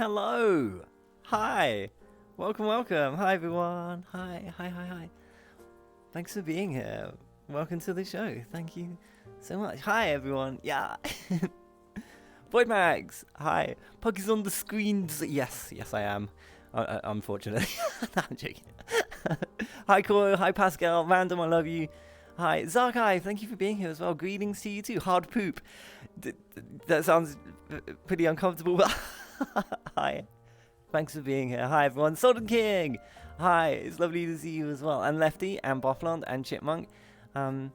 Hello. Hi. Welcome, welcome. Hi, everyone. Hi. Thanks for being here. Welcome to the show. Thank you so much. Hi, everyone. Yeah. Void Mags. Hi. Pug is on the screens. Yes, I am. Unfortunately. No, I'm joking. Hi, Coil. Hi, Pascal. Random, I love you. Hi, Zarkai. Thank you for being here as well. Greetings to you too. Hard poop. That sounds pretty uncomfortable, but hi. Thanks for being here. Hi, everyone. Solden King. Hi. It's lovely to see you as well. And Lefty, and Bofflond, and Chipmunk, and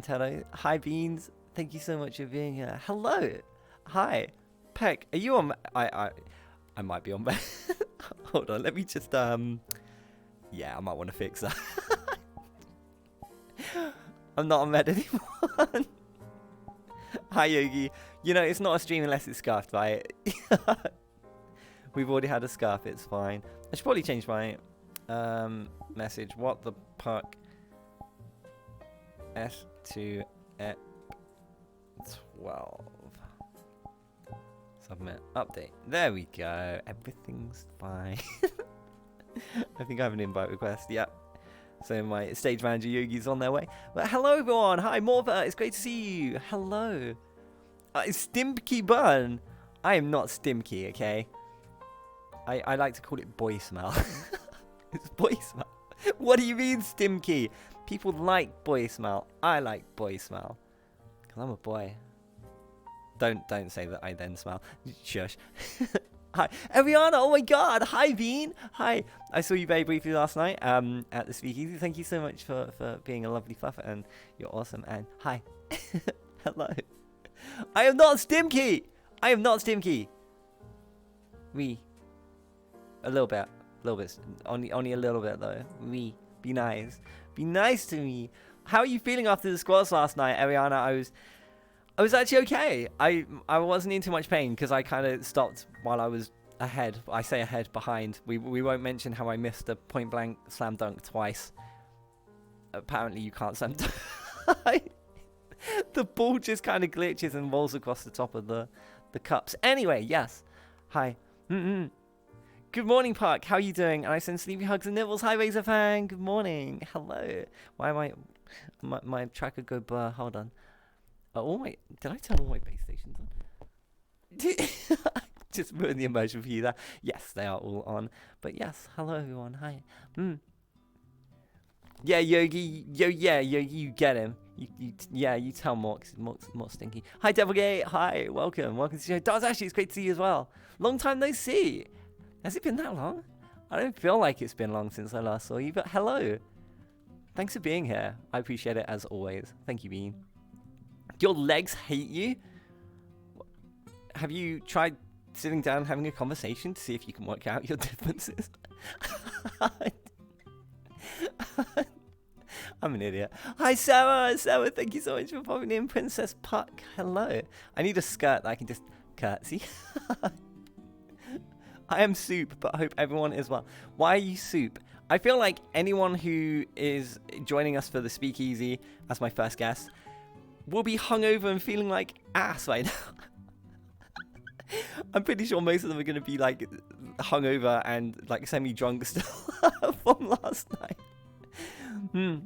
Tello. Hi, Beans. Thank you so much for being here. Hello. Hi. Peck, are you on? I might be on. Hold on. Let me just yeah, I might want to fix that. I'm not on med anymore. Hi, Yogi. You know, it's not a stream unless it's scarfed, right? We've already had a scarf, it's fine. I should probably change my message. What the puck? S2 ep 12. Submit. Update. There we go. Everything's fine. I think I have an invite request. Yep. So my stage manager Yogi's on their way. But hello everyone. Hi Morva. It's great to see you. Hello. Stimky Bun. I am not Stimky, okay? I like to call it boy smell. It's boy smell. What do you mean Stimky? People like boy smell. I like boy smell. Because I'm a boy. Don't say that I then smell. Shush. Hi, Ariana. Oh my God. Hi, Bean. Hi. I saw you very briefly last night at the Speakeasy. Thank you so much for being a lovely fluffer, and you're awesome. And hi. Hello. I am not Stimky. I am not Stimky. A little bit. Only a little bit though. Be nice. Be nice to me. How are you feeling after the squats last night, Ariana? I was actually okay. I wasn't in too much pain because I kind of stopped while I was ahead. I say ahead, behind. We won't mention how I missed a point blank slam dunk twice. Apparently you can't slam dunk. The ball just kind of glitches and rolls across the top of the cups. Anyway, yes. Hi. Good morning, Park. How are you doing? And I send sleepy hugs and nibbles. Hi, Razor Fan. Good morning. Hello. Why am my tracker go blur? Hold on. Did I turn all my base stations on? Just ruin the immersion for you there. Yes, they are all on. But yes, hello everyone. Hi. Yeah, Yogi. Yogi, you get him. You tell Mork's stinky. Hi, Devilgate. Hi, welcome to the show. Daz, actually, it's great to see you as well. Long time no see. Has it been that long? I don't feel like it's been long since I last saw you, but hello. Thanks for being here. I appreciate it as always. Thank you, Bean. Your legs hate you? Have you tried sitting down and having a conversation to see if you can work out your differences? I'm an idiot. Hi, Sarah. Sarah, thank you so much for popping in. Princess Puck, hello. I need a skirt that I can just curtsy. I am Soup, but I hope everyone is well. Why are you Soup? I feel like anyone who is joining us for the Speakeasy as my first guest will be hungover and feeling like ass right now. I'm pretty sure most of them are going to be like hungover and like semi-drunk still from last night.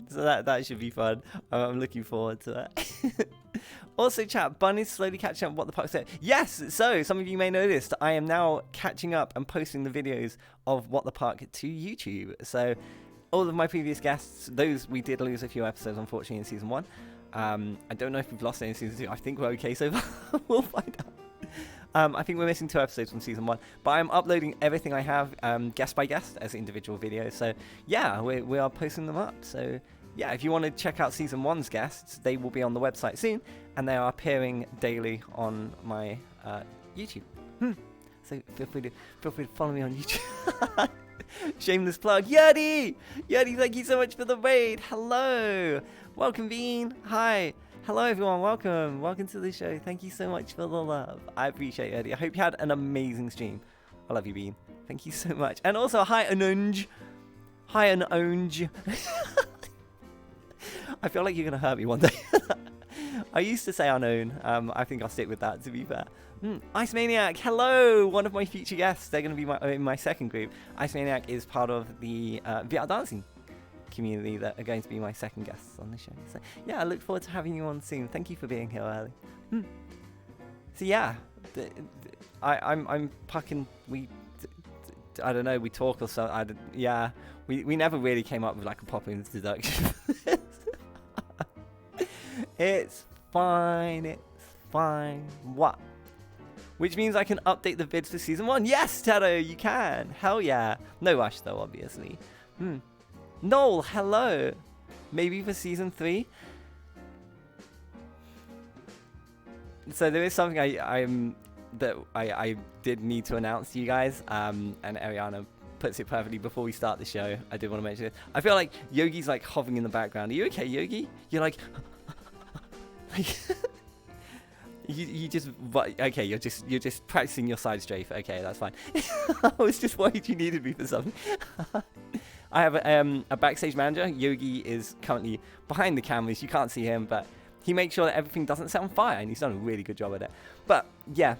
So that should be fun. I'm looking forward to it. Also, chat, Bun is slowly catching up what the puck said. Yes, so some of you may notice that I am now catching up and posting the videos of What the Puck to YouTube. So all of my previous guests, those we did lose a few episodes, unfortunately, in season 1. I don't know if we've lost any in season 2. I think we're okay so far. We'll find out. I think we're missing 2 episodes from season 1. But I'm uploading everything I have guest by guest as individual videos. So yeah, we are posting them up. So yeah, if you want to check out season 1's guests, they will be on the website soon. And they are appearing daily on my YouTube. So feel free to follow me on YouTube. Shameless plug. Yeti, thank you so much for the raid. Hello. Welcome, Bean. Hi. Hello, everyone. Welcome to the show. Thank you so much for the love. I appreciate it, Eddie. I hope you had an amazing stream. I love you, Bean. Thank you so much. And also, hi, Anunj. Hi, Anunj. I feel like you're going to hurt me one day. I used to say unknown. I think I'll stick with that, to be fair. Icemaniak, hello! One of my future guests. They're going to be in my second group. Icemaniak is part of the VR dancing community that are going to be my second guests on the show. So, yeah, I look forward to having you on soon. Thank you for being here early. So, yeah, I'm fucking... I don't know, we talk or so. Yeah, we never really came up with like a proper introduction. It's fine. What? Which means I can update the vids for season 1. Yes, Tado, you can. Hell yeah. No rush though, obviously. Noel, hello. Maybe for season 3. So there is something I did need to announce to you guys, and Ariana puts it perfectly before we start the show. I did want to mention it. I feel like Yogi's like hovering in the background. Are you okay, Yogi? You're like, you just okay. You're just practicing your side strafe. Okay, that's fine. I was just worried you needed me for something. I have a backstage manager. Yogi is currently behind the cameras. You can't see him, but he makes sure that everything doesn't set on fire, and he's done a really good job at it. But yeah,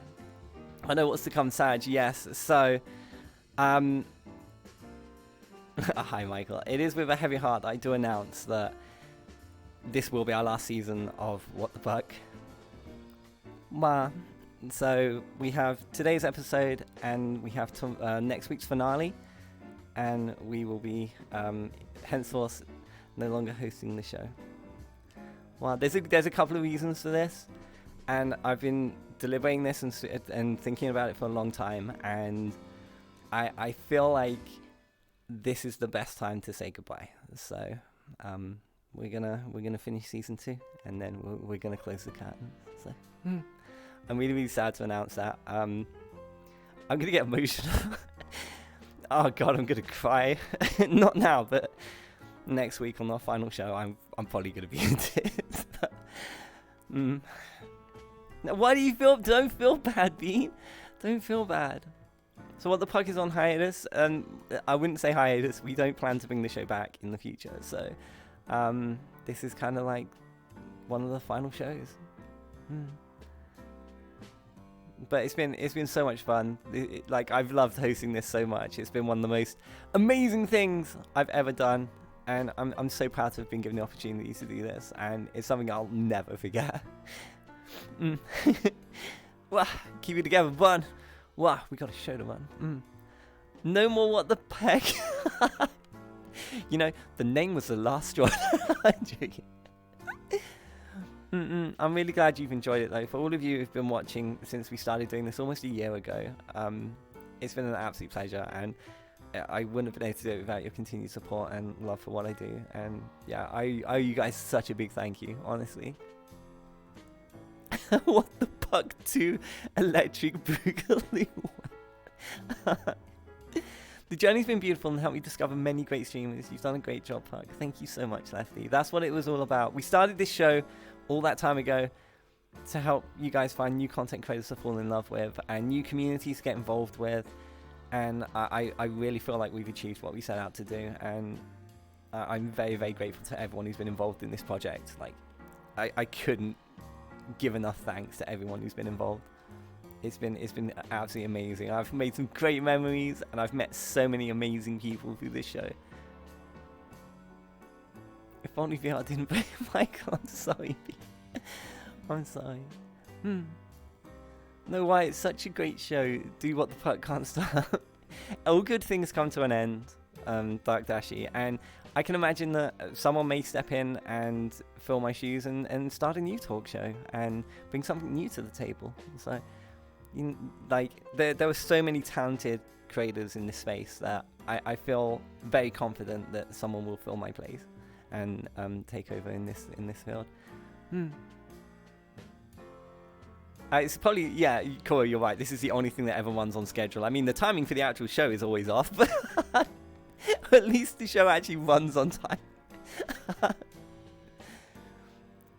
I know what's to come, Sag. Yes, so hi, Michael. It is with a heavy heart that I do announce that this will be our last season of What the Fuck. So we have today's episode, and we have next week's finale, and we will be henceforth no longer hosting the show. Well, there's a couple of reasons for this, and I've been deliberating this and thinking about it for a long time, and I feel like this is the best time to say goodbye. So we're gonna finish season 2, and then we're gonna close the curtain. So I'm really sad to announce that. I'm gonna get emotional. Oh God, I'm gonna cry. Not now, but next week on our final show, I'm probably gonna be in tears. Why do you feel? Don't feel bad, Bean. Don't feel bad. So What the Puck is on hiatus, and I wouldn't say hiatus. We don't plan to bring the show back in the future. So this is kind of like one of the final shows. But it's been so much fun. Like, I've loved hosting this so much. It's been one of the most amazing things I've ever done, and I'm so proud to have been given the opportunity to do this, and it's something I'll never forget. Wow, keep it together, bud. Wow, we got a show to run. No more What the Peck. You know, the name was the last straw. I'm joking. I'm really glad you've enjoyed it, though. For all of you who've been watching since we started doing this almost a year ago, it's been an absolute pleasure, and I wouldn't have been able to do it without your continued support and love for what I do. And yeah, I owe you guys such a big thank you, honestly. What the Puck 2 Electric Boogaloo. The journey's been beautiful and helped me discover many great streamers. You've done a great job, Puck. Thank you so much, Lefty. That's what it was all about. We started this show all that time ago to help you guys find new content creators to fall in love with and new communities to get involved with. And I really feel like we've achieved what we set out to do. And I'm very, very grateful to everyone who's been involved in this project. Like, I couldn't give enough thanks to everyone who's been involved. It's been absolutely amazing. I've made some great memories, and I've met so many amazing people through this show. If only VR didn't break Michael, I'm sorry. I'm sorry. No, why? It's such a great show. Do What the Puck can't stop. All good things come to an end, Dark Dashi, and I can imagine that someone may step in and fill my shoes and start a new talk show and bring something new to the table. So, like, there were so many talented creators in this space that I feel very confident that someone will fill my place and take over in this field. It's probably, yeah, Cora, you're right. This is the only thing that ever runs on schedule. I mean, the timing for the actual show is always off, but at least the show actually runs on time.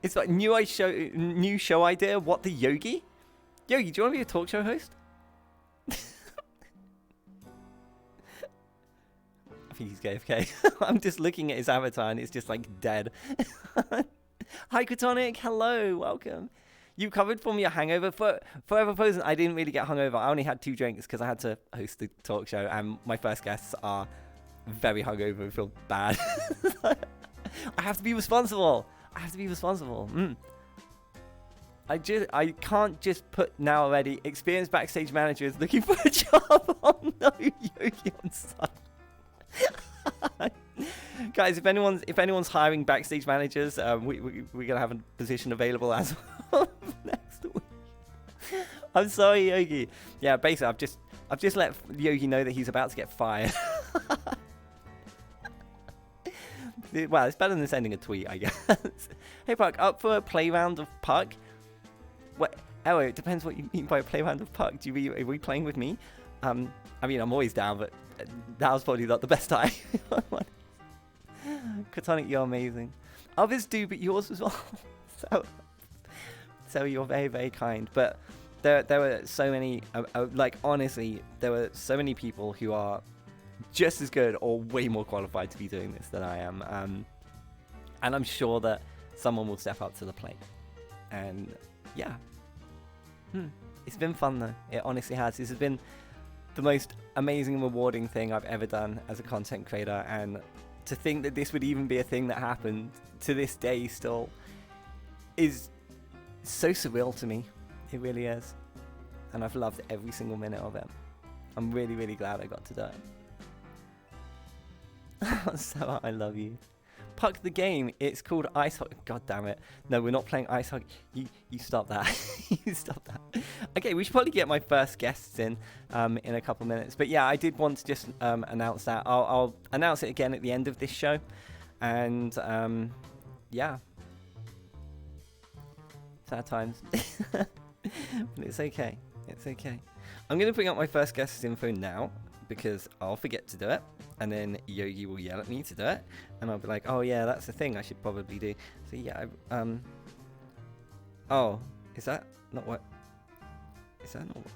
It's like new show idea. What the Yogi? Yogi, do you want to be a talk show host? I think he's AFK. I'm just looking at his avatar and it's just like dead. Hi, Catonic. Hello. Welcome. You covered for me a hangover. For Forever Frozen, I didn't really get hungover. I only had 2 drinks because I had to host the talk show, and my first guests are very hungover and feel bad. I have to be responsible. I can't just put now already. Experienced backstage managers looking for a job. Oh no, Yogi on site. Guys, if anyone's hiring backstage managers, we're gonna have a position available as of next week. I'm sorry, Yogi. Yeah, basically, I've just let Yogi know that he's about to get fired. Well, it's better than sending a tweet, I guess. Hey, Puck, up for a play round of Puck? What? Oh, it depends what you mean by a play round of Puck. Are we playing with me? I mean, I'm always down, but that was probably not the best time. Catonic, you're amazing. Others do, but yours as well. So you're very, very kind. But there were so many, like, honestly, there were so many people who are just as good or way more qualified to be doing this than I am. And I'm sure that someone will step up to the plate. And yeah. It's been fun, though. It honestly has. This has been the most amazing and rewarding thing I've ever done as a content creator, and to think that this would even be a thing that happened to this day still is so surreal to me. It really is, and I've loved every single minute of it. I'm really, really glad I got to do it. So I love you. Puck the game, it's called Ice Hockey. God damn it. No, we're not playing Ice Hockey. You stop that. You stop that. Okay, we should probably get my first guests in a couple minutes. But yeah, I did want to just announce that. I'll announce it again at the end of this show. And yeah. Sad times. But it's okay. It's okay. I'm going to bring up my first guest's info now, because I'll forget to do it, and then Yogi will yell at me to do it, and I'll be like, oh yeah, that's the thing I should probably do. So yeah, oh, is that not what? Is that not what?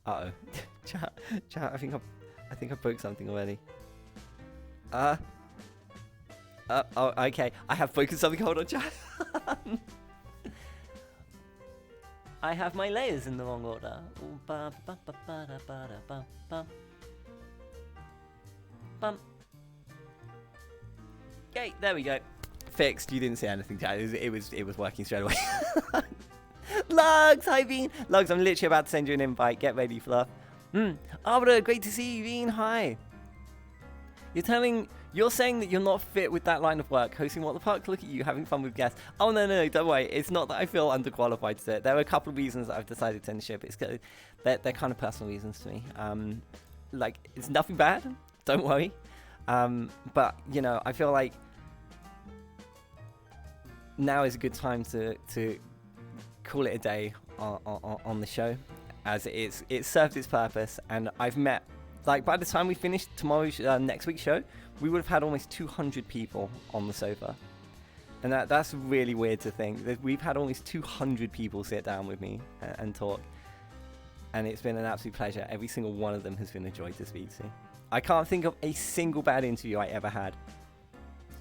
Uh-oh. Chat, I think I broke something already. Oh, okay, I have broken something, hold on, chat. I have my layers in the wrong order. Okay, there we go. Fixed. You didn't say anything, chat. It was working straight away. Lugz, hi Bean. Lugz, I'm literally about to send you an invite. Get ready, Fluff. Arbiter, great to see you, Bean. Hi. You're saying that you're not fit with that line of work. Hosting What the Fuck? Look at you, having fun with guests. Oh, no, don't worry. It's not that I feel underqualified to do it. There are a couple of reasons that I've decided to end the ship. They're kind of personal reasons to me. Like, it's nothing bad. Don't worry. But, you know, I feel like now is a good time to call it a day on the show, as it's served its purpose, and I've met, like, by the time we finish tomorrow's next week's show, we would have had almost 200 people on the sofa. And that's really weird to think. That we've had almost 200 people sit down with me and talk. And it's been an absolute pleasure. Every single one of them has been a joy to speak to. I can't think of a single bad interview I ever had.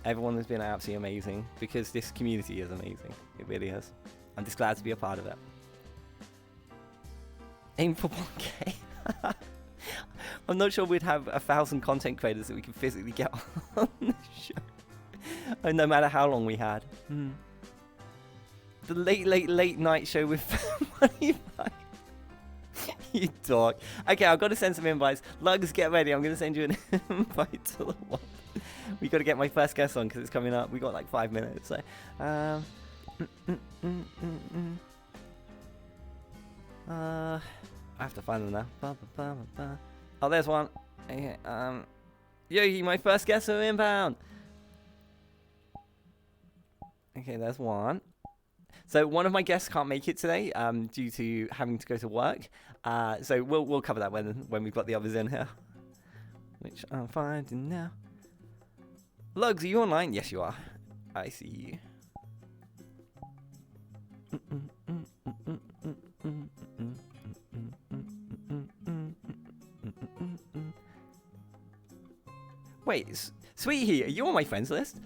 Everyone has been absolutely amazing, because this community is amazing. It really is. I'm just glad to be a part of it. Aim for 1K. I'm not sure we'd have 1,000 content creators that we could physically get on the show. No matter how long we had. The late night show with Money Bag. You dog. Okay, I've got to send some invites. Lugz, get ready. I'm going to send you an invite to the one. We got to get my first guest on because it's coming up. We got like 5 minutes. So, I have to find them now. Oh, there's one. Okay, Yogi, my first guests are inbound. Okay, there's one. So one of my guests can't make it today due to having to go to work. So we'll cover that when we've got the others in here. Which I'm finding now. Lugz, are you online? Yes, you are. I see you. Wait, SweetHeat, are you on my friends list?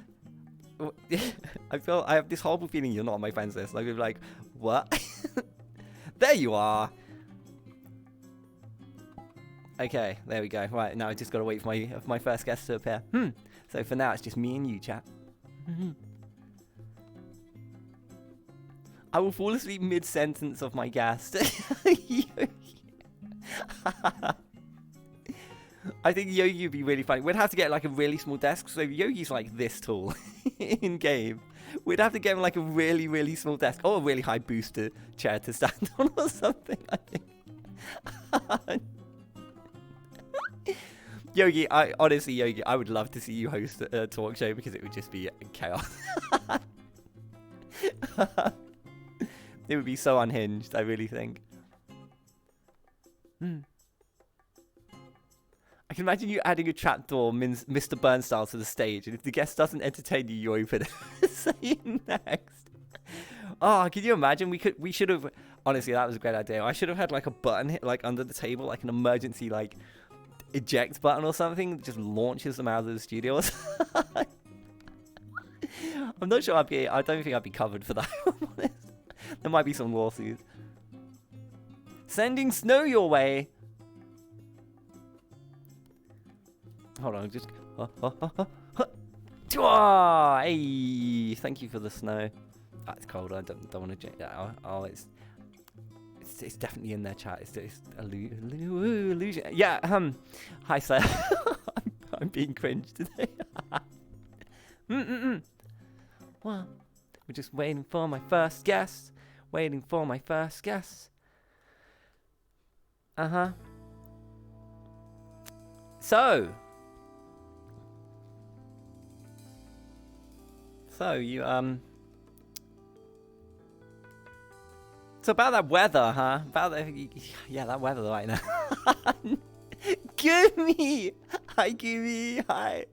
I have this horrible feeling you're not on my friends list. I'm gonna be like, what? There you are. Okay, there we go. Right, now I just gotta wait for my first guest to appear. So for now, it's just me and you, chat. I will fall asleep mid-sentence of my guest. I think Yogi would be really funny. We'd have to get like a really small desk. So Yogi's like this tall in game. We'd have to get him like a really, really small desk or a really high booster chair to stand on or something, I think. Yogi, honestly, Yogi, I would love to see you host a talk show because it would just be chaos. It would be so unhinged, I really think. I can imagine you adding a trapdoor, Mr. Burn style, to the stage, and if the guest doesn't entertain you, you open it. Say next. Oh, can you imagine? We should have. Honestly, that was a great idea. I should have had like a button hit like under the table, like an emergency like eject button or something that just launches them out of the studio. I'm not sure I don't think I'd be covered for that. There might be some lawsuits. Sending snow your way. Hold on, just. Hey, thank you for the snow. Oh, it's cold. I don't want to check that out. Oh, it's definitely in their chat. It's illusion. Yeah. Hi, sir. I'm being cringe today. Well, we're just waiting for my first guest. Waiting for my first guest. So you So about that weather, huh? Yeah, that weather right now. Gumi! Hi, Gumi! Hi.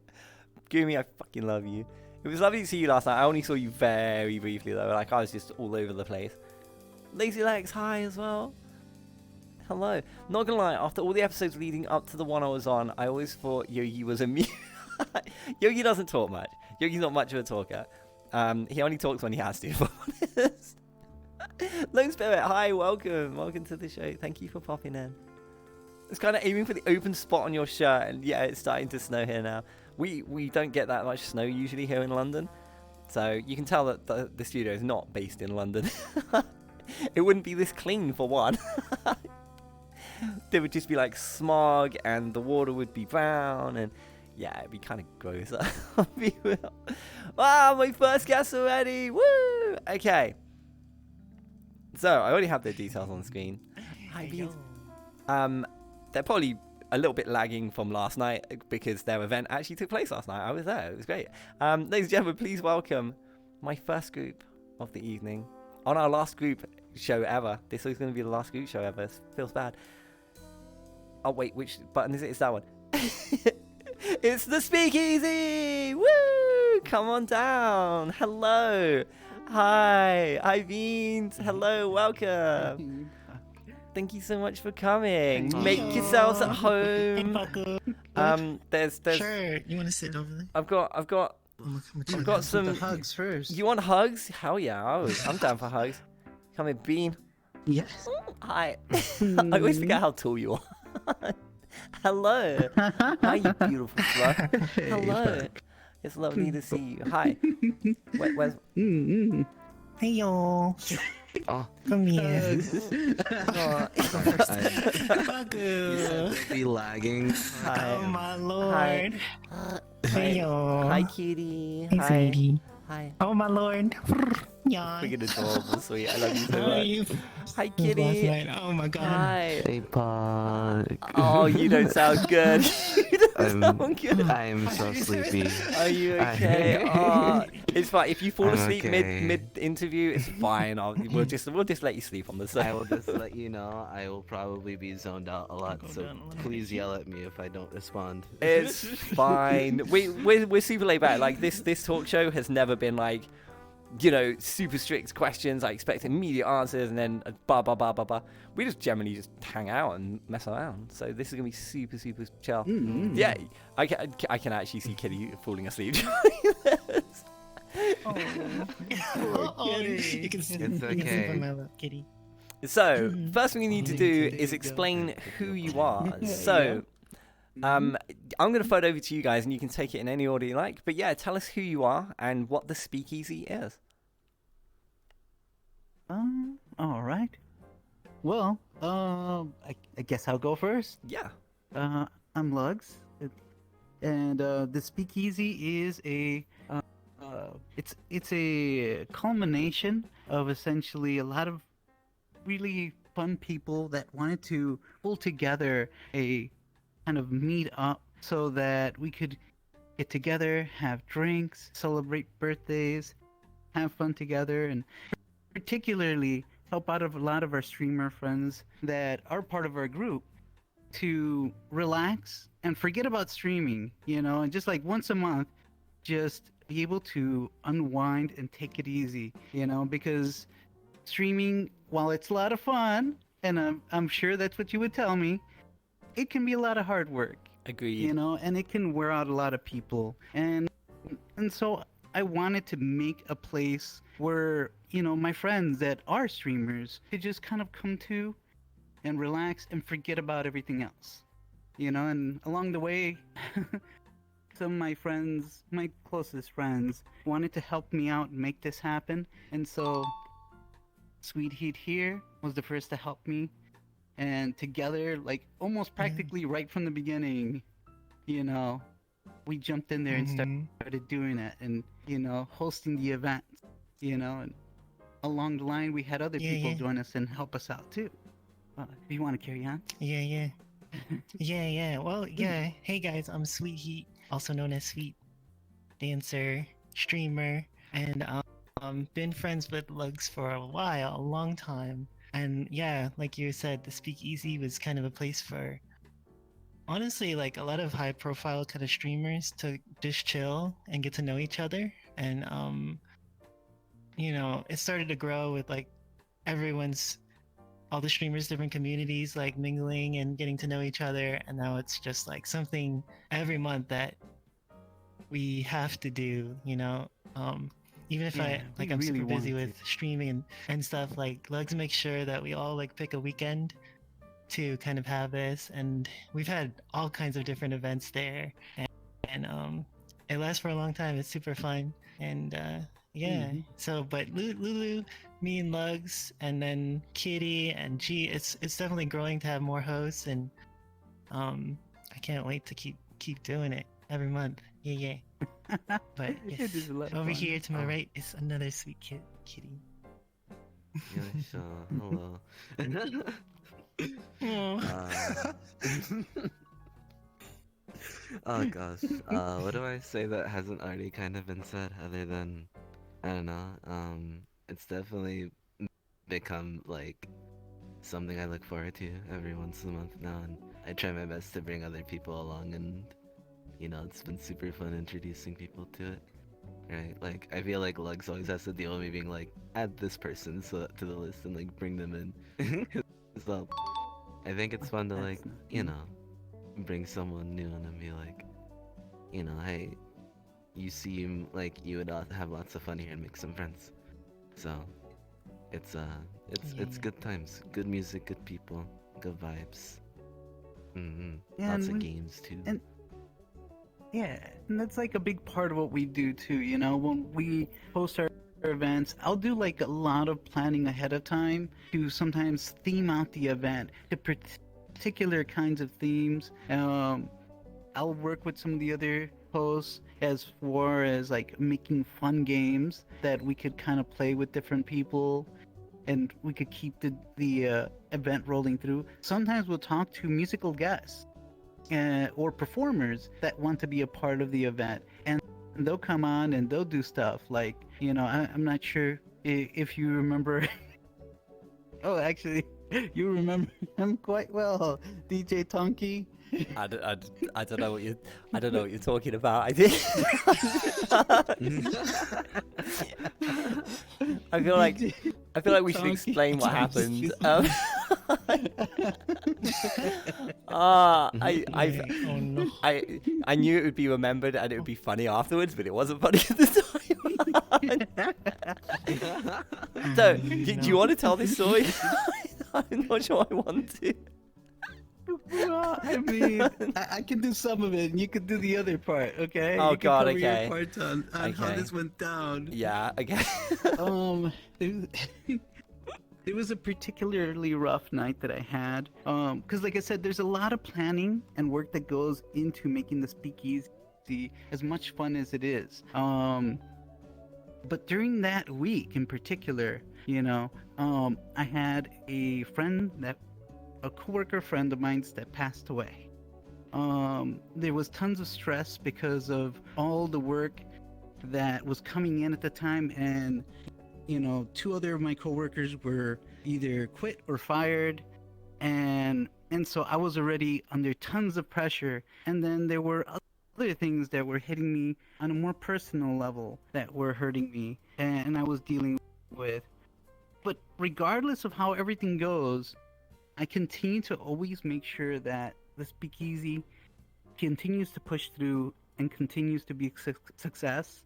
Gumi, I fucking love you. It was lovely to see you last night. I only saw you very briefly, though. Like, I was just all over the place. Lazy Legs, hi as well. Hello. Not gonna lie, after all the episodes leading up to the one I was on, I always thought Yogi was a mute. Yogi doesn't talk much. Yogi's not much of a talker. He only talks when he has to, if I'm honest. Lone Spirit, hi, welcome. Welcome to the show. Thank you for popping in. It's kind of aiming for the open spot on your shirt, and yeah, it's starting to snow here now. We don't get that much snow usually here in London, so you can tell that the studio is not based in London. It wouldn't be this clean for one. There would just be like smog, and the water would be brown, and yeah, it'd be kind of gross. I'll be real. Wow, my first guest already! Woo! Okay. So, I already have their details on the screen. Hi, Beans. They're probably a little bit lagging from last night because their event actually took place last night. I was there. It was great. Ladies and gentlemen, please welcome my first group of the evening on our last group show ever. This is going to be the last group show ever. It feels bad. Oh, wait. Which button is it? It's that one. It's the Speakeasy! Woo! Come on down. Hello. Hi Beans. Hello, welcome. Thank you so much for coming. Make yourselves at home. There's. Sure. You want to sit over there? I've got some hugs first. You want hugs? Hell yeah, I'm down for hugs. Come here, Bean. Yes. Hi. I always forget how tall you are. Hello. Hi, you beautiful slut. Hello. It's lovely to see you. Hi. Where's... Hey, y'all. Oh. Come here. Oh. You be lagging. Hi. Oh, my lord. Hi. Hey, y'all. Hi, kitty. Hey, Hi. Sadie. Hi. Oh, my lord. Yawn. Freaking adorable, sweet. I love you so How are much. you? Hi, kitty. Oh, my God. Hi. Hey, Pog. Oh, you don't sound good. You don't sound good. I'm so sleepy. Are you okay? Oh, it's fine. If you fall I'm asleep okay. mid interview, it's fine. We'll just let you sleep on the side. I will just let you know I will probably be zoned out a lot, so please yell at me if I don't respond. It's fine. We're super laid back. Like this talk show has never been like, you know, super strict questions. I expect immediate answers and then blah blah blah blah blah. We just generally just hang out and mess around. So this is gonna be super chill. Yeah, I can actually see Kitty falling asleep during this. Oh, you can see, It's you can see okay. from my lap, Kitty. So, first thing you need to There do you go. is explain who you are. Yeah. So, I'm going to throw it over to you guys, and you can take it in any order you like. But yeah, tell us who you are and what the Speakeasy is. All right. Well, I guess I'll go first. Yeah. I'm Lugz, and the Speakeasy is it's a culmination of essentially a lot of really fun people that wanted to pull together a kind of meet up so that we could get together, have drinks, celebrate birthdays, have fun together, and particularly help out of a lot of our streamer friends that are part of our group to relax and forget about streaming, and just like once a month, just be able to unwind and take it easy, because streaming, while it's a lot of fun, and I'm sure that's what you would tell me, it can be a lot of hard work, Agreed. and it can wear out a lot of people. And so I wanted to make a place where, my friends that are streamers could just kind of come to and relax and forget about everything else. And along the way, some of my friends, my closest friends, wanted to help me out and make this happen. And so SweetHeatVR was the first to help me. And together, like almost practically right from the beginning, we jumped in there and started doing it and, hosting the event, and along the line, we had other people join us and help us out too. Do you want to carry on? Yeah. Well, yeah. Hey guys, I'm SweetHeat, also known as Sweet Dancer, streamer, and been friends with Lugz for a while, a long time. And yeah, like you said, the Speakeasy was kind of a place for, honestly, like a lot of high-profile kind of streamers to just chill and get to know each other. And it started to grow with like all the streamers, different communities, like mingling and getting to know each other. And now it's just like something every month that we have to do, even if I'm really super busy wanted with streaming and stuff, like Lugz makes sure that we all like pick a weekend to kind of have this. And we've had all kinds of different events there, and it lasts for a long time. It's super fun. And so, but Lulu, me and Lugz, and then Kitty and G, it's definitely growing to have more hosts, and I can't wait to keep doing it every month. Yeah. But yes, It is a lot of over fun. here to my right is another sweet kitty. Yeah, sure. Hello. Oh gosh. What do I say that hasn't already kind of been said other than, I don't know, it's definitely become like something I look forward to every once in a month now, and I try my best to bring other people along, and it's been super fun introducing people to it. Right? Like, I feel like Lugz always has to deal with me being like, add this person to the list and like bring them in. So, I think it's fun to like, bring someone new in and be like, hey, you seem like you would have lots of fun here and make some friends. So, it's good times, good music, good people, good vibes. Yeah, Lots and of games too. Yeah, and that's like a big part of what we do too, when we host our events, I'll do like a lot of planning ahead of time to sometimes theme out the event to particular kinds of themes. I'll work with some of the other hosts as far as like making fun games that we could kind of play with different people, and we could keep the event rolling through. Sometimes we'll talk to musical guests or performers that want to be a part of the event, and they'll come on and they'll do stuff like, I'm not sure if you remember. Oh, actually, you remember him quite well, DJ Tonky. I don't know what you're talking about. I did. I feel like we should explain what happened. Oh no. I knew it would be remembered and it would be funny afterwards, but it wasn't funny at the time. So, do you want to tell this story? I'm not sure I want to. Well, I mean, I can do some of it, and you can do the other part, okay? Oh, you can God, cover okay. Your parts on how Okay. this went down. Yeah, okay. It was a particularly rough night that I had. Because like I said, there's a lot of planning and work that goes into making the Speakeasy as much fun as it is. But during that week in particular, you know, I had a coworker friend of mine that passed away. There was tons of stress because of all the work that was coming in at the time, and you know, 2 other of my coworkers were either quit or fired, and so I was already under tons of pressure. And then there were other things that were hitting me on a more personal level that were hurting me, and I was dealing with. But regardless of how everything goes, I continue to always make sure that the Speakeasy continues to push through and continues to be a success.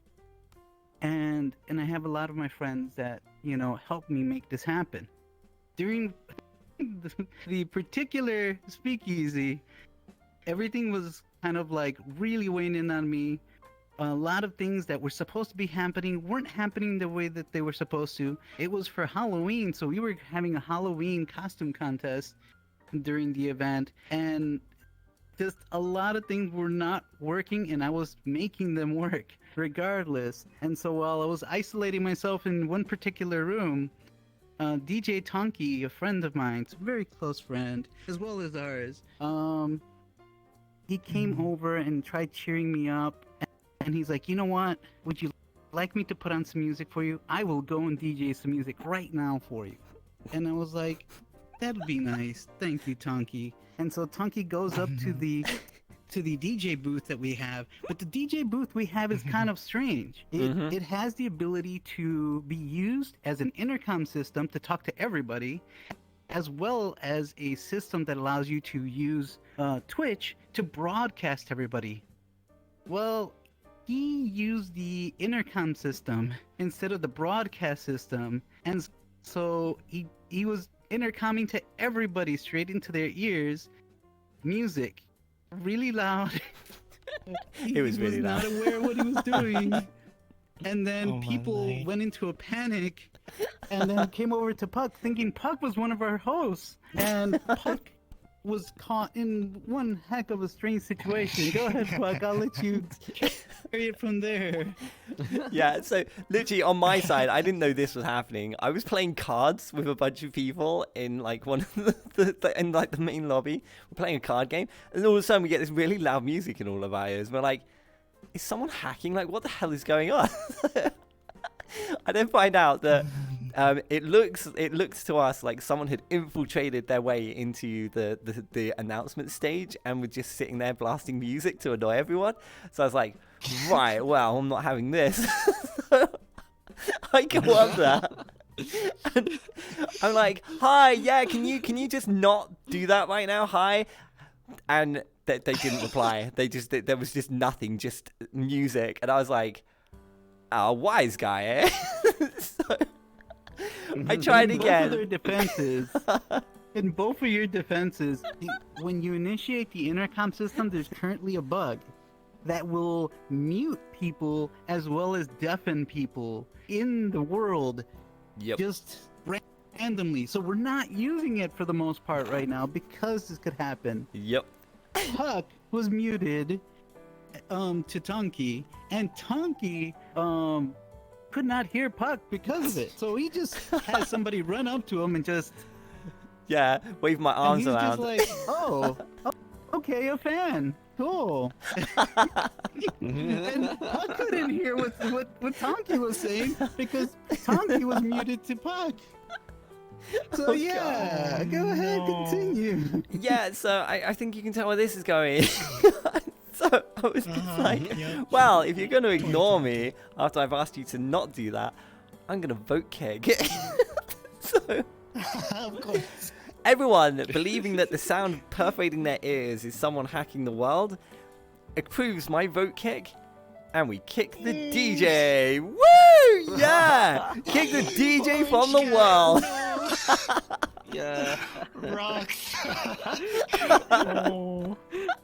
And I have a lot of my friends that, you know, help me make this happen. During the particular Speakeasy, everything was kind of like really weighing in on me. A lot of things that were supposed to be happening weren't happening the way that they were supposed to. It was for Halloween, so we were having a Halloween costume contest during the event, and just a lot of things were not working, and I was making them work regardless. And so while I was isolating myself in one particular room, DJ Tonky, a friend of mine, a very close friend, as well as ours, he came over and tried cheering me up, and he's like, you know what, would you like me to put on some music for you? I will go and DJ some music right now for you. And I was like, that'd be nice, thank you, Tonky. And so Tonky goes up to the DJ booth that we have, but the DJ booth we have is kind of strange. It has the ability to be used as an intercom system to talk to everybody, as well as a system that allows you to use Twitch to broadcast to everybody. Well, he used the intercom system instead of the broadcast system, and so he was intercomming to everybody straight into their ears music really loud. It was really loud. Not aware of what he was doing. And then people went into a panic and then came over to Puck thinking Puck was one of our hosts, and Puck was caught in one heck of a strange situation. Go ahead, Puck, I'll let you carry it from there. Yeah, so literally on my side, I didn't know this was happening. I was playing cards with a bunch of people in like one of the main lobby. We're playing a card game, and all of a sudden we get this really loud music in all of our ears. We're like, is someone hacking? Like, what the hell is going on? I then find out that it looks to us like someone had infiltrated their way into the announcement stage and were just sitting there blasting music to annoy everyone. So I was like, right, well, I'm not having this. I go up there and I'm like, hi, yeah, can you just not do that right now? Hi. And they didn't reply. There was just nothing, just music. And I was like, oh, wise guy, eh? So I tried again. In both of your defenses, when you initiate the intercom system, there's currently a bug that will mute people as well as deafen people in the world. Yep. Just randomly. So we're not using it for the most part right now because this could happen. Yep. Puck was muted to Tonky, and Tonky could not hear Puck because of it. So he just had somebody run up to him and just wave my arms and he's around. just like, oh, okay, a fan, cool. And Puck couldn't hear what Tonky was saying because Tonky was muted to Puck. So go ahead, continue. Yeah, so I think you can tell where this is going. So I was just like, well, if you're going to ignore me after I've asked you to not do that, I'm going to vote kick. So Of course. everyone believing that the sound perforating their ears is someone hacking the world approves my vote kick, and we kick the DJ. Woo! Yeah! Kick the DJ from the wall. Yeah. Rocks. Oh.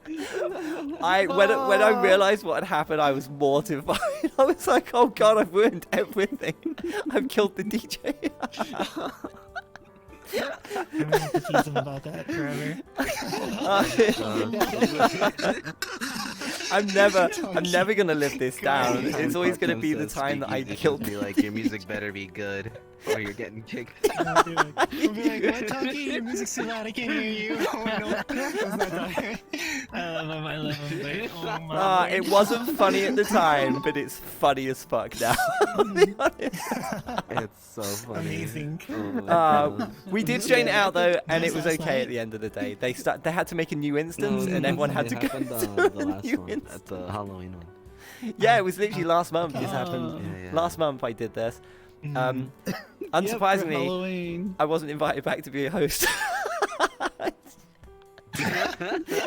When I realized what had happened, I was mortified. I was like, oh god, I've ruined everything. I've killed the DJ. I'm gonna have to tease him about that forever. I'm never gonna live this down. It's always gonna be the time that I killed. Be like, your music better be good, or you're getting kicked. I'll be like, what, Talkie? Your music's too loud, I can't hear you. Oh no, that's not Talkie. I love him, but oh my It wasn't funny at the time, but it's funny as fuck now. I'll be honest. It's so funny. Amazing. Oh my God. We did straighten it out though, and it was Last okay night. at the end of the day. They had to make a new instance, No, and everyone had to go happened, to the a last new one, instance. at the Halloween one. Yeah, it was literally last month this happened. Yeah. Last month I did this. Mm. Unsurprisingly, Halloween. I wasn't invited back to be a host.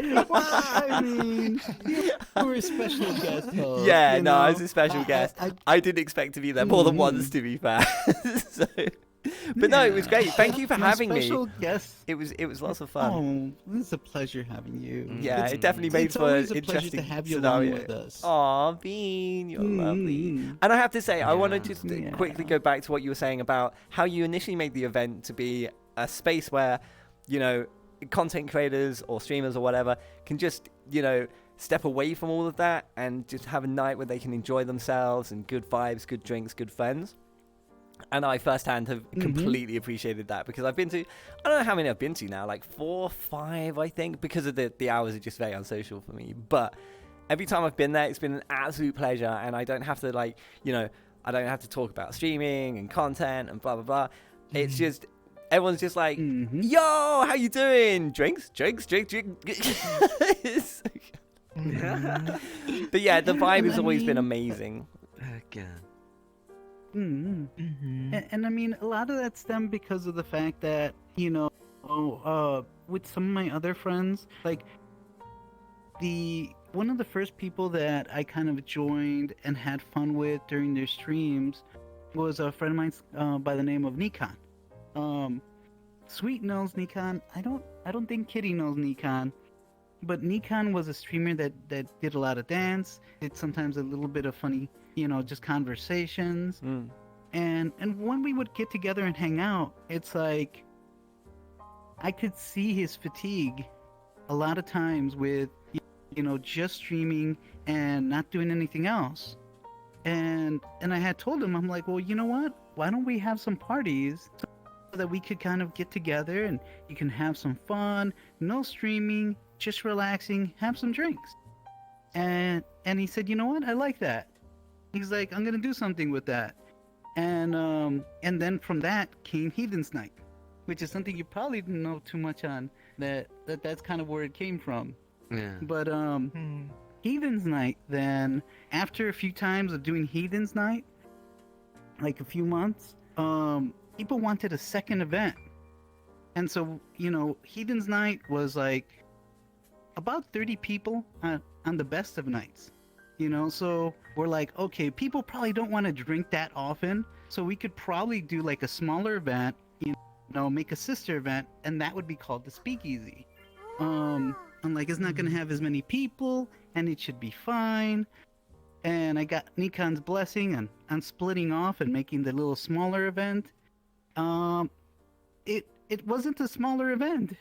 I mean, you were a special guest host. Yeah, you no, know? I was a special guest. I didn't expect to be there more than once, to be fair. So, but no, it was great. Thank you for My having me. special guest. It was lots of fun. Oh, it's a pleasure having you. Yeah, It's- it definitely made it's for an always a pleasure interesting to have you along scenario. with us. Aw, Bean, you're lovely. Mm. And I have to say, I want to Yeah. just Yeah. quickly go back to what you were saying about how you initially made the event to be a space where, you know, content creators or streamers or whatever can just, you know, step away from all of that and just have a night where they can enjoy themselves and good vibes, good drinks, good friends. And I firsthand have completely appreciated that because I've been to, I don't know how many I've been to now, like 4 or 5, I think, because of the hours are just very unsocial for me. But every time I've been there, it's been an absolute pleasure, and I don't have to, like, you know, I don't have to talk about streaming and content and blah, blah, blah. It's just, everyone's just like, yo, how you doing? Drinks. It's- But yeah, the vibe has always been amazing. Heck yeah. And I mean, a lot of that stemmed because of the fact that, you know, with some of my other friends, like, one of the first people that I kind of joined and had fun with during their streams was a friend of mine by the name of Nikon. Sweet knows Nikon. I don't think Kitty knows Nikon. But Nikon was a streamer that did a lot of dance, did sometimes a little bit of funny, you know, just conversations. And when we would get together and hang out, it's like I could see his fatigue a lot of times with, you know, just streaming and not doing anything else. And I had told him, I'm like, well, you know what? Why don't we have some parties so that we could kind of get together and you can have some fun, no streaming, just relaxing, have some drinks. And he said, you know what? I like that. He's like, I'm gonna do something with that. And then from that came Heathens Night, which is something you probably didn't know too much on. That's kind of where it came from. Yeah. But Heathens Night, then after a few times of doing Heathens Night, like a few months, people wanted a second event. And so, you know, Heathens Night was like about 30 people on the best of nights, you know. So we're like, okay, people probably don't want to drink that often, so we could probably do like a smaller event, you know, make a sister event, and that would be called the Speakeasy. I'm like, it's not gonna have as many people, and it should be fine. And I got Nikon's blessing on splitting off and making the little smaller event. It wasn't a smaller event.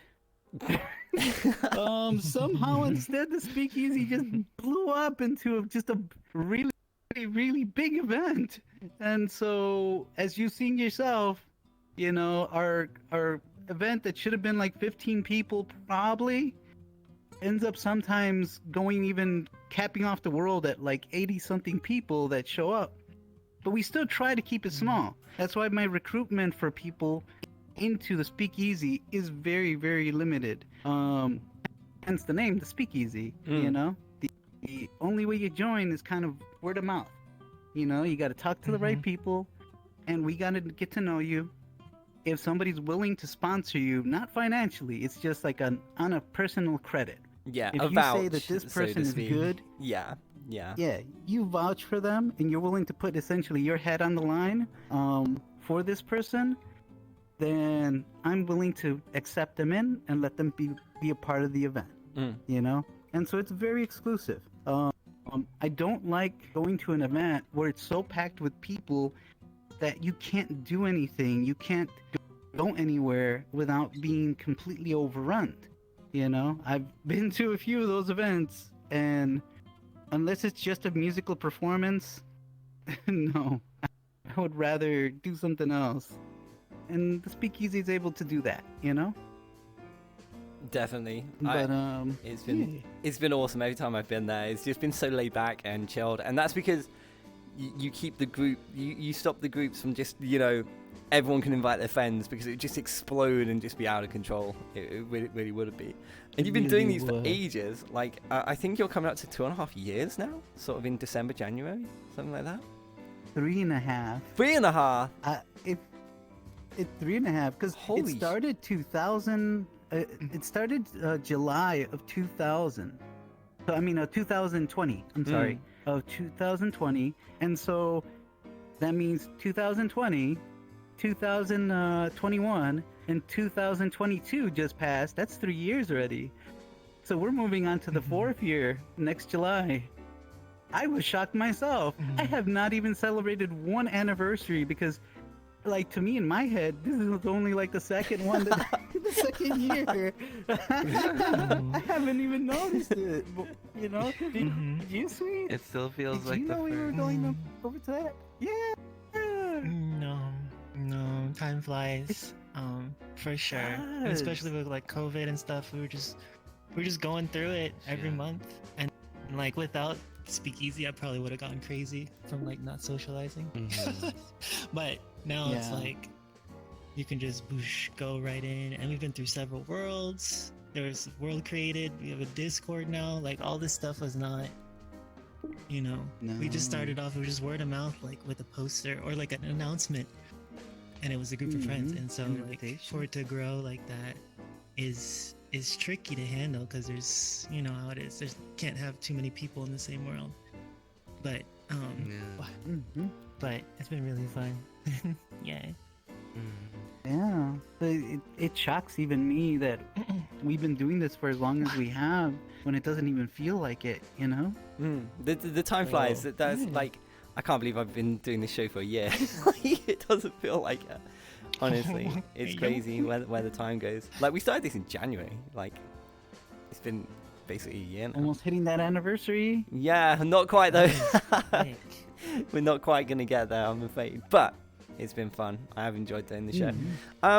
Somehow instead the Speakeasy just blew up into just a really, really big event. And so, as you've seen yourself, you know, our event that should have been like 15 people probably ends up sometimes going, even capping off the world at like 80 something people that show up. But we still try to keep it small. That's why my recruitment for people into the Speakeasy is very, very limited. Hence the name, the Speakeasy. You know, the only way you join is kind of word of mouth. You know, you got to talk to the right people, and we got to get to know you. If somebody's willing to sponsor you, not financially, it's just like on a personal credit. Yeah, If a you vouch, say that this so to person is speak. good, Yeah, yeah. yeah, you vouch for them, and you're willing to put essentially your head on the line for this person, then I'm willing to accept them in and let them be a part of the event. You know, and so it's very exclusive. I don't like going to an event where it's so packed with people that you can't do anything. You can't go anywhere without being completely overrun. You know, I've been to a few of those events, and unless it's just a musical performance, no, I would rather do something else. And the Speakeasy is able to do that, you know? Definitely. But It's been awesome every time I've been there. It's just been so laid back and chilled, and that's because you keep the group. You stop the groups from just, you know, everyone can invite their friends, because it would just explode and just be out of control. It really would be. And you've been doing these for ages. Like I think you're coming up to 2.5 years now, sort of in December, January, something like that. 3.5. 3.5. It's 3.5 because it started 2000. It started July of 2000. So I mean 2020. I'm sorry, of 2020, and so that means 2020, 2021, and 2022 just passed. That's 3 years already. So we're moving on to the 4th year next July. I was shocked myself. I have not even celebrated one anniversary because, like, to me in my head, this is only like the second one, the second year. I haven't even noticed it. You know, did you, Sweet? It still feels Did like you the know we were first. going over to that? Yeah. No, time flies. For sure. And Yes. especially with like COVID and stuff, we're just going through it every month. And like without Speakeasy, I probably would have gone crazy from like not socializing. But now it's like you can just boosh, go right in, and we've been through several worlds. There's a world created. We have a Discord now. Like all this stuff was not, you know, we just started off with just word of mouth, like with a poster or like an announcement, and it was a group of friends. And so like for it to grow like that is tricky to handle, because there's, you know how it is. There's can't have too many people in the same world. But but it's been really fun. Yeah. Yeah, it shocks even me that we've been doing this for as long as we have, when it doesn't even feel like it, you know? The time flies. That's like, I can't believe I've been doing this show for a year. It doesn't feel like it. Honestly, it's crazy where the time goes. Like, we started this in January. Like, it's been basically a year now. Almost hitting that anniversary. Yeah, not quite though. We're not quite gonna get there, I'm afraid. But it's been fun. I have enjoyed doing the show. I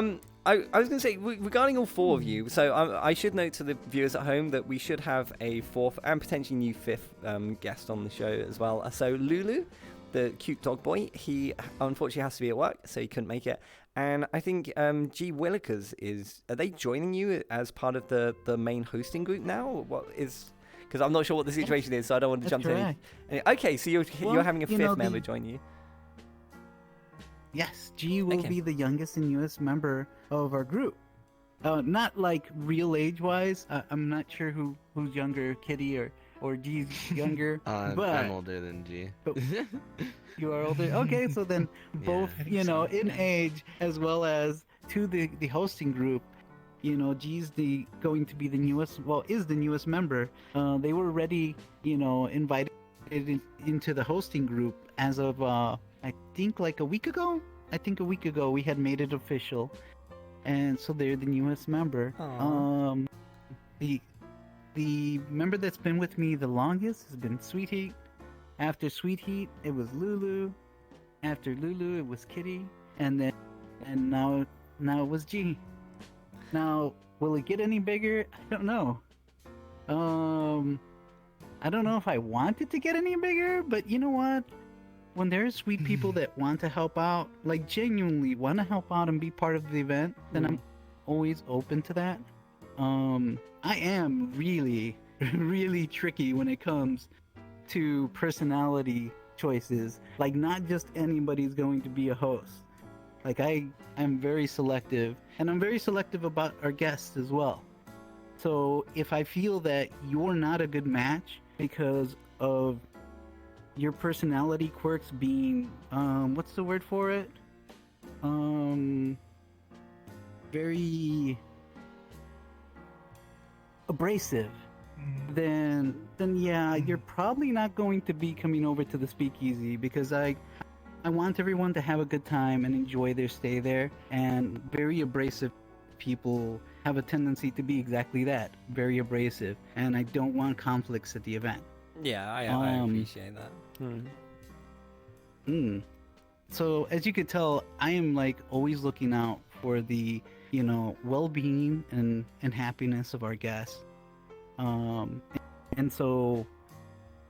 was going to say, regarding all four of you, so I should note to the viewers at home that we should have a fourth and potentially new fifth guest on the show as well. So Lulu, the cute dog boy, he unfortunately has to be at work, so he couldn't make it. And I think G Willikers are they joining you as part of the main hosting group now? Or what is? Because I'm not sure what the situation is, so I don't want to jump in. Okay, so you're having a fifth member join you. Yes, G will be the youngest and newest member of our group. Not like real age-wise. I'm not sure who's younger, Kitty or G's younger. But I'm older than G. You are older? Okay, so then both, in age as well as to the hosting group. G's going to be the newest, is the newest member. They were already, invited into the hosting group as of, I think like a week ago. We had made it official. And so they're the newest member. The member that's been with me the longest has been SweetHeat. After SweetHeat, it was Lulu. After Lulu, it was Kitty. And now it was G. Now, will it get any bigger? I don't know. I don't know if I want it to get any bigger, but you know what? When there's sweet people that want to help out, like genuinely want to help out and be part of the event, then I'm always open to that. I am really, really tricky when it comes to personality choices. Like, not just anybody's going to be a host. Like, I'm very selective, and I'm very selective about our guests as well. So if I feel that you're not a good match because of your personality quirks being, what's the word for it? Very abrasive. Then yeah, you're probably not going to be coming over to the Speakeasy, because I want everyone to have a good time and enjoy their stay there. And very abrasive people have a tendency to be exactly that, very abrasive. And I don't want conflicts at the event. Yeah, I appreciate that. So as you could tell, I am like always looking out for the, you know, well-being and happiness of our guests. And so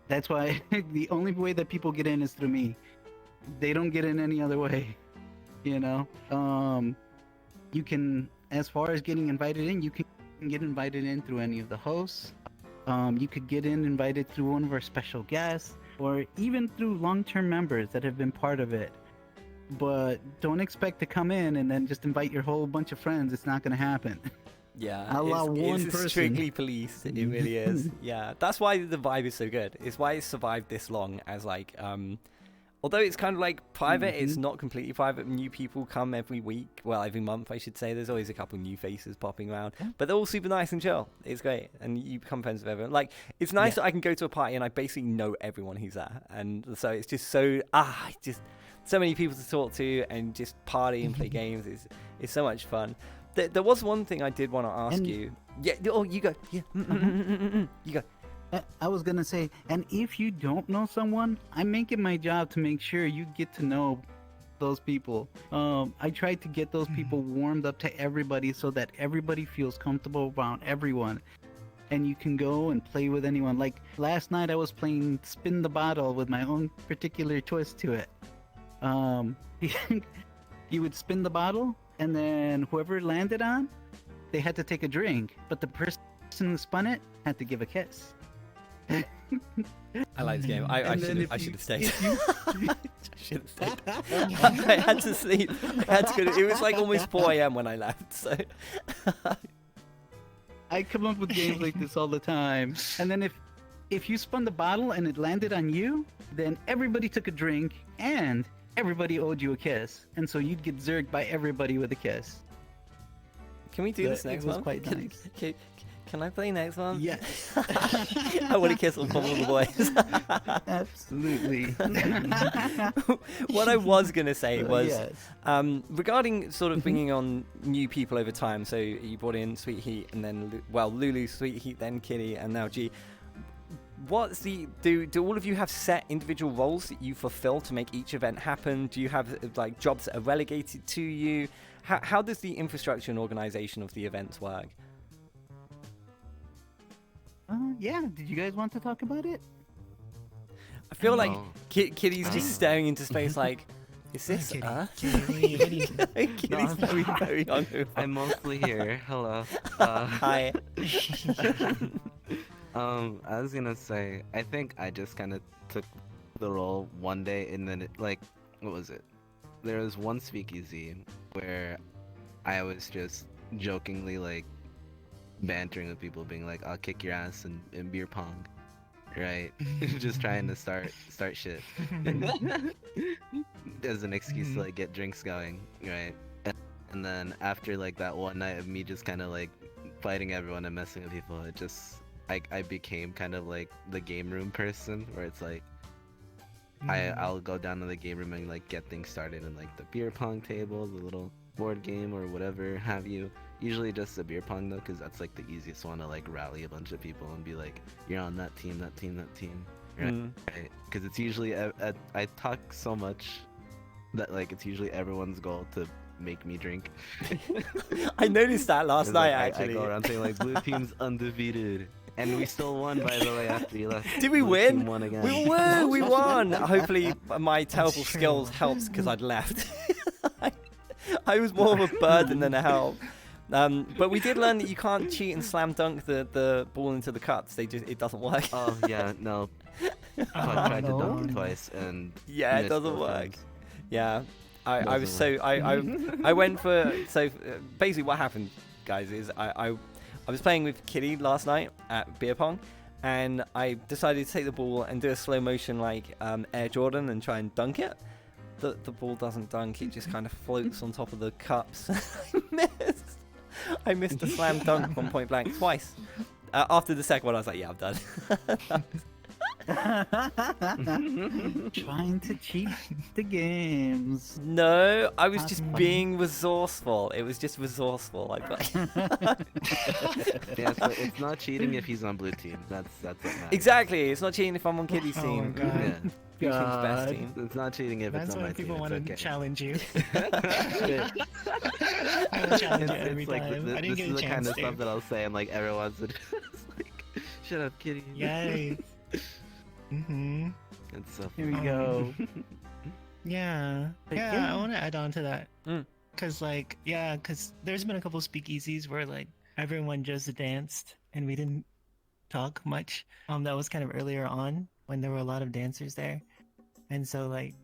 that's why the only way that people get in is through me. They don't get in any other way, you know. You can, as far as getting invited in, you can get invited in through any of the hosts. You could get invited through one of our special guests, or even through long-term members that have been part of it. But don't expect to come in and then just invite your whole bunch of friends. It's not going to happen. Yeah, I'll allow one it's person. strictly policed. It really is. Yeah, that's why the vibe is so good. It's why it's survived this long. As like, although it's kind of like private, it's not completely private. New people come every week. Well, every month, I should say. There's always a couple new faces popping around, but they're all super nice and chill. It's great, and you become friends with everyone. Like, it's nice that I can go to a party and I basically know everyone who's there, and so it's just so just so many people to talk to and just party and play games. It's so much fun. There was one thing I did want to ask you. Yeah. Oh, you go. Yeah. You go. I was gonna say, and if you don't know someone, I'm making my job to make sure you get to know those people. I try to get those people warmed up to everybody so that everybody feels comfortable around everyone. And you can go and play with anyone. Like last night I was playing Spin the Bottle with my own particular twist to it. You would spin the bottle, and then whoever landed on, they had to take a drink. But the person who spun it had to give a kiss. I like this game. I should have stayed. I should have stayed. I had to sleep. I had to go. It was like almost 4 a.m. when I left. So I come up with games like this all the time. And then if you spun the bottle and it landed on you, then everybody took a drink and everybody owed you a kiss. And so you'd get zerged by everybody with a kiss. Can we do this next one? It was quite nice. Can I play next one? Yes. I want to kiss all the boys. Absolutely. What I was going to say was, yes. regarding sort of bringing on new people over time, so you brought in Sweet Heat, and then, Lulu, Sweet Heat, then Kitty, and now G. What's do all of you have set individual roles that you fulfill to make each event happen? Do you have like jobs that are relegated to you? How does the infrastructure and organization of the events work? Yeah, did you guys want to talk about it? I feel like Kitty's just staring into space like, is this Earth? Kitty's very, very hungry. I'm mostly here. Hello. Hi. I was gonna say, I think I just kind of took the role one day, and then what was it? There was one Speakeasy where I was just jokingly like bantering with people, being like, "I'll kick your ass in beer pong," right? Just trying to start shit as an excuse to like get drinks going, right? And then after like that one night of me just kind of like fighting everyone and messing with people, it just I became kind of like the game room person, where it's like I'll go down to the game room and like get things started in like the beer pong table, the little board game or whatever have you. Usually just the beer pong though, because that's like the easiest one to like rally a bunch of people and be like, you're on that team, right? Because it's usually I talk so much that like it's usually everyone's goal to make me drink. I noticed that last night I actually. go around saying like, blue team's undefeated. And we still won, by the way, after you left. Did we Blue win? team won again. We won! Hopefully my terrible skills helped because I'd left. I was more of a burden than a help. But we did learn that you can't cheat and slam dunk the ball into the cups. It doesn't work. Oh, yeah, no. I tried to dunk twice and yeah, it missed doesn't both work. times. Yeah, I was so I went for basically what happened, guys, is I I was playing with Kitty last night at beer pong, and I decided to take the ball and do a slow motion like Air Jordan and try and dunk it. The ball doesn't dunk; it just kind of floats on top of the cups. I missed a slam dunk from point blank twice. After the second one, I was like, "Yeah, I'm done." Trying to cheat the games. No, I was That's just funny. being resourceful. It was just resourceful. Yeah, so it's not cheating if he's on blue team. That's what matters. Exactly. It's not cheating if I'm on Kitty's Oh team. my God. Yeah. Blue team's best God. team. It's not cheating if That's it's on why my people team. want It's to okay. challenge you. Yeah. I will challenge you It's every like time. this I didn't is get a the kind chance of to. stuff that I'll say, and like everyone wants to do. It's like, shut up, Kitty. Yay. Mhm. It's so Here we funny. go. Yeah. But Yeah, yeah. I want to add on to that. Mm. Cause there's been a couple speakeasies where like everyone just danced and we didn't talk much. That was kind of earlier on when there were a lot of dancers there, and so like,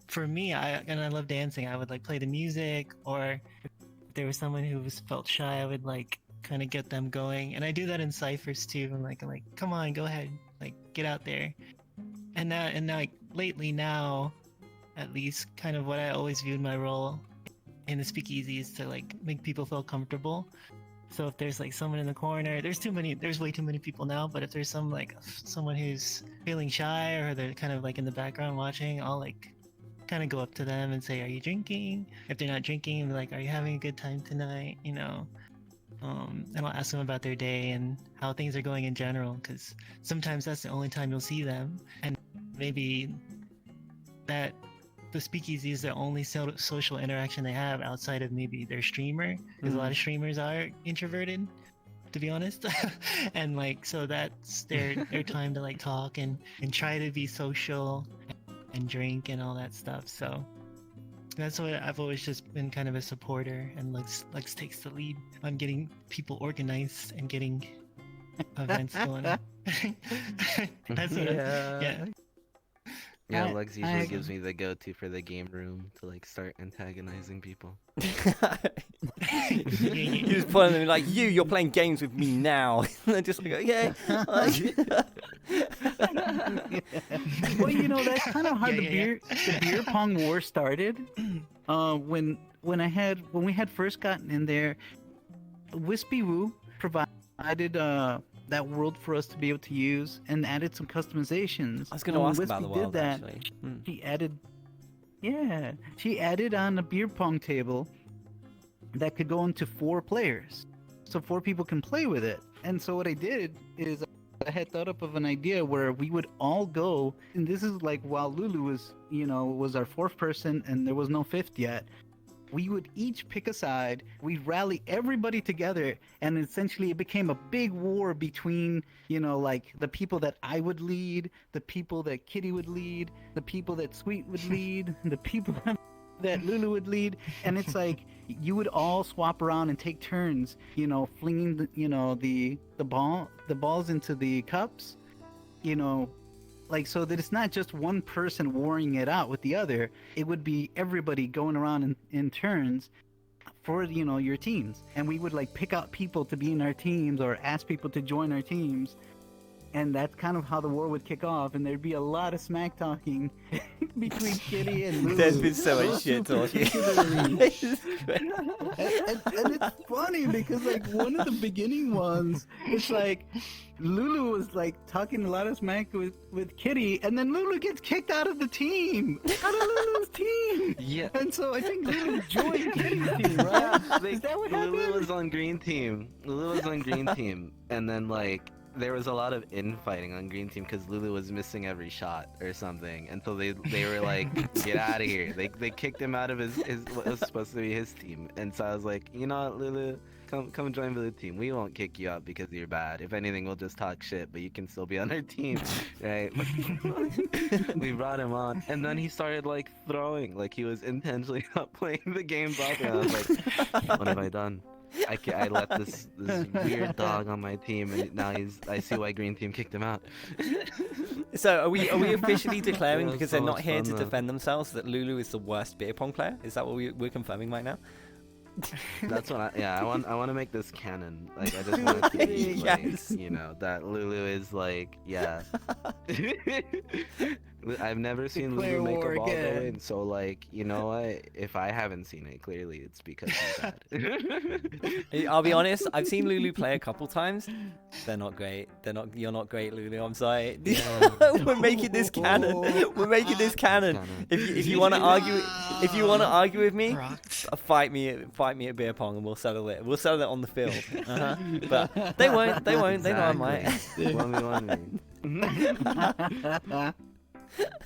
for me, I love dancing. I would like play the music, or if there was someone who felt shy, I would like kind of get them going, and I do that in ciphers too. I'm like, come on, go ahead, like get out there. And now, like lately now, at least, kind of what I always viewed my role in the speakeasy is to like make people feel comfortable. So if there's like someone in the corner, there's way too many people now. But if there's someone who's feeling shy or they're kind of like in the background watching, I'll like kind of go up to them and say, "Are you drinking?" If they're not drinking, I'm like, "Are you having a good time tonight?" You know. And I'll ask them about their day and how things are going in general, because sometimes that's the only time you'll see them, and maybe that the speakeasy is the only social interaction they have outside of maybe their streamer, because a lot of streamers are introverted, to be honest. And like, so that's their time to like talk and try to be social and drink and all that stuff. So that's what I've always just been kind of a supporter, and Lugz takes the lead on getting people organized and getting events going. That's what yeah. Yeah, I- Lugz I- usually gives me the go-to for the game room to like start antagonizing people. You just put them like, you're playing games with me now. And they're just like, okay. Well, you know, that's kind of how Yeah, the beer pong war started. When we had first gotten in there, Wispy Woo provided that world for us to be able to use and added some customizations. I was going to And when ask Wispy about the did world, that, actually. she added on a beer pong table that could go into 4 players, so 4 people can play with it. And so what I did is I had thought up of an idea where we would all go, and this is like while Lulu was our 4th person and there was no 5th yet. We would each pick a side, we'd rally everybody together, and essentially it became a big war between, like the people that I would lead, the people that Kitty would lead, the people that Sweet would lead, the people that Lulu would lead. And it's like you would all swap around and take turns, flinging the balls into the cups, like, so that it's not just one person warring it out with the other. It would be everybody going around in turns for your teams, and we would like pick out people to be in our teams or ask people to join our teams. And that's kind of how the war would kick off, and there'd be a lot of smack talking between Kitty and Lulu. There's been so much shit talking. and it's funny because like one of the beginning ones, it's like Lulu was like talking a lot of smack with Kitty, and then Lulu gets kicked out of the team, out of Lulu's team. Yeah. And so I think Lulu joined Kitty's team, right? Is that what happened? Lulu was on green team. And then like there was a lot of infighting on green team because Lulu was missing every shot or something, and so they were like, get out of here. They kicked him out of his what was supposed to be his team. And so I was like, you know what, Lulu, come join blue team. We won't kick you out because you're bad. If anything, we'll just talk shit, but you can still be on our team, right? We brought him on, and then he started like throwing, like he was intentionally not playing the game properly. And I was like, what have I done? I let this weird dog on my team, and now I see why green team kicked him out. So are we officially declaring, Yeah, because so they're not much here fun, to though. defend themselves, that Lulu is the worst beer pong player? Is that what we're confirming right now? That's what I want to make this canon. Like I just want it to be like, Yes. you know, that Lulu is like, yeah. I've never seen Declare Lulu make war a ball go again. in, so like, you know what? If I haven't seen it, clearly it's because he's bad. I'll be honest. I've seen Lulu play a couple times. They're not great. They're not. You're not great, Lulu. I'm sorry. We're making this canon. We're making this canon. If you want to argue with me, Rocked. fight me at beer pong and we'll settle it. We'll settle it on the field. But they won't. They won't. They know I might. 1v1 me.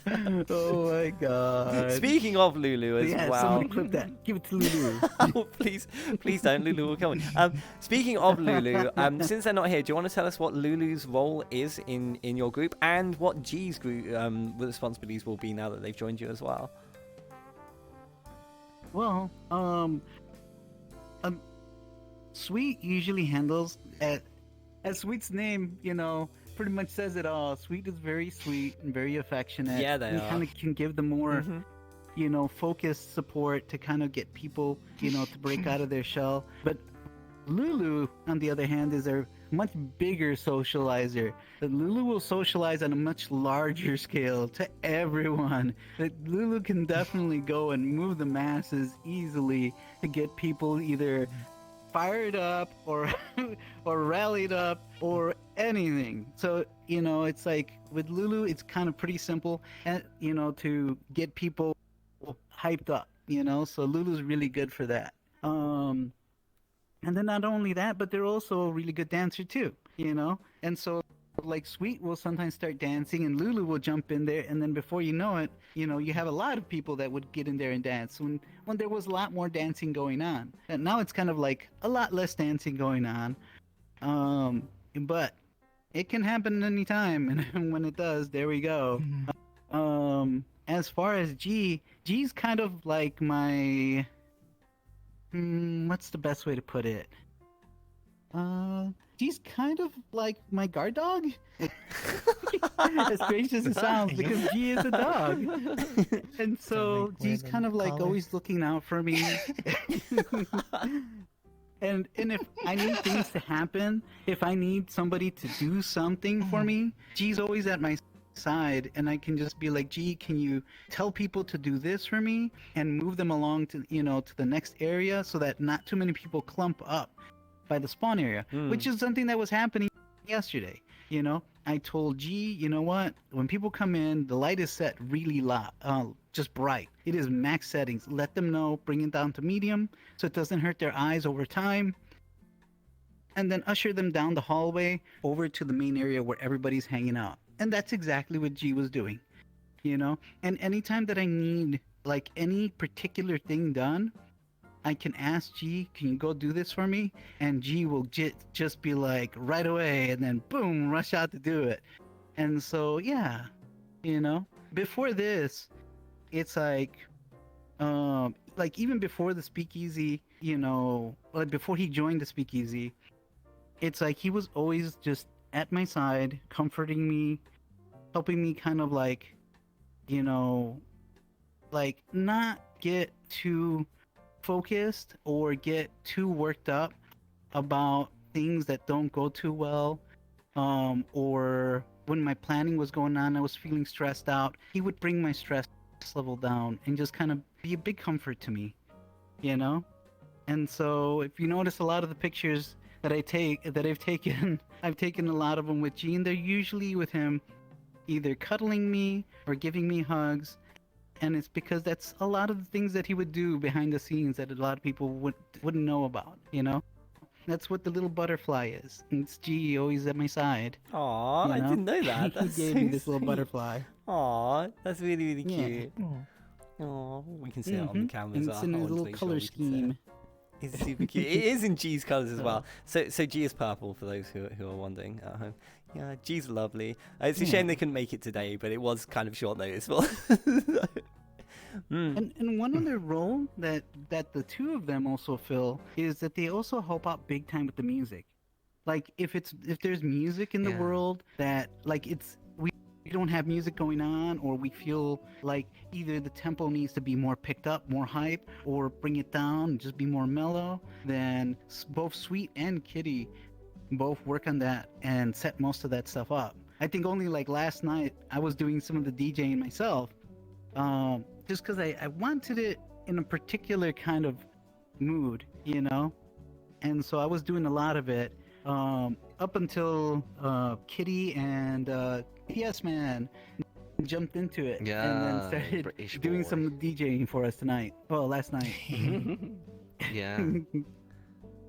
Oh my god. Speaking of Lulu as Yeah, well. somebody clip that. Give it to Lulu. Oh, please don't. Lulu will kill me. Speaking of Lulu, since they're not here, do you want to tell us what Lulu's role is in your group and what G's group responsibilities will be now that they've joined you as well? Well, Sweet usually handles as Sweet's name, you know, pretty much says it all. Sweet is very sweet and very affectionate. Yeah, they and are. kind of can give them more, Mhm. you know, focused support to kind of get people, you know, to break out of their shell. But Lulu, on the other hand, is a much bigger socializer. That Lulu will socialize on a much larger scale to everyone. That Lulu can definitely go and move the masses easily to get people either fired up or or rallied up or anything. So, you know, it's like with Lulu, it's kind of pretty simple, and you know, to get people hyped up, you know. So Lulu's really good for that. And then not only that, but they're also a really good dancer too, you know. And so like Sweet will sometimes start dancing and Lulu will jump in there, and then before you know it, you know, you have a lot of people that would get in there and dance when there was a lot more dancing going on. And now it's kind of like a lot less dancing going on. But it can happen anytime, and when it does, there we go. As far as G's kind of like my what's the best way to put it? G's kind of like my guard dog. As strange as it sounds, because G is a dog. And so like G's more kind than of like collar. always looking out for me. And if I need things to happen, if I need somebody to do something for me, G's always at my side, and I can just be like, G, can you tell people to do this for me and move them along to, you know, to the next area so that not too many people clump up by the spawn area, which is something that was happening yesterday. You know, I told G, you know what, when people come in, the light is set really loud, just bright. It is max settings. Let them know, bring it down to medium so it doesn't hurt their eyes over time, and then usher them down the hallway over to the main area where everybody's hanging out. And that's exactly what G was doing, you know. And anytime that I need like any particular thing done, I can ask G, can you go do this for me? And G will just be like, right away, and then boom, rush out to do it. And so, yeah, you know, before this, it's like even before the Speakeasy, you know, like before he joined the Speakeasy, it's like he was always just at my side, comforting me, helping me kind of like, you know, like not get too focused or get too worked up about things that don't go too well, or when my planning was going on, I was feeling stressed out. He would bring my stress level down and just kind of be a big comfort to me, you know. And so if you notice a lot of the pictures that I've taken a lot of them with G, and they're usually with him either cuddling me or giving me hugs. And it's because that's a lot of the things that he would do behind the scenes that a lot of people wouldn't know about, you know? That's what the little butterfly is. And it's G always at my side. Aw, You I know? didn't know that. He That's gave so me this little sweet. butterfly. Aw, that's really, really Yeah. cute. Aw, we can see it on the Mhm. camera And as it's well. in I his want to little make sure color we can see it. scheme. It's super cute. It is in G's colours as well. So G is purple for those who are wondering at home. Yeah, G's lovely. It's a shame they couldn't make it today, but it was kind of short notice. And one other role that the two of them also fill is that they also help out big time with the music. Like if there's music in the Yeah. world that like we don't have music going on, or we feel like either the tempo needs to be more picked up, more hype, or bring it down and just be more mellow, then both Sweet and Kitty both work on that and set most of that stuff up. I think only like last night I was doing some of the DJing myself, just because I wanted it in a particular kind of mood, you know? And so I was doing a lot of it up until Kitty and Yes Man jumped into it, and then started British doing boy. some DJing for us tonight. Well, last night. Yeah,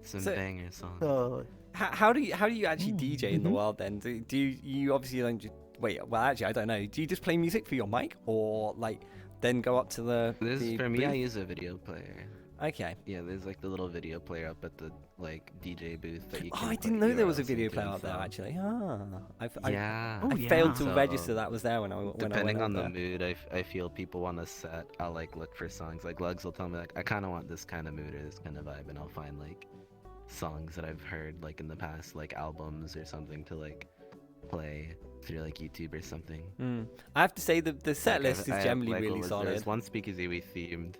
some So- banger songs. So How do you actually DJ in the Mhm. world then? Do you obviously don't just wait? Well, actually, I don't know. Do you just play music for your mic, or like then go up to the? For me, I booth? use a video player. Okay. Yeah, there's like the little video player up at the like DJ booth that you Oh, can. I put didn't know there was a URLs video into player and out there stuff. actually. Ah, Yeah. Oh, I failed to So, register that was there when I went Depending out on the there. mood, I feel people want to set. I'll like look for songs. Like Lugz will tell me like I kind of want this kind of mood or this kind of vibe, and I'll find like songs that I've heard like in the past, like albums or something to like play through like YouTube or something. I have to say the set Like, list is I have, generally like, what really was- solid. There's one speakeasy we themed.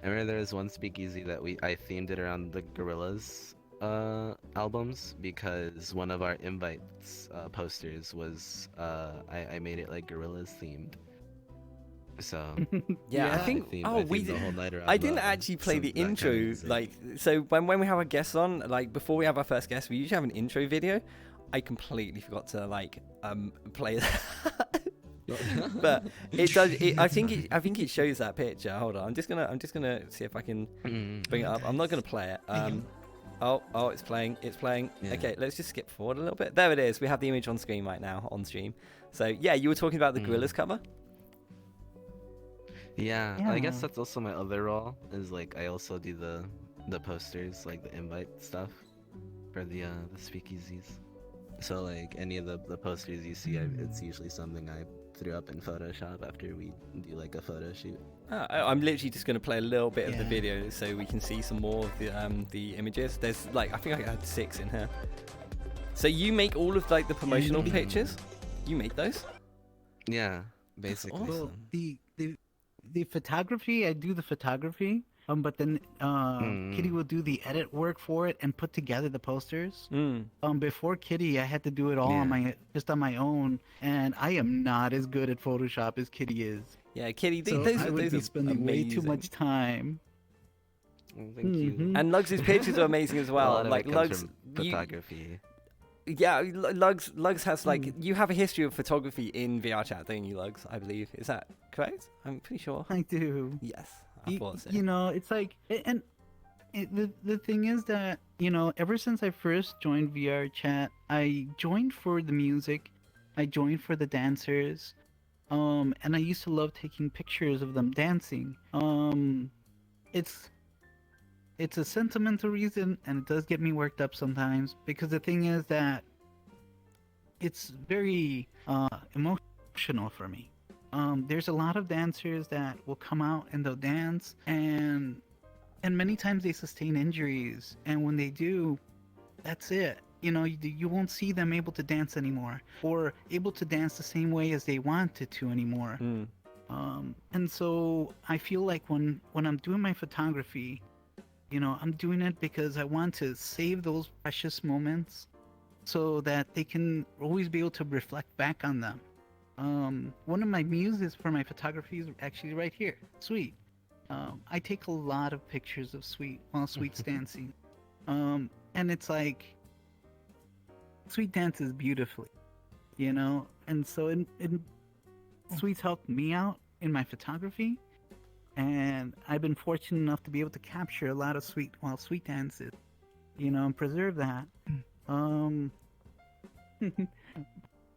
I remember there was one speakeasy that I themed it around the Gorillaz albums because one of our invites posters was I made it like Gorillaz themed. So Yeah, I Yeah. think. themed, Oh, I we themed the did. whole night around I didn't that, actually play the that kind of intro. music. Like, so when we have our guests on, like before we have our first guest, we usually have an intro video. I completely forgot to like play that. But it does. I think it shows that picture. Hold on, I'm just gonna see if I can bring it up. I'm not gonna play it. Oh, it's playing. It's playing. Yeah. Okay, let's just skip forward a little bit. There it is. We have the image on screen right now on stream. So yeah, you were talking about the Gorillaz cover. Yeah, I guess Yeah. that's also my other role. Is like I also do the posters, like the invite stuff for the speakeasies. So like any of the posters you see, it's usually something I threw up in Photoshop after we do like a photo shoot. I'm literally just going to play a little bit of the Yeah. video so we can see some more of the images. There's like I think I had 6 in here. So you make all of like the promotional Mhm. pictures? You make those? Yeah, basically. awesome. well, the photography, I do the photography, but then Kitty will do the edit work for it and put together the posters. Before Kitty, I had to do it all on Yeah. my own, and I am not as good at Photoshop as Kitty is. Yeah, Kitty, So those I are would those be are spending way too amazing. much time. Well, thank you. Mhm. And Lugz's pictures are amazing as A well. lot of Like it comes Lugz, from you, photography. yeah, Lugz has like you have a history of photography in VR chat, don't you, Lugz? I believe. Is that correct? I'm pretty sure. I do. Yes, I You, thought so. you know, it's like, and the thing is that, you know, ever since I first joined VR chat, I joined for the music, I joined for the dancers, and I used to love taking pictures of them dancing. It's a sentimental reason, and it does get me worked up sometimes, because the thing is that it's very emotional for me. There's a lot of dancers that will come out and they'll dance, and many times they sustain injuries, and when they do, that's it. You know, you won't see them able to dance anymore, or able to dance the same way as they wanted to anymore. And so I feel like when I'm doing my photography, you know, I'm doing it because I want to save those precious moments so that they can always be able to reflect back on them. One of my muses for my photography is actually right here, Sweet. I take a lot of pictures of Sweet while Sweet's dancing. And it's like, Sweet dances beautifully, you know? And so Sweet's helped me out in my photography. And I've been fortunate enough to be able to capture a lot of Sweet while Sweet dances, you know, and preserve that.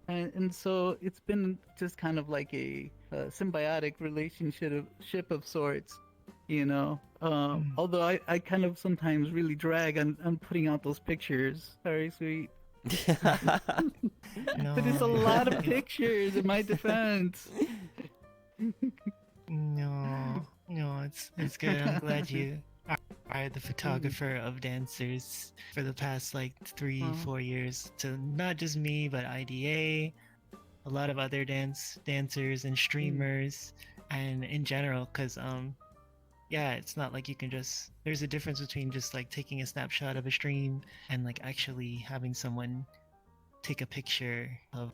And so it's been just kind of like a symbiotic relationship of sorts, you know. Although I kind of sometimes really drag on putting out those pictures. Sorry, Sweet. No. But it's a lot of pictures in my defense. No, it's good. I'm glad you are the photographer of dancers for the past like 3-4 years to not just me but IDA, a lot of other dancers and streamers, and in general, because yeah, it's not like you can just. There's a difference between just like taking a snapshot of a stream and like actually having someone take a picture of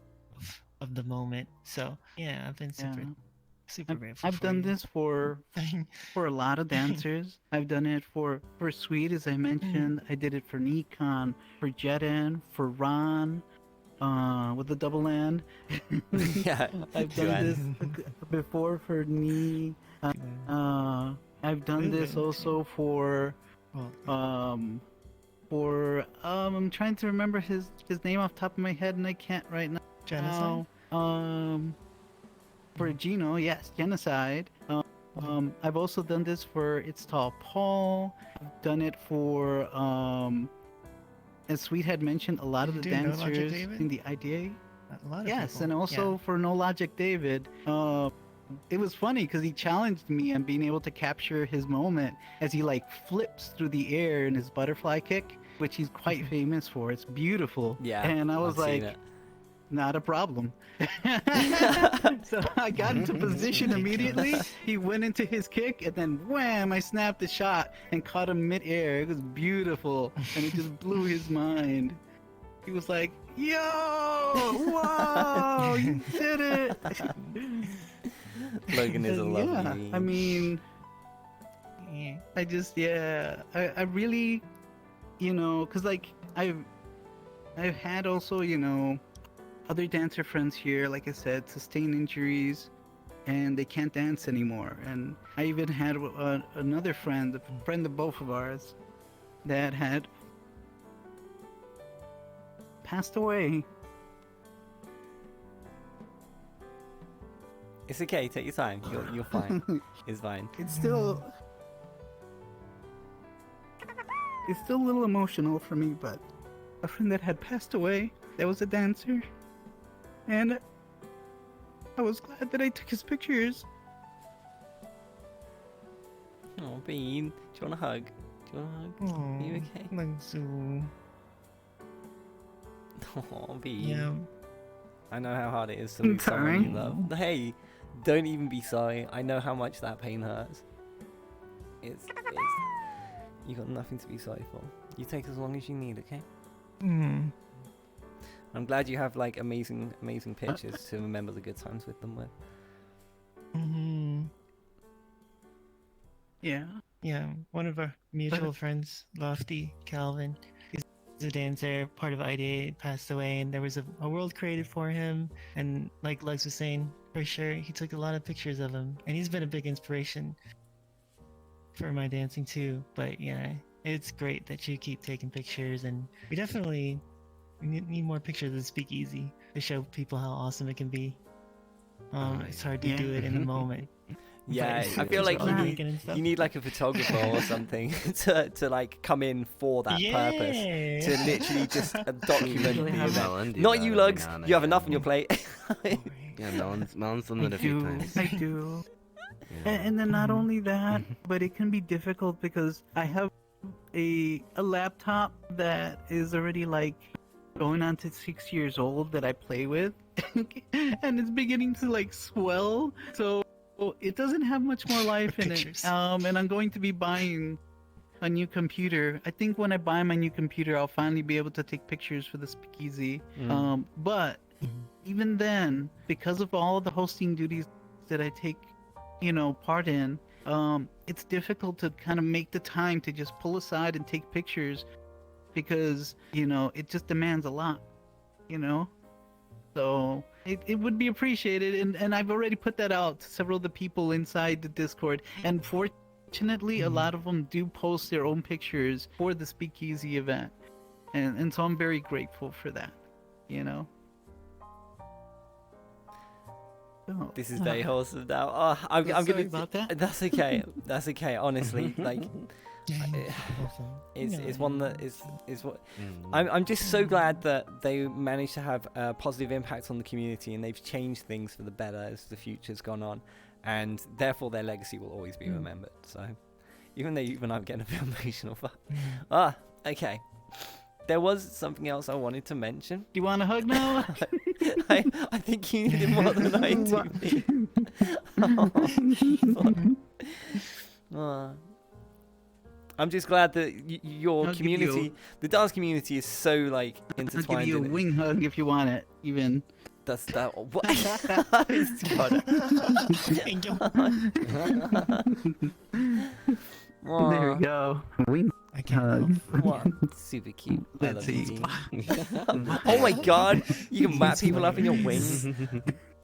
the moment. So yeah, I've been super grateful. I've done this for a lot of dancers. I've done it for Sweet, as I mentioned. I did it for Nikon, for Jeden, for Ron, with the double N. Yeah, I've done this before for Nee. I've done this also for I'm trying to remember his name off the top of my head and I can't right now. Genocide? For Gino, yes, Genocide. I've also done this for It's Tall Paul. I've done it for as Sweet had mentioned, a lot of the dancers in the IDA. A lot of yes, people. and also for No Logic David. It was funny because he challenged me on being able to capture his moment as he like flips through the air in his butterfly kick, which he's quite famous for. It's beautiful. Yeah, and I was I've seen like, it. not a problem. So I got into position immediately. He went into his kick, and then wham! I snapped the shot and caught him mid-air. It was beautiful, and it just blew his mind. He was like, "Yo, whoa, you did it!" Logan is a lovely Yeah, meme. I mean, Yeah. I really, because like I've had also, other dancer friends here, like I said, sustain injuries, and they can't dance anymore. And I even had another friend, a friend of both of ours, that had passed away. It's okay, take your time. You're fine. It's fine. It's still a little emotional for me, but a friend that had passed away, that was a dancer, and I was glad that I took his pictures. Oh, Bean, do you want a hug? Do you want a hug? Oh, Are you okay? Lugz. Oh, Bean. Yeah. I know how hard it is to I'm lose someone sorry. you love. Hey, don't even be sorry. I know how much that pain hurts. It's you got nothing to be sorry for. You take as long as you need, okay? Mm. I'm glad you have like amazing pictures to remember the good times with them with. Hmm. Yeah. Yeah, one of our mutual friends, Lofty Calvin, he's a dancer, part of IDA, passed away, and there was a world created for him. And like Lugz was saying, for sure, he took a lot of pictures of him, and he's been a big inspiration for my dancing too. But yeah, it's great that you keep taking pictures, and we definitely need more pictures of Speakeasy to show people how awesome it can be. It's hard to do it in the moment. Yeah, But I feel like all naked and stuff. you need like a photographer or something to like come in for that purpose. To literally just document Usually the have event. Melon do Not that you, every Lugz. now and You have again. enough on your plate. Yeah, Melon's done I it a few do. times. I do. Yeah. And then not only that, but it can be difficult because I have a laptop that is already like going on to 6 years old that I play with, and it's beginning to like swell. So it doesn't have much more life in it. Pictures. And I'm going to be buying a new computer. I think when I buy my new computer, I'll finally be able to take pictures for the Speakeasy. But even then, because of all the hosting duties that I take, part in, it's difficult to kind of make the time to just pull aside and take pictures because, it just demands a lot, So it would be appreciated, and I've already put that out to several of the people inside the Discord, and fortunately, a lot of them do post their own pictures for the Speakeasy event, and so I'm very grateful for that, So, This is very wholesome now. Oh, I'm sorry gonna. about that. That's okay. That's okay. Honestly, like it's one that is what I'm just so glad that they managed to have a positive impact on the community, and they've changed things for the better as the future's gone on, and therefore their legacy will always be remembered. So even I'm getting a bit emotional, but okay. there was something else I wanted to mention. Do you want a hug now? I think you need it more than I do. Oh. I'm just glad that your I'll give community, you- the dance community, is so like I'll intertwined. give you a in it. wing hug if you want it, even. That's that. What? God. There we go. Wing I can't hug. What? Super cute. I Let's love you, see. Dean. Oh my God! You can wrap people up in your wings.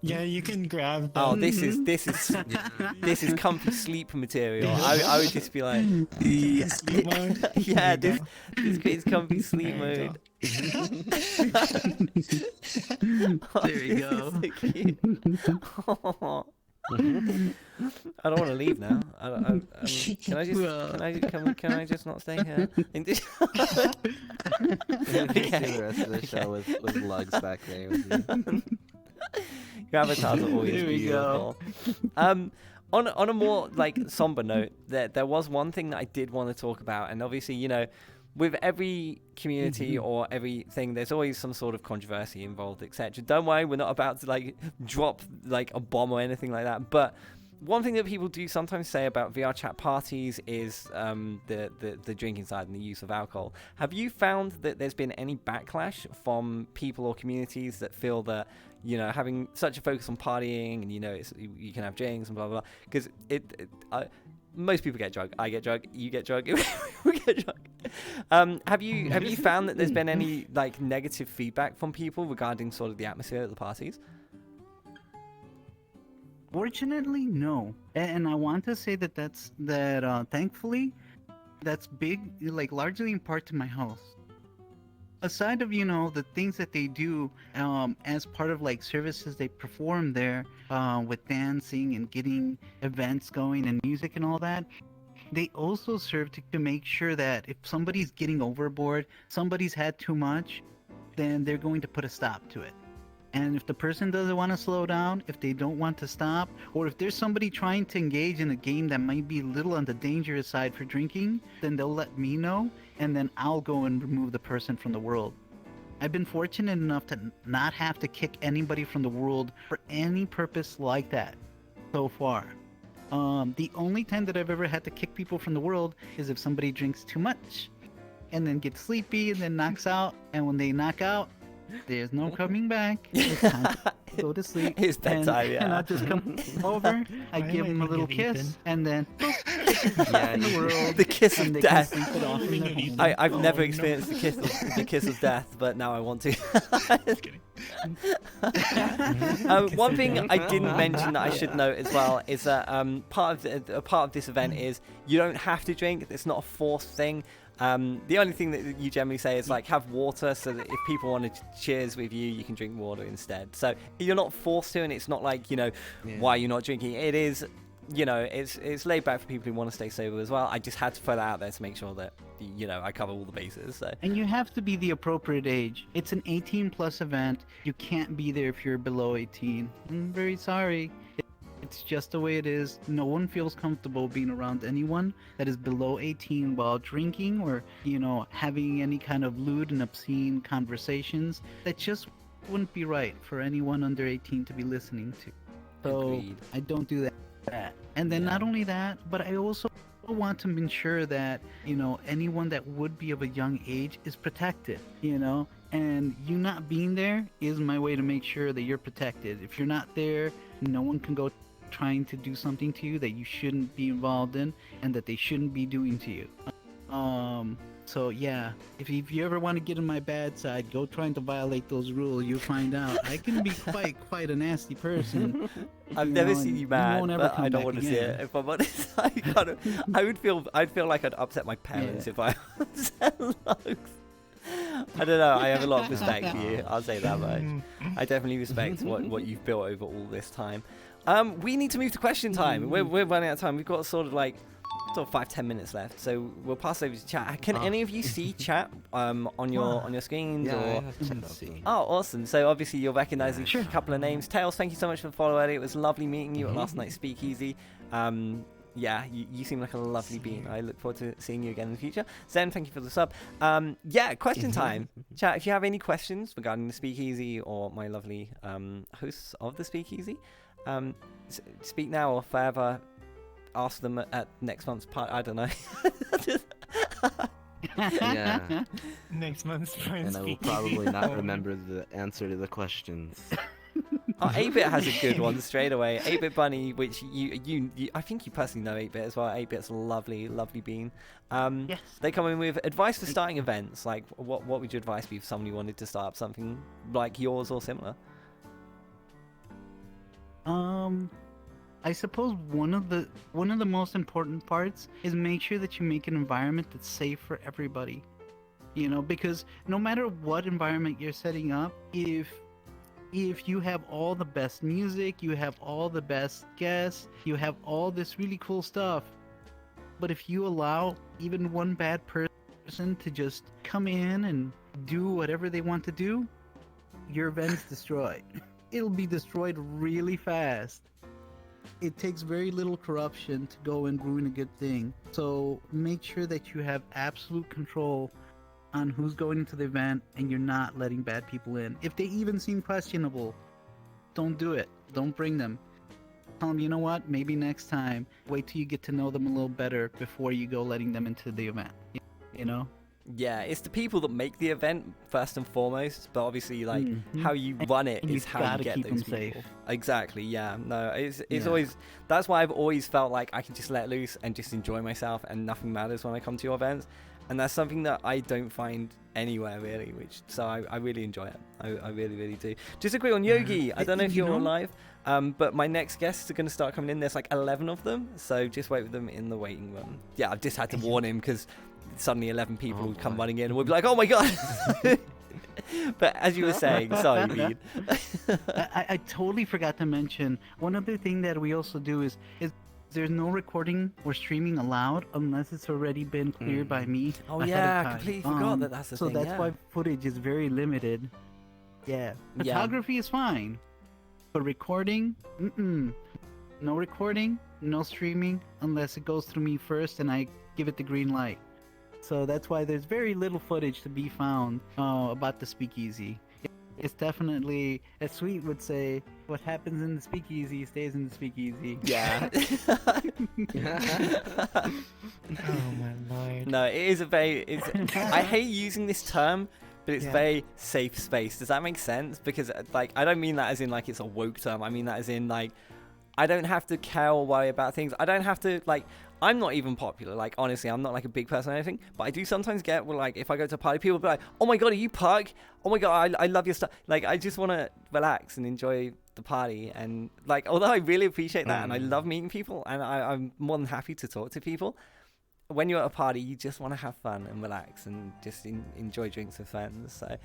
Yeah, you can grab. Oh, them. this is comfy sleep material. I would just be like, Yeah. Sleep mode. yeah, There this you is comfy sleep There you mode. There you go. So cute. I don't want to leave now. Can I just can I just not stay here? You can Okay. see the rest of the show with Lugz back there with you. Your avatars are always There we beautiful. go. On a more like somber note, there was one thing that I did want to talk about, and obviously, you know, with every community or everything, there's always some sort of controversy involved, etc. Don't worry, we're not about to like drop like a bomb or anything like that. But one thing that people do sometimes say about VR chat parties is the drinking side and the use of alcohol. Have you found that there's been any backlash from people or communities that feel that, you know, having such a focus on partying and, you know, you can have drinks and blah blah blah, because most people get drunk. I get drunk. You get drunk. We get drunk. Have you found that there's been any like negative feedback from people regarding sort of the atmosphere at the parties? Fortunately, no. And I want to say that thankfully, that's big, like largely in part to my house. Aside of, you know, the things that they do as part of like services they perform there with dancing and getting events going and music and all that, they also serve to make sure that if somebody's getting overboard, somebody's had too much, then they're going to put a stop to it. And if the person doesn't want to slow down, if they don't want to stop, or if there's somebody trying to engage in a game that might be a little on the dangerous side for drinking, then they'll let me know, and then I'll go and remove the person from the world. I've been fortunate enough to not have to kick anybody from the world for any purpose like that so far. The only time that I've ever had to kick people from the world is if somebody drinks too much and then gets sleepy and then knocks out, and when they knock out, there's no coming back. It's time to go to sleep. It's bedtime, yeah. And I'll just come over, I Why give am I them a little thinking of kiss, Ethan? and then Yeah, in the world. The kiss and of they death. Can sleep it off in their home. I've Oh, never no. experienced the kiss of death, but now I want to. Just kidding. One thing I didn't mention that I should note as well is that part of this event is you don't have to drink. It's not a forced thing. The only thing that you generally say is like have water, so that if people want to cheers with you, you can drink water instead. So you're not forced to, and it's not like, you know, why you're not drinking. It is, you know, it's laid back for people who want to stay sober as well. I just had to throw that out there to make sure that, you know, I cover all the bases. So. And you have to be the appropriate age. It's an 18 plus event. You can't be there if you're below 18. I'm very sorry. It's just the way it is. No one feels comfortable being around anyone that is below 18 while drinking or, you know, having any kind of lewd and obscene conversations. That just wouldn't be right for anyone under 18 to be listening to. So Agreed. I don't do that. And then not only that, but I also want to ensure that, you know, anyone that would be of a young age is protected, you know, and you not being there is my way to make sure that you're protected. If you're not there, no one can go trying to do something to you that you shouldn't be involved in and that they shouldn't be doing to you. So yeah, if you ever want to get on my bad side, go trying to violate those rules. You'll find out I can be quite a nasty person. I've you never know, seen and you mad, won't ever but come I don't back want to see again. it. If I'm honest, I'd feel like I'd upset my parents if I was Lugz. I don't know. I have a lot of respect for you. I'll say that much. I definitely respect what you've built over all this time. We need to move to question time. We're running out of time. We've got sort of 5-10 minutes left, so we'll pass over to chat. Can any of you see chat on your screens? Yeah, I or have chat see. Oh, awesome. So obviously you'll recognize a couple of names. Tails, thank you so much for the follow, Eddie. It was lovely meeting you at last night's Speakeasy. Yeah, you seem like a lovely being. I look forward to seeing you again in the future. Zen, thank you for the sub. Yeah, question time. Chat, if you have any questions regarding the Speakeasy or my lovely hosts of the Speakeasy, speak now or forever. Ask them at next month's part. I don't know. Yeah. Next month's And I will probably not remember the answer to the questions. Oh, 8-Bit has a good one straight away. 8-Bit Bunny, which you I think you personally know 8-Bit as well. 8-Bit's a lovely bean. Yes. They come in with advice for starting events. Like, what would your advice be if somebody wanted to start up something like yours or similar? I suppose one of the most important parts is make sure that you make an environment that's safe for everybody. You know, because no matter what environment you're setting up, if you have all the best music, you have all the best guests, you have all this really cool stuff, but if you allow even one bad person to just come in and do whatever they want to do, your event's destroyed. It'll be destroyed really fast. It takes very little corruption to go and ruin a good thing. So make sure that you have absolute control on who's going into the event and you're not letting bad people in. If they even seem questionable, don't do it. Don't bring them. Tell them, you know what, maybe next time, wait till you get to know them a little better before you go letting them into the event. You know? Yeah, it's the people that make the event first and foremost, but obviously, like, how you run it is how you get those people. Safe. Exactly, yeah. No, it's always, that's why I've always felt like I can just let loose and just enjoy myself and nothing matters when I come to your events. And that's something that I don't find anywhere really, so I really enjoy it. I really, really do. Just a quick on Yogi. I don't know if you're on live, but my next guests are going to start coming in. There's like 11 of them, so just wait with them in the waiting room. Yeah, I've just had to warn him because suddenly 11 people would come running in and we'd be like, oh my god. But as you were saying, sorry, Mead. I totally forgot to mention, one other thing that we also do is there's no recording or streaming allowed unless it's already been cleared by me. Oh yeah, I completely forgot that's the thing. So that's why footage is very limited. Yeah. Photography is fine, but recording, no recording, no streaming unless it goes through me first and I give it the green light. So that's why there's very little footage to be found about the Speakeasy. It's definitely, as Sweet would say, what happens in the Speakeasy stays in the Speakeasy. Yeah. Oh my lord. No, it is a very, I hate using this term, but it's very safe space. Does that make sense? Because like, I don't mean that as in like it's a woke term. I mean that as in like, I don't have to care or worry about things. I don't have to like, I'm not even popular. Like, honestly, I'm not like a big person or anything. But I do sometimes get, well, like, if I go to a party, people will be like, oh my god, are you Pug? Oh my god, I love your stuff. Like, I just want to relax and enjoy the party. And like, although I really appreciate that and I love meeting people and I'm more than happy to talk to people, when you're at a party, you just want to have fun and relax and just enjoy drinks with friends. So,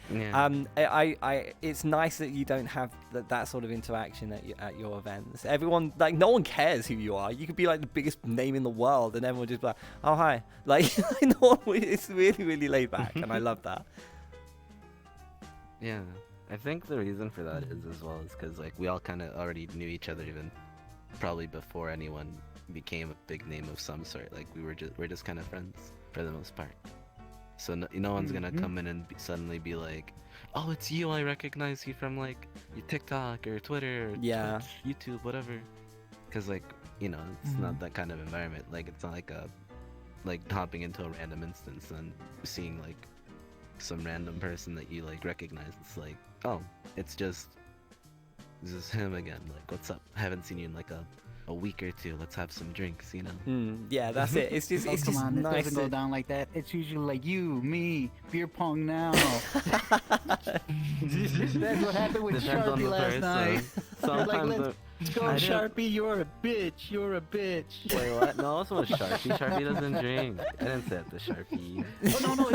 it's nice that you don't have that sort of interaction at your events. Everyone, like, no one cares who you are. You could be like the biggest name in the world, and everyone would just be like, "Oh, hi!" Like, it's really, really laid back, and I love that. Yeah, I think the reason for that is as well is because like we all kind of already knew each other even probably before anyone became a big name of some sort. Like we're just kind of friends for the most part. So no one's gonna come in and suddenly be like, "Oh, it's you! I recognize you from like your TikTok or Twitter, or Twitch, YouTube, whatever." Because like it's not that kind of environment. Like it's not like hopping into a random instance and seeing like some random person that you like recognize. It's like, oh, it's just him again. Like, what's up? I haven't seen you in like a week or two. Let's have some drinks, Yeah, that's it. It's just come on, nice. It doesn't go down like that. It's usually like you, me, beer pong now. That's what happened with Sharpie last night. Sometimes let's go, Sharpie. You're a bitch. You're a bitch. Wait, what? No, it was Sharpie. Sharpie doesn't drink. I didn't say it to Sharpie. Oh no,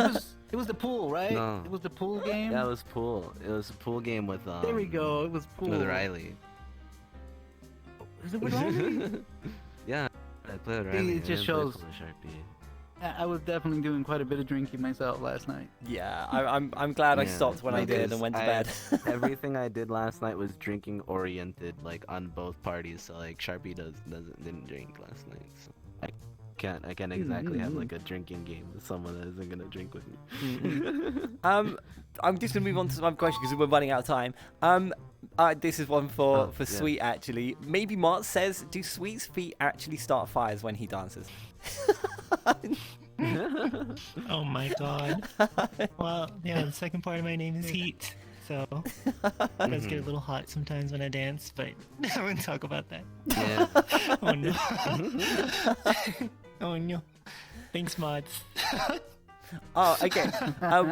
it was the pool, right? No. It was the pool game. Yeah, it was pool. It was a pool game with There we go. It was pool with Riley. Is it with Riley? Yeah, I played with Riley. It just shows. Sharpie. I was definitely doing quite a bit of drinking myself last night. Yeah, I'm glad I stopped when I did and went to bed. Everything I did last night was drinking oriented, like on both parties. So like Sharpie didn't drink last night. So. I can't exactly have like a drinking game with someone that isn't gonna drink with me. I'm just gonna move on to some other questions because we're running out of time. This is one for yeah. Sweet actually. Maybe Mart says, do Sweet's feet actually start fires when he dances? Oh my god. Well, yeah, the second part of my name is Heat, so it does get a little hot sometimes when I dance, but I wouldn't talk about that. Yeah. Oh no. Oh no. Thanks, mods. Oh, okay.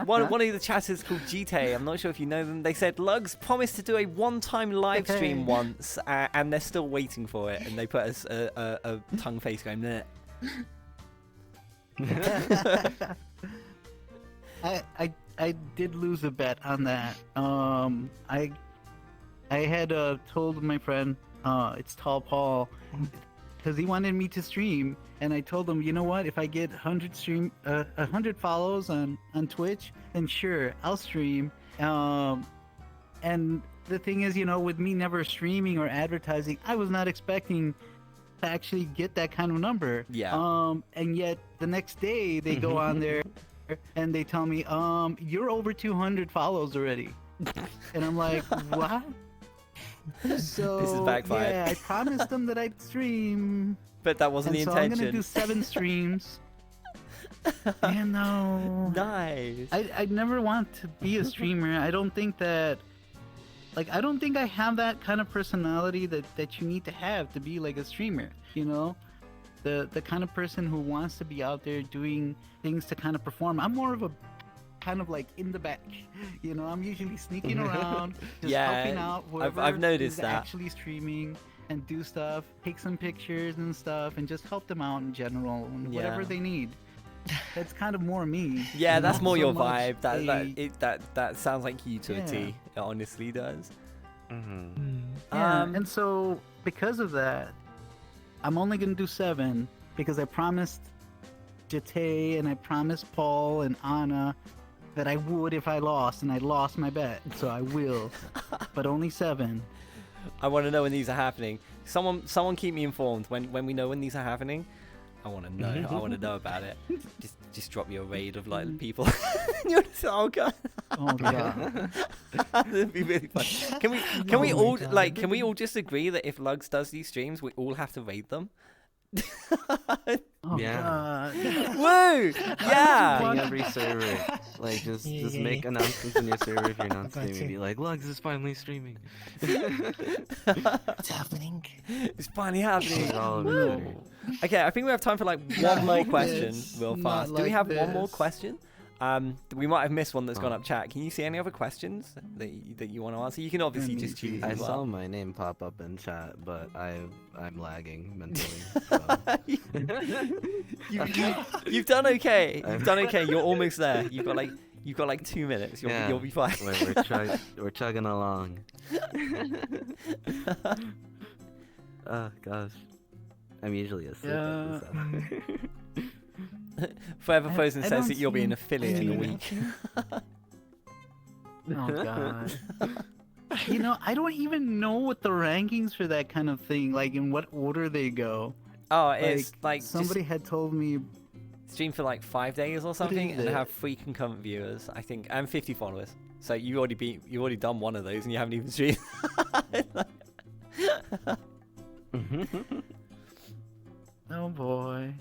One of the chatters called GT, I'm not sure if you know them. They said Lugz promised to do a one-time live stream once, and they're still waiting for it. And they put us a tongue face going there. I did lose a bet on that. I had told my friend, it's Tall Paul, because he wanted me to stream, and I told him, you know what? If I get 100 follows on Twitch, then sure, I'll stream. And the thing is, you know, with me never streaming or advertising, I was not expecting to actually get that kind of number. Yeah. And yet the next day they go on there and they tell me, you're over 200 follows already. And I'm like, what? So This is backfired. yeah, I promised them that I'd stream. But that wasn't And the so I'm intention. gonna do 7 streams. Yeah, no. Nice. I'd never want to be a streamer. I don't think that, like, I don't think I have that kind of personality that you need to have to be like a streamer, you know? The kind of person who wants to be out there doing things to kind of perform. I'm more of a kind of like in the back, you know? I'm usually sneaking around, just helping out whoever I've noticed is that. actually streaming and do stuff, take some pictures and stuff, and just help them out in general, and whatever Yeah. they need. That's kind of more me. Yeah, that's not more so your much vibe. a- That sounds like you to a Yeah. T. It honestly does. Yeah, and so because of that, I'm only gonna do 7 because I promised Jate and I promised Paul and Anna that I would if I lost, and I lost my bet, so I will, but only 7. I want to know when these are happening. Someone keep me informed when we know when these are happening. I want to know. I want to know about it. Just drop me a raid of like people. You're just, oh god. Oh god. That'd be really fun. Can we Oh my all God. like can we all just agree that if Lugz does these streams, we all have to raid them? Oh Yeah. god. Woo! Yeah. Ping every server. Like, just make announcements in your server if you're not Got streaming. you. Be like, Lugz is finally streaming. What's happening? It's finally happening. It's all over Woo. Twitter. Okay, I think we have time for like Not one more like question, this. real Not fast. Do we like have one more this. question? We might have missed one that's gone Oh. up chat. Can you see any other questions that you want to answer? You can obviously Let me just choose. see. I as saw well. my name pop up in chat, but I'm lagging mentally. So. You've done okay. You've done okay. You're almost there. You've got like 2 minutes. You'll be fine. We're chugging along. Oh gosh, I'm usually asleep at this hour. Forever Frozen I says don't that you'll be an see affiliate in a any- week. Oh god. You know, I don't even know what the rankings for that kind of thing, like in what order they go. Oh, it's like somebody had told me. just stream for like 5 days or something, is and it? have 3 concurrent viewers, I think, and 50 followers. So you've already done one of those, and you haven't even streamed. Oh boy.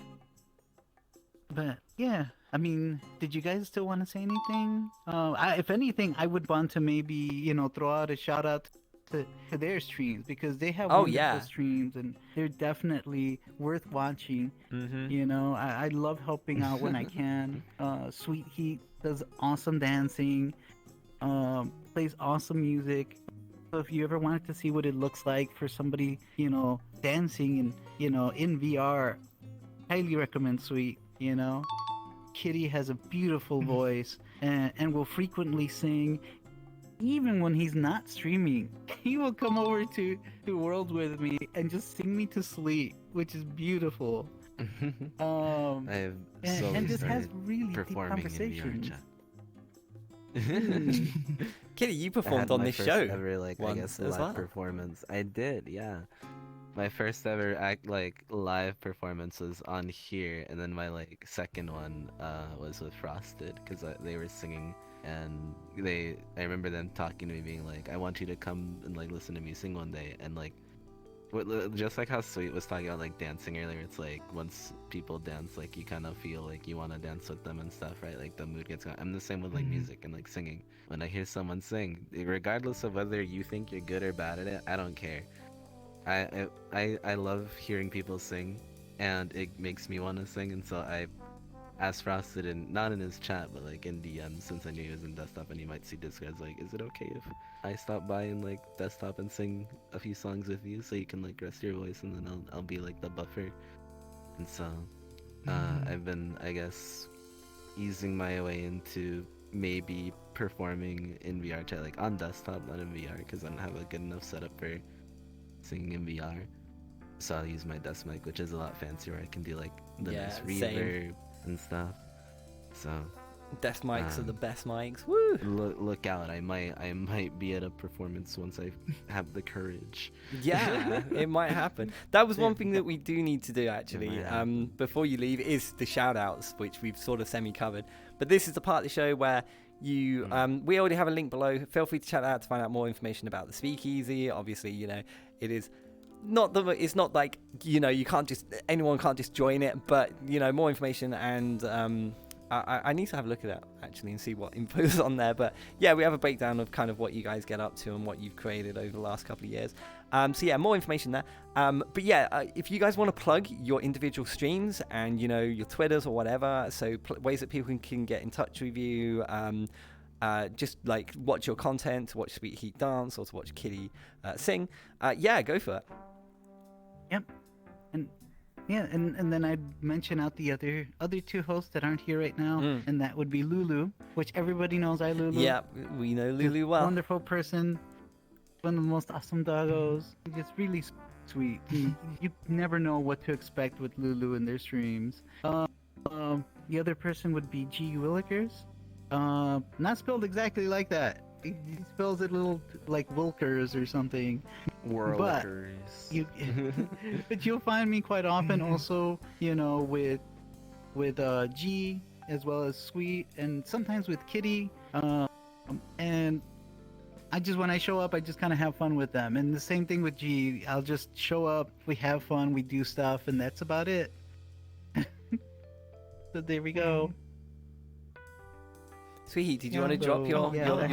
But yeah, I mean, did you guys still want to say anything? If anything, I would want to maybe throw out a shout out to their streams, because they have Oh, wonderful yeah. streams and they're definitely worth watching. Mm-hmm. I love helping out when I can. Sweet Heat does awesome dancing, plays awesome music. So if you ever wanted to see what it looks like for somebody, dancing and, in VR, highly recommend Sweet, Kitty has a beautiful voice and will frequently sing. Even when he's not streaming, he will come over to World with me and just sing me to sleep, which is beautiful. I have slowly and just has started really deep performing in VR conversations. chat. Kitty, you I performed had on my this first show. ever, I once guess, as live well. performance. I did, yeah. my first ever live performance was on here, and then my second one was with Frosted because they were singing, and I remember them talking to me being like, I want you to come and listen to me sing one day, and just like how Sweet was talking about dancing earlier, it's like once people dance, you kind of feel like you want to dance with them and stuff, right? Like the mood gets going. I'm the same with music and singing. When I hear someone sing, regardless of whether you think you're good or bad at it, I don't care. I love hearing people sing, and it makes me want to sing, and so I asked Frosted, and not in his chat, but in DM, since I knew he was in desktop and he might see Discord, I was like, is it okay if I stop by in desktop and sing a few songs with you so you can rest your voice, and then I'll be the buffer. And so I've been, I guess, easing my way into maybe performing in VR chat, on desktop, not in VR, because I don't have a good enough setup for singing in VR. So I'll use my desk mic, which is a lot fancier. I can do the nice reverb and stuff. So desk mics are the best mics. Woo! Look out! I might be at a performance once I have the courage. Yeah, it might happen. That was one thing that we do need to do actually. Before you leave is the shout outs, which we've sort of semi covered. But this is the part of the show where you we already have a link below. Feel free to check that out to find out more information about the Speakeasy. Obviously, it is not it's not you can't just, anyone can't just join it, but more information, and I need to have a look at that actually and see what info is on there. But yeah, we have a breakdown of kind of what you guys get up to and what you've created over the last couple of years. So yeah, more information there. But yeah, if you guys want to plug your individual streams and your Twitters or whatever, so ways that people can get in touch with you, just watch your content, to watch Sweet Heat dance, or to watch Kitty sing, yeah, go for it. Yep. And then I'd mention out the other two hosts that aren't here right now, and that would be Lulu, which everybody knows iLulu. Yeah, we know Lulu well. Wonderful person, one of the most awesome doggos. Just really sweet. You never know what to expect with Lulu in their streams. The other person would be G Willikers. Not spelled exactly like that. He spells it a little like Wilkers or something. Whirlkers. But you'll find me quite often also, with G as well as Sweet, and sometimes with Kitty. And when I show up, I just kind of have fun with them. And the same thing with G. I'll just show up, we have fun, we do stuff, and that's about it. So there we go. Sweet, did you want to drop your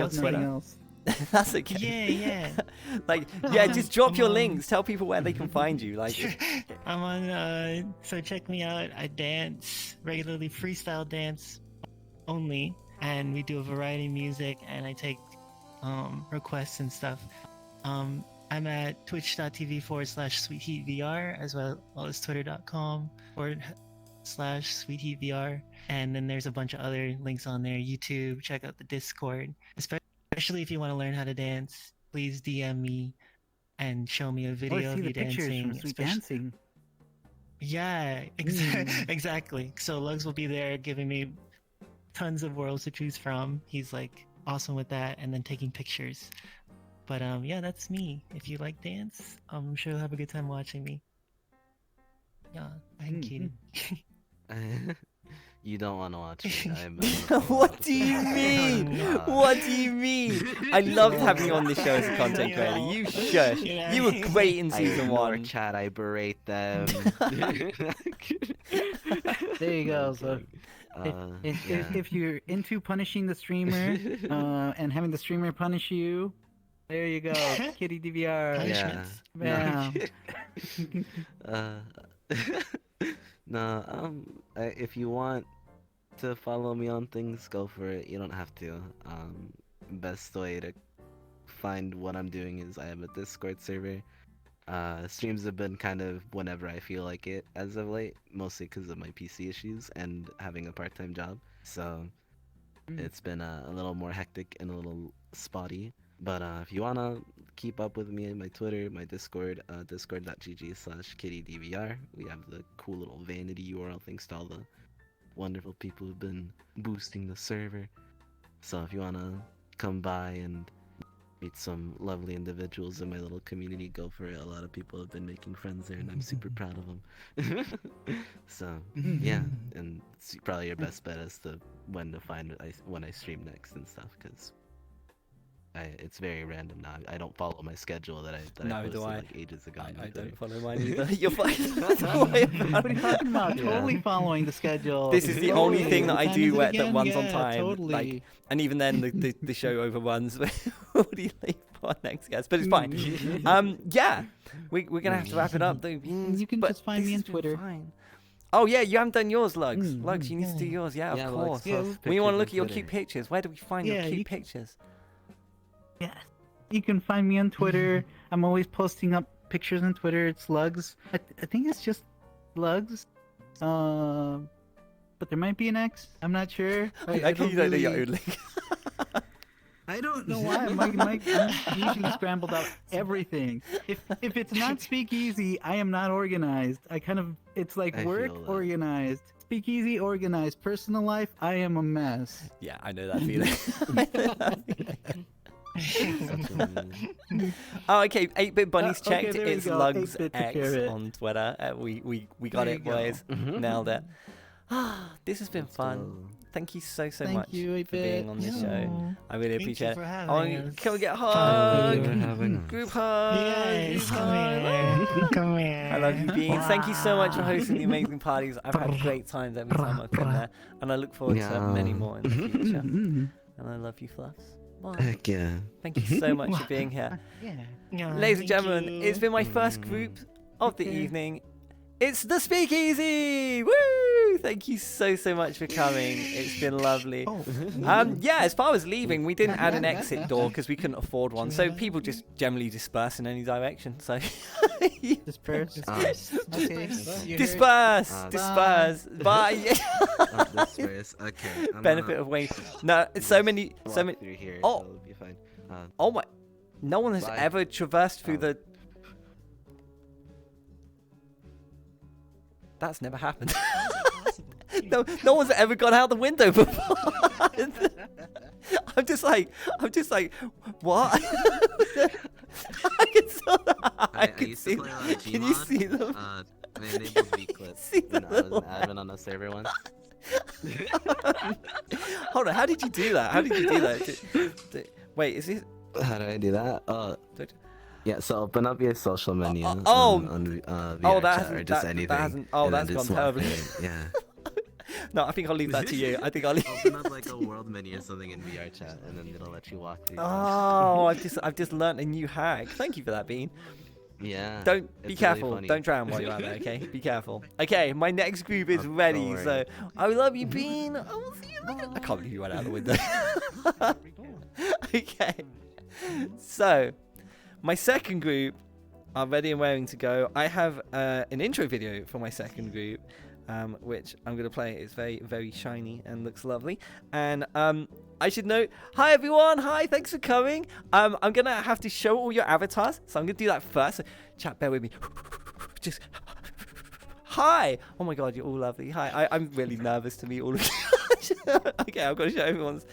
Twitter? That's okay. Yeah. Just drop your links. Tell people where they can find you. I'm on. So check me out. I dance regularly, freestyle dance only, and we do a variety of music, and I take requests and stuff. I'm at twitch.tv/SweetHeatVR, as well as twitter.com/SweetHeatVR. And then there's a bunch of other links on there. YouTube, check out the Discord. Especially if you want to learn how to dance, please DM me and show me a video of you dancing. Dancing. Yeah, exactly. So Lugz will be there giving me tons of worlds to choose from. He's awesome with that, and then taking pictures. But yeah, that's me. If you like dance, I'm sure you'll have a good time watching me. Yeah, I'm kidding. You don't want to watch me. What do you mean? What do you mean? I loved having you on this show as a content creator. You shush. You were great in season 1. Chat, I berate them. There you go. So if you're into punishing the streamer and having the streamer punish you, there you go. KittyDVR. Yeah. If you want to follow me on things, go for it. You don't have to. Best way to find what I'm doing is I have a Discord server. Streams have been kind of whenever I feel like it as of late, mostly because of my PC issues and having a part-time job. So it's been a little more hectic and a little spotty. But if you want to keep up with me in my Twitter, my Discord, discord.gg/KittyDVR. We have the cool little vanity URL thanks to all the wonderful people who've been boosting the server. So if you want to come by and meet some lovely individuals in my little community. Go for it. A lot of people have been making friends there, and I'm super proud of them. So yeah, and it's probably your best bet as to when to find when I stream next and stuff, because it's very random now. I don't follow my schedule that I posted like ages ago. I don't follow mine either. You're fine. What are you talking about? Yeah. Totally following the schedule. This is the only thing that I do What that runs on yeah, time. Totally. Like, and even then, the show overruns. What do you think for our next guest? But it's fine. Yeah, we're gonna have to wrap it up though. You can but just find this me on has been Twitter. fine. Oh yeah, you haven't done yours, Lugz. Lugz, you need to do yours. Yeah, of course. We want to look at your cute pictures. Where do we find your cute pictures? Yeah. You can find me on Twitter. I'm always posting up pictures on Twitter. It's Lugz. I think it's just Lugz. But there might be an X. I'm not sure. I you don't know your own link. I don't know why. I'm usually scrambled out everything. If it's not Speakeasy, I am not organized. It's like work organized. Speakeasy organized. Personal life, I am a mess. Yeah, I know that feeling. Oh, okay. 8-Bit Bunnies checked. Okay, It's Lugz X on Twitter. We got it, boys. Nailed it. This has been fun. Thank you so much you, for being on this show. I really appreciate it. Us. Can we get a hug? Having Group hug. Yes, come here. I love you, Beans. Thank you so much for hosting the amazing parties. I've had great times every time I've been there, and I look forward to many more in the future. And I love you, Fluffs. Bye. Heck yeah. Thank you so much for being here. Yeah, Ladies and thank gentlemen, you. it's been my first group of the evening. It's the Speakeasy! Woo! Thank you so much for coming. It's been lovely. Yeah, as far as leaving, we didn't add an exit door because we couldn't afford one. So people just generally disperse in any direction. So Disperse. disperse. Bye. Disperse. Okay. Benefit of waiting. No, it's so many. Through here, Oh. so it'll be fine. Oh my! No one has Bye. ever traversed through the. That's never happened. No one's ever gone out the window before. I'm just like, what? I can see them. Can you see them? I enabled V-Clip See when I was an admin on a server once. Hold on, how did you do that? Wait, is this? How do I do that? Yeah, so open up your social menu on VR chat or just anything. That's gone terribly. Yeah. No, I think I'll leave that to you. I think I'll leave. Open up like a world menu or something in VR chat, and then it'll let you walk through. Oh, I've just learnt a new hack. Thank you for that, Bean. Yeah. Don't be it's careful. Really funny. Don't drown while you're out there. Okay, be careful. Okay, my next group is ready. worry. So I love you, Bean. I will see you later. I can't believe you went out the window. Okay. So my second group are ready and raring to go. I have an intro video for my second group, which I'm going to play. It's very, very shiny and looks lovely. And I should note, hi everyone, hi, thanks for coming. I'm going to have to show all your avatars, so I'm going to do that first. So, chat, bear with me. Just, hi. Oh my god, you're all lovely. Hi, I'm really nervous to meet all of you. Okay, I've got to show everyone's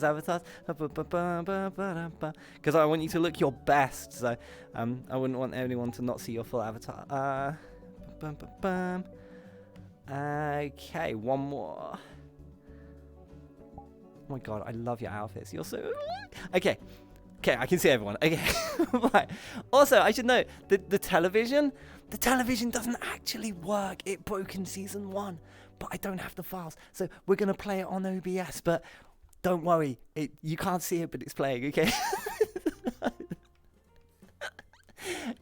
avatars. Because I want you to look your best, so I wouldn't want anyone to not see your full avatar. Okay, one more. Oh my god, I love your outfits. You're so... Okay, I can see everyone. Okay, right. Also, I should note that the television doesn't actually work. It broke in season 1, but I don't have the files, so we're gonna play it on OBS. But don't worry, you can't see it, but it's playing. Okay,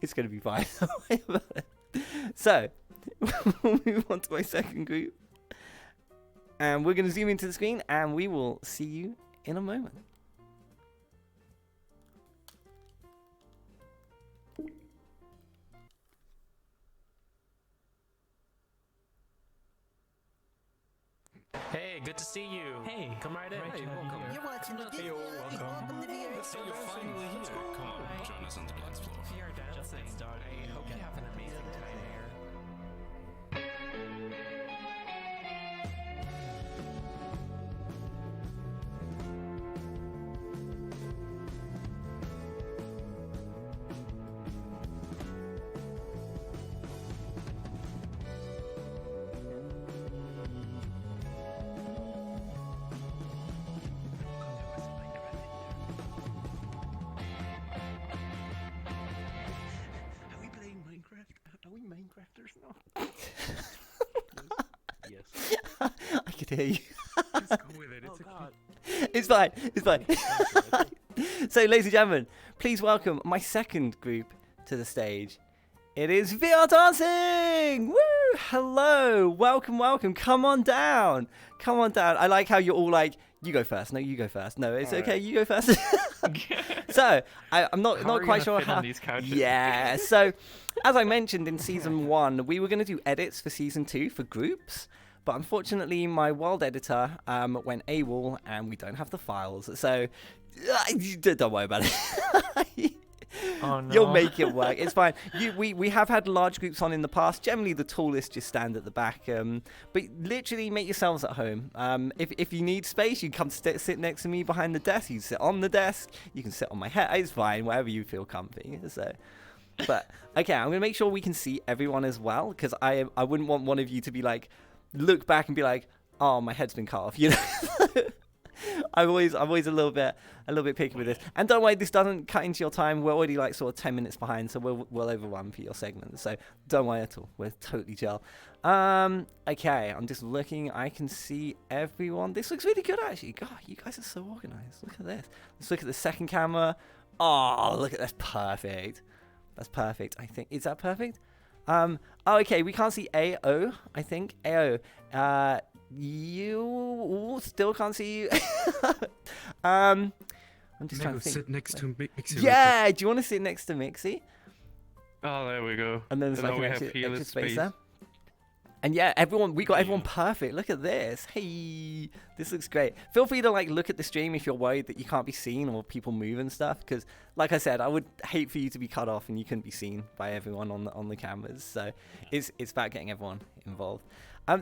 it's gonna be fine. So we'll move on to my second group, and we're gonna zoom into the screen, and we will see you in a moment. Hey, good to see you. Hey, come right in. Hey, welcome. You're watching the Hey, video. welcome. The video. So you're finally here. Come on, join us on the dance floor. We are dancing. I hope you have an amazing time here. Are we Minecrafters now? Yes. I could hear you. Just go with it. It's Oh God. It's fine. It's fine. So, ladies and gentlemen, please welcome my second group to the stage. It is VR Dancing! Woo! Hello! Welcome. Come on down. I like how you're all like, you go first. No, you go first. No, it's okay. You go first. So, I'm not quite sure how. Yeah. So, as I mentioned in season 1, we were going to do edits for season 2 for groups. But unfortunately, my world editor went AWOL and we don't have the files. So, don't worry about it. Oh, no. You'll make it work. It's fine. We have had large groups on in the past. Generally, the tallest just stand at the back. But literally, make yourselves at home. If you need space, you can come sit next to me behind the desk. You can sit on the desk. You can sit on my head. It's fine, wherever you feel comfy. So, but okay, I'm gonna make sure we can see everyone as well, because I wouldn't want one of you to be like, look back and be like, oh, my head's been cut off. You know. I'm always a little bit picky with this. And don't worry, this doesn't cut into your time. We're already like sort of 10 minutes behind, so we'll overrun for your segment. So don't worry at all. We're totally chill. Okay, I'm just looking. I can see everyone. This looks really good, actually. God, you guys are so organized. Look at this. Let's look at the second camera. Oh, look at that's perfect. That's perfect. I think, is that perfect? Oh, okay. We can't see AO. I think AO. You still can't see you. I'm just trying to think. Sit next to Mixie. Yeah, do you want to sit next to Mixie? Oh, there we go. And then there's And like now an we have extra fearless space space. there. And yeah, we got everyone perfect. Look at this. Hey, this looks great. Feel free to like look at the stream if you're worried that you can't be seen or people move and stuff. Because like I said, I would hate for you to be cut off and you couldn't be seen by everyone on the cameras. So it's about getting everyone involved.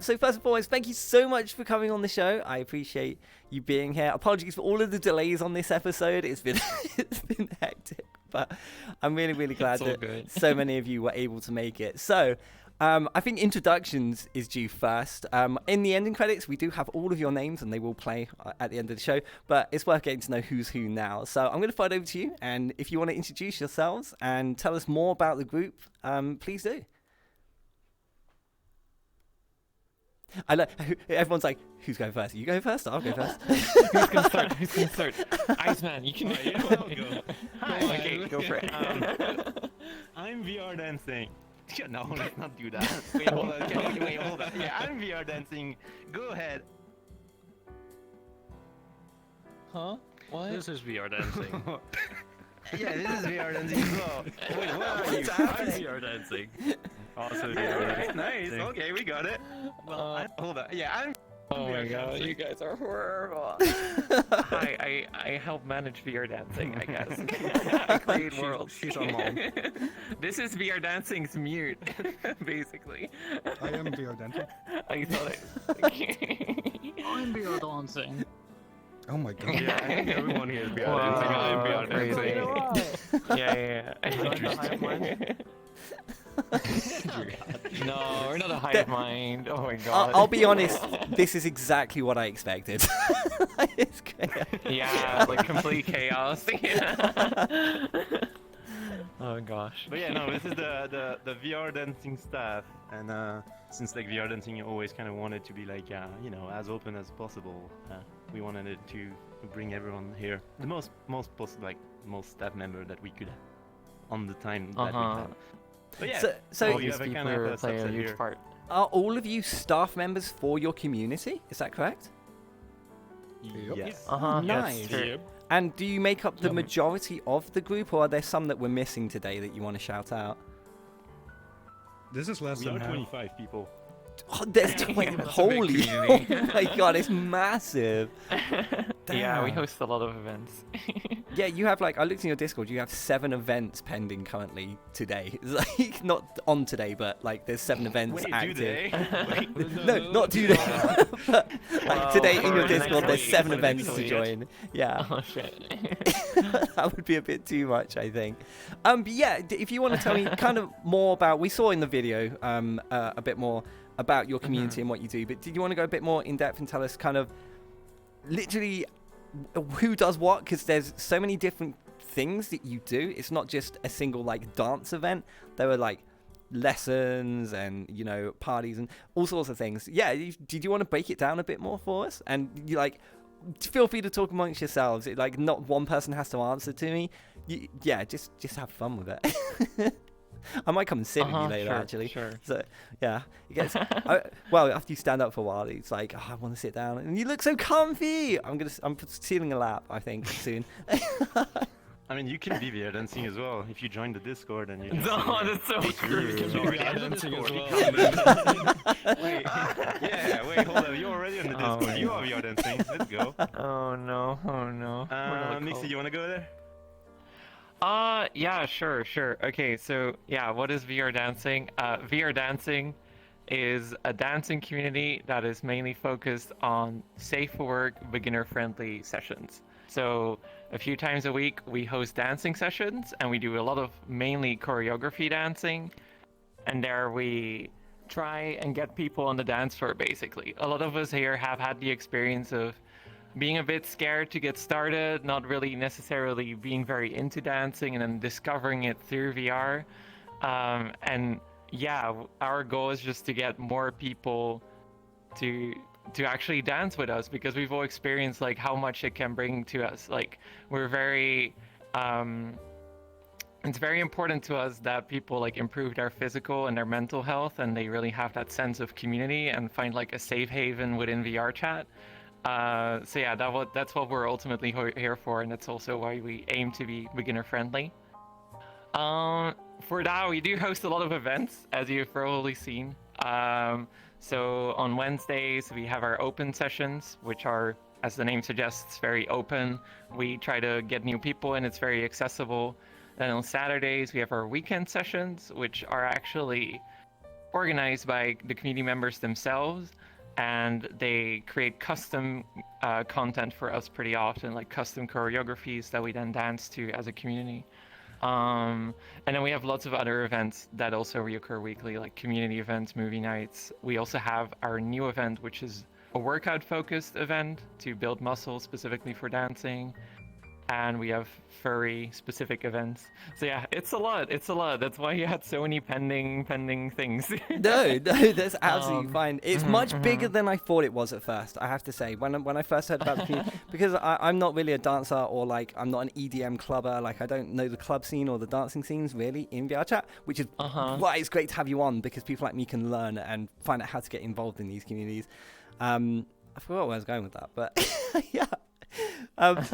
So first and foremost, thank you so much for coming on the show. I appreciate you being here. Apologies for all of the delays on this episode. It's been hectic, but I'm really glad that so many of you were able to make it. So I think introductions is due first. In the ending credits, we do have all of your names and they will play at the end of the show, but it's worth getting to know who's who now. So I'm going to fight over to you, and if you want to introduce yourselves and tell us more about the group, please do. I like everyone's like, who's going first? You go first? I'll go first. Who's gonna start? Iceman, you can. I'll go. Hi, okay, go for it. I'm VR dancing. No, let's not do that. Wait, hold on. Yeah, I'm VR dancing. Go ahead. Huh? What? This is VR dancing. Yeah, this is VR dancing as well. Wait, what are you? I'm VR dancing. Also VR dancing. Nice. Okay, we got it. Well, hold on. Yeah, I'm. Oh my god, you guys are horrible. I help manage VR dancing, I guess. I create worlds. She's our mom. This is VR dancing's mute, basically. I am VR dancing. I thought it. I'm VR dancing. Oh my god. Yeah, I think everyone here is VR Wow, dancing. I'm VR dancing. Yeah. No, we're not a hive mind. Oh my god. I'll be honest, this is exactly what I expected. It's great. Yeah, like complete chaos. Oh gosh. But yeah, no, this is the VR dancing stuff, and since like VR dancing always kind of wanted to be like you know, as open as possible, we wanted it to bring everyone here, the most staff member that we could on the time that we had. But yeah, so you have a kind of play a subset huge here. part. are all of you staff members for your community? Is that correct? Yes. Nice. And do you make up the majority of the group, or are there some that we're missing today that you want to shout out? This is less We than are half. 25 people. Oh, there's 20. Holy! Oh my god, it's massive. Yeah, we Damn. host a lot of events. Yeah, you have like, I looked in your Discord, you have 7 events pending currently today. It's like, not on today, but like there's 7 events Wait, active. do they? Wait, No, not today. But like Well, today in for your the Discord, next there's week, 7 for the events next to week. join. Yeah. Oh shit. That would be a bit too much, I think. But yeah, if you want to tell me kind of more about, we saw in the video a bit more about your community and what you do, but did you want to go a bit more in depth and tell us kind of literally who does what? Because there's so many different things that you do. It's not just a single like dance event. There are like lessons and parties and all sorts of things. Yeah, did you want to break it down a bit more for us? And you feel free to talk amongst yourselves. Not one person has to answer to me. Just have fun with it. I might come and sit with you later, actually. Sure. So yeah, it gets. Well, after you stand up for a while, it's like, I want to sit down, and you look so comfy. I'm stealing a lap, I think, soon. I mean, you can be VR dancing as well if you join the Discord and you. No, that's so true. VR dancing as well. Wait, hold on. You're already on the Discord. You are VR dancing. Let's go. Oh no. Mixie, you wanna go there? Yeah, sure. Okay, so yeah, what is VR dancing? VR dancing is a dancing community that is mainly focused on safe for work, beginner-friendly sessions. So a few times a week we host dancing sessions, and we do a lot of mainly choreography dancing, and there we try and get people on the dance floor. Basically, a lot of us here have had the experience of being a bit scared to get started, not really necessarily being very into dancing, and then discovering it through VR. And yeah, our goal is just to get more people to actually dance with us, because we've all experienced how much it can bring to us. We're very it's very important to us that people improve their physical and their mental health, and they really have that sense of community and find a safe haven within VR chat. So yeah, that's what we're ultimately here for, and that's also why we aim to be beginner friendly. For that, we do host a lot of events, as you've probably seen. So on Wednesdays, we have our open sessions, which are, as the name suggests, very open. We try to get new people in, it's very accessible. Then on Saturdays, we have our weekend sessions, which are actually organized by the community members themselves, and they create custom content for us pretty often, custom choreographies that we then dance to as a community. And then we have lots of other events that also reoccur weekly, like community events, movie nights. We also have our new event, which is a workout-focused event to build muscle specifically for dancing. And we have furry-specific events. So yeah, it's a lot. That's why you had so many pending things. No, that's absolutely fine. It's much bigger than I thought it was at first, I have to say. When I first heard about the community, because I'm not really a dancer, or I'm not an EDM clubber. I don't know the club scene or the dancing scenes really in VR chat, which is why it's great to have you on, because people like me can learn and find out how to get involved in these communities. I forgot where I was going with that, but yeah. Okay.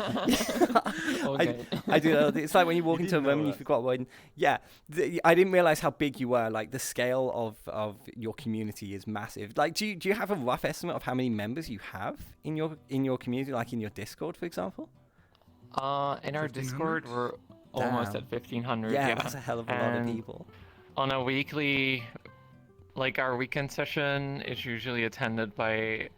I do know. It's like when you walk into a room and you forgot when. Yeah, I didn't realize how big you were. The scale of your community is massive. Do you have a rough estimate of how many members you have in your community, in your Discord, for example? In our Discord, we're almost at 1,500. Yeah, that's a hell of a lot of people. On a weekly, our weekend session is usually attended by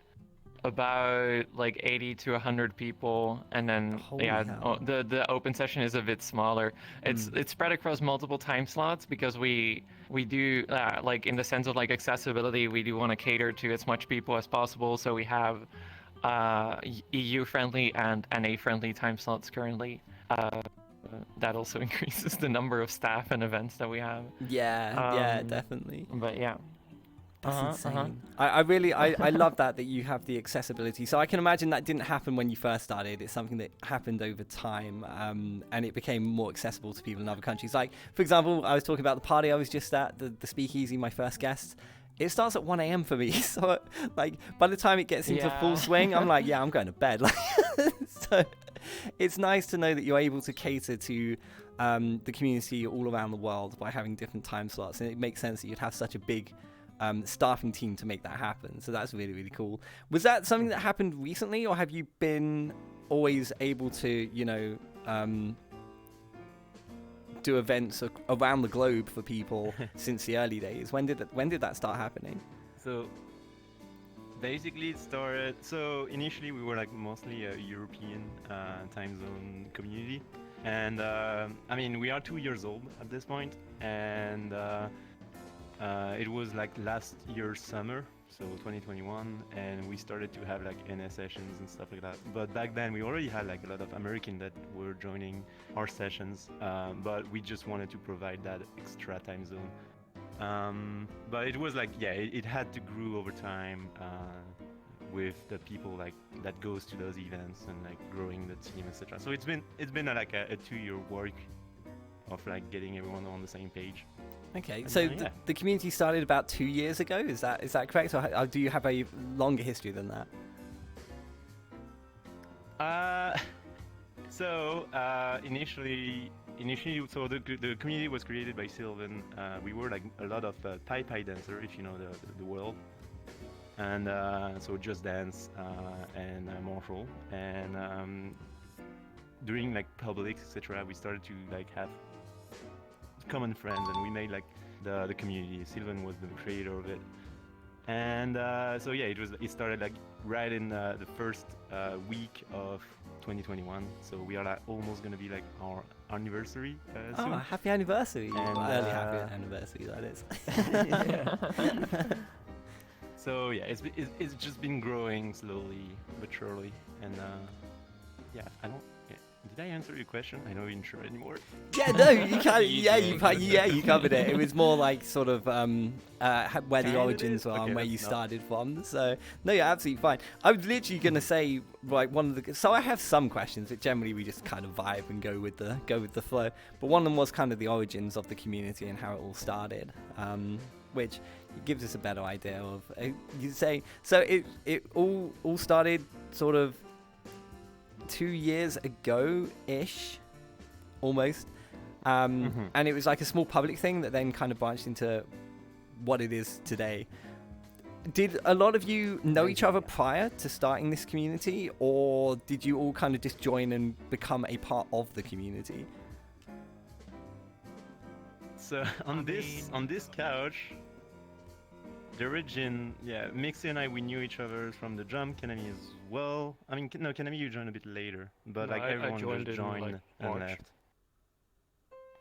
about 80 to 100 people, and then the open session is a bit smaller. It's spread across multiple time slots, because we do in the sense of accessibility, we do want to cater to as much people as possible. So we have EU friendly and NA friendly time slots currently. That also increases the number of staff and events that we have. Yeah, definitely. But yeah. That's insane. I love that you have the accessibility. So I can imagine that didn't happen when you first started. It's something that happened over time, and it became more accessible to people in other countries. For example, I was talking about the party I was just at, the Speakeasy, my first guest. It starts at 1 a.m. for me. So by the time it gets into full swing, I'm I'm going to bed. So it's nice to know that you're able to cater to the community all around the world by having different time slots, and it makes sense that you'd have such a big staffing team to make that happen. So that's really, really cool. Was that something that happened recently, or have you been always able to do events around the globe for people since the early days? When did that start happening? So basically it started, so initially we were mostly a European time zone community, and we are 2 years old at this point, and it was last year's summer, so 2021, and we started to have NS sessions and stuff like that. But back then we already had a lot of Americans that were joining our sessions, but we just wanted to provide that extra time zone But it was like, yeah, it had to grow over time with the people like that goes to those events and like growing the team, etc. So it's been like a 2-year work of like getting everyone on the same page. Okay, And, so yeah. the community started about 2 years ago. Is that correct, or do you have a longer history than that? Initially, so the community was created by Sylvan. We were like a lot of Pai dancer, if you know the world, and so Just Dance and Marshall, and during like Publix, etc. We started to like have common friends, and we made like the community. Sylvan was the creator of it, and so yeah, it started like right in the first week of 2021. So we are like almost gonna be like our anniversary soon. Oh, happy anniversary! And, Early happy anniversary, that is. So yeah, it's just been growing slowly but surely, and yeah, I don't. Yeah. Did I answer your question? I know you're not sure anymore. Yeah, no, you kind you covered it. It was more like sort of where the Kinda origins did? were Okay, and where you that's not- started from. So no, you're absolutely fine. I was literally gonna say like one of the. So I have some questions, but generally we just kind of vibe and go with the flow. But one of them was kind of the origins of the community and how it all started, which gives us a better idea of. You say so it all started sort of 2 years ago-ish, almost, and it was like a small public thing that then kind of branched into what it is today. Did a lot of you know each other prior to starting this community, or did you all kind of just join and become a part of the community? So on this couch, the origin, yeah, Mixie and I, we knew each other from the jump. Kanami as well. I mean, no, Kanami you joined a bit later, but No, like I everyone joined just in, joined like, and March. left.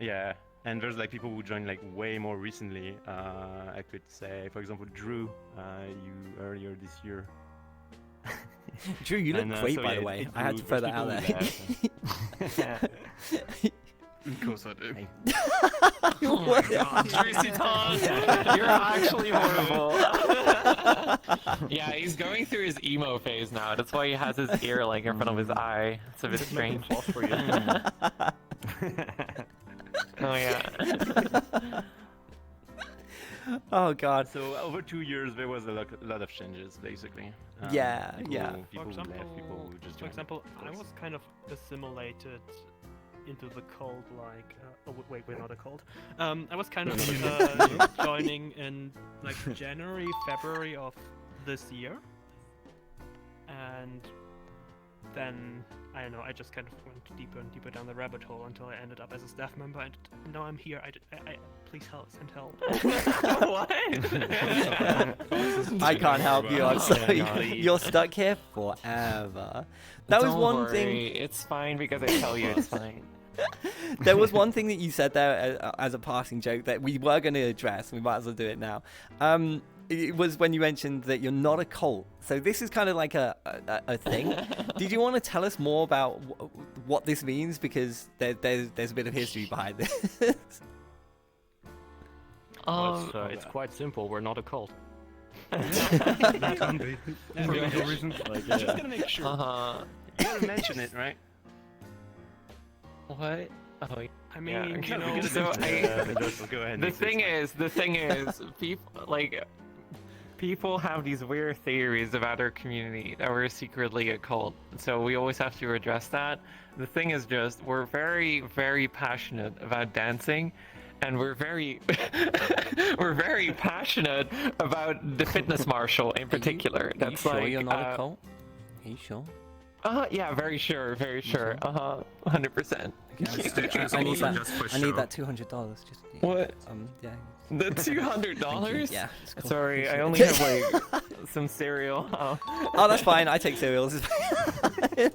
Yeah, and there's like people who joined like way more recently. I could say, for example, Drew, you earlier this year. Drew, you look And, great, so, by yeah, the way. it I had grew. to throw There's that out people there. who left. Of course I do. What? Drusiton, you're actually horrible. Yeah, he's going through his emo phase now. That's why he has his ear like in front of his eye. It's a bit strange. For you. Oh yeah. Oh god. So over 2 years, there was a lot of changes, basically. Yeah, people, yeah. People For who left, people who just for joined. example, I course. was kind of assimilated into the cult, like, wait, we're not a cult. I was kind of joining in like January, February of this year, and then I don't know. I just kind of went deeper and deeper down the rabbit hole until I ended up as a staff member, and now I'm here. I please help, send help. What? I can't help you. I'm Oh, sorry. golly. You're stuck here forever. That was Don't one thing. worry, it's fine because I tell you it's fine. There was one thing that you said there as a passing joke that we were going to address. We might as well do it now. It was when you mentioned that you're not a cult. So this is kind of like a thing. Did you want to tell us more about what this means? Because there's a bit of history behind this. It's quite simple. We're not a cult. That can be. For legal reasons. Like, Just gonna make sure. You gotta mention it, right? What? Oh, yeah. I mean, Yeah, you know, so Go ahead. the Mixie, thing is, people have these weird theories about our community that we're secretly a cult. So we always have to address that. The thing is just, we're very, very passionate about dancing, and we're very, we're very passionate about the fitness marshal in particular. Are you That's sure like, you're not a cult? Are you sure? Yeah, very sure, very sure. 100%. I need that $200. Just What? Yeah. The $200? Yeah. it's cool. Sorry, I only have like some cereal. Oh, Oh, that's fine. I take cereals. okay.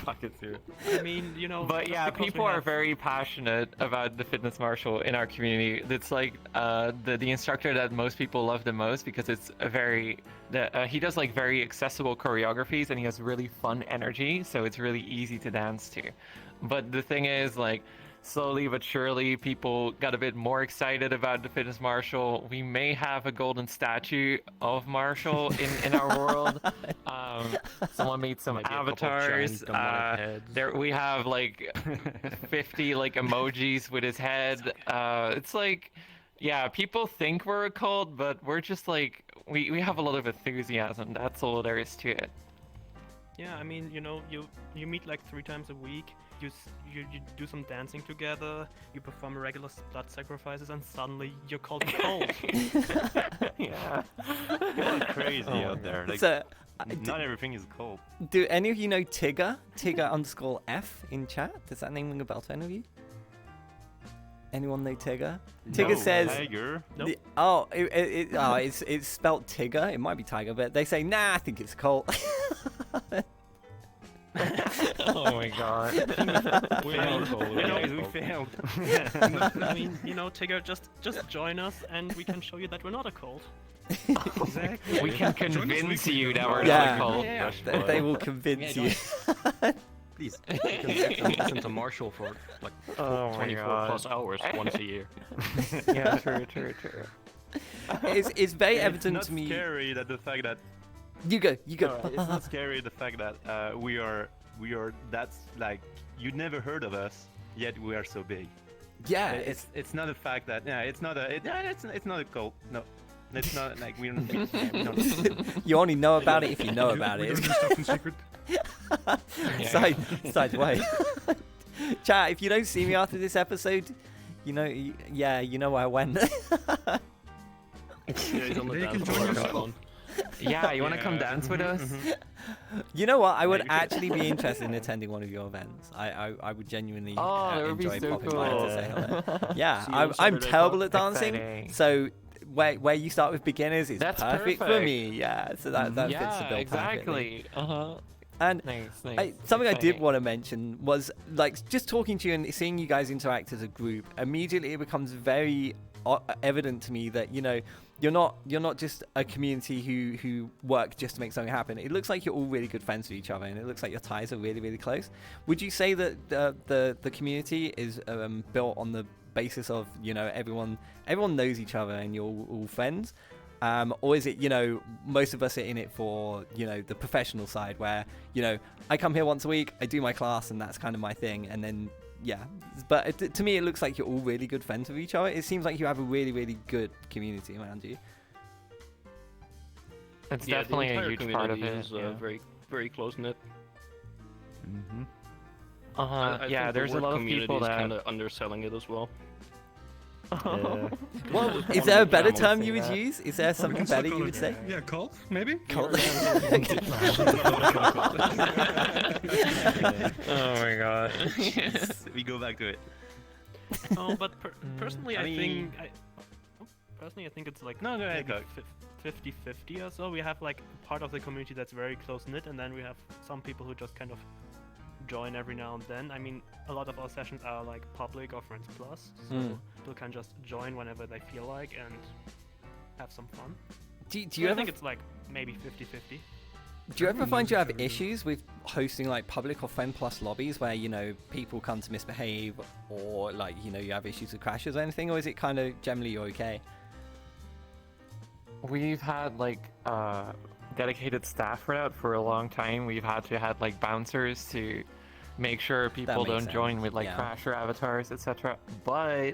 fucking serious. I mean, you know. But yeah, because we people are have- very passionate about the fitness marshal in our community. It's like the instructor that most people love the most because it's a very he does like very accessible choreographies and he has really fun energy, so it's really easy to dance to. But the thing is, like, slowly but surely, people got a bit more excited about the Fitness Marshal. We may have a golden statue of Marshall in our world. Someone made some Maybe a couple of giant avatars. demonic heads. There we have like 50 like emojis with his head. It's like, yeah, people think we're a cult, but we're just like we have a lot of enthusiasm. That's all there is to it. Yeah, I mean, you meet like 3 times a week. You do some dancing together. You perform regular blood sacrifices, and suddenly you're called a cult. Yeah. People are crazy out there. Like, So, not everything is cold. do any of you know Tigger? Tigger_F in chat? Does that name ring a bell to any of you? Anyone know Tigger? Tigger No, says. Tiger. Nope. It's spelt Tigger. It might be Tiger, but they say, nah, I think it's a cult. Oh my god. We failed. I mean, Tigger, just join us, and we can show you that we're not a cult. Exactly. We can convince you that we're Yeah. not a cult. Yeah. They will convince you. Please. You can listen to Marshall for like Oh my 24 god. plus hours once a year. Yeah, true. It's very It's evident not to me. scary that the fact that You go. it's not scary the fact that we are that's like you never heard of us yet we are so big. Yeah, It's not a fact that it's not a cult. No, it's not like we don't. you only know about it if you know about it. Side way. Chat, if you don't see me after this episode, you know where I went. Yeah, he's on the dance floor. Yeah, you want to come dance with us? You know what? I would Maybe. actually be interested in attending one of your events. I would genuinely Oh, that would be enjoy so popping by to say cool. hello. Yeah, See you on I'm Saturday, terrible Pop. at dancing, Exciting. so where you start with beginners is That's perfect for perfect. me. Yeah, so that fits the Yeah, bill perfectly. exactly. Uh-huh. And Nice. something I did Exciting. want to mention was like just talking to you and seeing you guys interact as a group. Immediately, it becomes very evident to me that you're not just a community who work just to make something happen. It looks like you're all really good friends with each other, and it looks like your ties are really, really close. Would you say that the community is built on the basis of everyone knows each other and you're all friends? Or is it, most of us are in it for, the professional side where, I come here once a week, I do my class, and that's kind of my thing. And then, yeah. But to me, it looks like you're all really good friends with each other. It seems like you have a really, really good community around you. It's Yeah, definitely the a entire huge part of community it. is Yeah. very, very close knit. Uh-huh. Yeah, there's a lot of people that. kind of underselling it as well. Well, is there a better won't term say you would that. use? Is there something better you would say? Yeah, cult, maybe? Cult. Oh my god. We go back to it. Oh, but personally, I mean- personally, I think it's like No, go ahead, maybe go. 50-50 or so. We have like part of the community that's very close knit, and then we have some people who just kind of join every now and then. I mean, a lot of our sessions are like public or Friends Plus, so people can just join whenever they feel like and have some fun. Do So you I ever think it's like maybe 50-50. Do you ever find you have issues with hosting like public or friend plus lobbies where people come to misbehave, or like you have issues with crashes or anything, or is it kind of generally you're okay? We've had like dedicated staff for that for a long time. We've had to have like bouncers to make sure people makes don't join sense, with like yeah. crasher avatars, etc. But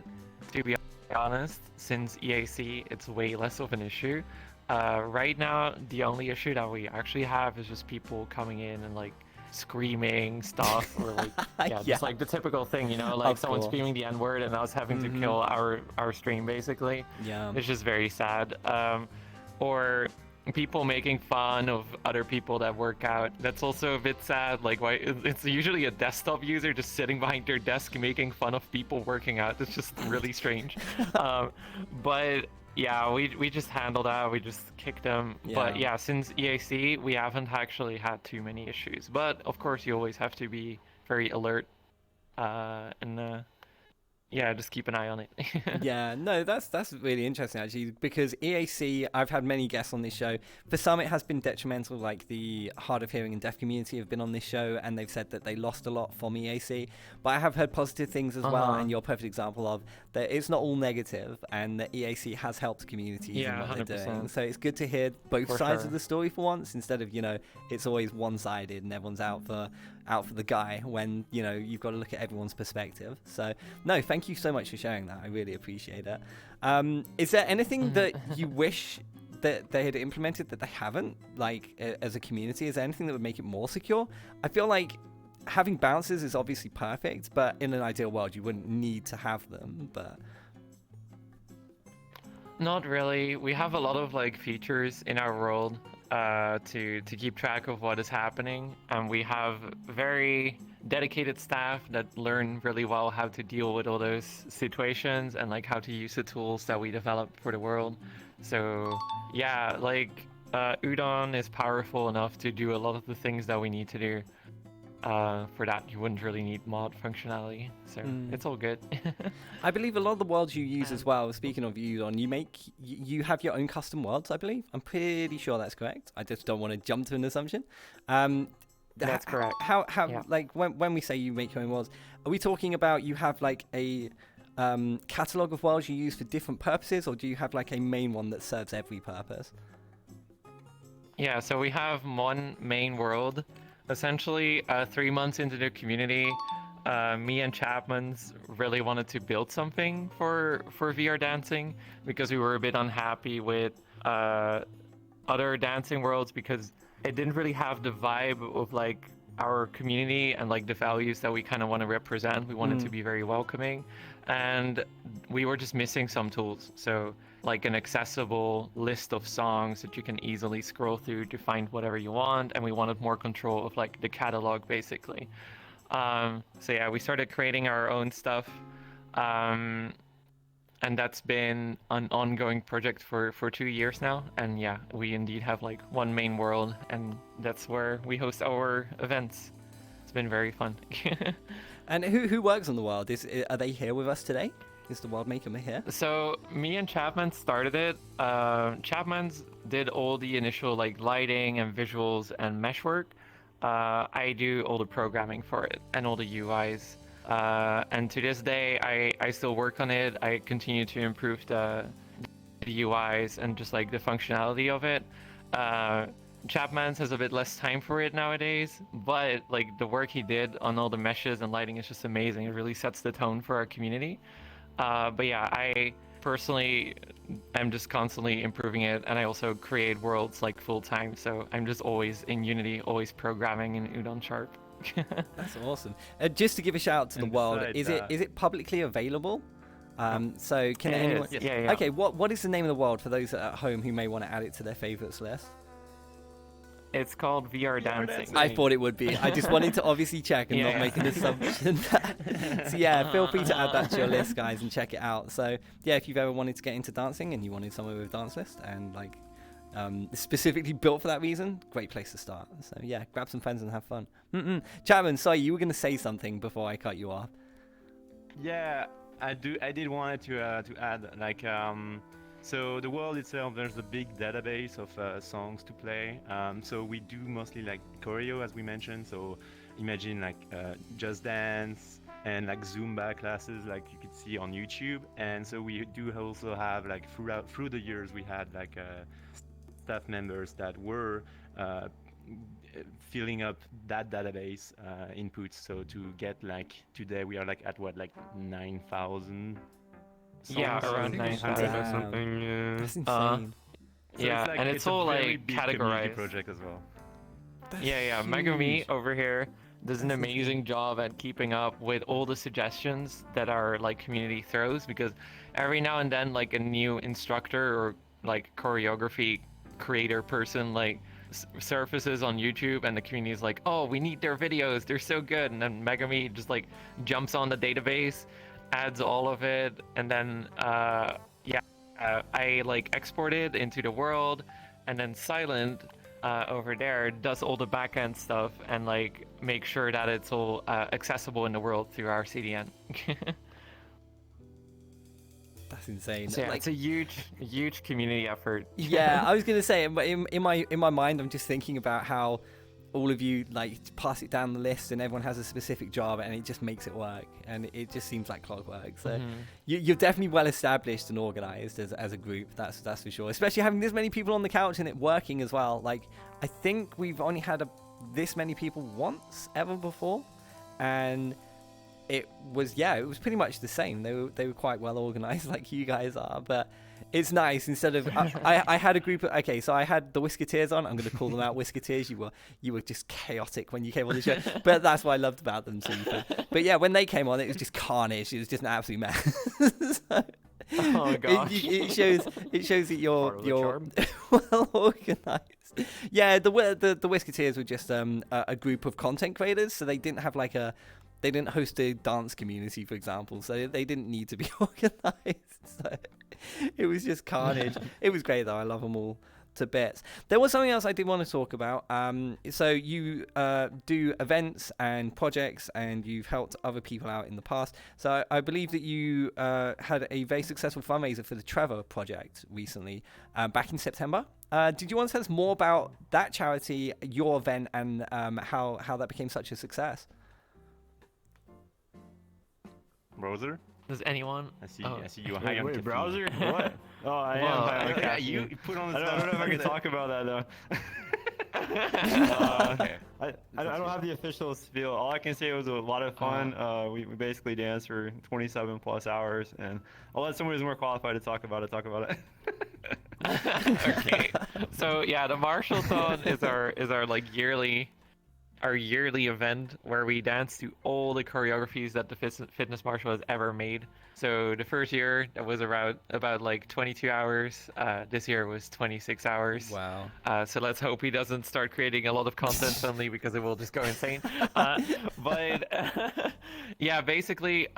to be honest, since EAC, it's way less of an issue. Right now, the only issue that we actually have is just people coming in and like screaming stuff, or like Yeah. just like the typical thing, like Of someone course. screaming the N-word and us having to kill our stream basically. Yeah. It's just very sad. Or people making fun of other people that work out. That's also a bit sad. Like, why it's usually a desktop user just sitting behind their desk making fun of people working out. It's just really strange. But yeah, we just handle that. We just kick them. But Yeah. yeah, since EAC, we haven't actually had too many issues. But of course, you always have to be very alert. And yeah, just keep an eye on it. Yeah, no, that's really interesting actually, because EAC, I've had many guests on this show. For some, it has been detrimental, like the hard of hearing and deaf community have been on this show, and they've said that they lost a lot from EAC. But I have heard positive things as well, and you're a perfect example of that. It's not all negative, and that EAC has helped communities in what 100%. they're doing. So it's good to hear both sides of the story for once, instead of it's always one-sided and everyone's out for the guy, when you've got to look at everyone's perspective. So no, thank you so much for sharing that. I really appreciate it. Is there anything that you wish that they had implemented that they haven't, like as a community? Is there anything that would make it more secure? I feel like having bouncers is obviously perfect, but in an ideal world you wouldn't need to have them. But not really. We have a lot of like features in our world to keep track of what is happening, and we have very dedicated staff that learn really well how to deal with all those situations and like how to use the tools that we develop for the world. So yeah, like Udon is powerful enough to do a lot of the things that we need to do. For that, you wouldn't really need mod functionality, so it's all good. I believe a lot of the worlds you use as well, speaking of Udon, you have your own custom worlds, I believe. I'm pretty sure that's correct. I just don't want to jump to an assumption. That's correct. How like when we say you make your own worlds, are we talking about you have like a catalog of worlds you use for different purposes, or do you have like a main one that serves every purpose? Yeah, so we have one main world. Essentially, 3 months into the community, me and Chatmans really wanted to build something for VR dancing, because we were a bit unhappy with other dancing worlds, because it didn't really have the vibe of like our community and like the values that we kind of want to represent. We wanted to be very welcoming, and we were just missing some tools. So like an accessible list of songs that you can easily scroll through to find whatever you want, and we wanted more control of like the catalog basically. So yeah, we started creating our own stuff, and that's been an ongoing project for 2 years now. And yeah, we indeed have like one main world, and that's where we host our events. It's been very fun. And who works on the world? Are they here with us today? Is the world maker here? So me and Chatmans started it. Chatmans did all the initial like lighting and visuals and mesh work. I do all the programming for it and all the UIs. And to this day, I still work on it. I continue to improve the UIs and just like the functionality of it. Chatmans has a bit less time for it nowadays, but like the work he did on all the meshes and lighting is just amazing. It really sets the tone for our community. But yeah, I personally am just constantly improving it, and I also create worlds like full time. So I'm just always in Unity, always programming in Udon Sharp. That's awesome. Just to give a shout out to the world, is it publicly available? So can anyone? Yeah. Okay, what is the name of the world for those at home who may want to add it to their favorites list? It's called VR Dancing. I thought it would be. I just wanted to obviously check and not make an assumption. So yeah, feel free to add that to your list, guys, and check it out. So yeah, if you've ever wanted to get into dancing and you wanted somewhere with a dance list and like specifically built for that reason, great place to start. So yeah, grab some friends and have fun. Chatman, sorry, you were going to say something before I cut you off. Yeah, I did want to add like so the world itself, there's a big database of songs to play. So we do mostly like choreo, as we mentioned. So imagine like Just Dance and like Zumba classes, like you could see on YouTube. And so we do also have like through the years, we had like staff members that were filling up that database inputs. So to get like today we are like at what, like 9,000. Yeah, around 9,000 or something. Yeah. That's insane. So yeah, it's like, and it's all like categorized. Project as well. Yeah. Megumi over here does an amazing job at keeping up with all the suggestions that our like community throws, because every now and then like a new instructor or like choreography creator person like surfaces on YouTube, and the community is like, oh, we need their videos, they're so good. And then Megumi just like jumps on the database, adds all of it, and then I like export it into the world, and then Silent over there does all the backend stuff and like make sure that it's all accessible in the world through our CDN. That's insane. So, yeah, Like, it's a huge community effort. yeah, I was gonna say, but in my mind, I'm just thinking about how all of you like pass it down the list, and everyone has a specific job, and it just makes it work, and it just seems like clockwork. So you're definitely well established and organized as a group. That's for sure. Especially having this many people on the couch and it working as well. Like, I think we've only had this many people once ever before, and it was pretty much the same. They were quite well organized, like you guys are, but it's nice. Instead of I had a group of, okay, so I had the Whisketeers on. I'm going to call them out Whisketeers. You were just chaotic when you came on the show, but that's what I loved about them too. But yeah, when they came on, it was just carnage. It was just an absolute mess. So, Oh gosh. it shows that you're charm. well organized. Yeah, the Whisketeers were just a group of content creators, so they didn't have they didn't host a dance community, for example, so they didn't need to be organized. So it was just carnage. It was great though. I love them all to bits. There was something else I did want to talk about. So you do events and projects, and you've helped other people out in the past. So I believe that you had a very successful fundraiser for the Trevor project recently, back in September. Did you want to tell us more about that charity, your event, and how that became such a success? Browser? Does anyone? I see you Wait, high on wait, caffeine. browser? What? Oh, I am Well, high on Yeah, caffeine. you put on the I don't know if I can talk about that though. Okay. I don't have the official spiel. All I can say it was a lot of fun. We basically danced for 27 plus hours, and I'll let someone who's more qualified to talk about it. Okay. So yeah, the Marshallthon is our like yearly event where we dance to all the choreographies that the Fitness Marshall has ever made. So the first year that was about like 22 hours. This year was 26 hours. Wow. So let's hope he doesn't start creating a lot of content suddenly, because it will just go insane. But yeah, basically,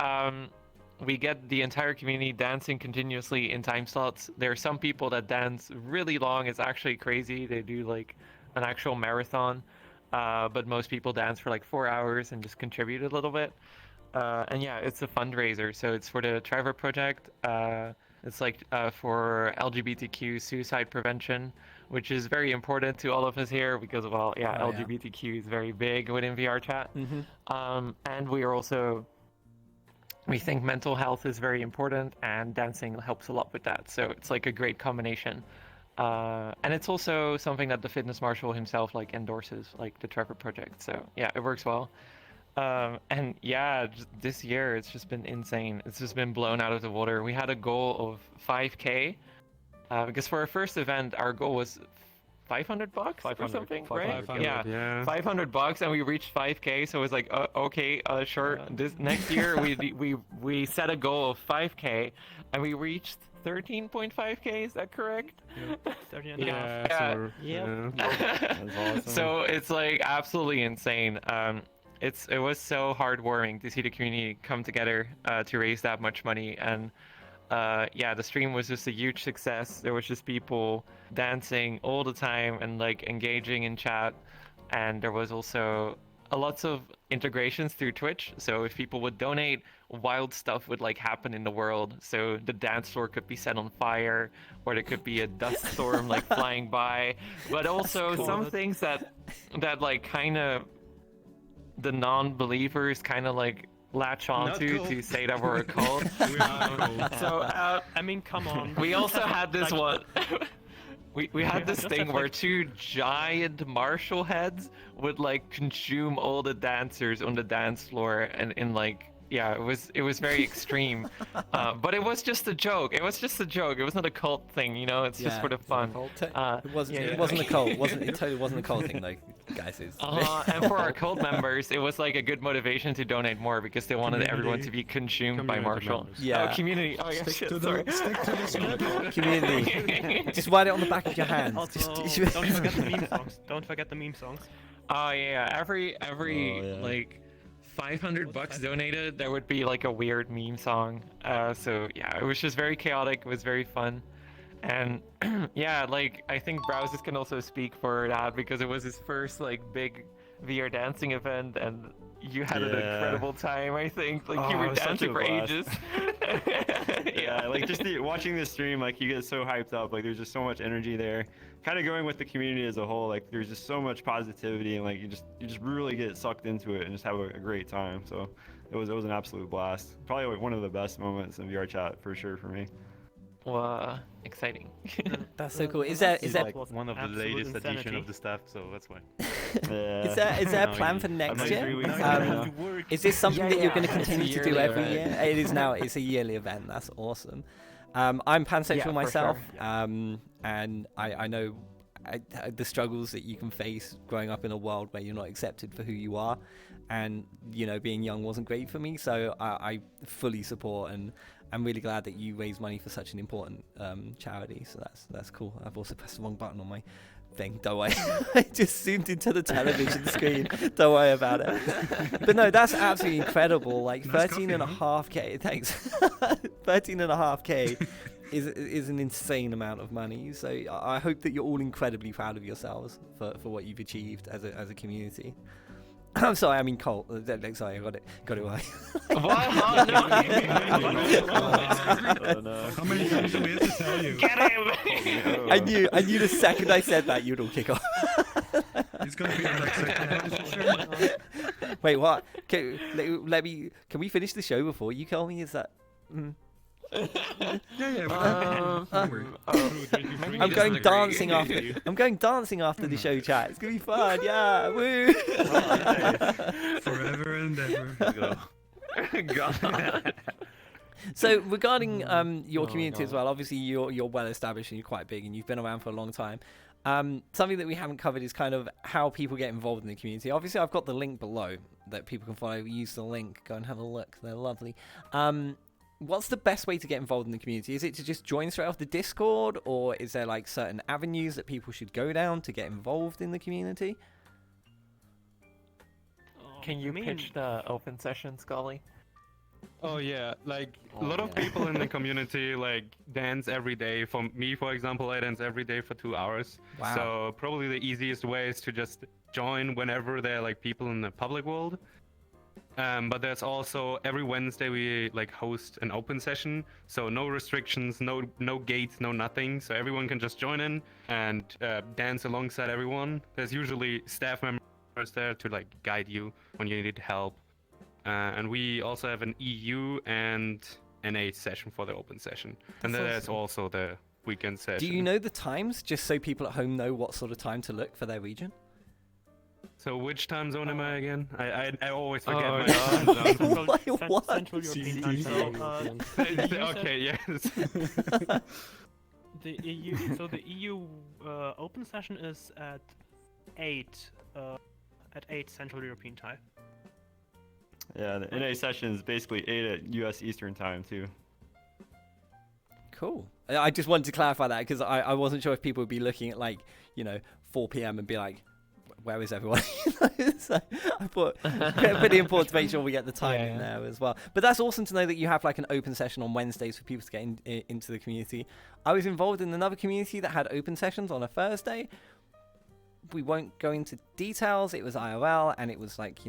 we get the entire community dancing continuously in time slots. There are some people that dance really long. It's actually crazy. They do like an actual marathon. But most people dance for like 4 hours and just contribute a little bit. And yeah, it's a fundraiser, so it's for the Trevor Project. It's like for LGBTQ suicide prevention, which is very important to all of us here because, well, yeah, LGBTQ is very big within VR chat. And we think mental health is very important, and dancing helps a lot with that. So it's like a great combination. And it's also something that the Fitness Marshal himself like endorses, like the Trevor Project. So yeah, it works well. And yeah, this year it's just been insane. It's just been blown out of the water. We had a goal of 5K, because for our first event, our goal was $500 or something, right? 500, yeah. $500, and we reached 5K. So it was like, okay, sure. Yeah. This next year we set a goal of 5K, and we reached 13.5K. Is that correct? Yeah, 30 and a Yeah, half. That's awesome. So it's like absolutely insane. It was so heartwarming to see the community come together to raise that much money, and yeah, the stream was just a huge success. There was just people dancing all the time and like engaging in chat, and there was also lots of integrations through Twitch. So if people would donate, wild stuff would like happen in the world. So the dance floor could be set on fire, or there could be a dust storm like flying by. But also cool. some things that like kind of the non-believers kind of like latch onto cool. to say that we're a cult. So I mean, come on. we also had this one. We had this just thing have, where like- two giant Marshall heads would like consume all the dancers on the dance floor, and in like, yeah, it was very extreme. But it was just a joke. It was just a joke. It was not a cult thing, you know. It's just for the fun. It wasn't a cult. It totally wasn't a cult thing, though, guys. And for our cult members, it was like a good motivation to donate more, because they wanted everyone to be consumed by Marshall. Yeah. Oh, community. Oh yeah. Stick Shit, to sorry. the script. Community. Just write it on the back of your hand. Also, Just- don't forget the meme songs. Don't forget the meme songs. Oh yeah. Every like $500 donated, there would be like a weird meme song. So yeah, it was just very chaotic. It was very fun, and yeah, like I think Browsers can also speak for that, because it was his first like big VR dancing event, and you had an Yeah. incredible time. I think like Oh, you it were was such dancing a for blast. ages. Yeah, like just watching the stream, like you get so hyped up. Like there's just so much energy there. Kind of going with the community as a whole. Like there's just so much positivity, and like you just really get sucked into it and just have a great time. So it was an absolute blast. Probably like one of the best moments in VR chat for sure for me. Well, exciting. That's so cool. Is The there last is season there was One of the absolute latest edition insanity. of the staff, so that's why. Yeah. is there a Now plan you- for I'm next like year? 3 weeks now ago. you I have have to work. Is this something that you're going to Yeah, it's a continue to do yearly every event. year? It is now. It's a yearly event. That's awesome. I'm pansexual Yeah, for myself, sure. and I know the struggles that you can face growing up in a world where you're not accepted for who you are, and being young wasn't great for me. So I fully support, and I'm really glad that you raise money for such an important charity. So that's cool. I've also pressed the wrong button on my thing. Don't worry. I just zoomed into the television screen. Don't worry about it. But no, that's absolutely incredible. Like Nice 13.5K. Thanks. 13.5K is an insane amount of money. So I hope that you're all incredibly proud of yourselves for what you've achieved as a community. I'm sorry, I mean Colt. Sorry, I got it right. What? No. Oh, no. How many times do we have to tell you? Get him! I knew the second I said that you'd all kick off. He's gonna be our next secretary. Wait, what? Can we finish the show before you call me? Is that? Yeah, don't worry. I'm going dancing after. I'm going dancing after the show chat. It's gonna be fun. Yeah, woo! Forever and ever. God. So regarding your Oh, community as God. well, obviously you're well established and you're quite big and you've been around for a long time. Something that we haven't covered is kind of how people get involved in the community. Obviously, I've got the link below that people can follow. Use the link. Go and have a look. They're lovely. What's the best way to get involved in the community? Is it to just join straight off the Discord, or is there like certain avenues that people should go down to get involved in the community? Can you pitch the open session, Scully? Oh yeah, like a lot of people in the community like dance every day. For me, for example, I dance every day for 2 hours. Wow. So probably the easiest way is to just join whenever there are like people in the public world. But there's also every Wednesday we like host an open session, so no restrictions, no gates, no nothing. So everyone can just join in and dance alongside everyone. There's usually staff members there to like guide you when you need help. And we also have an EU and NA session for the open session. And then there's also the weekend session. Do you know the times, just so people at home know what sort of time to look for their region? So which time zone am I again? I always forget Oh, my God. time zone. What? Central European time zone. Okay, yes. The EU open session is at 8 Central European time. Yeah, the NA session is basically 8 at US Eastern time too. Cool. I just wanted to clarify that because I wasn't sure if people would be looking at 4 p.m. and be like, where is everyone? So I thought pretty important to make sure we get the time in there as well. But that's awesome to know that you have like an open session on Wednesdays for people to get into the community. I was involved in another community that had open sessions on a Thursday. We won't go into details. It was IRL and it was like,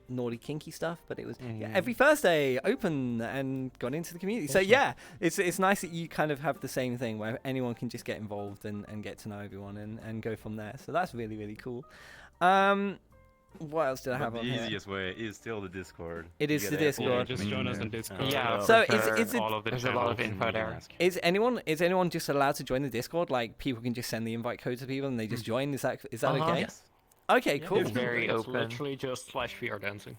naughty kinky stuff, but it was every Thursday open and got into the community. So yeah, it's nice that you kind of have the same thing where anyone can just get involved and get to know everyone and go from there. So that's really, really cool. What else did I have But on the here? easiest way is still the Discord. It is the Discord. Just join us on Discord. Yeah. So for sure. is it all of the There's a lot of channels. info there. is anyone just allowed to join the Discord? Like people can just send the invite code to people and they just join. Is that okay? Yes. Okay, cool. It's very open. Literally just /VR dancing.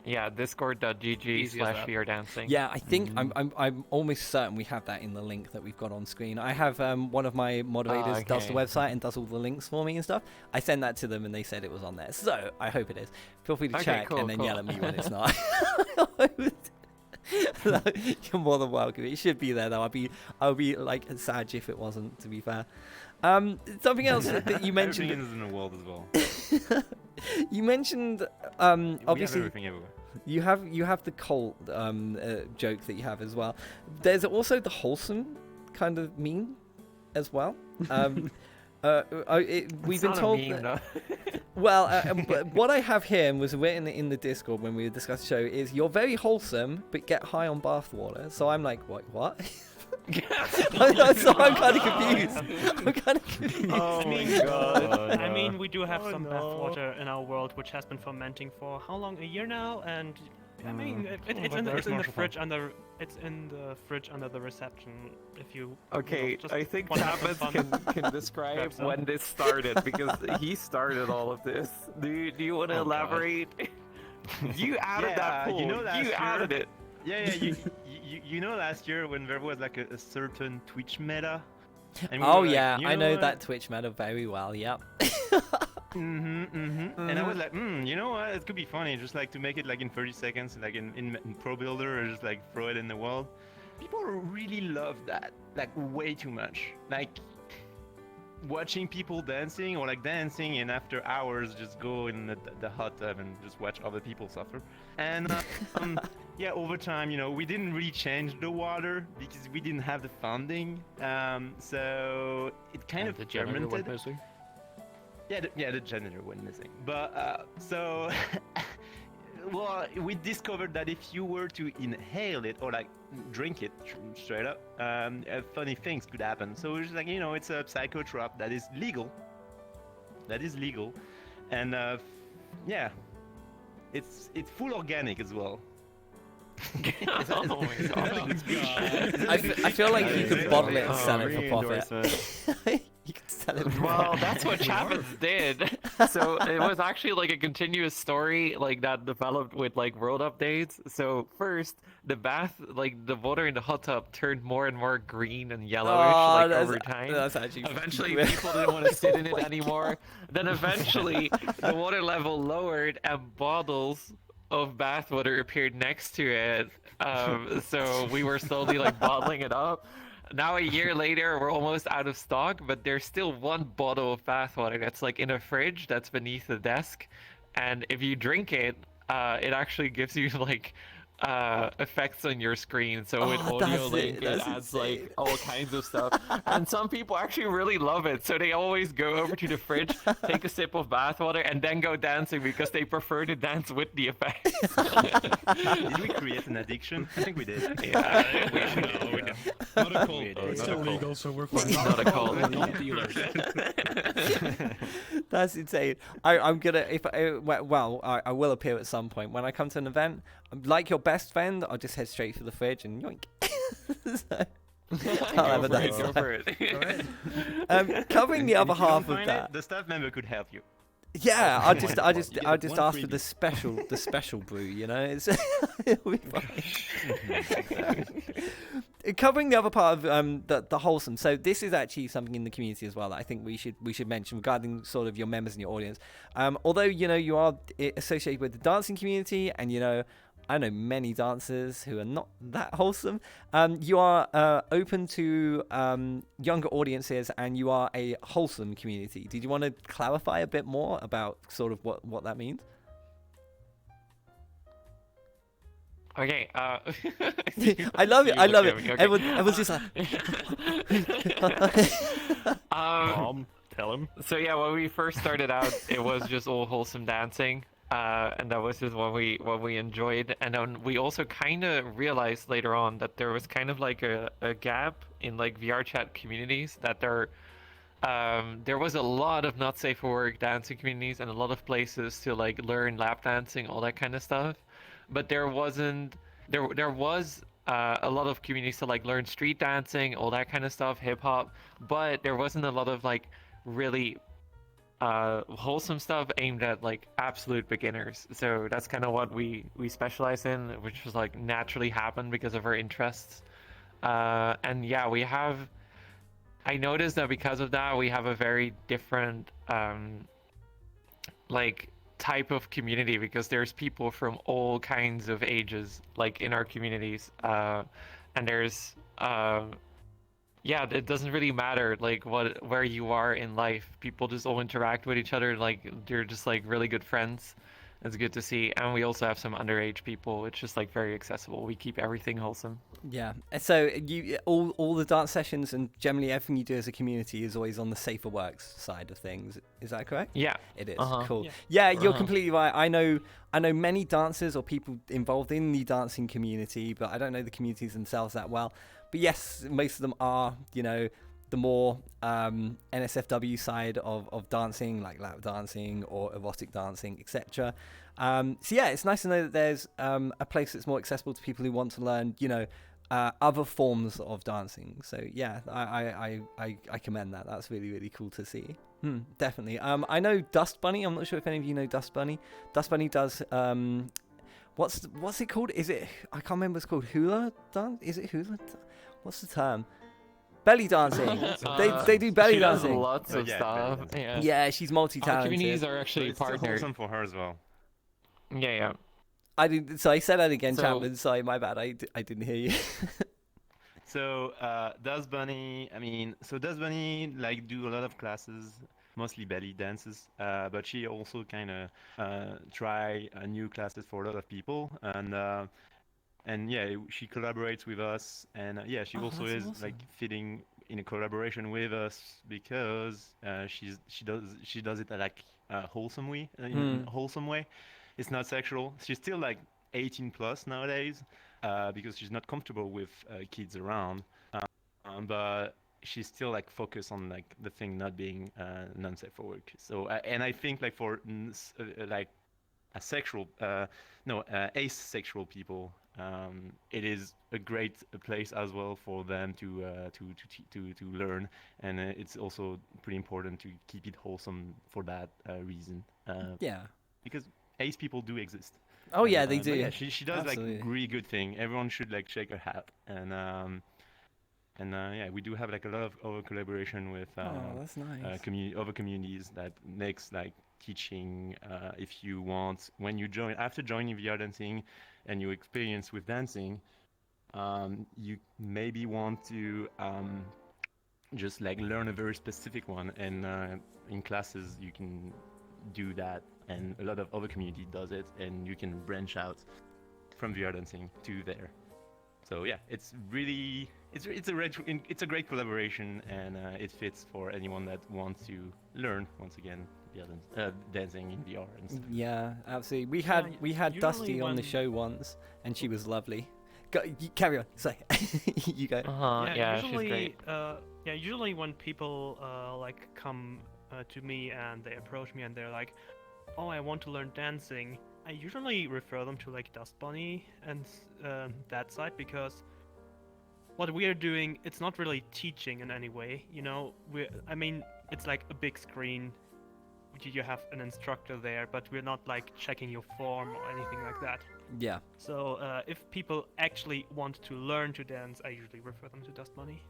Yeah, discord.gg/VR dancing. Yeah, I think I'm almost certain we have that in the link that we've got on screen. I have one of my moderators does the okay. website and does all the links for me and stuff. I sent that to them and they said it was on there. So I hope it is. Feel free to Okay, check cool, and then cool. yell at me when it's not. You're more than welcome. It should be there though. I'll be like sad if it wasn't, to be fair. Something else that you mentioned. Everything is in the world as well. You mentioned We have obviously everything everywhere. you have the cult joke that you have as well. There's also the wholesome kind of meme as well. We've been told that. Well, but what I have here and was written in the Discord when we discussed the show is you're very wholesome, but get high on bathwater. So I'm like, what? So I'm kind of confused. Oh my god. I mean, we do have some bathwater in our world which has been fermenting for how long? A year now? And I mean, it's in the fridge under. It's in the fridge under the reception. If you. Okay, just I think wanna have Chatmans can describe when this started because he started all of this. Do you want to elaborate? You added that pool. You know, you added it. Yeah. You know, last year when there was like a certain Twitch meta. And Oh were like, yeah, you I know what? that Twitch meta very well. Yep. And I was like, you know what? It could be funny, just like to make it like in 30 seconds, like in Pro Builder, or just like throw it in the world. People really love that, like way too much. Like watching people dancing or like dancing, and after hours just go in the hot tub and just watch other people suffer. And yeah, over time, you know, we didn't really change the water because we didn't have the funding. So it kind of the janitor went fermented. missing. Yeah, the janitor went missing. But so, well, we discovered that if you were to inhale it or like drink it straight up, funny things could happen. So it's like, you know, it's a psychotrop that is legal. And yeah, it's full organic as well. Oh my god. I feel like you could bottle it and sell it for profit. You could sell it. Well, that's what Chatmans did. So it was actually like a continuous story like that developed with like world updates. So first, the water in the hot tub turned more and more green and yellowish over time. That's actually eventually people didn't want to sit in it anymore. Then eventually the water level lowered and bottles of bathwater appeared next to it. So we were slowly like bottling it up. Now a year later, we're almost out of stock, but there's still one bottle of bathwater that's like in a fridge that's beneath the desk, and if you drink it, it actually gives you like effects on your screen. So with audio link, it adds like all kinds of stuff, and some people actually really love it. So they always go over to the fridge, take a sip of bathwater, and then go dancing because they prefer to dance with the effects. Did we create an addiction? I think we did. Yeah, we did. Not a cult. It's illegal, so we're fine. Not a cult. We're not dealers. That's insane. I'm gonna I will appear at some point when I come to an event. Like your best friend, I'll just head straight for the fridge and yoink. I'll have a nice Go for it. covering the other If you half don't of find that. it, the staff member could help you. Yeah, I'll just get ask one for freebie. the special brew. You know, it'll be fine. Covering the other part of the wholesome. So this is actually something in the community as well that I think we should mention regarding sort of your members and your audience. Although you know you are associated with the dancing community, and you know I know many dancers who are not that wholesome. You are open to younger audiences, and you are a wholesome community. Did you want to clarify a bit more about sort of what that means? Okay. I love it. I love it. Okay. Everyone's just like. Tell him. So yeah, when we first started out, it was just all wholesome dancing. And that was just what we enjoyed. And then we also kind of realized later on that there was kind of like a gap in like VR chat communities, that there was a lot of not safe for work dancing communities and a lot of places to like learn lap dancing, all that kind of stuff. But there was a lot of communities to like learn street dancing, all that kind of stuff, hip hop, but there wasn't a lot of like really wholesome stuff aimed at like absolute beginners. So that's kind of what we specialize in, which was like naturally happened because of our interests. And yeah, I noticed that because of that we have a very different like type of community, because there's people from all kinds of ages like in our communities, and there's yeah, it doesn't really matter like where you are in life. People just all interact with each other like they're just like really good friends. It's good to see. And we also have some underage people. It's just like very accessible. We keep everything wholesome. Yeah. So you all the dance sessions and generally everything you do as a community is always on the safer works side of things. Is that correct? Yeah. It is. Uh-huh. Cool. Yeah. Yeah, you're Uh-huh. completely right. I know many dancers or people involved in the dancing community, but I don't know the communities themselves that well. But yes, most of them are, the more NSFW side of dancing, like lap dancing or erotic dancing, etc. So yeah, it's nice to know that there's a place that's more accessible to people who want to learn, other forms of dancing. So yeah, I commend that. That's really, really cool to see. Definitely. I know Dust Bunny. I'm not sure if any of you know Dust Bunny. Dust Bunny does what's it called? Is it, I can't remember what it's called. Hula dance? Is it hula? What's the term? Belly dancing. They do belly she does dancing. lots of stuff. Yeah. Yeah, she's Our multi-talented. communities are actually It's still partnered. wholesome for her as well. Yeah. I did. So I said that again, So- Chapman. Sorry, my bad. I didn't hear you. So Dust Bunny, Dust Bunny like do a lot of classes, mostly belly dances, but she also kind of try new classes for a lot of people, and yeah, she collaborates with us, and yeah, she also that's is awesome. like fitting in a collaboration with us because she does it like wholesome way, in a wholesome way. It's not sexual. She's still like 18 plus nowadays. Because she's not comfortable with kids around, but she's still like focused on like the thing not being non-safe for work. So and I think like for like asexual people, it is a great place as well for them to learn, and it's also pretty important to keep it wholesome for that reason. Yeah. Because ace people do exist. Oh yeah, they But do. yeah, she does Absolutely. like really good thing. Everyone should like shake her hat, and yeah, we do have like a lot of other collaboration with Oh, that's nice. other communities that makes like teaching. If you want, when you join after joining VR dancing, and you experience with dancing, you maybe want to just like learn a very specific one, and in classes you can do that, and a lot of other community does it, and you can branch out from VR dancing to there. So yeah, it's a great collaboration, and it fits for anyone that wants to learn once again dancing in VR and stuff. Yeah, absolutely. We Yeah, had Dusty usually on the when- show once, and she was lovely. Go, carry on. Sorry, you go. Yeah, usually, she's great. Usually when people like come to me and they approach me and they're like, "Oh, I want to learn dancing," I usually refer them to like Dust Bunny and that side, because what we are doing, it's not really teaching in any way. It's like a big screen. You have an instructor there, but we're not like checking your form or anything like that. Yeah. So if people actually want to learn to dance, I usually refer them to Dust Bunny.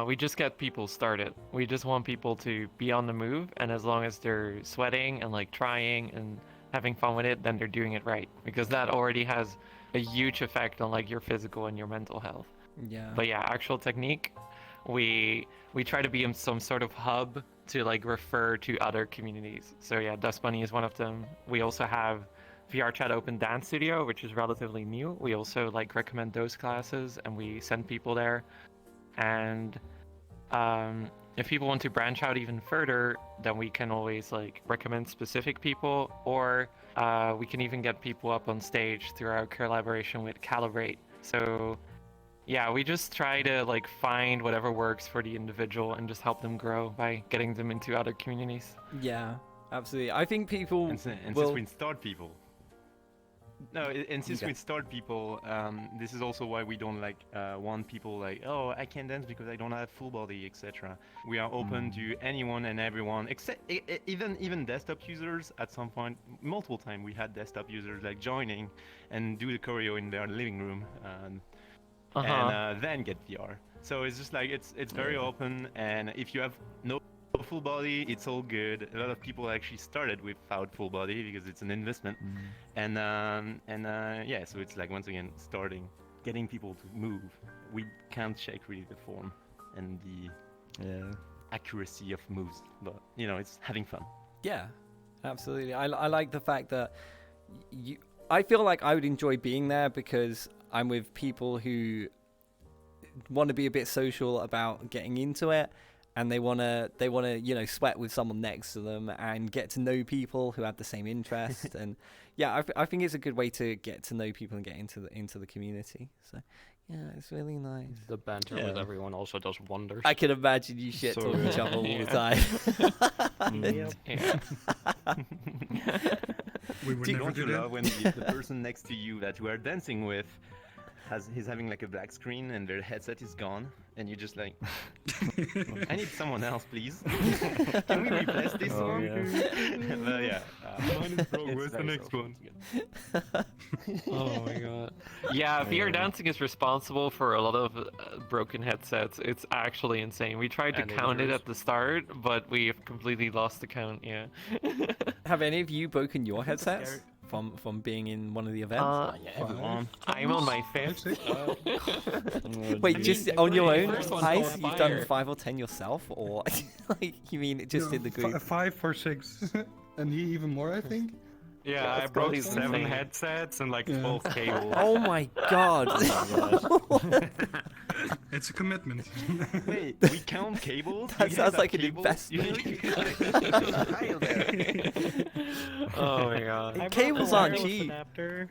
We just get people started. We just want people to be on the move, and as long as they're sweating and like trying and having fun with it, then they're doing it right, because that already has a huge effect on like your physical and your mental health. Yeah. But yeah, actual technique, we try to be in some sort of hub to like refer to other communities. So yeah, Dust Bunny is one of them. We also have VR Chat Open Dance Studio, which is relatively new. We also like recommend those classes, and we send people there. And if people want to branch out even further, then we can always like recommend specific people, or we can even get people up on stage through our collaboration with Calibrate. So yeah, we just try to like find whatever works for the individual and just help them grow by getting them into other communities. Yeah, absolutely. I think people And will. since we start people. No, and since Okay. we start people, this is also why we don't like want people like, oh, I can't dance because I don't have full body, etc. We are open to anyone and everyone, except even desktop users. At some point, multiple times, we had desktop users like joining and do the choreo in their living room, and then get VR. So it's just like it's very open, and if you have no full body, it's all good. A lot of people actually started without full body because it's an investment, and yeah, so it's like once again starting, getting people to move. We can't check really the form and the accuracy of moves, but it's having fun. Yeah, Absolutely. I like the fact that I feel like I would enjoy being there because I'm with people who want to be a bit social about getting into it, and they want to sweat with someone next to them and get to know people who have the same interest. And yeah, I think it's a good way to get to know people and get into the community. So yeah, it's really nice. The banter with everyone also does wonders. I can imagine you shit talk each other all the time. We would never do that when the person next to you that you are dancing with he's having like a black screen and their headset is gone, and you're just like, I need someone else, please. Can we replace this one? Yeah. Mine is broke. Where's the next one? Oh my god. Yeah, VR dancing is responsible for a lot of broken headsets. It's actually insane. We tried to count it at the start, but we've completely lost the count. Yeah. Have any of you broken your headsets from being in one of the events? Everyone. I'm on my 5th. Wait, just on your own? Ice? You've done 5 or 10 yourself, or like you mean just in the group? 5 or 6, and he even more, I think. Yeah, I broke 7 headsets and like 12 cables. Oh my god! It's a commitment. Wait, we count cables? That sounds like an investment. Oh my god. Cables aren't cheap. Adapter.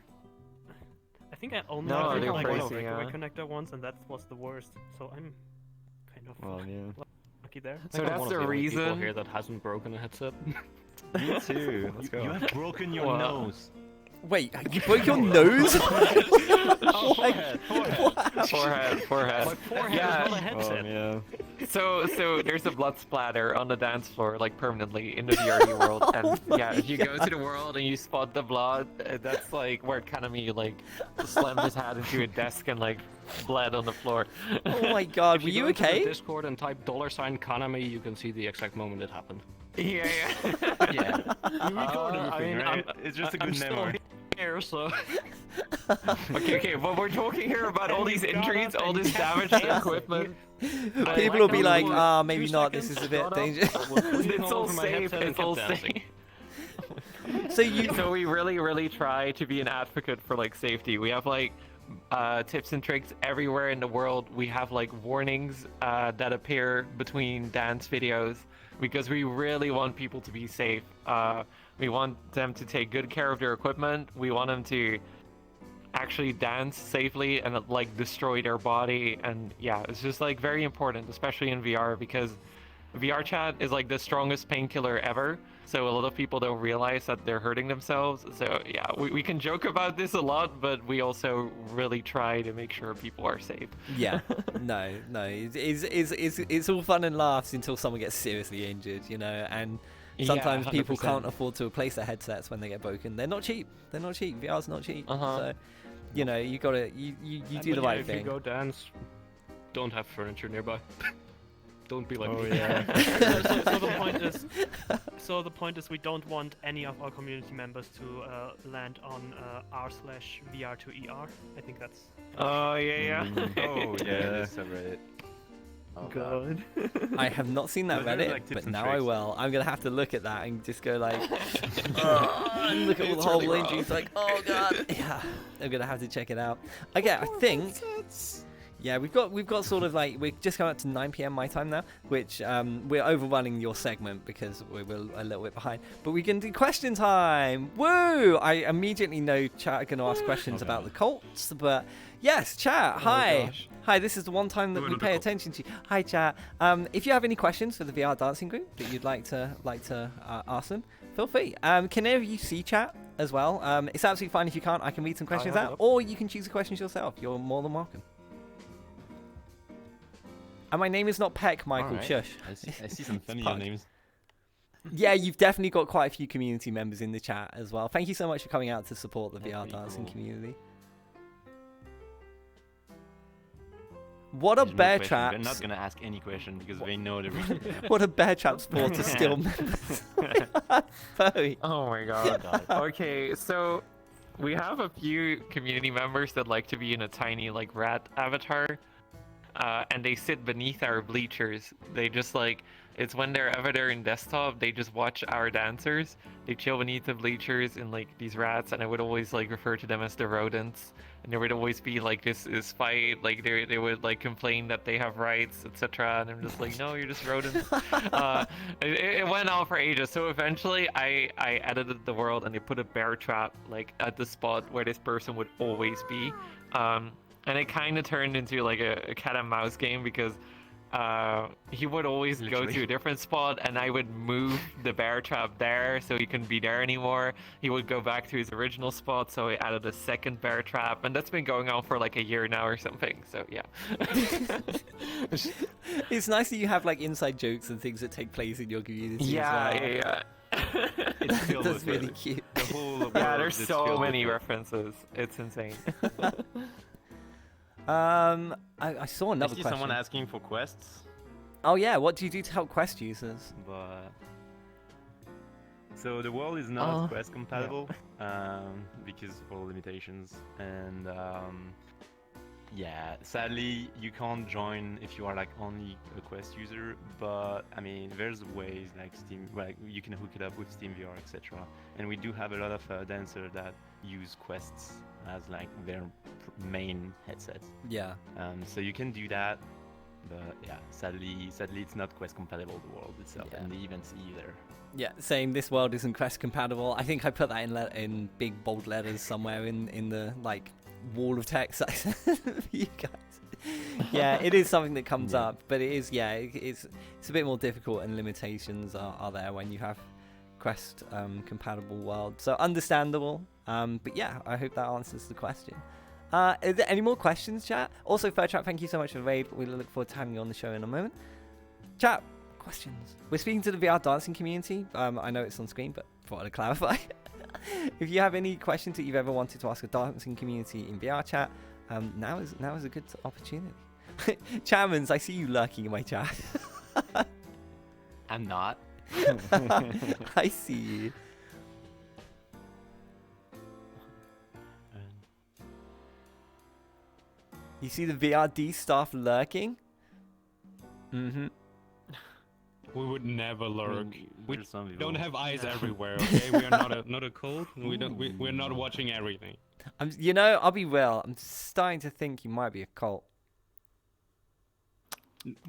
I think I only No, have they're like pricey, one breakaway yeah. connector once, and that was the worst. So I'm kind of lucky there. So that's the People reason. here that hasn't broken a headset. Me too. Let's go. You have broken your nose. Wait, you broke your nose? Forehead. Yeah. Not a headset. So there's a blood splatter on the dance floor, like permanently in the VRD world. And yeah, if you go to the world and you spot the blood, that's like where Kanami like slammed his head into a desk and like bled on the floor. Oh my god, If were you go into okay? the Discord and type $Kanami, you can see the exact moment it happened. Yeah. Yeah. We record everything, right? It's just a good memory. Here, so Okay, but we're talking here about all these injuries, all this damage to equipment. People will be like, maybe not, this is a bit dangerous. It's all safe, it's all safe. So we really try to be an advocate for like safety. We have like tips and tricks everywhere in the world. We have like warnings that appear between dance videos because we really want people to be safe. We want them to take good care of their equipment. We want them to actually dance safely and like destroy their body. And yeah, it's just like very important, especially in VR, because VR chat is like the strongest painkiller ever. So a lot of people don't realize that they're hurting themselves. So yeah, we can joke about this a lot, but we also really try to make sure people are safe. Yeah, no, it's all fun and laughs until someone gets seriously injured, you know, and sometimes people can't afford to replace their headsets when they get broken. They're not cheap. VR's not cheap. So, you know, you gotta, you do the right thing. If you go dance, don't have furniture nearby. Don't be like me. So the point is we don't want any of our community members to land on r/VR2ER. I think that's. Oh yeah. Oh yeah, that's a Reddit. Oh, God. I have not seen that But there's, Reddit, like, tips but and now I tricks. will. I'm gonna have to look at that and just go like, and look at all the horrible injuries. Like, oh god, yeah. I'm gonna have to check it out. Okay, I think. Yeah, we've got sort of like, we're just coming up to 9 PM my time now, which we're overrunning your segment because we're a little bit behind. But we can do question time. Woo! I immediately know chat are going to ask questions about the Colts, but yes, chat. Hi. gosh. Hi, this is the one time that we pay attention to you. Hi, chat. If you have any questions for the VR dancing group that you'd like to ask them, feel free. Can any of you see chat as well? It's absolutely fine if you can't. I can read some questions out, or you can choose the questions yourself. You're more than welcome. And my name is not Peck, Michael. Alright. Shush. I see some funny Pug. names. Yeah, you've definitely got quite a few community members in the chat as well. Thank you so much for coming out to support the VR dancing community. What a There's no bear question. trap! They're not gonna ask any question because they know the reason. What a bear trap sport to skill members. Furry. Oh my god. Okay, so we have a few community members that like to be in a tiny like rat avatar. And they sit beneath our bleachers. They just like It's when they're ever there in desktop, they just watch our dancers. They chill beneath the bleachers in like these rats, and I would always like refer to them as the rodents. And there would always be like this fight, like they would like complain that they have rights, etc. And I'm just like, no, you're just rodents. It went on for ages. So eventually, I edited the world and they put a bear trap like at the spot where this person would always be. And it kind of turned into like a cat and mouse game because he would always go to a different spot and I would move the bear trap there so he couldn't be there anymore. He would go back to his original spot, so I added a second bear trap, and that's been going on for like a year now or something, so yeah. It's nice that you have like inside jokes and things that take place in your community. Yeah. That's really cute. The whole yeah, there's so many references. It's insane. I saw another question. Someone asking for quests. Oh yeah, what do you do to help Quest users? But so the world is not Quest compatible because of all limitations, and yeah, sadly you can't join if you are like only a Quest user. But I mean, there's ways like Steam, like you can hook it up with SteamVR, etc. And we do have a lot of dancers that use Quests as like their main headsets. Yeah. So you can do that, but yeah, sadly it's not Quest compatible, the world itself, and the events either. Yeah, saying this world isn't Quest compatible. I think I put that in big bold letters somewhere in the like wall of text I sent for you guys. Yeah, it is something that comes up, but it is it's a bit more difficult, and limitations are there when you have Quest compatible world. So understandable. But yeah, I hope that answers the question. Is there any more questions, chat? Also, Fairtrap, thank you so much for the raid. We look forward to having you on the show in a moment. Chat, questions. We're speaking to the VR dancing community. I know it's on screen, but thought I'd clarify. If you have any questions that you've ever wanted to ask a dancing community in VR chat, now is a good opportunity. Chatmans, I see you lurking in my chat. I'm not. I see you. You see the VRD staff lurking? Mm-hmm. We would never lurk. We don't don't have eyes everywhere. Okay, we are not a cult. We're not watching everything. You know, I'll be real. I'm starting to think you might be a cult.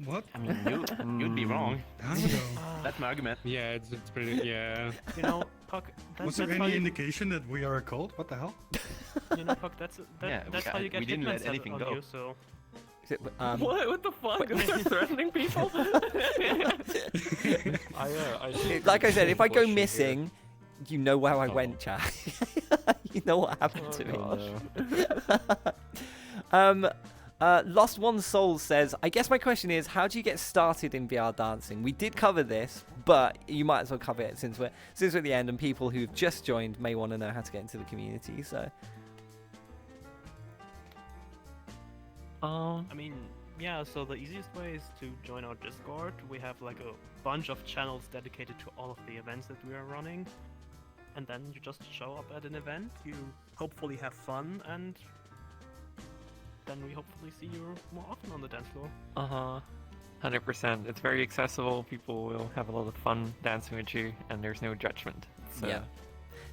What? I mean, you'd be wrong. That's my argument. Yeah, it's pretty. Yeah. You know, Puck. Was there any indication that we are a cult? What the hell? You know, Puck. That's how you get we didn't let Hitman anything on go. you, so. What the fuck? Is there threatening people? Like I said, if I go missing, you know where I went, chat. You know what happened to me. Lost One Soul says, I guess my question is, how do you get started in VR dancing? We did cover this, but you might as well cover it since we're at the end, and people who've just joined may want to know how to get into the community. So, I mean, yeah, so the easiest way is to join our Discord. We have like a bunch of channels dedicated to all of the events that we are running. And then you just show up at an event, you hopefully have fun, and then we hopefully see you more often on the dance floor. 100%. It's very accessible. People will have a lot of fun dancing with you, and there's no judgment. So yeah.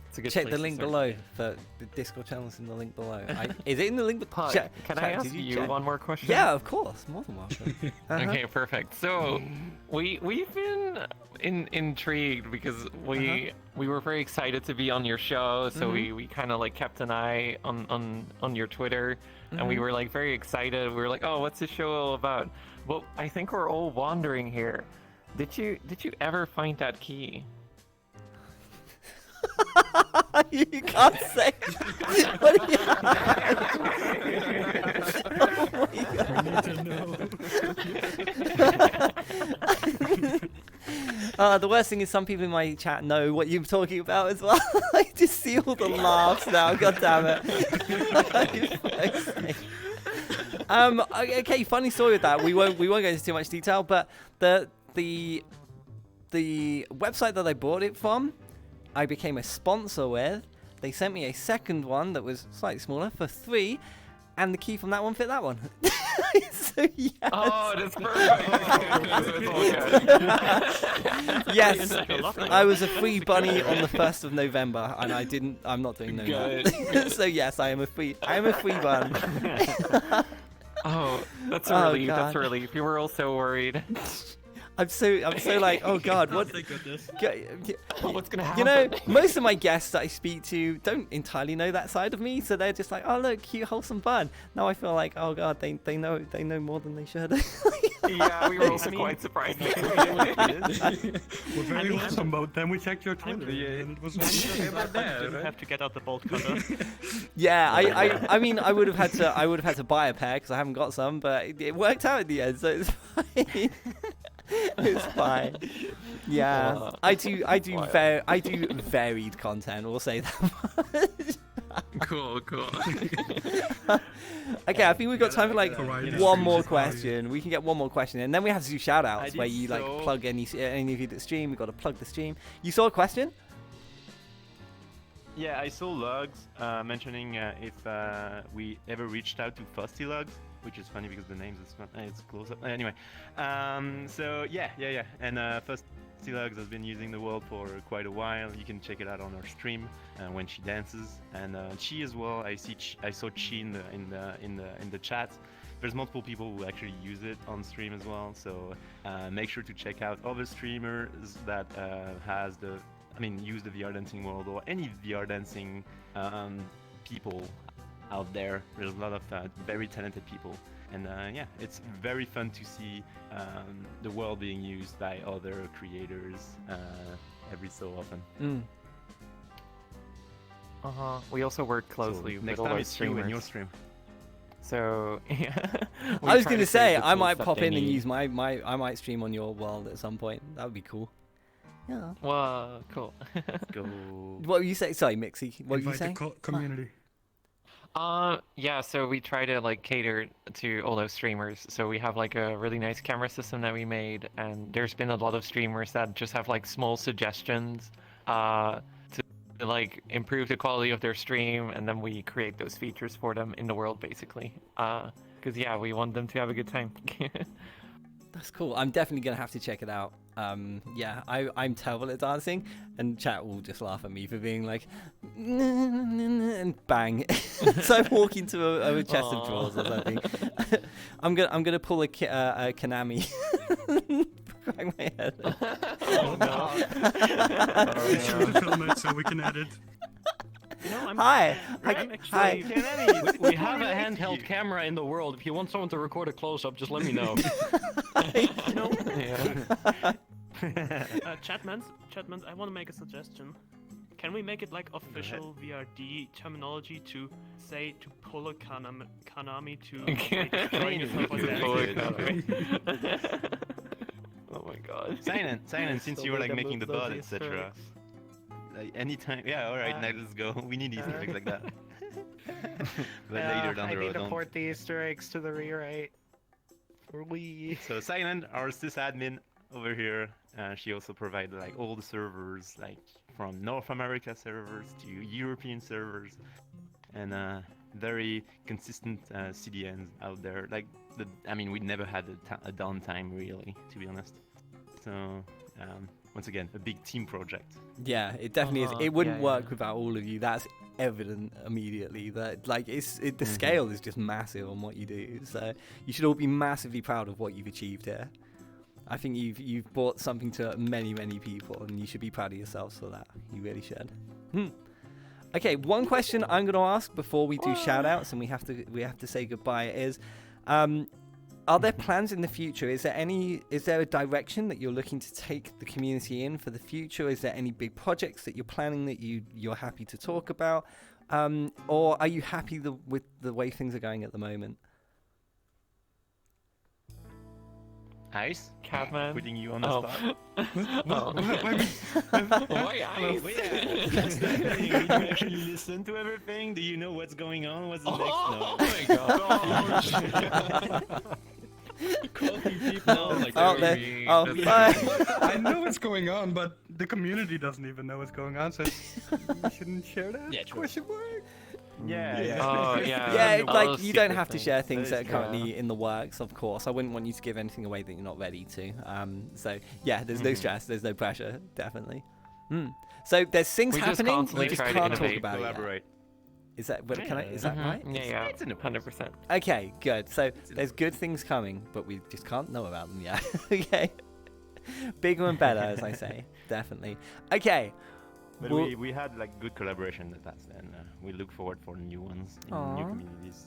It's a good Check place the to link start. below for the Discord channels in the link below. Is it in the link below? Can I ask you one more question? Yeah, of course. More than welcome. Okay, perfect. So we've been intrigued because we were very excited to be on your show, so we kind of like kept an eye on your Twitter, and we were like very excited. We were like, oh, what's this show all about? Well, I think we're all wondering here. Did you ever find that key? You can't say. What are you... Oh my God. I need to know. The worst thing is some people in my chat know what you're talking about as well. I just see all the laughs now. God damn it. Okay, funny story with that. We won't go into too much detail, but the website that I bought it from, I became a sponsor with. They sent me a second one that was slightly smaller for $3, and the key from that one fit that one. So yes. Oh, that's perfect. Yes, I was a free bunny on the 1st of November, and I'm not doing no that. So yes, I am a free bun. Oh, that's a relief. God. That's a relief. You were all so worried. I'm so like, oh God, what? Thank goodness. What's gonna happen? You know, most of my guests that I speak to don't entirely know that side of me, so they're just like, oh look, cute, wholesome bun. Now I feel like, oh God, they know more than they should. Yeah, we were also quite surprised. We're very wholesome, but then we checked your Twitter, and it was Didn't have to get out the bolt cutter. Yeah, I mean, I would have had to buy a pair because I haven't got some, but it worked out in the end, so it's fine. It's fine. Yeah, I do varied content. We'll say that much. Cool. Okay, I think we've got time for like one more question. We can get one more question, and then we have to do shout-outs where you like plug any of you that stream. We've got to plug the stream. You saw a question? Yeah, I saw Lugz mentioning if we ever reached out to Lugz, which is funny because the name is not, it's close up. Anyway, so yeah. And Lugz has been using the world for quite a while. You can check it out on her stream when she dances, and Chi as well. I saw Chi in the chat. There's multiple people who actually use it on stream as well. So make sure to check out other streamers that use the VR dancing world or any VR dancing people out there. There's a lot of very talented people, and yeah, it's very fun to see the world being used by other creators every so often. We also work closely with all those streamers. In your stream. So yeah. I was gonna say I might pop in and use I might stream on your world at some point. That would be cool. Yeah. Wow, cool. Go. What were you saying? Sorry, Mixie. What were you saying? Community. Yeah, so we try to like cater to all those streamers. So we have like a really nice camera system that we made, and there's been a lot of streamers that just have like small suggestions to like improve the quality of their stream, and then we create those features for them in the world basically. Because yeah, we want them to have a good time. That's cool. I'm definitely gonna have to check it out. Yeah, I'm terrible at dancing, and chat will just laugh at me for being like, and bang. So I'm walking to a chest of drawers or something. I'm gonna pull a Kanami. Crack my head. Oh no. Be sure to film it so we can edit. You know, Hi. Actually, We have a handheld camera in the world. If you want someone to record a close-up, just let me know. you know, Yeah. Chatmans, I want to make a suggestion. Can we make it like official VRD terminology to say to pull a Kanami to drawing and stuff like that? Oh my god. Silent, since you were like making the bud, etc. Like anytime, yeah, alright, now let's go. We need Easter eggs like that. But later down the road. I need to port the Easter eggs to the rewrite. So Silent, our sysadmin over here, she also provided like all the servers, like from North America servers to European servers, and very consistent CDNs out there. Like we never had a downtime really, to be honest. So once again, a big team project. Yeah, it definitely is. It wouldn't work without all of you. That's evident immediately. That like the scale is just massive on what you do. So you should all be massively proud of what you've achieved here. I think you've brought something to many people, and you should be proud of yourselves for that. You really should. Okay, one question I'm going to ask before we do shout-outs, and we have to say goodbye is, are there plans in the future? Is there a direction that you're looking to take the community in for the future? Is there any big projects that you're planning that you're happy to talk about? Or are you happy with the way things are going at the moment? Ice? Chatman? Putting you on the spot. Why Ice? Do you actually listen to everything? Do you know what's going on? What's the next? No. Oh my god. Quality people like I know what's going on, but the community doesn't even know what's going on, so you shouldn't share that. Yeah, true. Question mark. Oh, yeah. Yeah, it's All like those you don't secret have to things. share things that are Yeah. currently in the works, of course. I wouldn't want you to give anything away that you're not ready to. So yeah, there's no stress, there's no pressure, definitely. So there's things We just happening. constantly You just try to can't talk innovate. about it. Yet. Collaborate. Is that what can I? Is that right? Yeah, 100%. Okay, good. So there's good things coming, but we just can't know about them yet. Okay. Bigger and better, as I say. Definitely. Okay. But Well- we had like good collaboration in the past, and we look forward for new ones in Aw. new communities.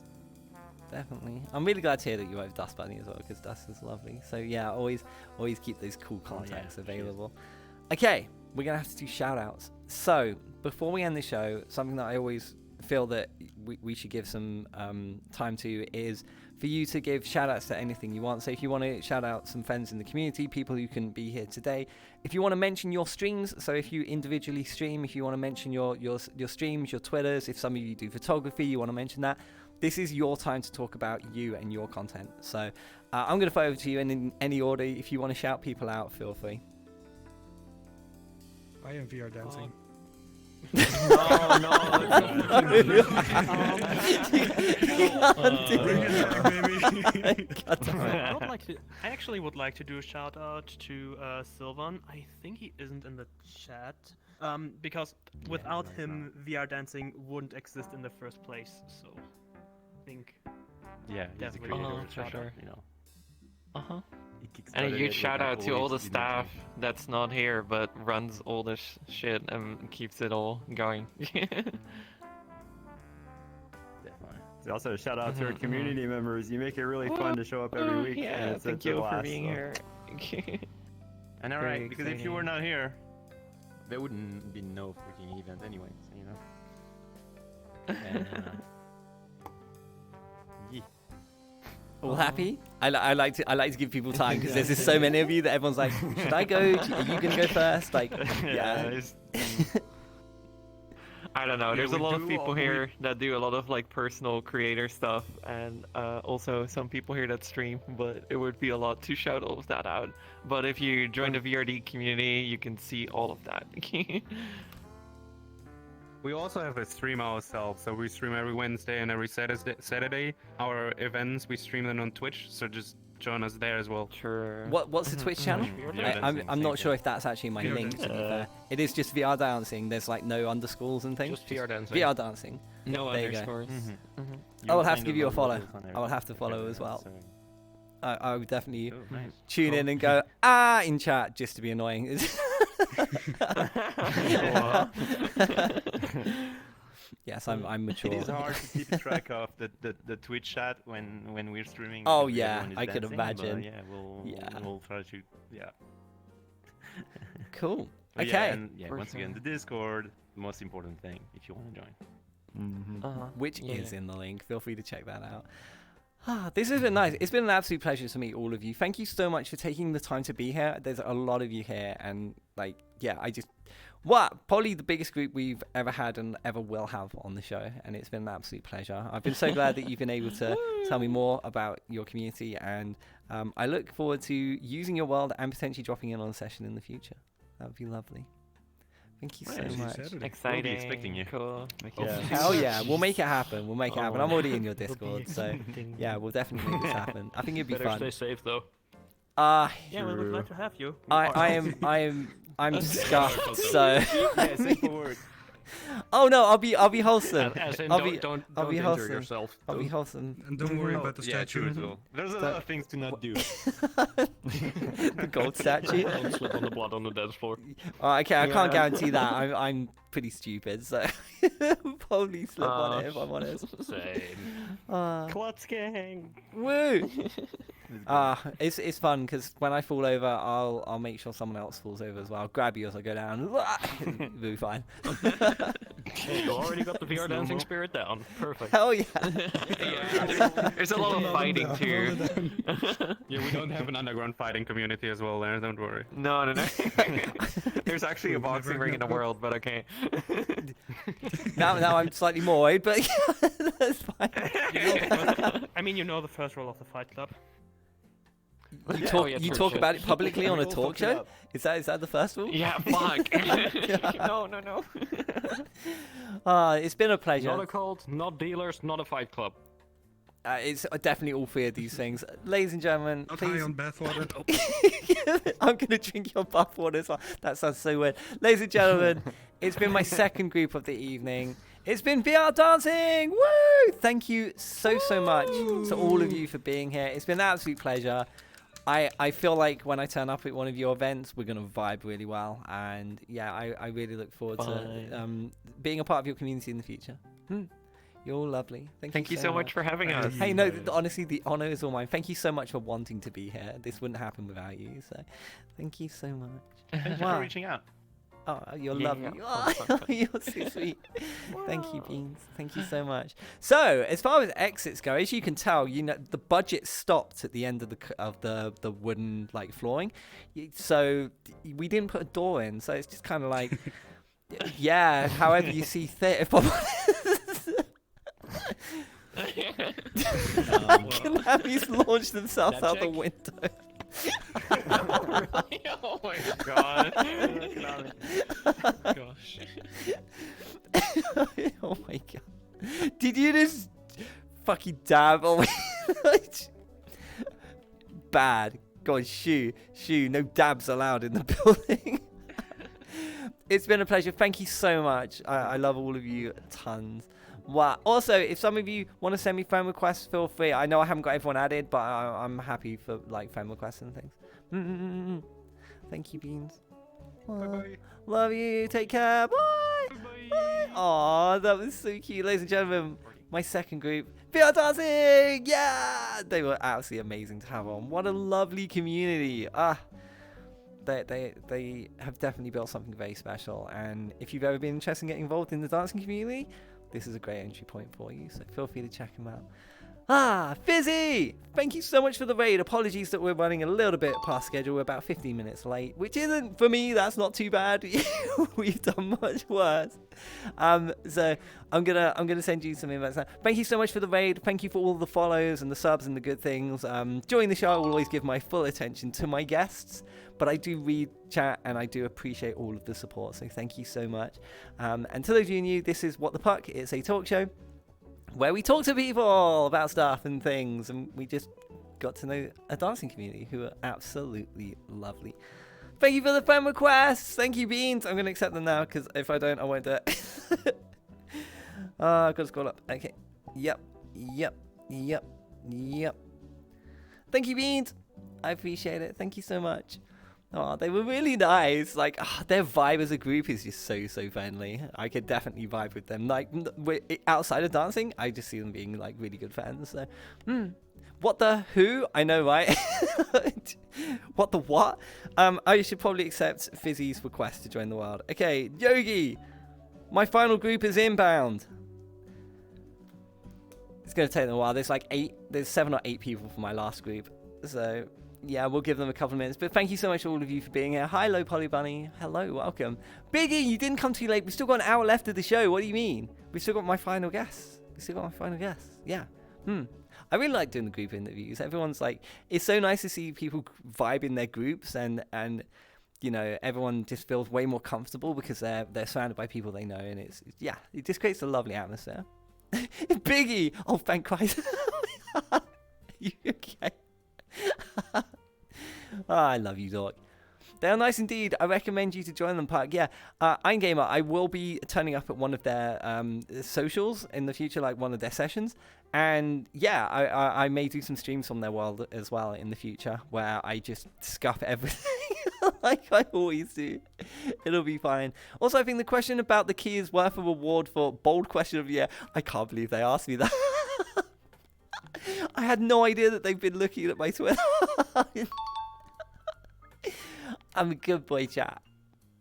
Definitely. I'm really glad to hear that you have Dust Bunny as well, because Dust is lovely. So yeah, always keep those cool contacts available. Okay, we're gonna have to do shout outs. So before we end the show, something that I always feel that we should give some time to is for you to give shout outs to anything you want. So if you want to shout out some friends in the community, people who couldn't be here today, if you want to mention your streams, so if you individually stream, if you want to mention your streams, your Twitters, if some of you do photography, you want to mention that, this is your time to talk about you and your content. So I'm going to throw over to you, and in any order, if you want to shout people out, feel free. I am VR dancing. I actually would like to do a shout out to Sylvan. I think he isn't in the chat. Because without him, VR dancing wouldn't exist in the first place. So I think Yeah, he's a definitely creator do a for shout sure, out. you know. And a kickstarted huge it shout with, out like, to all the Wolveeps staff that's not here but runs all this shit and keeps it all going. So also a shout out to our Mhm, community members. You make it really fun to show up every week. Yeah, and it's thank such a you for blast, being so. here. And Very alright, because if you were exciting. not here, there wouldn't be no freaking event anyway, so you know. And, yeah. All happy? I like to give people time because there's just so many of you that everyone's like, should I go? Are you gonna go first? Like, yeah. I don't know. Yeah, There's a we lot of do people all- here that do a lot of like personal creator stuff, and also some people here that stream. But it would be a lot to shout all of that out. But if you join the VRD community, you can see all of that. We also have a stream ourselves, so we stream every Wednesday and every Saturday. Our events, we stream them on Twitch, so just join us there as well. Sure. What's the Twitch channel? I'm not sure if that's actually my VR link. To be dancing. fair. It is just VR dancing. There's like no underscores and things. Just VR dancing. VR dancing. No There you go. underscores. I will have to give you a follow. I will have to follow as well. I would definitely tune in and go in chat just to be annoying. Yes, I'm mature. It is hard to keep track of the Twitch chat when we're streaming. Oh, because yeah, everyone is I could dancing, but, imagine. we'll try to Cool. But Okay. Yeah, and For once again, sure. the Discord, the most important thing if you want to join. Which Yeah. is in the link. Feel free to check that out. This has been nice. It's been an absolute pleasure to meet all of you. Thank you so much for taking the time to be here. There's a lot of you here, and like, yeah, probably the biggest group we've ever had and ever will have on the show, and it's been an absolute pleasure. I've been so glad that you've been able to tell me more about your community, and I look forward to using your world and potentially dropping in on a session in the future. That would be lovely. Thank you so much. Exciting. We'll be expecting you. Cool. Hell yeah, we'll make it happen. We'll make it happen. I'm already in your Discord, so yeah, we'll definitely make this happen. I think it'd be Better fun. stay safe though. Yeah, we would like to have you. I'm scuffed, so. Yeah, safe for work. Oh no, I'll be wholesome. As in, I'll don't be injure wholesome. yourself. I'll be wholesome. And don't worry about the statue. True as well. There's a lot of things to not do. The gold statue. Don't slip on the blood on the dance floor. Okay, I can't guarantee that. I'm pretty stupid, so probably slip on it if I'm honest. Same. Klutz gang. Woo! It's fun because when I fall over, I'll make sure someone else falls over as well. I'll grab you as I go down. It'll be fine. Hey, you already got the VR dancing spirit down. Perfect. Hell yeah! There's a lot of fighting too. Yeah, we don't have an underground fighting community as well there, don't worry. No. There's actually a boxing ring in the world, but okay. now I'm slightly more worried, but yeah, that's fine. I mean, you know the first rule of the Fight Club. you talk about it publicly on a talk show? Is that the first rule? Yeah, fuck. No. It's been a pleasure. Not a cult, not dealers, not a fight club. It's definitely all three of these things. Ladies and gentlemen, Not please... high on bathwater. I'm going to drink your bathwater as well. That sounds so weird. Ladies and gentlemen, it's been my second group of the evening. It's been VR dancing. Woo! Thank you so much to all of you for being here. It's been an absolute pleasure. I feel like when I turn up at one of your events, we're going to vibe really well. And yeah, I really look forward to being a part of your community in the future. You're all lovely. Thank you so much for having us. Hey, no, honestly, the honor is all mine. Thank you so much for wanting to be here. This wouldn't happen without you. So thank you so much. Thank you for reaching out. Oh, you're lovely. You're so sweet. Thank you, Beans. Thank you so much. So, as far as exits go, as you can tell, the budget stopped at the end of the wooden flooring. So we didn't put a door in. So it's just kind of like, yeah, however you see fit. If I'm Kanami's launched themselves out the window. Oh my god. Gosh. Oh my god. Did you just fucking dab on me? Bad. God, shoo. No dabs allowed in the building. It's been a pleasure. Thank you so much. I love all of you tons. Wow. Also, if some of you want to send me friend requests, feel free. I know I haven't got everyone added, but I'm happy for friend requests and things. Thank you, Beans. Bye-bye. Love you. Take care. Bye. Bye. Aw, that was so cute. Ladies and gentlemen, my second group, VR dancing. Yeah, they were absolutely amazing to have on. What a lovely community. They have definitely built something very special. And if you've ever been interested in getting involved in the dancing community, this is a great entry point for you, so feel free to check them out. Fizzi! Thank you so much for the raid. Apologies that we're running a little bit past schedule. We're about 15 minutes late, which isn't, for me, that's not too bad. We've done much worse. So I'm gonna send you some invites now. Thank you so much for the raid. Thank you for all the follows and the subs and the good things. During the show, I will always give my full attention to my guests, but I do read chat and I do appreciate all of the support, so thank you so much. And to those of you new, this is What the Puck. It's a talk show where we talk to people about stuff and things, and we just got to know a dancing community who are absolutely lovely. Thank you for the friend requests. Thank you, Beans. I'm going to accept them now, because if I don't, I won't do it. I've got to scroll up. Okay. Yep. Thank you, Beans. I appreciate it. Thank you so much. Oh, they were really nice. Their vibe as a group is just so friendly. I could definitely vibe with them. Outside of dancing, I just see them being really good fans. So, what the who? I know, right? What the what? I should probably accept Fizzi's request to join the world. Okay, Yogi, my final group is inbound. It's gonna take them a while. There's 7 or 8 people for my last group. So yeah, we'll give them a couple of minutes. But thank you so much to all of you for being here. Hi, Low Polly Bunny. Hello, welcome. Biggie, you didn't come too late. We've still got an hour left of the show. What do you mean? We've still got my final guests. Yeah. I really like doing the group interviews. Everyone's it's so nice to see people vibe in their groups, and everyone just feels way more comfortable because they're surrounded by people they know, and it just creates a lovely atmosphere. Biggie, oh thank Christ. You okay? I love you, dog. They are nice indeed. I recommend you to join them, Park. Yeah, I'm Gamer. I will be turning up at one of their socials in the future, one of their sessions. And yeah, I may do some streams from their world as well in the future, where I just scuff everything like I always do. It'll be fine. Also, I think the question about the key is worth a reward for bold question of the year. I can't believe they asked me that. I had no idea that they've been looking at my Twitter. I'm a good boy, chat.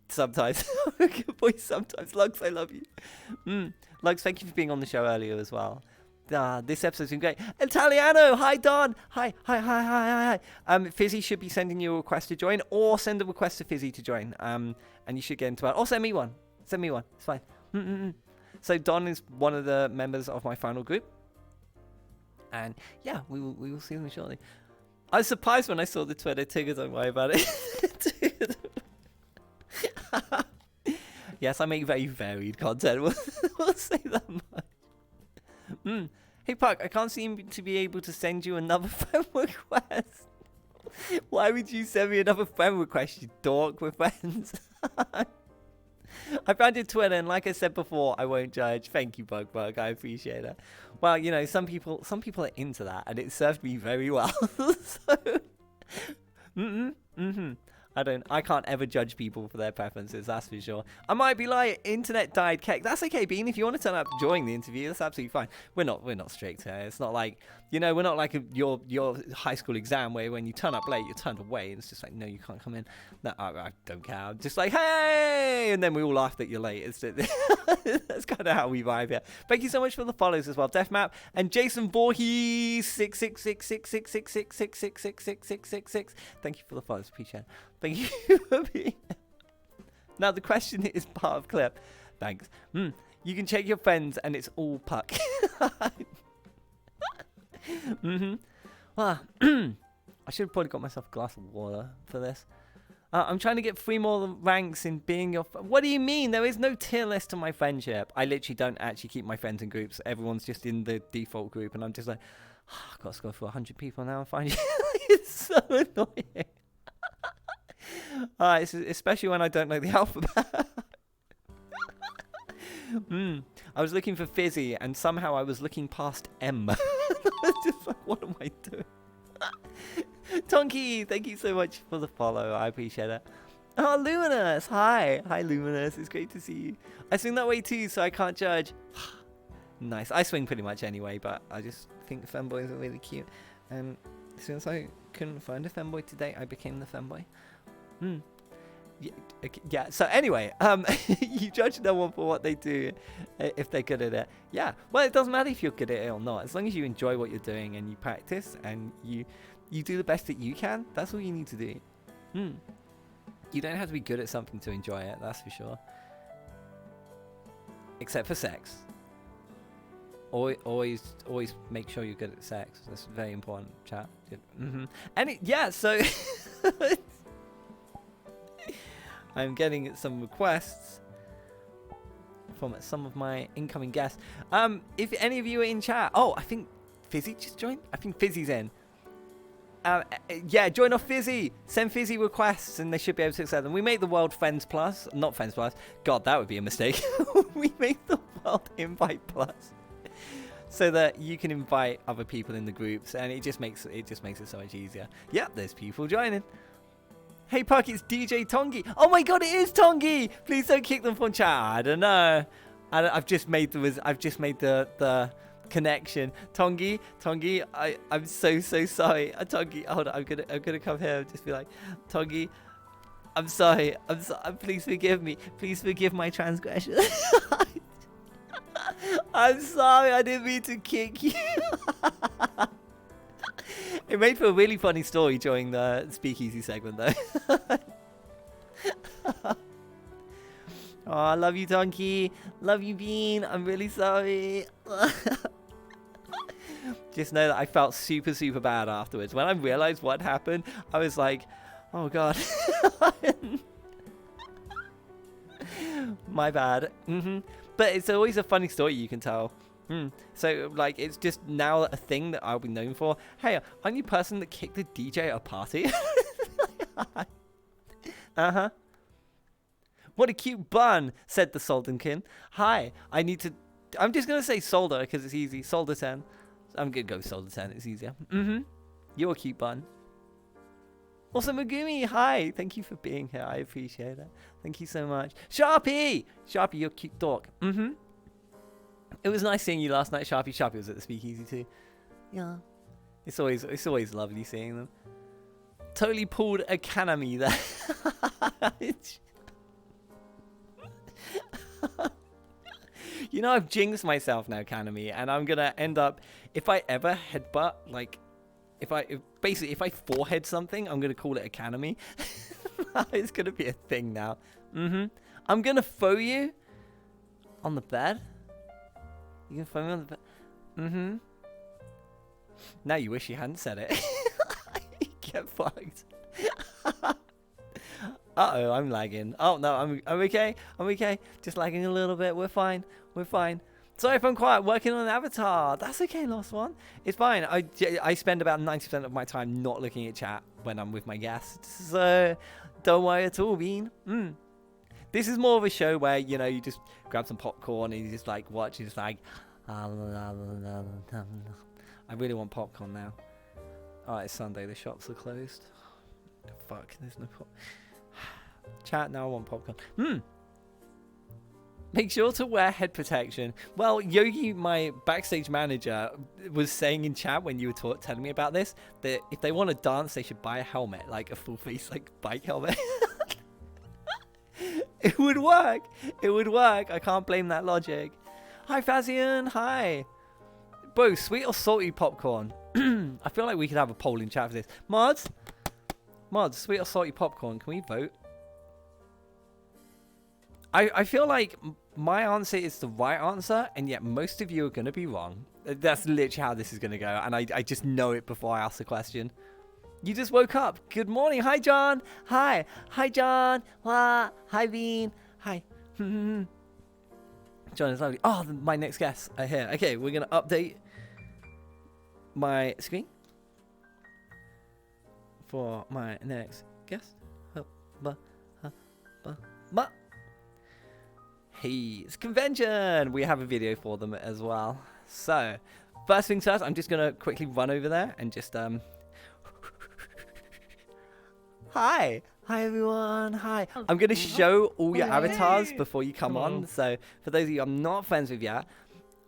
Sometimes. I'm a good boy sometimes. Lugz, I love you. Lugz, thank you for being on the show earlier as well. This episode's been great. Italiano, hi Don. Hi. Fizzi should be sending you a request to join, or send a request to Fizzi to join. And you should get into it. Or send me one. It's fine. So Don is one of the members of my final group. And yeah, we will see them shortly. I was surprised when I saw the Twitter. Tigger, don't worry about it. Yes, I make very varied content. We'll say that much. Hey, Puck, I can't seem to be able to send you another friend request. Why would you send me another friend request, you dork? We're friends. I found your Twitter, and like I said before, I won't judge. Thank you, Bug. I appreciate it. Well, you know, some people are into that, and it served me very well. So, I can't ever judge people for their preferences, that's for sure. I might be like, internet died, Keck. That's okay, Bean. If you want to turn up during the interview, that's absolutely fine. We're not strict here. It's not like, you know, we're not like your high school exam where when you turn up late, you're turned away. And it's just like, no, you can't come in. No, I don't care. I'm just like, hey! And then we all laugh that you're late. That's kind of how we vibe here. Thank you so much for the follows as well. Deathmap and Jason Voorhees 666666666666666. Thank you for the follows. Appreciate it. Thank you for being here. Now the question is part of clip. Thanks. You can check your friends and it's all Puck. Well, I should have probably got myself a glass of water for this. I'm trying to get 3 more ranks in being your... What do you mean? There is no tier list to my friendship. I literally don't actually keep my friends in groups. Everyone's just in the default group and I'm just like, I've got to go for 100 people now and find you. It's so annoying. Especially when I don't know the alphabet. I was looking for Fizzi and somehow I was looking past M. I was just like, what am I doing? Tonky, thank you so much for the follow. I appreciate it. Oh, Luminous. Hi, Luminous. It's great to see you. I swing that way too, so I can't judge. Nice. I swing pretty much anyway, but I just think femboys are really cute. And since I couldn't find a femboy today, I became the femboy. Yeah, so anyway, you judge no one for what they do if they're good at it. Yeah, well, it doesn't matter if you're good at it or not. As long as you enjoy what you're doing and you practice and you do the best that you can, that's all you need to do. You don't have to be good at something to enjoy it, that's for sure. Except for sex. Always make sure you're good at sex. That's very important, chat. And yeah, so... I'm getting some requests from some of my incoming guests. If any of you are in chat, I think Fizzi just joined. I think Fizzi's in. Yeah, join off Fizzi. Send Fizzi requests, and they should be able to accept them. We make the world Friends Plus, not Friends Plus. God, that would be a mistake. We make the world Invite Plus, so that you can invite other people in the groups, and it just makes it so much easier. Yeah, there's people joining. Hey Puck, it's DJ Tongi. Oh my god, it is Tongi! Please don't kick them from chat. I don't know. I've just made the connection. Tongi, I'm so sorry. Tongi, hold on, I'm gonna come here and just be like, Tongi, I'm sorry. Please forgive me. Please forgive my transgression. I'm sorry. I didn't mean to kick you. It made for a really funny story during the Speakeasy segment, though. Oh, I love you, Donkey. Love you, Bean. I'm really sorry. Just know that I felt super, super bad afterwards. When I realized what happened, I was like, oh, God. My bad. But it's always a funny story you can tell. So, like, it's just now a thing that I'll be known for. Hey, aren't you the person that kicked the DJ at a party? What a cute bun, said the Soldenkin. Hi, I'm just going to say Solder because it's easy. Solder 10. I'm going to go Solder 10. It's easier. You're a cute bun. Also, Megumi, hi. Thank you for being here. I appreciate it. Thank you so much. Sharpie, you're a cute dog. It was nice seeing you last night, Sharpie. Sharpie was at the Speakeasy too. Yeah. It's always lovely seeing them. Totally pulled a Kanami there. You know, I've jinxed myself now, Kanami, and I'm gonna end up, if I ever headbutt, like, if I forehead something, I'm gonna call it a Kanami. It's gonna be a thing now. I'm gonna throw you on the bed. You can throw me on the bed. Now you wish you hadn't said it. get fucked. Uh-oh, I'm lagging. Oh, no, I'm okay. I'm okay. Just lagging a little bit. We're fine. We're fine. Sorry if I'm quiet. Working on an avatar. That's okay, Lost One. It's fine. I spend about 90% of my time not looking at chat when I'm with my guests. So don't worry at all, Bean. This is more of a show where, you know, you just grab some popcorn and you just, like, watch. It's like... I really want popcorn now. Oh, it's Sunday. The shops are closed. Fuck, there's no pop... Chat, now I want popcorn. Make sure to wear head protection. Well, Yogi, my backstage manager, was saying in chat when you were telling me about this, that if they want to dance, they should buy a helmet, like a full face, like, bike helmet. It would work. It would work. I can't blame that logic. Hi, Fazian. Hi. Bro, sweet or salty popcorn? I feel like we could have a poll in chat for this. Mods, sweet or salty popcorn? Can we vote? I feel like my answer is the right answer, and yet most of you are going to be wrong. That's literally how this is going to go, and I just know it before I ask the question. You just woke up. Good morning. Hi, John. Hi. Hi, John. Hi, Bean. Hi. John is lovely. Oh, my next guests are here. Okay, we're going to update my screen for my next guest. Hey, it's convention. We have a video for them as well. So, first things first, I'm just going to quickly run over there and just... Hi. Hi, everyone. Hi. I'm going to show all your avatars before you come on. So, for those of you I'm not friends with yet,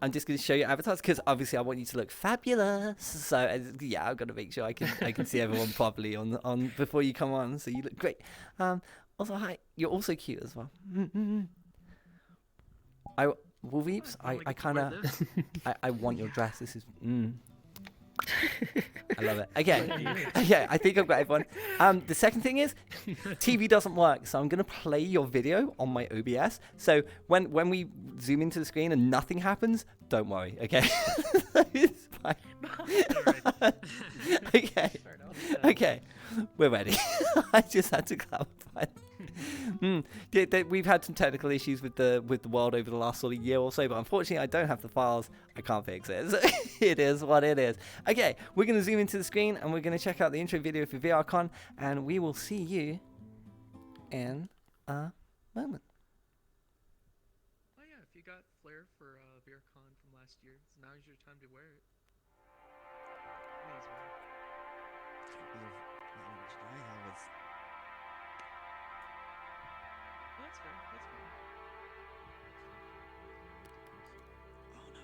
I'm just going to show you avatars because obviously I want you to look fabulous. So, yeah, I've got to make sure I can see everyone properly on before you come on. So, you look great. Also, hi. You're also cute as well. Wolveeps, I kind of, I want your dress. This is, I love it. Okay, I think I've got everyone. The second thing is, TV doesn't work, so I'm gonna play your video on my OBS. So when we zoom into the screen and nothing happens, don't worry. Okay, it's fine. Okay, we're ready. I just had to clarify. We've had some technical issues with the world over the last sort of year or so, but unfortunately I don't have the files. I can't fix it. So it is what it is. Okay, we're going to zoom into the screen and we're going to check out the intro video for VRCon, and we will see you in a moment. Oh yeah, if you got flair for VRCon from last year, now's your time to wear it. May as well. That's fair. That's fair. Oh no.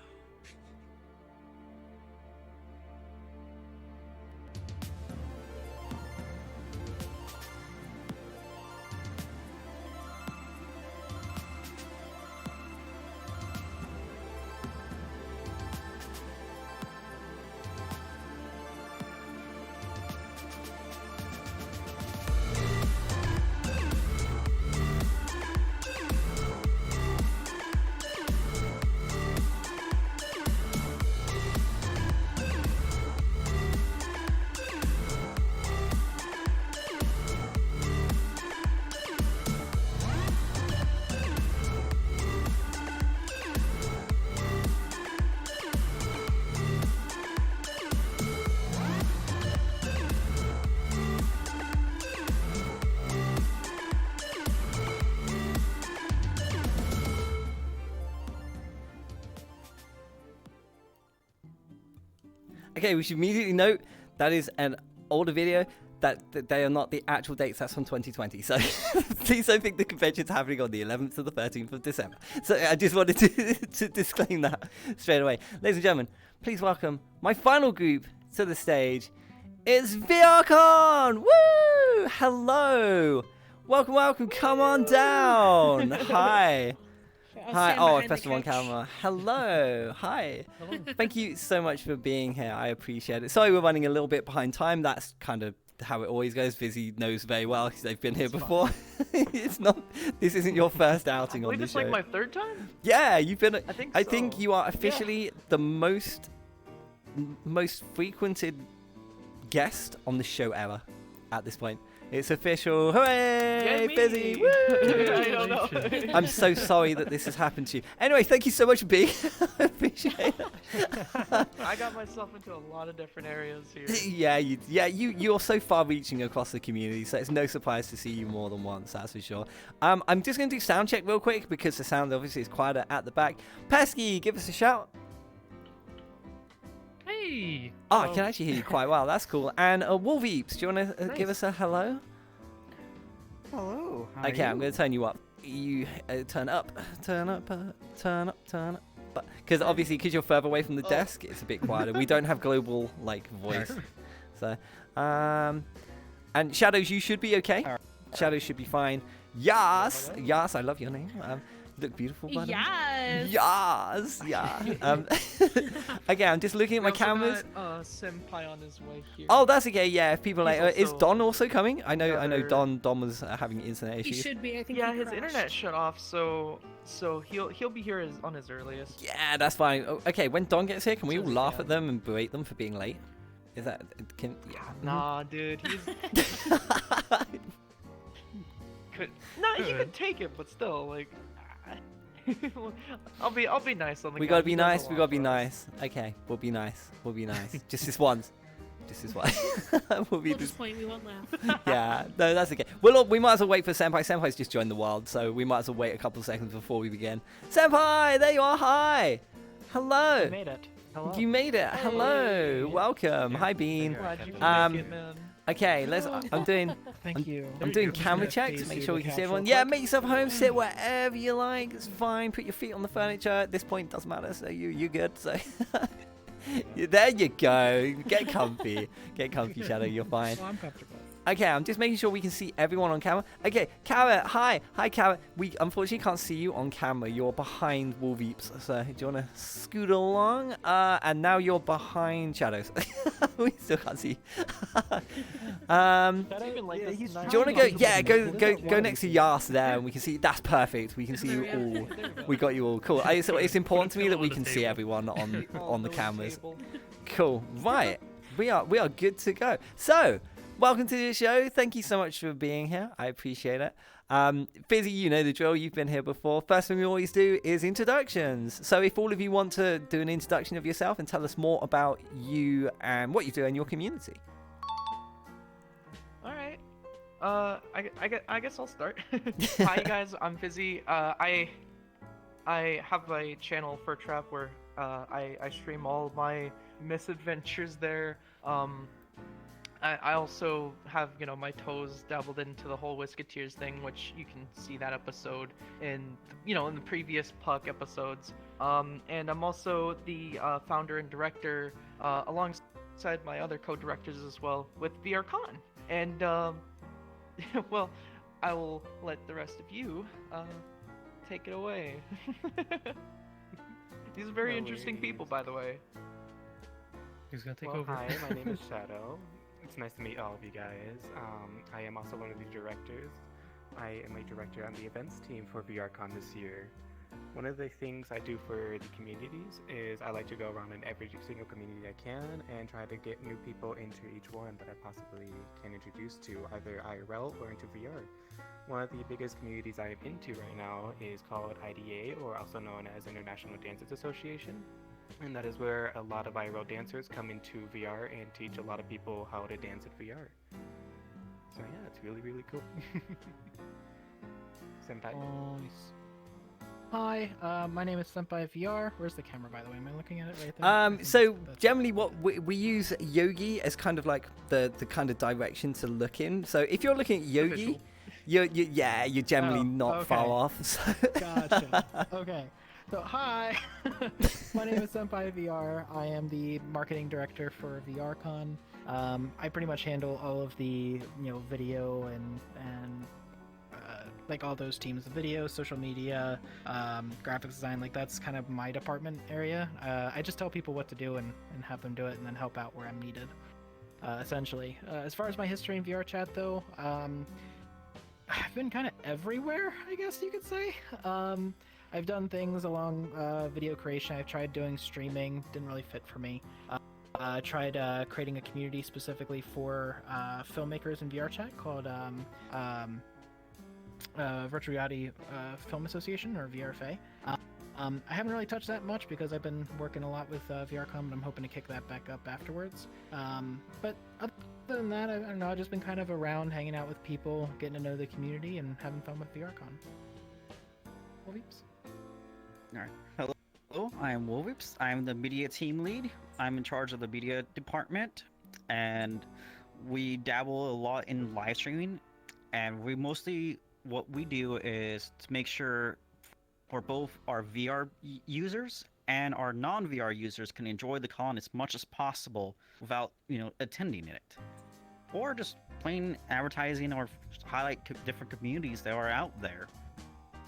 Okay, we should immediately note that is an older video, that they are not the actual dates. That's from 2020. So please don't think the convention's happening on the 11th to the 13th of December. So I just wanted to disclaim that straight away. Ladies and gentlemen, please welcome my final group to the stage. It's VRCon! Woo! Hello! Welcome, welcome. Come on down. Hi. Hi. Oh, I pressed the wrong camera. Hello. Hi. Hello. Thank you so much for being here. I appreciate it. Sorry we're running a little bit behind time. That's kind of how it always goes. Fizzi knows very well because they've been here before. It's not. This isn't your first outing on the show. It's like my third time. Yeah, you've been. I think you are officially the most frequented guest on the show ever at this point. It's official. Hooray! Yay, Fizzi! me! Woo! I don't know. I'm so sorry that this has happened to you. Anyway, thank you so much for being. I appreciate it. I got myself into a lot of different areas here. You're so far-reaching across the community, so it's no surprise to see you more than once. That's for sure. I'm just going to do sound check real quick because the sound obviously is quieter at the back. Pesky, give us a shout. Hey! Oh, I can actually hear you quite well. That's cool. And Wolveeps, do you want to give us a hello? Hello. Okay, I'm going to turn you up. You turn up, turn up, turn up, turn up. Because obviously, because you're further away from the desk, it's a bit quieter. We don't have global voice. So, and Shadozw, you should be okay. Shadozw should be fine. Yaas, I love your name. Look beautiful, by the way. Yaas. Okay, I'm just looking at my cameras. Got, Senpai on his way here. Oh, that's okay. Yeah, if people like, is also Don also coming? I know. Don was having internet issues. He should be. I think. Yeah, he his crashed. internet shut off, so he'll be here on his earliest. Yeah, that's fine. Okay, when Don gets here, can we all laugh at them and berate them for being late? Is that can? Yeah. Nah, dude. He's. You can take it, but still, like. I'll be nice on the. We gotta be nice. We gotta be nice. Okay, we'll be nice. We'll be nice. Just this once. Just this one. We'll just point. We won't laugh. Yeah, no, that's okay. Well, look, we might as well wait for Senpai. Senpai's just joined the wild, so we might as well wait a couple of seconds before we begin. Senpai, there you are. Hi. Hello. You made it. Hello. You made it. Hello. Welcome. Hi, Bean. Okay, let's. I'm doing. Thank you. I'm doing camera checks. Make sure we can see everyone. Yeah, make yourself at home. Sit wherever you like. It's fine. Put your feet on the furniture. At this point, it doesn't matter. So you're good. So there you go. Get comfy. Get comfy, Shadow. You're fine. Well, I'm comfortable. Okay, I'm just making sure we can see everyone on camera. Okay, Carrot, hi. Hi, Carrot. We unfortunately can't see you on camera. You're behind Wolveeps. So do you want to scoot along? And now you're behind Shadozw. We still can't see. Do you want to go? Yeah, go next to Yaas there, and we can see. That's perfect. We can see you all. We got you all. Cool. It's important to me that we can see everyone on the cameras. Cool. Right. We are good to go. So. Welcome to the show. Thank you so much for being here. I appreciate it. Fizzi, you know the drill. You've been here before. First thing we always do is introductions. So if all of you want to do an introduction of yourself and tell us more about you and what you do in your community. All right. I guess I'll start. Hi guys, I'm Fizzi. I have a channel for Trap where I stream all my misadventures there. I also have, my toes dabbled into the whole Whisketeers thing, which you can see that episode in the previous Puck episodes. And I'm also the founder and director, alongside my other co-directors as well, with VRCon. And, well, I will let the rest of you take it away. These are very interesting people, by the way. Who's gonna take over? Hi, my name is Shadow. It's nice to meet all of you guys. I am also one of the directors. I am a director on the events team for VRCon this year. One of the things I do for the communities is I like to go around in every single community I can and try to get new people into each one that I possibly can introduce to either IRL or into VR. One of the biggest communities I am into right now is called IDA, or also known as International Dancers Association. And that is where a lot of IRL dancers come into VR and teach a lot of people how to dance in VR. So yeah, it's really, really cool. Senpai. Hi, my name is SenpaiVR. Where's the camera, by the way? Am I looking at it right there? So generally what we use Yogi as kind of like the kind of direction to look in. So if you're looking at Yogi, you're generally not far off. So. Gotcha. Okay. So hi, my name is SenpaiVR. I am the marketing director for VRCon. I pretty much handle all of the video and like all those teams, video, social media, graphics design. Like that's kind of my department area. I just tell people what to do and have them do it, and then help out where I'm needed. Essentially, as far as my history in VR chat though, I've been kind of everywhere, I guess you could say. I've done things along video creation. I've tried doing streaming, didn't really fit for me. tried creating a community specifically for filmmakers in VR chat called Virtual Reality Film Association, or VRFA. I haven't really touched that much because I've been working a lot with VRCon, and I'm hoping to kick that back up afterwards. But other than that, I don't know, I've just been kind of around, hanging out with people, getting to know the community, and having fun with VRCon. Wolveeps? Alright. Hello, I am Wolveeps. I'm the media team lead. I'm in charge of the media department, and we dabble a lot in live streaming, and we mostly, what we do is to make sure for both our VR users and our non-VR users can enjoy the con as much as possible without, attending it. Or just plain advertising or highlight different communities that are out there.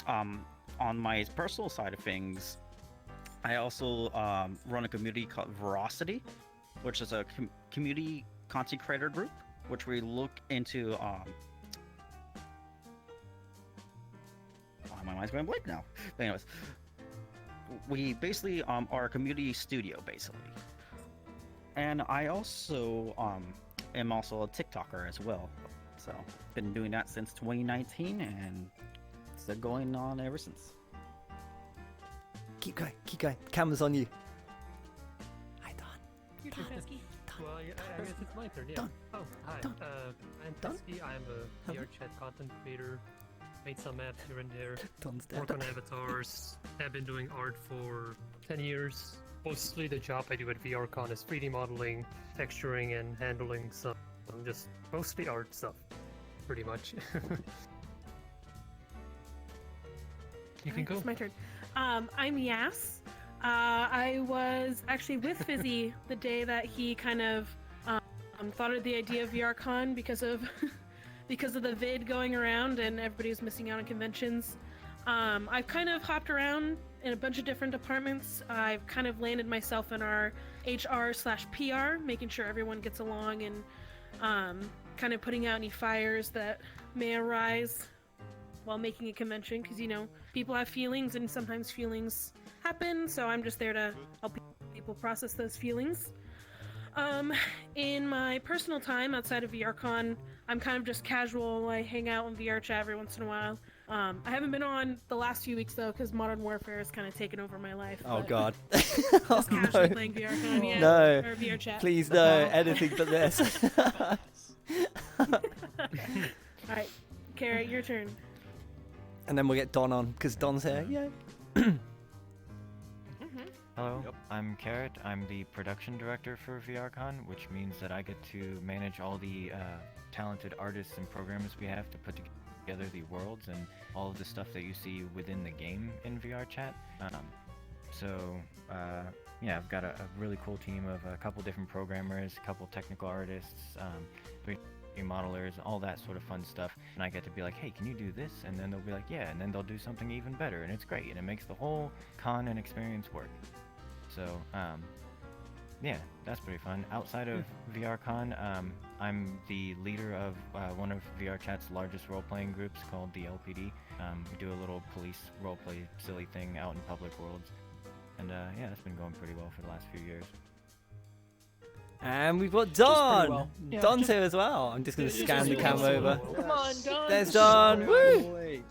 On my personal side of things, I also run a community called Veracity, which is a community content creator group, which we look into my mind's going blank now. But anyways, we basically are a community studio, basically. And I also am also a TikToker as well. So been doing that since 2019, and it's been going on ever since. Keep going. Camera's on you. Hi, Don. Your turn, Pesky. Well, yeah, I guess it's my turn, yeah. Don. Oh, hi. Don. I'm Pesky. I'm a VR chat content creator. Made some maps here and there. Don's dead. Work on avatars. I've been doing art for 10 years. Mostly the job I do at VRCon is 3D modeling, texturing, and handling some just mostly art stuff, pretty much. You can go. It's my turn. I'm Yaas. I was actually with Fizzi the day that he kind of thought of the idea of VRCon because of the vid going around and everybody was missing out on conventions. I've kind of hopped around in a bunch of different departments. I've kind of landed myself in our HR/PR, making sure everyone gets along and kind of putting out any fires that may arise while making a convention, because people have feelings and sometimes feelings happen, so I'm just there to help people process those feelings. In my personal time outside of VRCon, I'm kind of just casual. I hang out in VR chat every once in a while. I haven't been on the last few weeks though, because Modern Warfare has kind of taken over my life. Oh God. Just casually playing VRCon, yeah. No. Or VR chat. Please no. Anything but this. Alright, Carrot, your turn. And then we'll get Don on, because Don's here. Yay. Hello, I'm Carrot. I'm the production director for VRCon, which means that I get to manage all the talented artists and programmers we have to put together the worlds and all of the stuff that you see within the game in VR chat. Yeah, I've got a really cool team of a couple different programmers, a couple technical artists, 3D modelers, all that sort of fun stuff, and I get to be like, hey, can you do this? And then they'll be like, yeah, and then they'll do something even better, and it's great, and it makes the whole con and experience work. So, yeah, that's pretty fun. Outside of VRCon, I'm the leader of one of VRChat's largest role-playing groups called the LPD. We do a little police role-play silly thing out in public worlds, and yeah, that's been going pretty well for the last few years. And we've got Don! well. Yeah, Don's here as well. I'm just going to scan the camera over. Come on, Don! There's Don! Woo!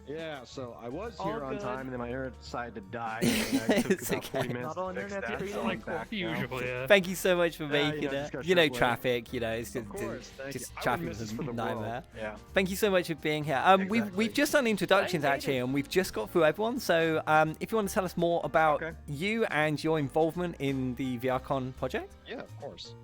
Yeah, so I was All here on good. time, and then my internet decided to die. And I took It's about 40 okay. minutes Not all to fix internet that, people so like I'm back usual, now. yeah. Thank you so much for making just it. got You know, shut late. traffic, it's Of course, thank just you. I traffic would miss is this a for the world. nightmare. Yeah. Thank you so much for being here. We've just done introductions actually, and we've just got through everyone. So if you want to tell us more about you and your involvement in the VRCon project. Yeah, of course.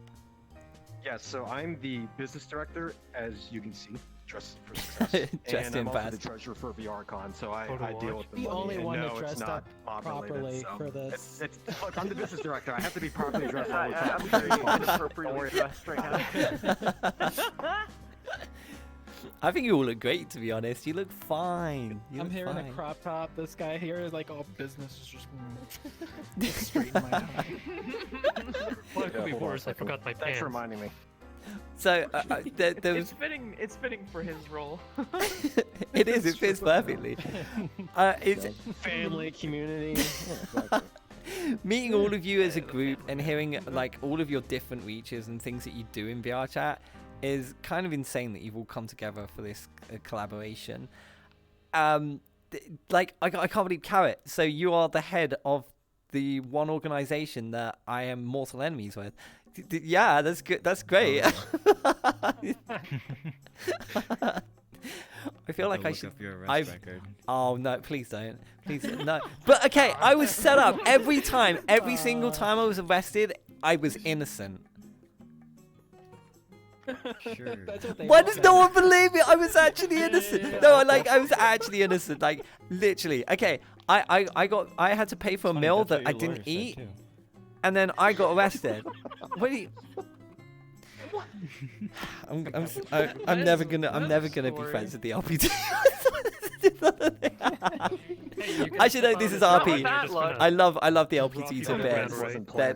Yeah, so I'm the business director, as you can see, dressed for success. Dressed and in I'm also fast. the treasurer for VRCon, so I Photo deal watch. with the The money. only And one no, that it's dressed not up mob properly related, so for this. Look, I'm the business director. I have to be properly dressed all the time. I'm very inappropriately dressed right now. I think you all look great, to be honest. You look fine. You I'm look here in fine. a crop top. This guy here is like, all business is just straight in my tie. Well, it could be hold on a worse. I second. forgot my Thanks pants. for reminding me. So there was. It's fitting for his role. It is. It fits perfectly. It's Family, community. Yeah, exactly. Meeting all of you as a group and hearing like all of your different reaches and things that you do in VR chat is kind of insane that you've all come together for this collaboration. Like I can't believe Carrot. So you are the head of the one organization that I am mortal enemies with. Yeah, that's good. That's great. I feel like I should. Oh no! Please don't. Please no. But okay, I was set up every time. Every single time I was arrested, I was innocent. Sure. Why does no one believe me? I was actually innocent. No, I was actually innocent. Like literally. Okay, I had to pay for a meal that I didn't eat, and then I got arrested. What do you? I'm never gonna be friends with the LPD. I should know this is RP. I love the LPD to bits.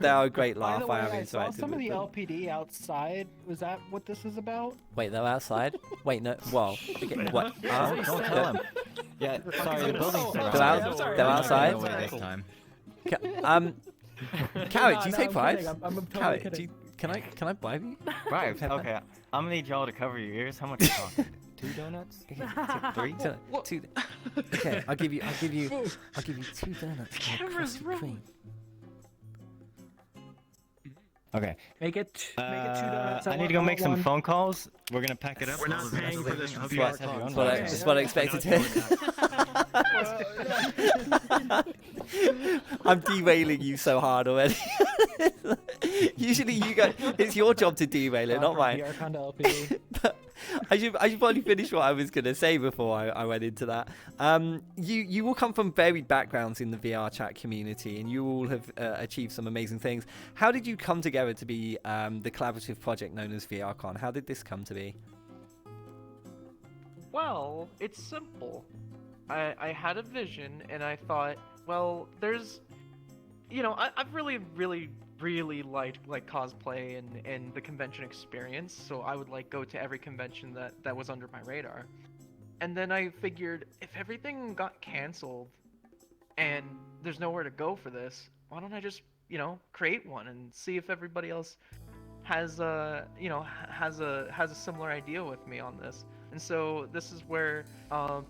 They are a great laugh. I have I saw interacted some of with the them. LPD outside. Was that what this is about? Wait, they're outside? Wait, no. Well, okay, what? Don't tell him. Yeah, sorry, the building's They're outside. Carrot, do you take bribes? Carrot, can I bribe you? Bribes? Okay, I'm gonna need y'all to cover your ears. How much it cost? 2 donuts? 3? Two. Okay, I'll give you 2 donuts. Camera's wrong. Okay. Make it 2 donuts. I need to go make some phone calls. We're gonna pack it up. We're not paying for this Hope VR you guys have your own call. That's what I expected to. I'm derailing you so hard already. Usually you guys, it's your job to derail it, not mine. I should probably finish what I was going to say before I went into that. You all come from varied backgrounds in the VR chat community, and you all have achieved some amazing things. How did you come together to be the collaborative project known as VRCon? How did this come to be? Well, it's simple. I had a vision, and I thought, well, there's, I've really liked cosplay and the convention experience, so I would go to every convention that was under my radar. And then I figured, if everything got canceled and there's nowhere to go for this, why don't I just create one and see if everybody else has a similar idea with me on this. And so this is where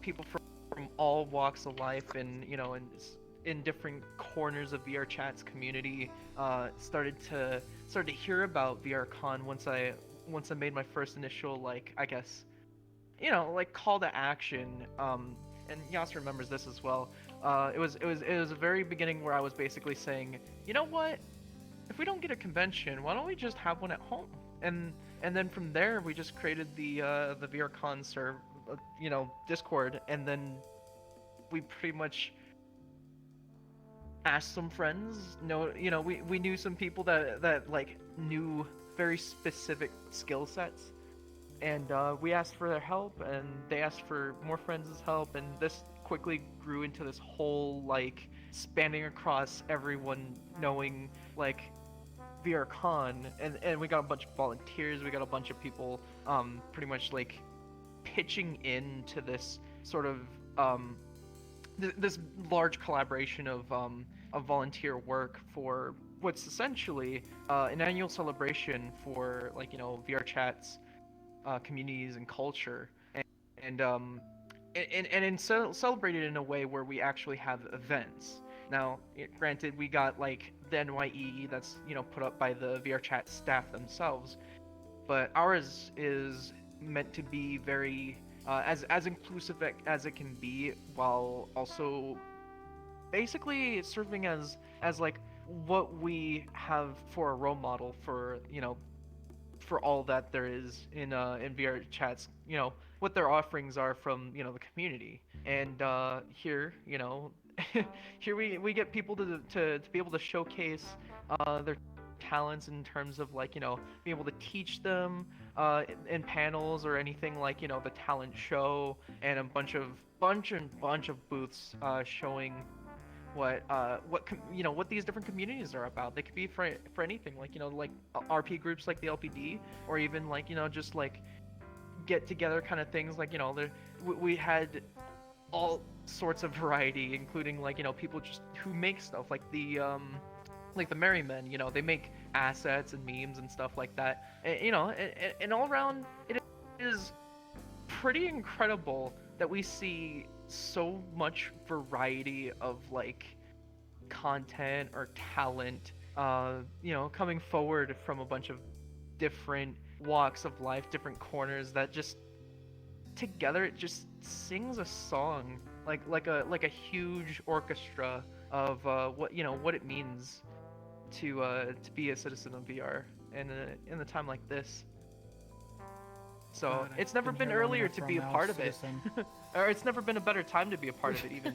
people from all walks of life and in different corners of VR chat's community started to hear about VRCon once I made my first initial call to action. And Yaas remembers this as well. It was a very beginning where I was basically saying, you know what, if we don't get a convention, why don't we just have one at home? And then from there we just created the VRCon server, Discord, and then we pretty much asked some friends. We knew some people that knew very specific skill sets, and we asked for their help, and they asked for more friends' help, and this quickly grew into this whole spanning across everyone knowing VRCon, and we got a bunch of volunteers. We got a bunch of people pretty much pitching into this sort of this large collaboration of volunteer work for what's essentially an annual celebration for VR chats, communities, and culture, and celebrated in a way where we actually have events. Now, granted, we got the NYE that's put up by the VR chat staff themselves, but ours is meant to be very as inclusive as it can be, while also basically serving as what we have for a role model for for all that there is in VR chats, what their offerings are from the community. And here here we get people to be able to showcase their talents in terms of being able to teach them in panels or anything the talent show, and a bunch of booths showing what these different communities are about. They could be for anything, RP groups like the LPD, or even just get together kind of things. We had all sorts of variety, including like people just who make stuff like the Merry Men. They make assets and memes and stuff like that. And all around, it is pretty incredible that we see so much variety of like content or talent, coming forward from a bunch of different walks of life, different corners that just together it just sings a song like a huge orchestra of what it means to be a citizen of VR in a time like this. So God, it's I've never been been here long earlier enough to for be a now, part of it, citizen. or it's never been a better time to be a part of it even.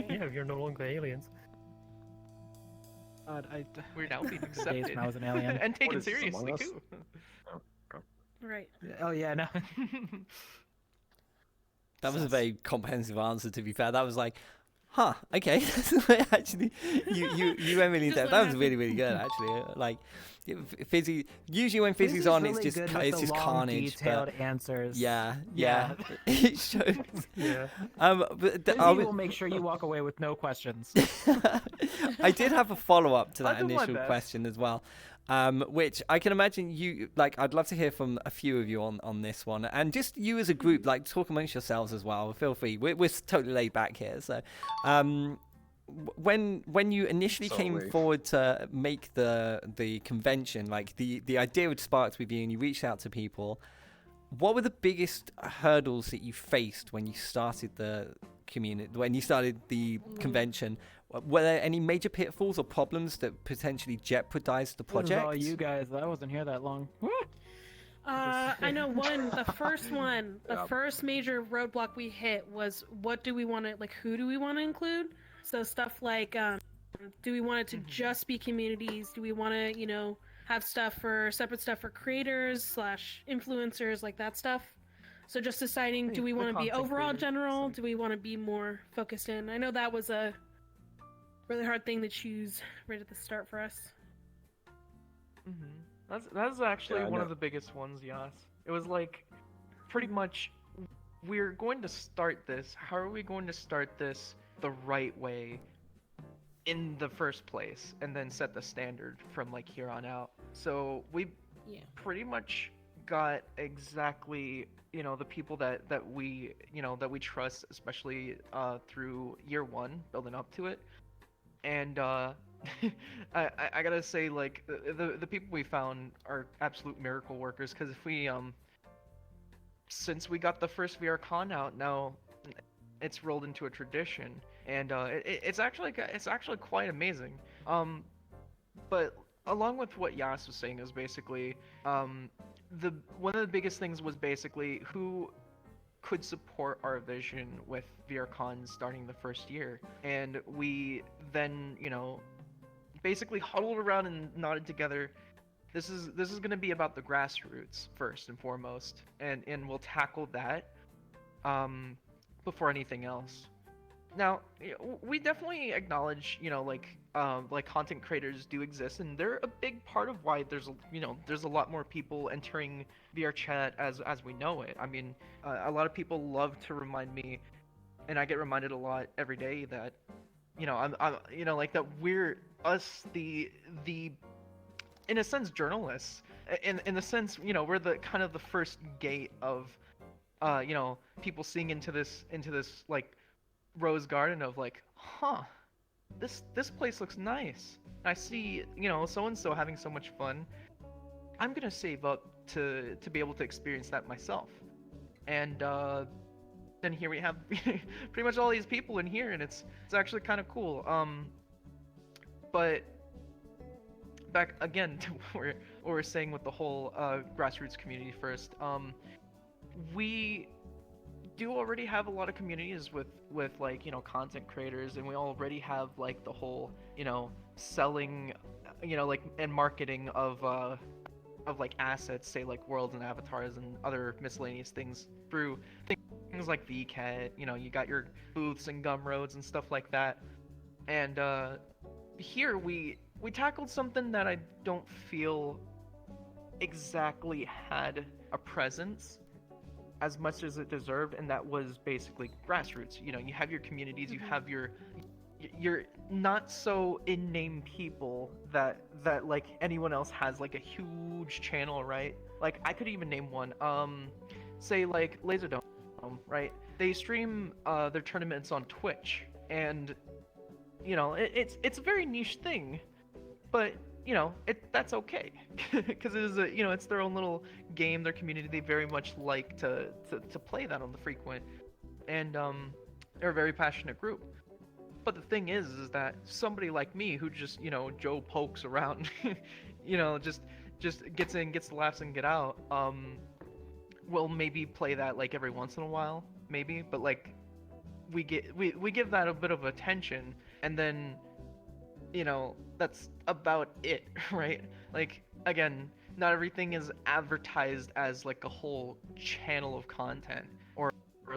Yeah, you're no longer aliens. God, We're now being the days accepted when I was an alien. and taken What is this, seriously Among Us? too. Right. Oh yeah, no. That was a very comprehensive answer, to be fair. That was like, huh, okay. Actually, you went really in depth. That was really, really good, actually. Like, Fizzi, usually when Fizzi's Fizzi's on, really it's good just with it's the just long, carnage. detailed But answers. yeah, Yeah. it shows. Yeah. But Fizzi will make sure you walk away with no questions. I did have a follow-up to that I'll do my initial best. question as well, which I can imagine you like. I'd love to hear from a few of you on this one, and just you as a group, like talk amongst yourselves as well. Feel free. We're totally laid back here, so. When you initially came forward to make the convention, like the idea had sparked with you, and you reached out to people. What were the biggest hurdles that you faced when you started the community, when you started the convention? Were there any major pitfalls or problems that potentially jeopardized the project? This is all you guys. I wasn't here that long. I know the first major roadblock we hit was what do we want to, like, who do we want to include? So stuff like, do we want it to just be communities? Do we want to, have separate stuff for creators / influencers, like that stuff? So just deciding, do we want to be overall general? Do we want to be more focused in? I know that was a really hard thing to choose right at the start for us. That's actually Yeah, I one know. of the biggest ones, Yaas. It was like, pretty much, we're going to start this. How are we going to start this the right way in the first place, and then set the standard from like here on out? So we pretty much got exactly the people that we trust, especially through year one, building up to it. And I gotta say, like, the people we found are absolute miracle workers, because if we since we got the first VR con out, now it's rolled into a tradition, and it's actually quite amazing. But along with what Yaas was saying is basically one of the biggest things was basically who could support our vision with VRCon starting the first year, and we then basically huddled around and nodded together. This is going to be about the grassroots first and foremost, and we'll tackle that before anything else. Now, we definitely acknowledge, like content creators do exist, and they're a big part of why there's a lot more people entering VR chat as we know it. I mean, a lot of people love to remind me, and I get reminded a lot every day that, I'm like that we're the in a sense journalists, in the sense, we're the kind of the first gate of people seeing into this like rose garden of like, this place looks nice. I see, so and so having so much fun. I'm gonna save up to be able to experience that myself. And then here we have pretty much all these people in here, and it's actually kind of cool. But back again to what we're saying with the whole grassroots community first. We do already have a lot of communities with like content creators, and we already have like the whole selling like and marketing of like assets, say like worlds and avatars and other miscellaneous things through things like VCAT. You got your booths and Gumroads and stuff like that. And here we tackled something that I don't feel exactly had a presence as much as it deserved, and that was basically grassroots. You know, you have your communities, you have your not so in-name people that like anyone else has like a huge channel, right? Like I could even name one. Say like Laserdome, right? They stream their tournaments on Twitch, and you know it's a very niche thing, but you know that's okay because it is it's their own little game, their community. They very much like to play that on the frequent, and they're a very passionate group. But the thing is that somebody like me who just, Joe pokes around, just gets in, gets the laughs and get out, will maybe play that like every once in a while, maybe, but like we give that a bit of attention, and then, that's about it, right? Like, again, not everything is advertised as like a whole channel of content, or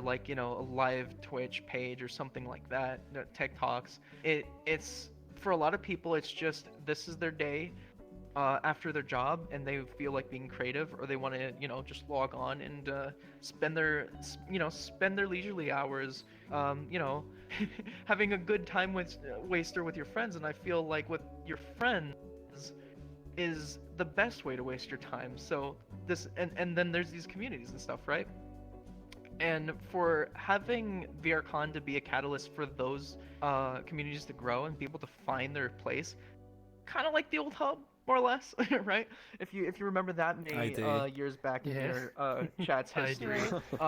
like, a live Twitch page or something like that, TikToks. It's for a lot of people, it's just, this is their day after their job, and they feel like being creative, or they want to, just log on and spend their leisurely hours, having a good time waster with your friends. And I feel like with your friends is the best way to waste your time. So this, and then there's these communities and stuff, right? And for having VRCon to be a catalyst for those communities to grow and be able to find their place, kind of like the old hub, more or less, right? If you remember that many years back in your chat's history,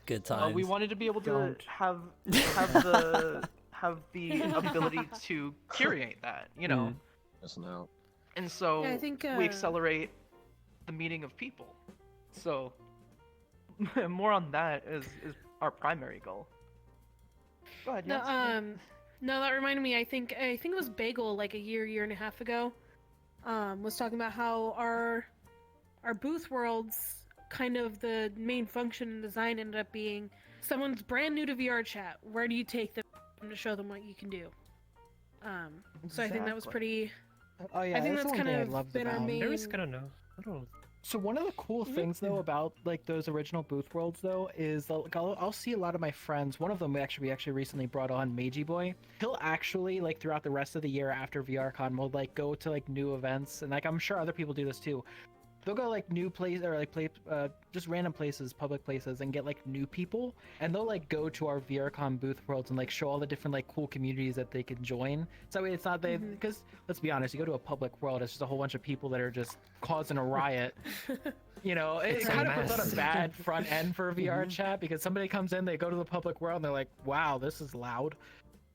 good times. We wanted to be able to have the ability to curate that, Yes, no. And so I think, we accelerate the meeting of people. So. More on that is our primary goal. Go ahead. No, that reminded me. I think it was Bagel like a year and a half ago. Was talking about how our booth worlds, kind of the main function and design ended up being someone's brand new to VR chat. Where do you take them to show them what you can do? So I think that was pretty. Oh yeah, I think that's one kind thing I of loved been our about. main. I was gonna know. I don't know. So one of the cool things though about like those original booth worlds though is like I'll see a lot of my friends. One of them we actually recently brought on, Meiji Boy. He'll actually like throughout the rest of the year after VRCon will like go to like new events, and like I'm sure other people do this too. They'll go like new places or like play just random places, public places, and get like new people, and they'll like go to our VRCon booth worlds and like show all the different like cool communities that they can join. So that way it's not because let's be honest, you go to a public world, it's just a whole bunch of people that are just causing a riot. It kind of puts on a bad front end for VR chat, because somebody comes in, they go to the public world, and they're like, "Wow, this is loud."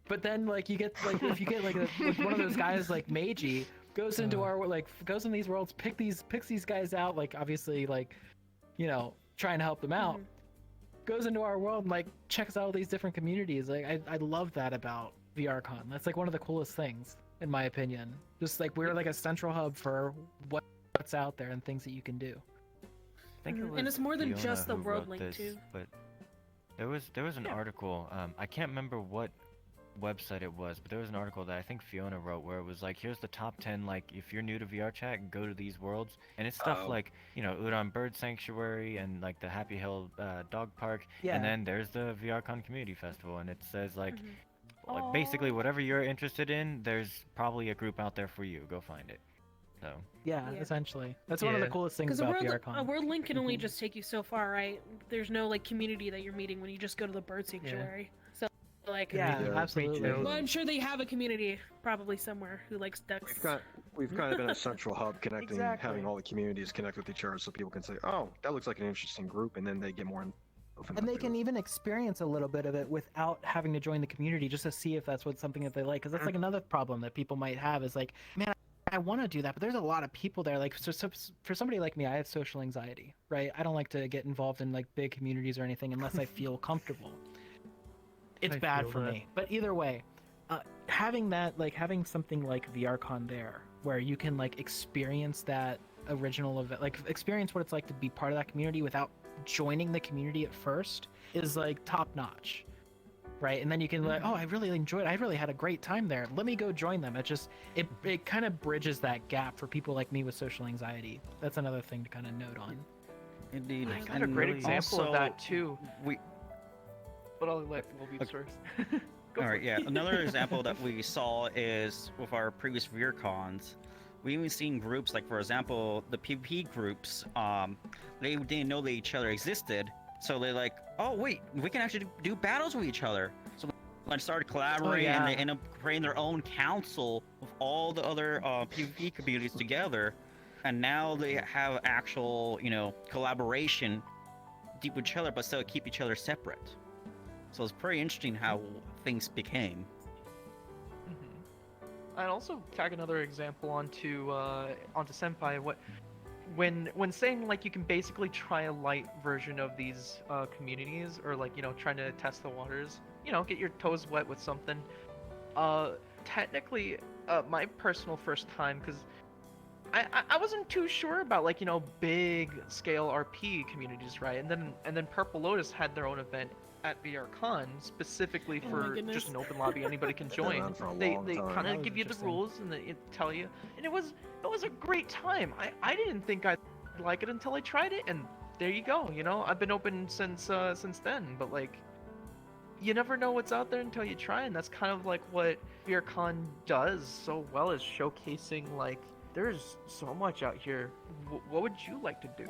But then like you get like if you get like one of those guys like Meiji. Goes into goes in these worlds, picks these guys out, like obviously like, trying to help them out. Goes into our world and like checks out all these different communities. Like I love that about VRCon. That's like one of the coolest things, in my opinion. Just like we're like a central hub for what's out there and things that you can do. I think it was and it's more than Fiona just the who world wrote link this, too. But there was an article. I can't remember what website it was, but there was an article that I think Fiona wrote where it was like, here's the top 10, like if you're new to VR chat, go to these worlds, and it's stuff like Udon Bird Sanctuary and like the Happy Hill Dog Park, and then there's the VRCon Community Festival, and it says like like basically whatever you're interested in, there's probably a group out there for you. Go find it. So essentially that's one of the coolest things about VRCon. A world link can only just take you so far, right? There's no like community that you're meeting when you just go to the bird sanctuary. So like absolutely. Well, I'm sure they have a community probably somewhere who likes ducks. We've kind of been a central hub connecting, having all the communities connect with each other, so people can say, "Oh, that looks like an interesting group," and then they get more. And they can even experience a little bit of it without having to join the community, just to see if that's something that they like. Because that's like another problem that people might have is like, man, I want to do that, but there's a lot of people there. Like, so for somebody like me, I have social anxiety, right? I don't like to get involved in like big communities or anything unless I feel comfortable. It's bad for me. But either way, having something like VRCon there, where you can like experience that original event, like experience what it's like to be part of that community without joining the community at first, is like top notch. Right, and then you can like, oh, I really enjoyed it. I really had a great time there. Let me go join them. It kind of bridges that gap for people like me with social anxiety. That's another thing to kind of note on. Indeed. I got a and great example of also, that too. We. But I'll let Wolveeps first. Go All for right, it. yeah. Another example that we saw is with our previous VR cons. We even seen groups like, for example, the PvP groups. They didn't know that each other existed, so they're like, "Oh wait, we can actually do battles with each other." So they started collaborating, and they end up creating their own council with all the other PvP communities together, and now they have actual, collaboration deep with each other, but still keep each other separate. So it's pretty interesting how things became. I'd also tag another example onto Senpai. When saying like you can basically try a light version of these communities, or like trying to test the waters, get your toes wet with something. Technically, my personal first time, because I wasn't too sure about like big scale RP communities, right? And then Purple Lotus had their own event at VRCon specifically for just an open lobby, anybody can join. They kind of give you the rules and they tell you, and it was a great time. I didn't think I'd like it until I tried it, and there you go. I've been open since then, but like you never know what's out there until you try, and that's kind of like what VRCon does so well, is showcasing like there's so much out here. What would you like to do?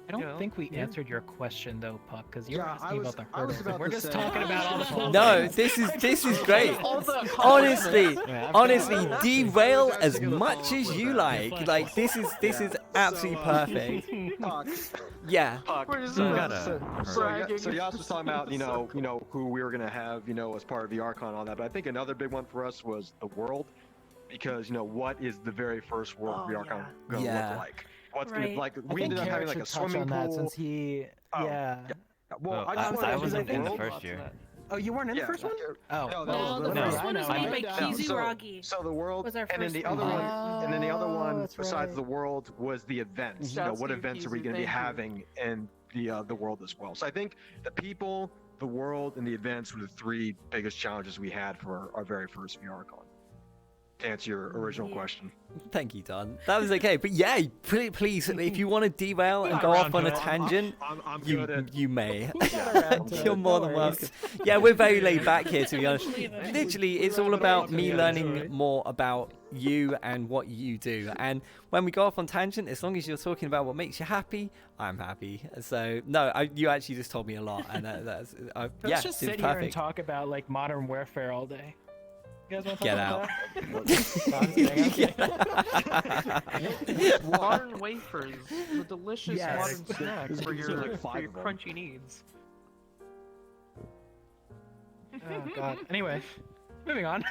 I don't think we answered your question though, Puck, because you were Yeah, asking about the I was hurdles. about We're to just say- talking about all the fun No, things. this is great. Honestly, derail as much as you like. Like this is absolutely perfect. Yeah. So Yaas was talking about who we were gonna have as part of VRCon and all that, but I think another big one for us was the world, because what is the very first world VRCon gonna look like? What's gonna like? We ended up having like a swimming pool. Since he, Well, I wasn't in the first year. Oh, you weren't in the first one? Oh, No, No, the first one was made by Kizuragi. So the world, was our and then first the one. other one, and then the other one that's besides right. the world was the events. Shouts What to you, events are we Kizu, going to be thank you. having in the world as well? So I think the people, the world, and the events were the three biggest challenges we had for our very first VRCon. To answer your original question. Thank you, Don. That was okay, but yeah, please, if you want to derail and go off on a tangent, you may. You're more than welcome. Yeah, we're very laid back here, to be honest. Literally, it's all about me learning more about you and what you do. And when we go off on tangent, as long as you're talking about what makes you happy, I'm happy. So no, you actually just told me a lot, and that's yeah, Let's just it's sit here and perfect. talk about like modern warfare all day. You guys want to Get talk out. about that? Modern wafers, the delicious Yes. modern snacks for your Like 5 of them. crunchy needs. Oh god. Anyway, moving on.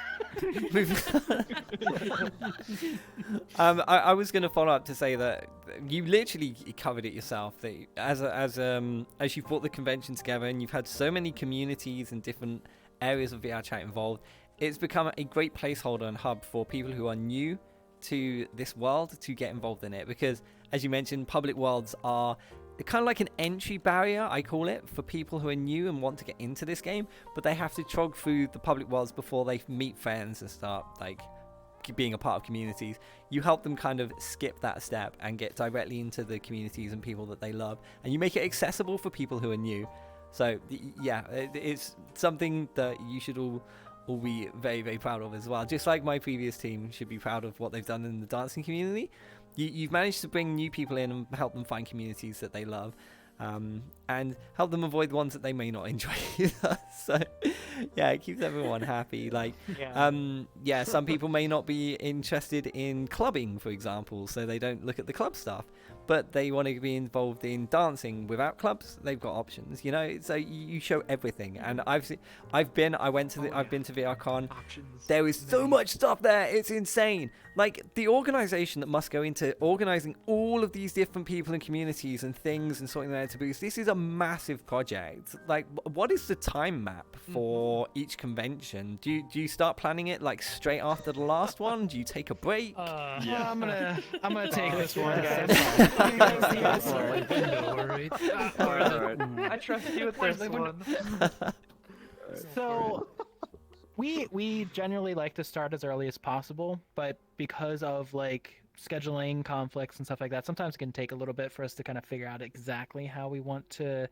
I was going to follow up to say that you literally covered it yourself. That as you brought the convention together and you've had so many communities and different areas of VR chat involved, it's become a great placeholder and hub for people who are new to this world to get involved in it. Because as you mentioned, public worlds are kind of like an entry barrier, I call it, for people who are new and want to get into this game, but they have to trog through the public worlds before they meet friends and start like being a part of communities. You help them kind of skip that step and get directly into the communities and people that they love, and you make it accessible for people who are new. So yeah, it's something that you should all be very, very proud of as well. Just like my previous team should be proud of what they've done in the dancing community. You've managed to bring new people in and help them find communities that they love, and help them avoid the ones that they may not enjoy either. So yeah, it keeps everyone happy. Like yeah, some people may not be interested in clubbing, for example, so they don't look at the club stuff, but they want to be involved in dancing without clubs. They've got options, so you show everything. And I've been to VRCon. There is so much stuff there, it's insane. Like the organization that must go into organizing all of these different people and communities and things and sorting that out to boost. This is a massive project. Like, what is the time map for each convention? Do you start planning it like straight after the last one? Do you take a break? Yeah. I'm gonna take this one, guys. I trust you with this one. So we generally like to start as early as possible, but because of like scheduling conflicts and stuff like that. Sometimes it can take a little bit for us to kind of figure out exactly how we want to,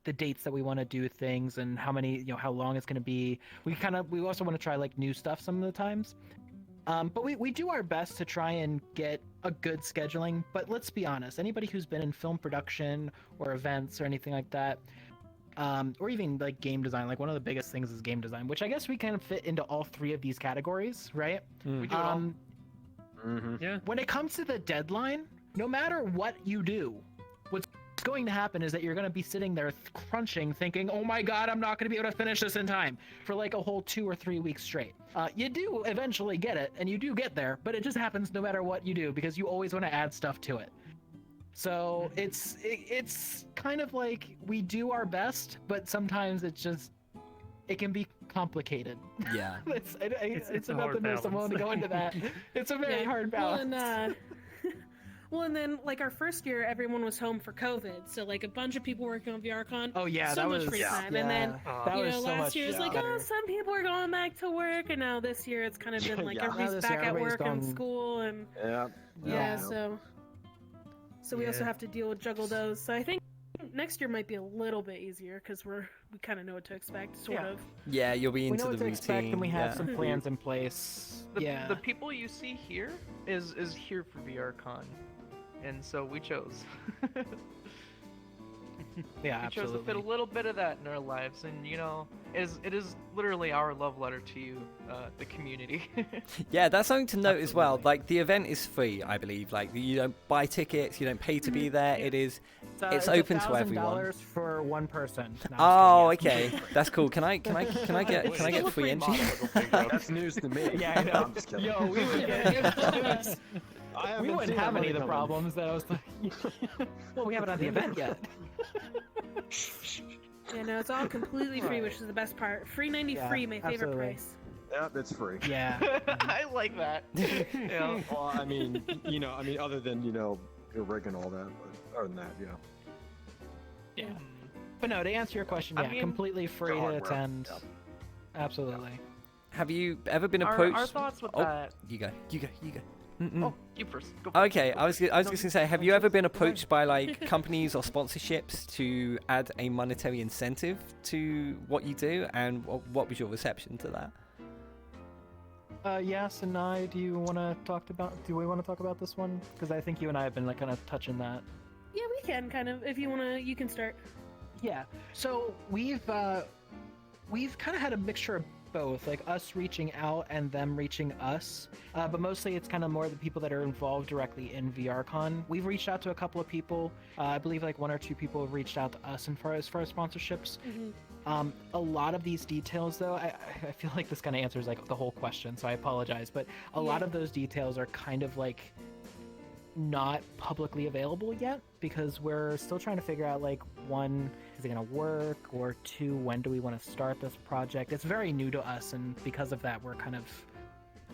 the dates that we want to do things and how many, how long it's going to be. We also want to try like new stuff some of the times. But we do our best to try and get a good scheduling. But let's be honest, anybody who's been in film production or events or anything like that, or even like game design, like one of the biggest things is game design, which I guess we kind of fit into all three of these categories, right? We do it all. Yeah. When it comes to the deadline, no matter what you do, what's going to happen is that you're going to be sitting there crunching, thinking, oh my god, I'm not going to be able to finish this in time for like a whole 2 or 3 weeks straight. You do eventually get it, and you do get there, but it just happens no matter what you do, because you always want to add stuff to it. So it's kind of like we do our best, but sometimes it can be complicated. Yeah. it's about the most. I'm willing to go into that. It's a very hard balance. Well, and then like our first year, everyone was home for COVID, so like a bunch of people working on VRCon. Oh yeah, so that much was free time. Yeah. And then last year it's like, better. some people are going back to work, and now this year it's kind of been like everybody's back at work and school, and so we also have to juggle those. So I think next year might be a little bit easier because we kind of know what to expect, sort of. Yeah, you'll be into we know the what to expect, routine. and we have some plans in place. The people you see here is here for VRCon, and so we chose. Yeah, we chose to fit a little bit of that in our lives, and it is literally our love letter to you, the community. Yeah, that's something to note as well. Like the event is free, I believe. Like you don't buy tickets, you don't pay to be there. It's open to everyone. $1,000 for one person. No, oh, okay, that's cool. Can I get free entry? That's news to me. Yeah, I know. I'm just kidding. Yo, we would get. We wouldn't have any of the problems that I was like. Well, we haven't had the event yet. Yeah, no, it's all completely free, which is the best part. Free 90 free, my favorite price. Yeah, it's free. Yeah. I like that. Yeah. Well, I mean, other than your rig and all that, but other than that, yeah. Yeah. But no, to answer your question, completely free to attend. Yep. Absolutely. Have you ever been approached? Our thoughts with that. You go. Oh, you first. Go Okay, I was just gonna say, have you ever been approached by like companies or sponsorships to add a monetary incentive to what you do, and what was your reception to that? Yaas and I, do we want to talk about this one? Because I think you and I have been like kind of touching that. Yeah, we can kind of. If you wanna, you can start. Yeah. So we've kind of had a mixture of both, like us reaching out and them reaching us, but mostly it's kind of more the people that are involved directly in VRCon. We've reached out to a couple of people. I believe like 1 or 2 people have reached out to us as far as sponsorships. Mm-hmm. A lot of these details, though, I feel like this kind of answers like the whole question, so I apologize, but a lot of those details are kind of like not publicly available yet, because we're still trying to figure out like, 1, is it going to work, or 2, when do we want to start this project? It's very new to us, and because of that, we're kind of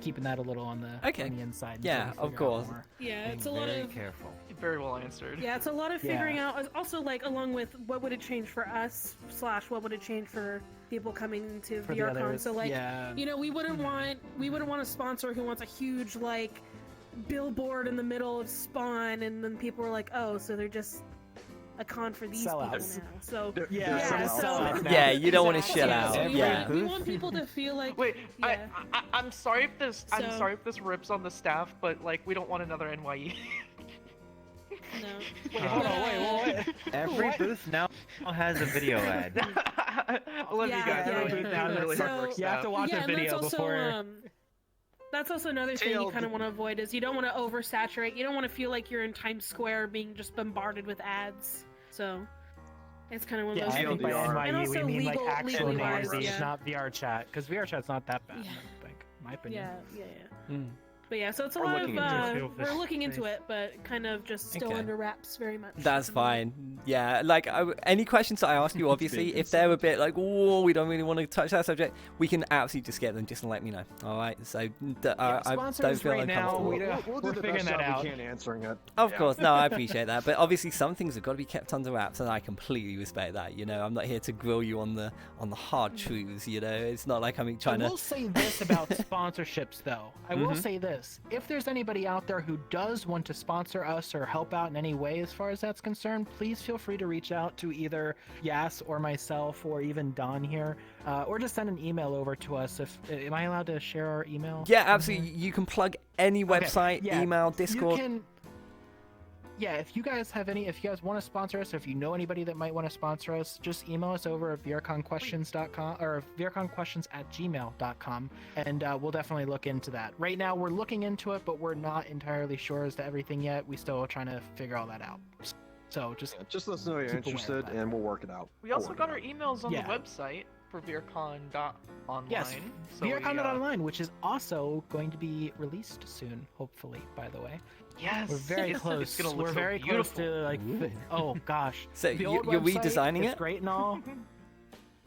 keeping that a little on the inside. Yeah, of course. Yeah, it's a lot of careful. Very well answered. Yeah, it's a lot of figuring out. Also, like along with what would it change for us / what would it change for people coming into VRCon. So like, we wouldn't want a sponsor who wants a huge like billboard in the middle of Spawn, and then people are like, oh, so they're just a con for these people now. So you don't want to shell out. We want people to feel like. Wait, I'm sorry if this. I'm sorry if this rips on the staff, but like we don't want another NYE. No. Wait. Every booth now has a video ad. I love you guys. Every booth now really hard work. You have to watch a video before. That's also another thing you kind of want to avoid, is you don't want to oversaturate. You don't want to feel like you're in Times Square being just bombarded with ads. So it's kind of one of those things. By NYE, and also we mean legal, like actual legally-wise, names, not VR chat, because VR chat's not that bad, I think, in my opinion. Yeah. But yeah, so it's a lot of we're looking into it, but kind of just still under wraps very much. That's fine. Yeah, like any questions that I ask you, obviously, if they're a bit like, oh, we don't really want to touch that subject, we can absolutely just get them. Just let me know. All right. So I don't feel uncomfortable. We'll do the best job we can answering it. Of course, no, I appreciate that. But obviously, some things have got to be kept under wraps, and I completely respect that. I'm not here to grill you on the hard truths. It's not like I'm trying to. I will say this about sponsorships, though. I will say this. this. If there's anybody out there who does want to sponsor us or help out in any way as far as that's concerned, please feel free to reach out to either Yaas or myself or even Don here, or just send an email over to us. Am I allowed to share our email? Yeah, absolutely. You can plug any website, yeah, email, Discord. Yeah, if you guys want to sponsor us, or if you know anybody that might want to sponsor us, just email us over at vrconquestions.com or vrconquestions@gmail.com, and we'll definitely look into that. Right now, we're looking into it, but we're not entirely sure as to everything yet. We still are trying to figure all that out. So just let us know you're interested, and we'll work it out. We also got our emails on the website for VRCon.online. Yes, so VRCon.online, which is also going to be released soon, hopefully, by the way. Yes, we're very close. It's gonna look we're so very beautiful. close to like. Oh gosh. So The you're old website redesigning is it? great and all.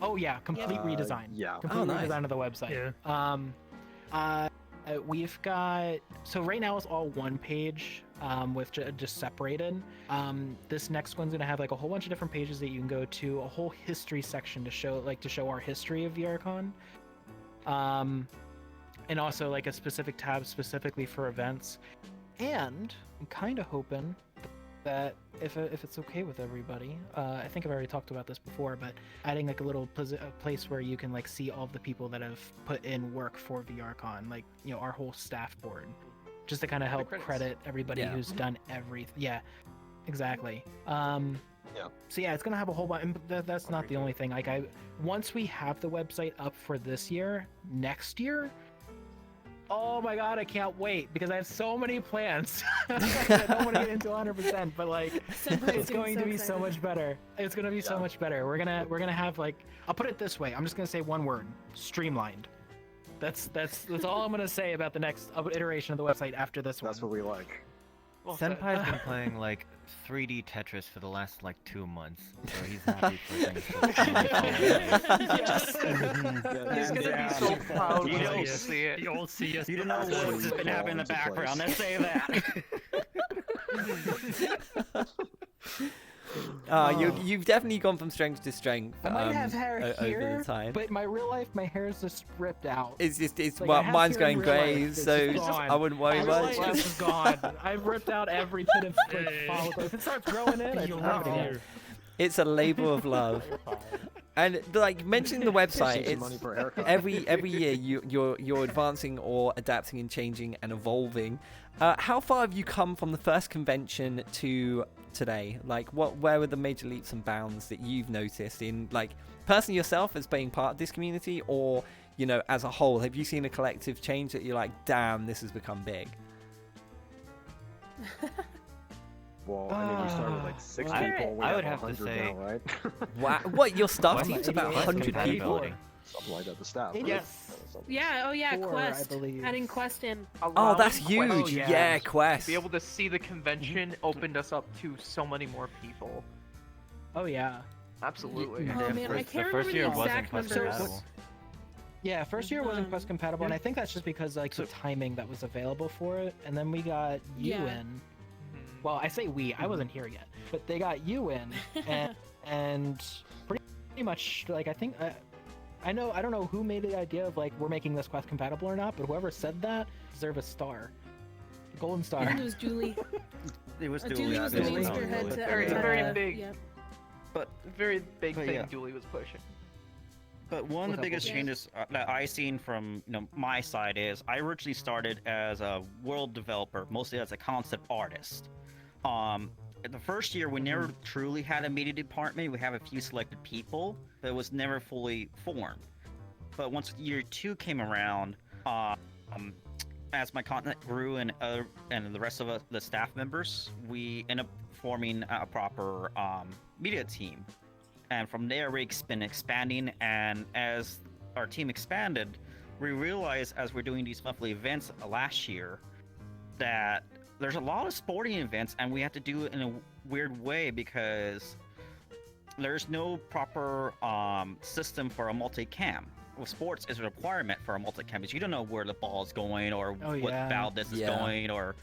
Oh yeah, complete redesign. Yeah. Complete nice. redesign of the website. Yeah. We've got right now it's all one page, with just separated. This next one's gonna have like a whole bunch of different pages that you can go to, a whole history section to show our history of VRCon. And also like a specific tab specifically for events. And I'm kind of hoping that if it's okay with everybody, I think I've already talked about this before, but adding like a little place where you can like see all of the people that have put in work for VRCon, like our whole staff board, just to kind of help credit everybody who's done everything. Yeah, exactly. So yeah, it's gonna have a whole bunch. That's not the only thing. Like once we have the website up for this year, next year. Oh my god, I can't wait because I have so many plans. I don't want to get into 100%, but like it's going to be so much better. It's going to be so much better. We're gonna have like, I'll put it this way. I'm just gonna say one word: streamlined. That's all I'm gonna say about the next iteration of the website after this one. That's what we like. Senpai's been playing like 3D Tetris for the last like 2 months, so he's happy for things to He's gonna be so proud when you see it. You all see us. You don't know what's just been happening in the background. Let's say that. You've definitely gone from strength to strength. I might have hair here, over the time. but my real life, my hair is just ripped out. It's like, well, mine's going grey, so I wouldn't worry much. This is gone. I've ripped out every bit of follicle. If it starts growing in, it's not. It's a labor of love. And like mentioning the website, it's every year you're advancing or adapting and changing and evolving. How far have you come from the first convention to today? Like, where were the major leaps and bounds that you've noticed in, like, personally yourself as being part of this community, or as a whole? Have you seen a collective change that you're like, damn, this has become big? Well, I mean, we started with like 6 people. I would have to say, now, right? Wow, what, your staff team's about 100 people? Something like that. The staff. Right? Yes. Yeah. Oh yeah. 4, Quest. I believe. Adding Quest in. Oh, that's huge. Yeah, Quest. To be able to see the convention opened us up to so many more people. Oh yeah. Absolutely. Oh man, I can't remember the exact numbers. Yeah, first year wasn't Quest compatible, and I think that's just because like the timing that was available for it, and then we got you in. Well, I say we. I wasn't here yet, but they got you in, and pretty much like I think I don't know who made the idea of like we're making this Quest compatible or not, but whoever said that deserve a star, a golden star. It was Julie. It was Julie. Julie was the main spearhead to very big. Yeah. But very big thing Julie was pushing. But one of the biggest changes that I've seen from my side is I originally started as a world developer, mostly as a concept artist. The first year we never truly had a media department. We have a few selected people, but it was never fully formed. But once year 2 came around, as my content grew and the rest of the staff members, we ended up forming a proper media team. And from there, we've been expanding, and as our team expanded, we realized as we're doing these monthly events last year that there's a lot of sporting events, and we have to do it in a weird way because there's no proper system for a multicam. Well, sports is a requirement for a multicam because you don't know where the ball is going or what valve this is going or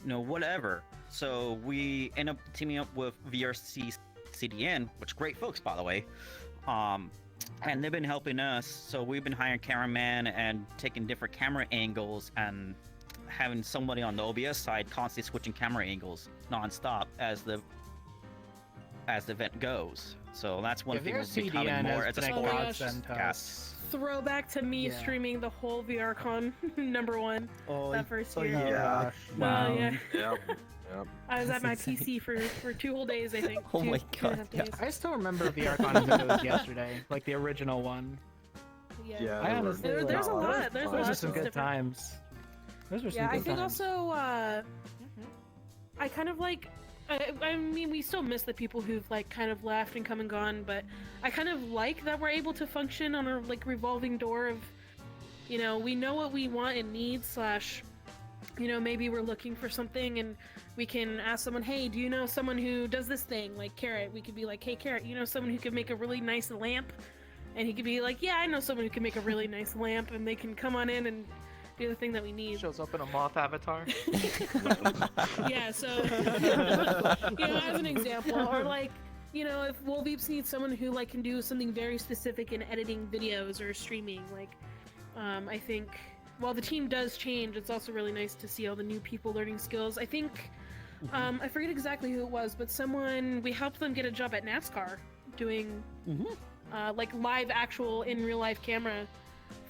whatever. So we end up teaming up with VRC CDN, which great folks, by the way, and they've been helping us. So we've been hiring cameramen and taking different camera angles and having somebody on the OBS side constantly switching camera angles non-stop as the event goes. So that's one thing we're becoming more as a sports. Throwback to me streaming the whole VRCon #1 that first year. Yeah. Wow. Yeah. Yep. I was at my PC for 2 whole days, I think. Oh my God. I still remember VRCon as if it was yesterday, like the original one. Yeah. I honestly. There's a lot. There's a lot. Those are some good different. times. Those were some Yeah, good I think times. also I kind of like. I mean, we still miss the people who've like kind of left and come and gone, but I kind of like that we're able to function on a like revolving door of, you know, we know what we want and need / you know, maybe we're looking for something and we can ask someone, hey, do you know someone who does this thing? Like Carrot, we could be like, hey Carrot, you know someone who could make a really nice lamp? And he could be like, yeah, I know someone who can make a really nice lamp, and they can come on in and do the thing that we need. Shows up in a moth avatar. Yeah, so you know, as an example, or like, you know, if Wolveeps needs someone who like can do something very specific in editing videos or streaming, like, I think while the team does change, it's also really nice to see all the new people learning skills. I think, I forget exactly who it was, but we helped them get a job at NASCAR doing like live actual in real life camera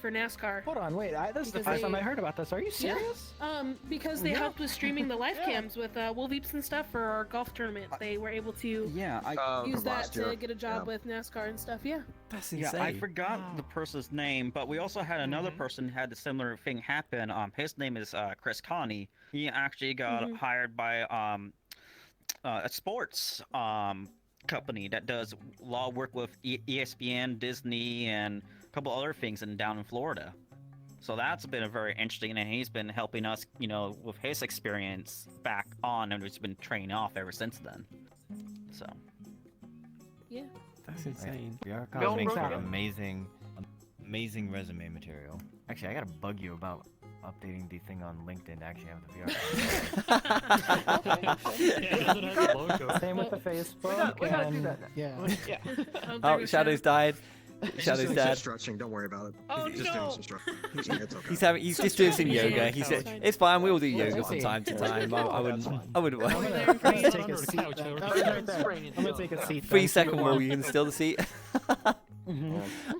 for NASCAR. Hold on, wait. This is the first time I heard about this. Are you serious? Yeah. Because they helped with streaming the live cams with Wolveeps and stuff for our golf tournament. They were able to use that to get a job with NASCAR and stuff. Yeah. That's insane. Yeah, I forgot the person's name, but we also had another person who had a similar thing happen. His name is Chris Connie. He actually got hired by a sports company that does a lot of work with ESPN, Disney, and a couple other things down in Florida. So that's been a very interesting, and he's been helping us, you know, with his experience back on, and it's been training off ever since then. So. Yeah. That's insane. VRCon makes for amazing resume material. Actually, I gotta bug you about updating the thing on LinkedIn to actually have the VR. Same with the Facebook. We gotta do that. Yeah. Oh, Shadow's died. Shadow's He's dead. just stretching. Don't worry about it. Oh, He's just doing some stretching. It's okay. He's just doing some yoga. He said it's fine. We all do yoga from time to time. I wouldn't. I'm gonna take a seat. I'm gonna take a seat. 3 second rule. You can steal the seat.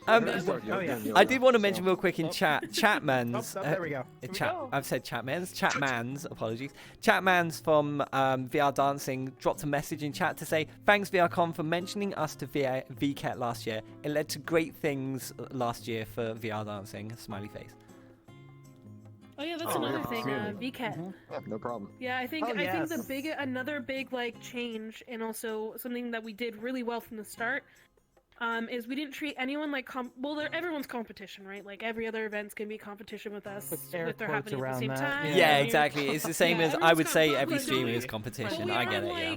I did want to mention real quick in Chatmans. There we go. I've said Chatmans. Apologies. Chatmans from VR Dancing dropped a message in chat to say thanks VRCon for mentioning us to VCAT last year. It led to great things last year for VR Dancing. Smiley face. Oh yeah, that's another thing. VCAT. Yeah, no problem. Yeah, I think another big like change, and also something that we did really well from the start. Is we didn't treat anyone like everyone's competition, right? Like every other event's gonna be competition with us if they're happening at the same time. Yeah, exactly. It's the same as I would say every streamer is competition. I get it. Yeah.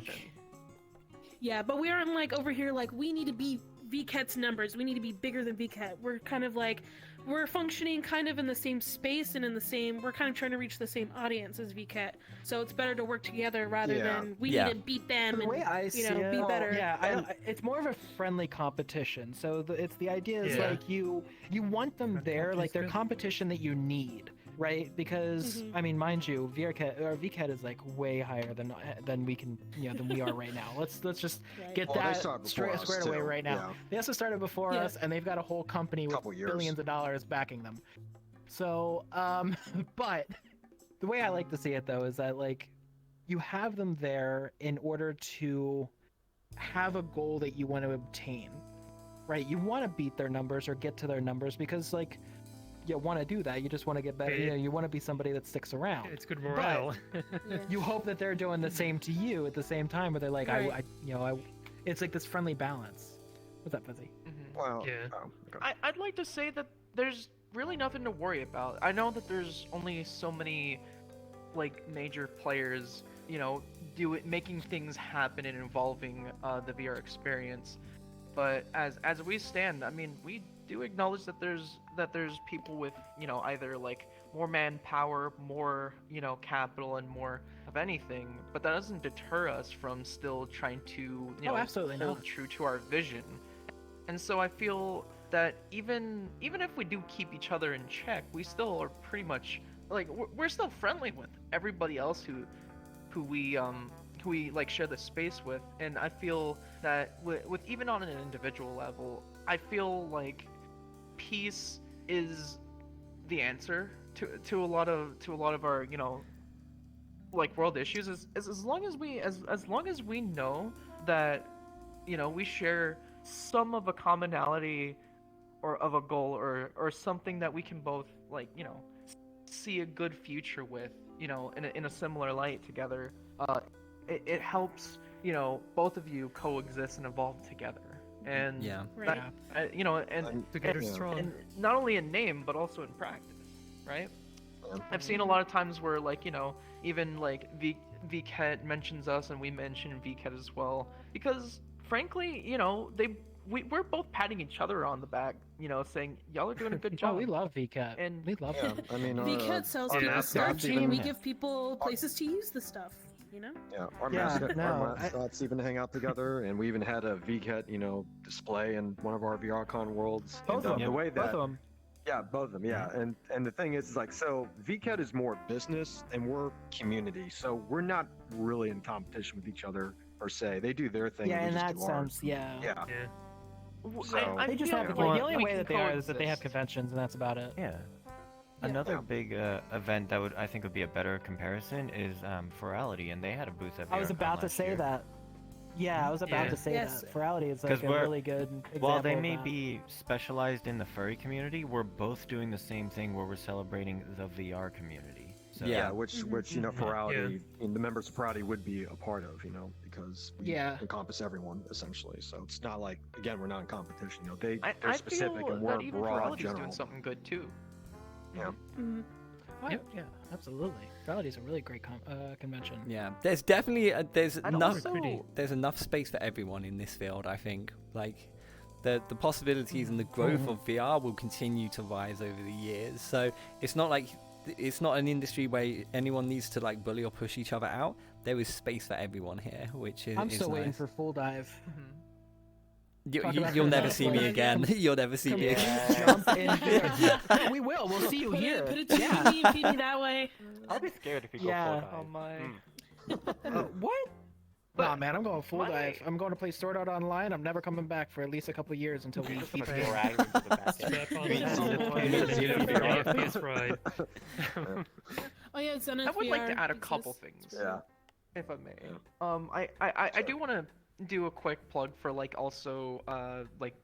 Yeah, but we aren't like over here like we need to be VCAT's numbers. We need to be bigger than VCAT. We're kind of like we're functioning kind of in the same space and we're kind of trying to reach the same audience as VCAT. So it's better to work together rather than we need to beat them and be better. Yeah, it's more of a friendly competition. So it's the idea is like you want them there, like they're competition that you need. Right, because I mean, mind you, VCAT is like way higher than we can, than we are right now. Let's just get that squared away right now. They also started before us, and they've got a whole company with billions of dollars backing them. So, but the way I like to see it though is that like you have them there in order to have a goal that you want to obtain, right? You want to beat their numbers or get to their numbers because like. You want to do that. You just want to get better. You want to be somebody that sticks around. It's good morale. You hope that they're doing the same to you at the same time, where they're like, it's like this friendly balance. What's up, Fizzi? Well, I'd like to say that there's really nothing to worry about. I know that there's only so many, like, major players, making things happen and involving the VR experience. But as we stand, I mean, we do acknowledge that there's people with either like more manpower, more capital, and more of anything, but that doesn't deter us from still trying to hold true to our vision. And so I feel that even if we do keep each other in check, we still are pretty much like we're still friendly with everybody else who we like share the space with, and I feel that with even on an individual level, I feel like peace is the answer to a lot of our like world issues. Is as long as we know that we share some of a commonality or of a goal or something that we can both like see a good future with in a similar light together. It helps both of you coexist and evolve together. And together strong. and not only in name but also in practice, right? I've seen a lot of times where even like VCAT mentions us and we mention VCAT as well, because frankly we're both patting each other on the back, saying y'all are doing a good job. Oh, we love VCAT, and we love him. I mean, VCAT sells people stuff, and we give people places to use the stuff. Yeah, our mascots even hang out together, and we even had a VCAT, display in one of our VRCon worlds. Both and, of them. the way that, Both of them. Yeah, both of them. Yeah, and the thing is like, so VCAT is more business, and we're community, so we're not really in competition with each other per se. They do their thing. Yeah, and in we just that do ours. sense, yeah. Yeah. So, they just have the only way that they are is that they have conventions, and that's about it. Yeah. Another big event that I think would be a better comparison is Ferality, and they had a booth at VRCon I was about to say that. Yeah, I was about to say that. Ferality is like a really good example. While they of may that. be specialized in the furry community, we're both doing the same thing where we're celebrating the VR community. So, which Ferality, the members of Ferality would be a part of, because we encompass everyone essentially. So it's not like, again, we're not in competition. They're specific and we're that even broad Ferality's general. doing something good too. Yeah. Oh, yeah, absolutely. Ferality is a really great convention. Yeah, there's definitely there's And enough also- there's enough space for everyone in this field. I think like the possibilities and the growth of VR will continue to rise over the years. So it's not an industry where anyone needs to like bully or push each other out. There is space for everyone here, which is I'm still waiting nice. for Full Dive. You'll never see me again. You'll never see me again. We will. We'll see you here. Put it to me, feed me that way. I'll be scared if you go Yeah. full dive. Oh my. What? Nah, man, I'm going Full Dive. I'm going to play Sword Art Online. I'm never coming back for at least a couple years until we keep Strap on the Oh yeah, it's I would like to add a VR couple exists. things, if I may. I do want to do a quick plug for also like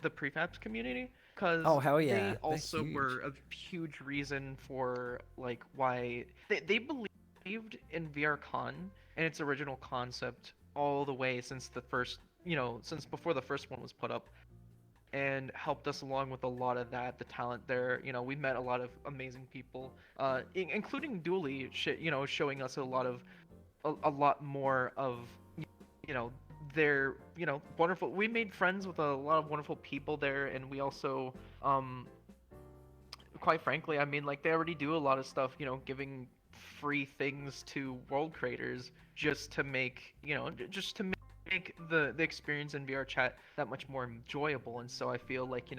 the prefabs community, because Oh, hell yeah, they they're also huge. were a huge reason for like why they believed in VRCon and its original concept all the way since the first since before the first one was put up, and helped us along with a lot of the talent there. We met a lot of amazing people, including Dooley, showing us a lot more of their wonderful. We made friends with a lot of wonderful people there, and we also quite frankly, I mean, like, they already do a lot of stuff, giving free things to world creators just to make make the experience in VR chat that much more enjoyable. And so I feel like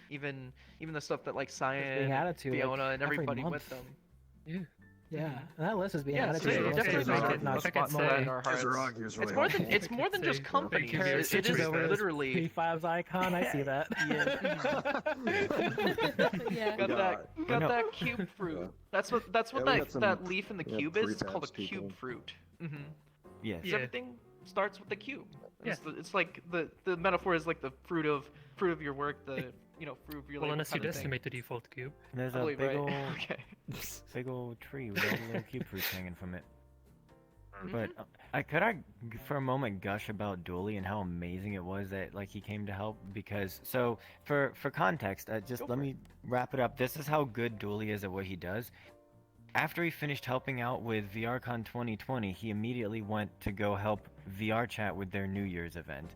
even the stuff that like Cyan, attitude, Fiona, like, and every everybody month. with them. Yeah, and that list is being Yeah, added so to. it definitely not spots that in our hearts. It's It's more than just company. It is literally P5's icon. I see that. Yeah. Got that cube fruit. That's what we got some- that leaf in the we have cube is. It's called a prefabs people. cube fruit. Yes. So everything starts with the cube. It's like the metaphor is like the fruit of your work. The fruit of your Well, labor unless you kind of thing. decimate the default cube. There's a Probably big right. old, Okay. big old tree with all the little cube fruits hanging from it. Mm-hmm. But could I for a moment gush about Dooley and how amazing it was that he came to help? Because for context, let me wrap it up. This is how good Dooley is at what he does. After he finished helping out with VRCon 2020, he immediately went to go help VR Chat with their New Year's event.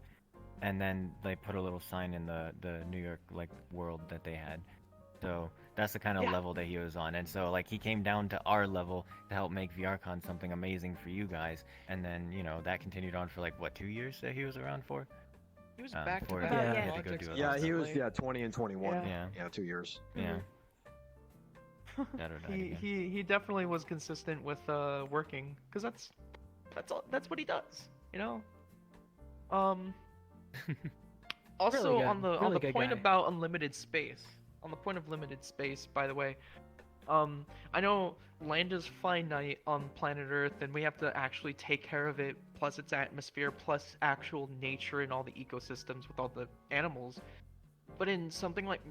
And then they put a little sign in the New York world that they had. So that's the kind of level that he was on. And so he came down to our level to help make VRCon something amazing for you guys. And then that continued on for 2 years that he was around for. He was back to before back. he had to go do it. Yeah, he was 20 and 21. Yeah. 2 years. Yeah. he definitely was consistent with working, because that's what he does, you know. Also Really good. on the Really good point guy. about unlimited space, on the point of limited space, by the way, I know land is finite on planet Earth, and we have to actually take care of it, plus its atmosphere, plus actual nature and all the ecosystems with all the animals. But in something like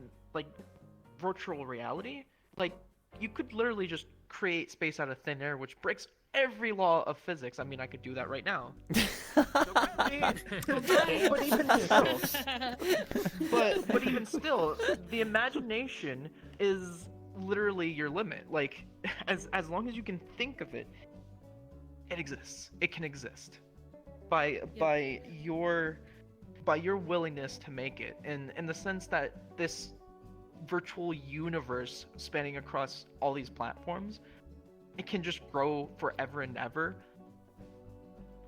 virtual reality, like, you could literally just create space out of thin air, which breaks every law of physics. I mean, I could do that right now. But even still, but even still, the imagination is literally your limit. Like, as long as you can think of it, it exists. It can exist by your willingness to make it, and in the sense that this virtual universe spanning across all these platforms, it can just grow forever and ever.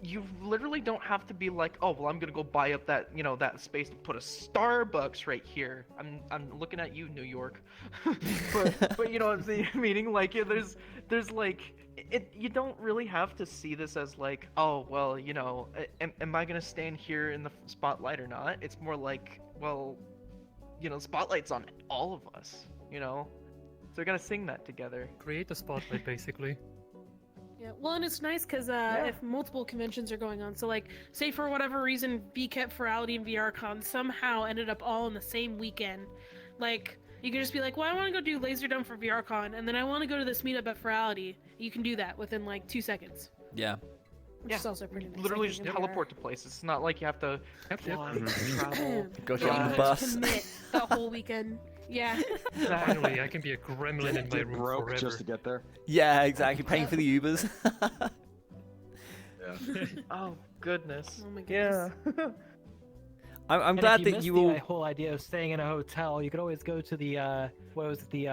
You literally don't have to be like, oh well, I'm gonna go buy up that, you know, that space to put a Starbucks right here. I'm looking at you, New York. but you know what I'm saying? Meaning, like, there's like, you don't really have to see this as like, oh well, you know, am I gonna stand here in the spotlight or not? It's more like, well, you know, spotlight's on all of us, you know, so we're gonna sing that together. Create the spotlight, basically. Yeah, well, and it's nice because if multiple conventions are going on, so like, say for whatever reason, VCAP, Virality, and VRCon somehow ended up all in the same weekend, like, you can just be like, well, I want to go do Laserdome for VRCon, and then I want to go to this meetup at Virality. You can do that within like 2 seconds. Yeah. Which is also pretty nice. Literally just teleport to places. It's not like you have to travel. Go get on the bus. Commit the whole weekend. Yeah. Finally, I can be a gremlin in my room broke forever. just to get there. Yeah, exactly. Paying for the Ubers. Yeah. Oh goodness. Oh my goodness. Yeah. I'm And glad if you that missed you the all. whole idea of staying in a hotel, you could always go to the what was it, the The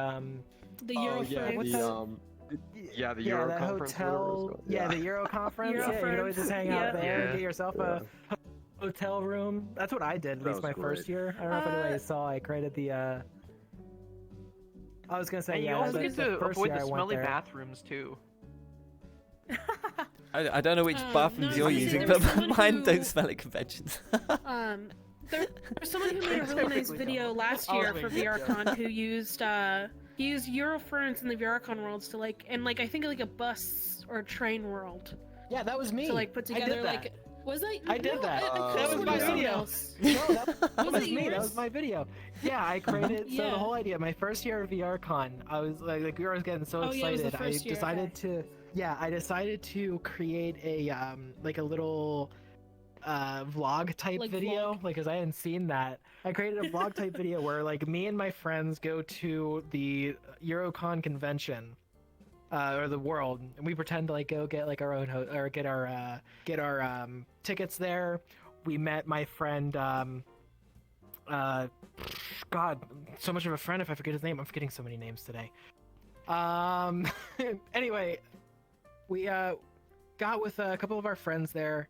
Oh yeah, Eurofriends. the Euro that conference. hotel, the Euro conference. Yeah, you could always just hang out there, Yeah. get yourself a hotel room. That's what I did, at That least was my first great. year. I don't know if anybody saw. I created the. I was gonna say, And you yeah. also the get to first avoid year the I went smelly there. bathrooms too. I don't know which bathrooms no, you're see, using, there was but someone mine who- don't smell at conventions. There's someone who made a really nice video last year for VRCon who used Eurofurence in the VRCon worlds to like, and like, I think like a bus or a train world. Yeah, that was me. To like put I did together that. like, was that? I did that. That was my video. Else. No, that Was was it me. That yours? was my video. Yeah, I created. So Yeah. the whole idea, my first year of VRCon, I was like we were getting so Oh, yeah, it was excited. the first year, I decided to create a like a little vlog type Like video, vlog. like, because I hadn't seen that. I created a vlog type video where like me and my friends go to the Eurocon convention. Or the world, and we pretend to like go get like our own or get our tickets there. We met my friend, God, so much of a friend. If I forget his name, I'm forgetting so many names today. Anyway, we got with a couple of our friends there.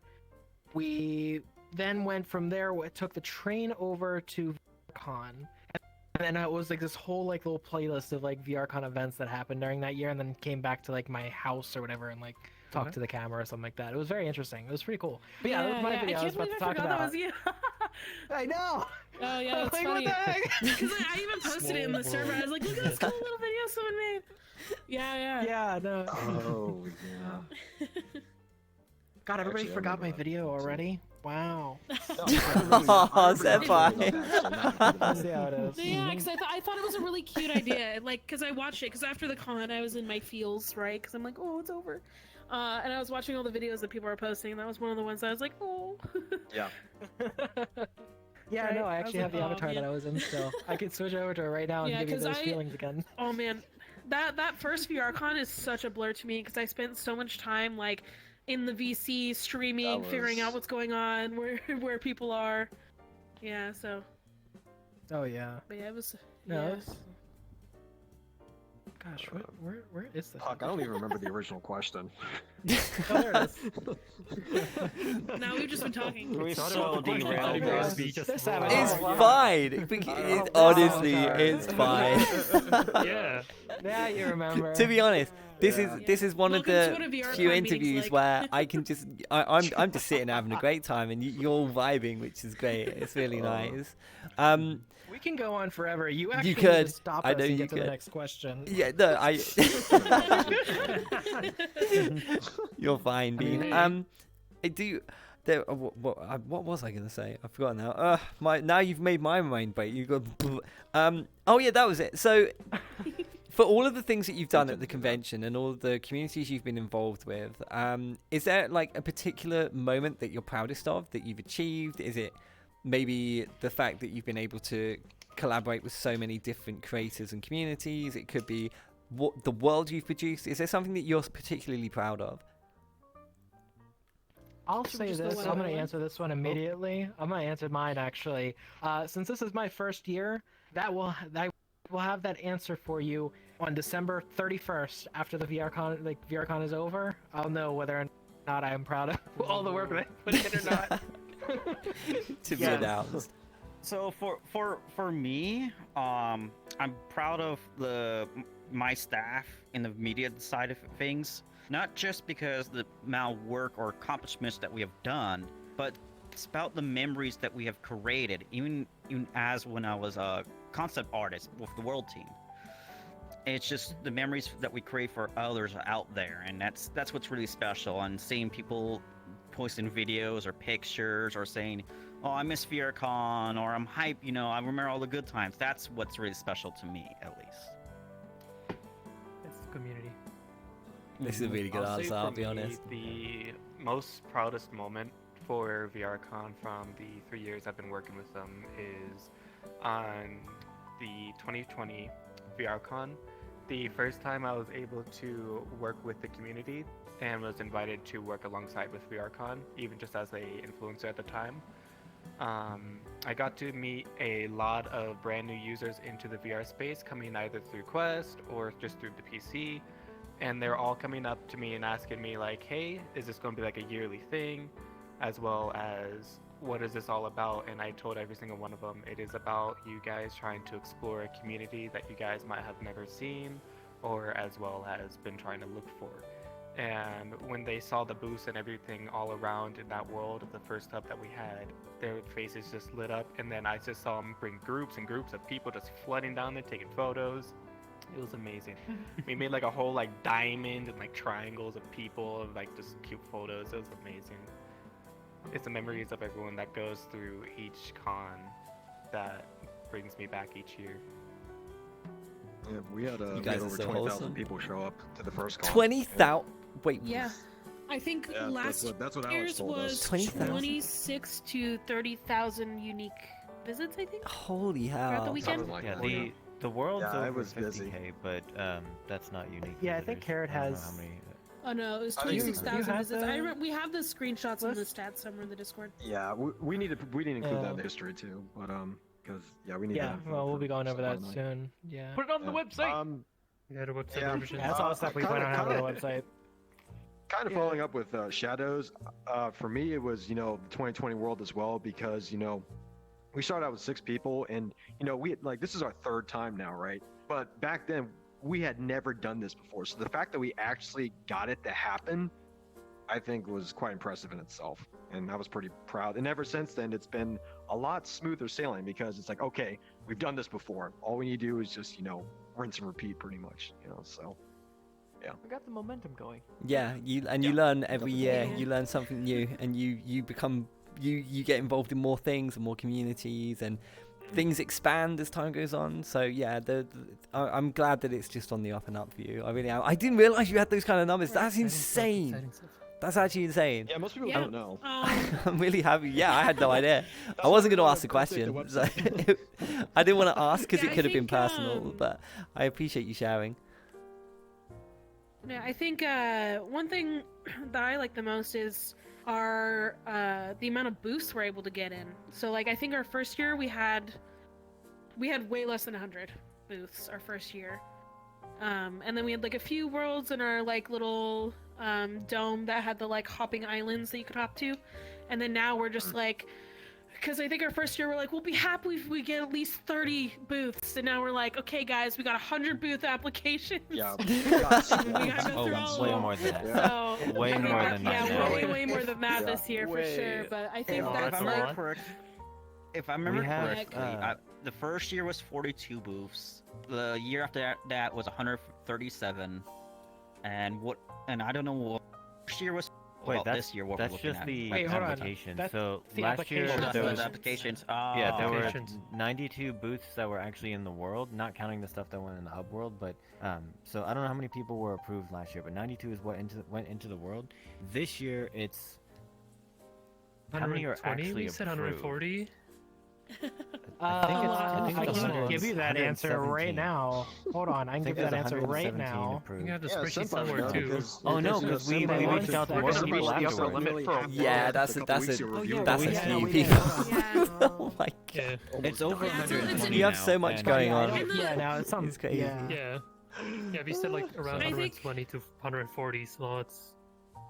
We then went from there. Took the train over to VRCon. And then it was like this whole like little playlist of like VRCon events that happened during that year, and then came back to like my house or whatever and like talked to the camera or something like that. It was very interesting. It was pretty cool. But yeah, that was my video. I was about to talk about. That was you. I know. Oh yeah, that's Like, funny. what the heck? Because I even posted it in the server. I was like, look at this cool little video someone made. Yeah. Yeah, no. Oh yeah. God, everybody Actually, I forgot my remember that. video already. Wow. Oh, Senpai. Let's see how it is. Yeah, because I thought it was a really cute idea. Like, because I watched it, because after the con, I was in my feels, right? Because I'm like, oh, it's over. And I was watching all the videos that people are posting, and that was one of the ones that I was like, oh. Yeah. Yeah, Right? no, I I actually was have the like, oh, avatar that man. I was in still. I could switch over to it right now and Yeah, give you 'cause those I- feelings again. Oh man, that first VRCon is such a blur to me because I spent so much time like in the VC streaming, figuring out what's going on, where people are. Yeah, so. Oh yeah. But yeah, it was. No, yeah. it's Gosh, where is this? Fuck, I don't even remember the original question. Oh, there it is. Now we've just been talking. We so so derailed, bro. It's fine. Honestly, it's fine. Yeah. Yeah, you remember. To be honest, this is one of Welcome to what a the VR few con interviews meeting's like. where I can just I'm just sitting having a great time and you're all vibing, which is great. It's really nice. We can go on forever. You actually You need could. to stop I us know and you get to the could. next question. Yeah, no, You're fine, Dean. I do. There, what was I gonna say? I forgot now. Now you've made my mind break. You got. Oh yeah, that was it. So, for all of the things that you've done at the convention and all of the communities you've been involved with, is there like a particular moment that you're proudest of that you've achieved? Is it maybe the fact that you've been able to collaborate with so many different creators and communities? It could be what the world you've produced. Is there something that you're particularly proud of? I'll say this. I'm going to answer this one immediately. I'm going to answer mine actually. Since this is my first year, I will have that answer for you on December 31st after the VRCon is over. I'll know whether or not I am proud of all the work that I put in or not. To be announced. So for me, I'm proud of my staff in the media side of things. Not just because the amount of work or accomplishments that we have done, but it's about the memories that we have created, even as when I was a concept artist with the World Team. It's just the memories that we create for others out there, and that's what's really special. And seeing people posting videos or pictures or saying, "Oh, I miss VRCon," or "I'm hyped," I remember all the good times. That's what's really special to me, at least. It's the community. This is a really good answer, I'll be honest. The most proudest moment for VRCon from the 3 years I've been working with them is on the 2020 VRCon. The first time I was able to work with the community and was invited to work alongside with VRCon, even just as an influencer at the time. I got to meet a lot of brand new users into the VR space, coming either through Quest or just through the PC. And they're all coming up to me and asking me like, hey, is this going to be like a yearly thing? As well as, what is this all about? And I told every single one of them, it is about you guys trying to explore a community that you guys might have never seen, or as well as been trying to look for. And when they saw the booths and everything all around in that world of the first hub that we had, their faces just lit up. And then I just saw them bring groups and groups of people just flooding down there, taking photos. It was amazing. We made like a whole like diamond and like triangles of people of like just cute photos. It was amazing. It's the memories of everyone that goes through each con that brings me back each year. Yeah, we had You we guys had are over so 20,000 wholesome. people show up to the first con. 20,000. Wait. Yeah. I think Yeah, last that's what Alex year's told us. was 20,000? 26 to 30,000 unique visits, I think. Holy Throughout the hell. weekend. Yeah, the world's Yeah, I over was busy. 50K, but that's not unique. Yeah, I think visitors. Carrot I don't know has- how many. Oh no, it was I think you 26,000 have visits. the We have the screenshots and the list? stats somewhere in the Discord. Yeah, we need to include that in Yeah. the history too, but because we need. Yeah, that well, we'll be going over that Saturday night. soon. Yeah. Put it on the website. Yeah, the website Yeah. revision. Yeah, that's all the stuff we kinda- plan on having on the kinda- website. Kind of following up with Shadozw, for me it was the 2020 world as well, because we started out with 6 people, and we had, like, this is our 3rd time now, right? But back then we had never done this before, so the fact that we actually got it to happen, I think was quite impressive in itself, and I was pretty proud. And ever since then, it's been a lot smoother sailing, because it's like, okay, we've done this before. All we need to do is just rinse and repeat, pretty much. So yeah. We got the momentum going. Yeah, you learn every year. You learn something new, and you become you get involved in more things and more communities, and things expand as time goes on. So yeah, I'm glad that it's just on the up and up for you. I really am. I didn't realize you had those kind of numbers. That's insane. That's actually insane. Yeah, most people Yeah. don't know. I'm really happy. Yeah, I had no idea. I wasn't going to ask the question. So I didn't want to ask because Yeah, it I could have been think, personal, but I appreciate you sharing. Yeah, I think one thing that I like the most is our the amount of booths we're able to get in. So like I think our first year we had way less than 100 booths our first year. And then we had like a few worlds in our like little dome that had the like hopping islands that you could hop to. And then now we're just like, because I think our first year we're like, we'll be happy if we get at least 30 booths. And now we're like, okay guys, we got 100 booth applications. Yeah. We gotta go through all way of them. more than that. So, Way I think more that- than that. Yeah, way more than that Yeah. this year for sure. But I think If that's I like, remember correct, if I remember We have, correctly, the first year was 42 booths. The year after that was 137, and I don't know what first year was. Wait, well, that's this year what that's we're looking just at. the Wait, hold on. application. That's So the last year applications. there the was applications. yeah, there were applications. 92 booths that were actually in the world, not counting the stuff that went in the hub world. But so I don't know how many people were approved last year, but 92 is what went into the world. This year it's how many are 120? actually We said approved? 140. I think I it's can 100 give you that answer right 117. now. Hold on, I can give you that answer right now. You have the Yeah, spreadsheet Senpai somewhere would know, too. because- Oh no, because, because we Senpai reached out to we're more gonna people reach the upper afterwards. limit for Yeah, that's a couple weeks a of review. that's a yeah, few we people. yeah. Oh my god. Yeah. It's over Yeah, it's 120 You have now, so much and- going on. Yeah, now it's something. It's crazy. Yeah. Yeah. Yeah, we said like around I think- 120 to 140 slots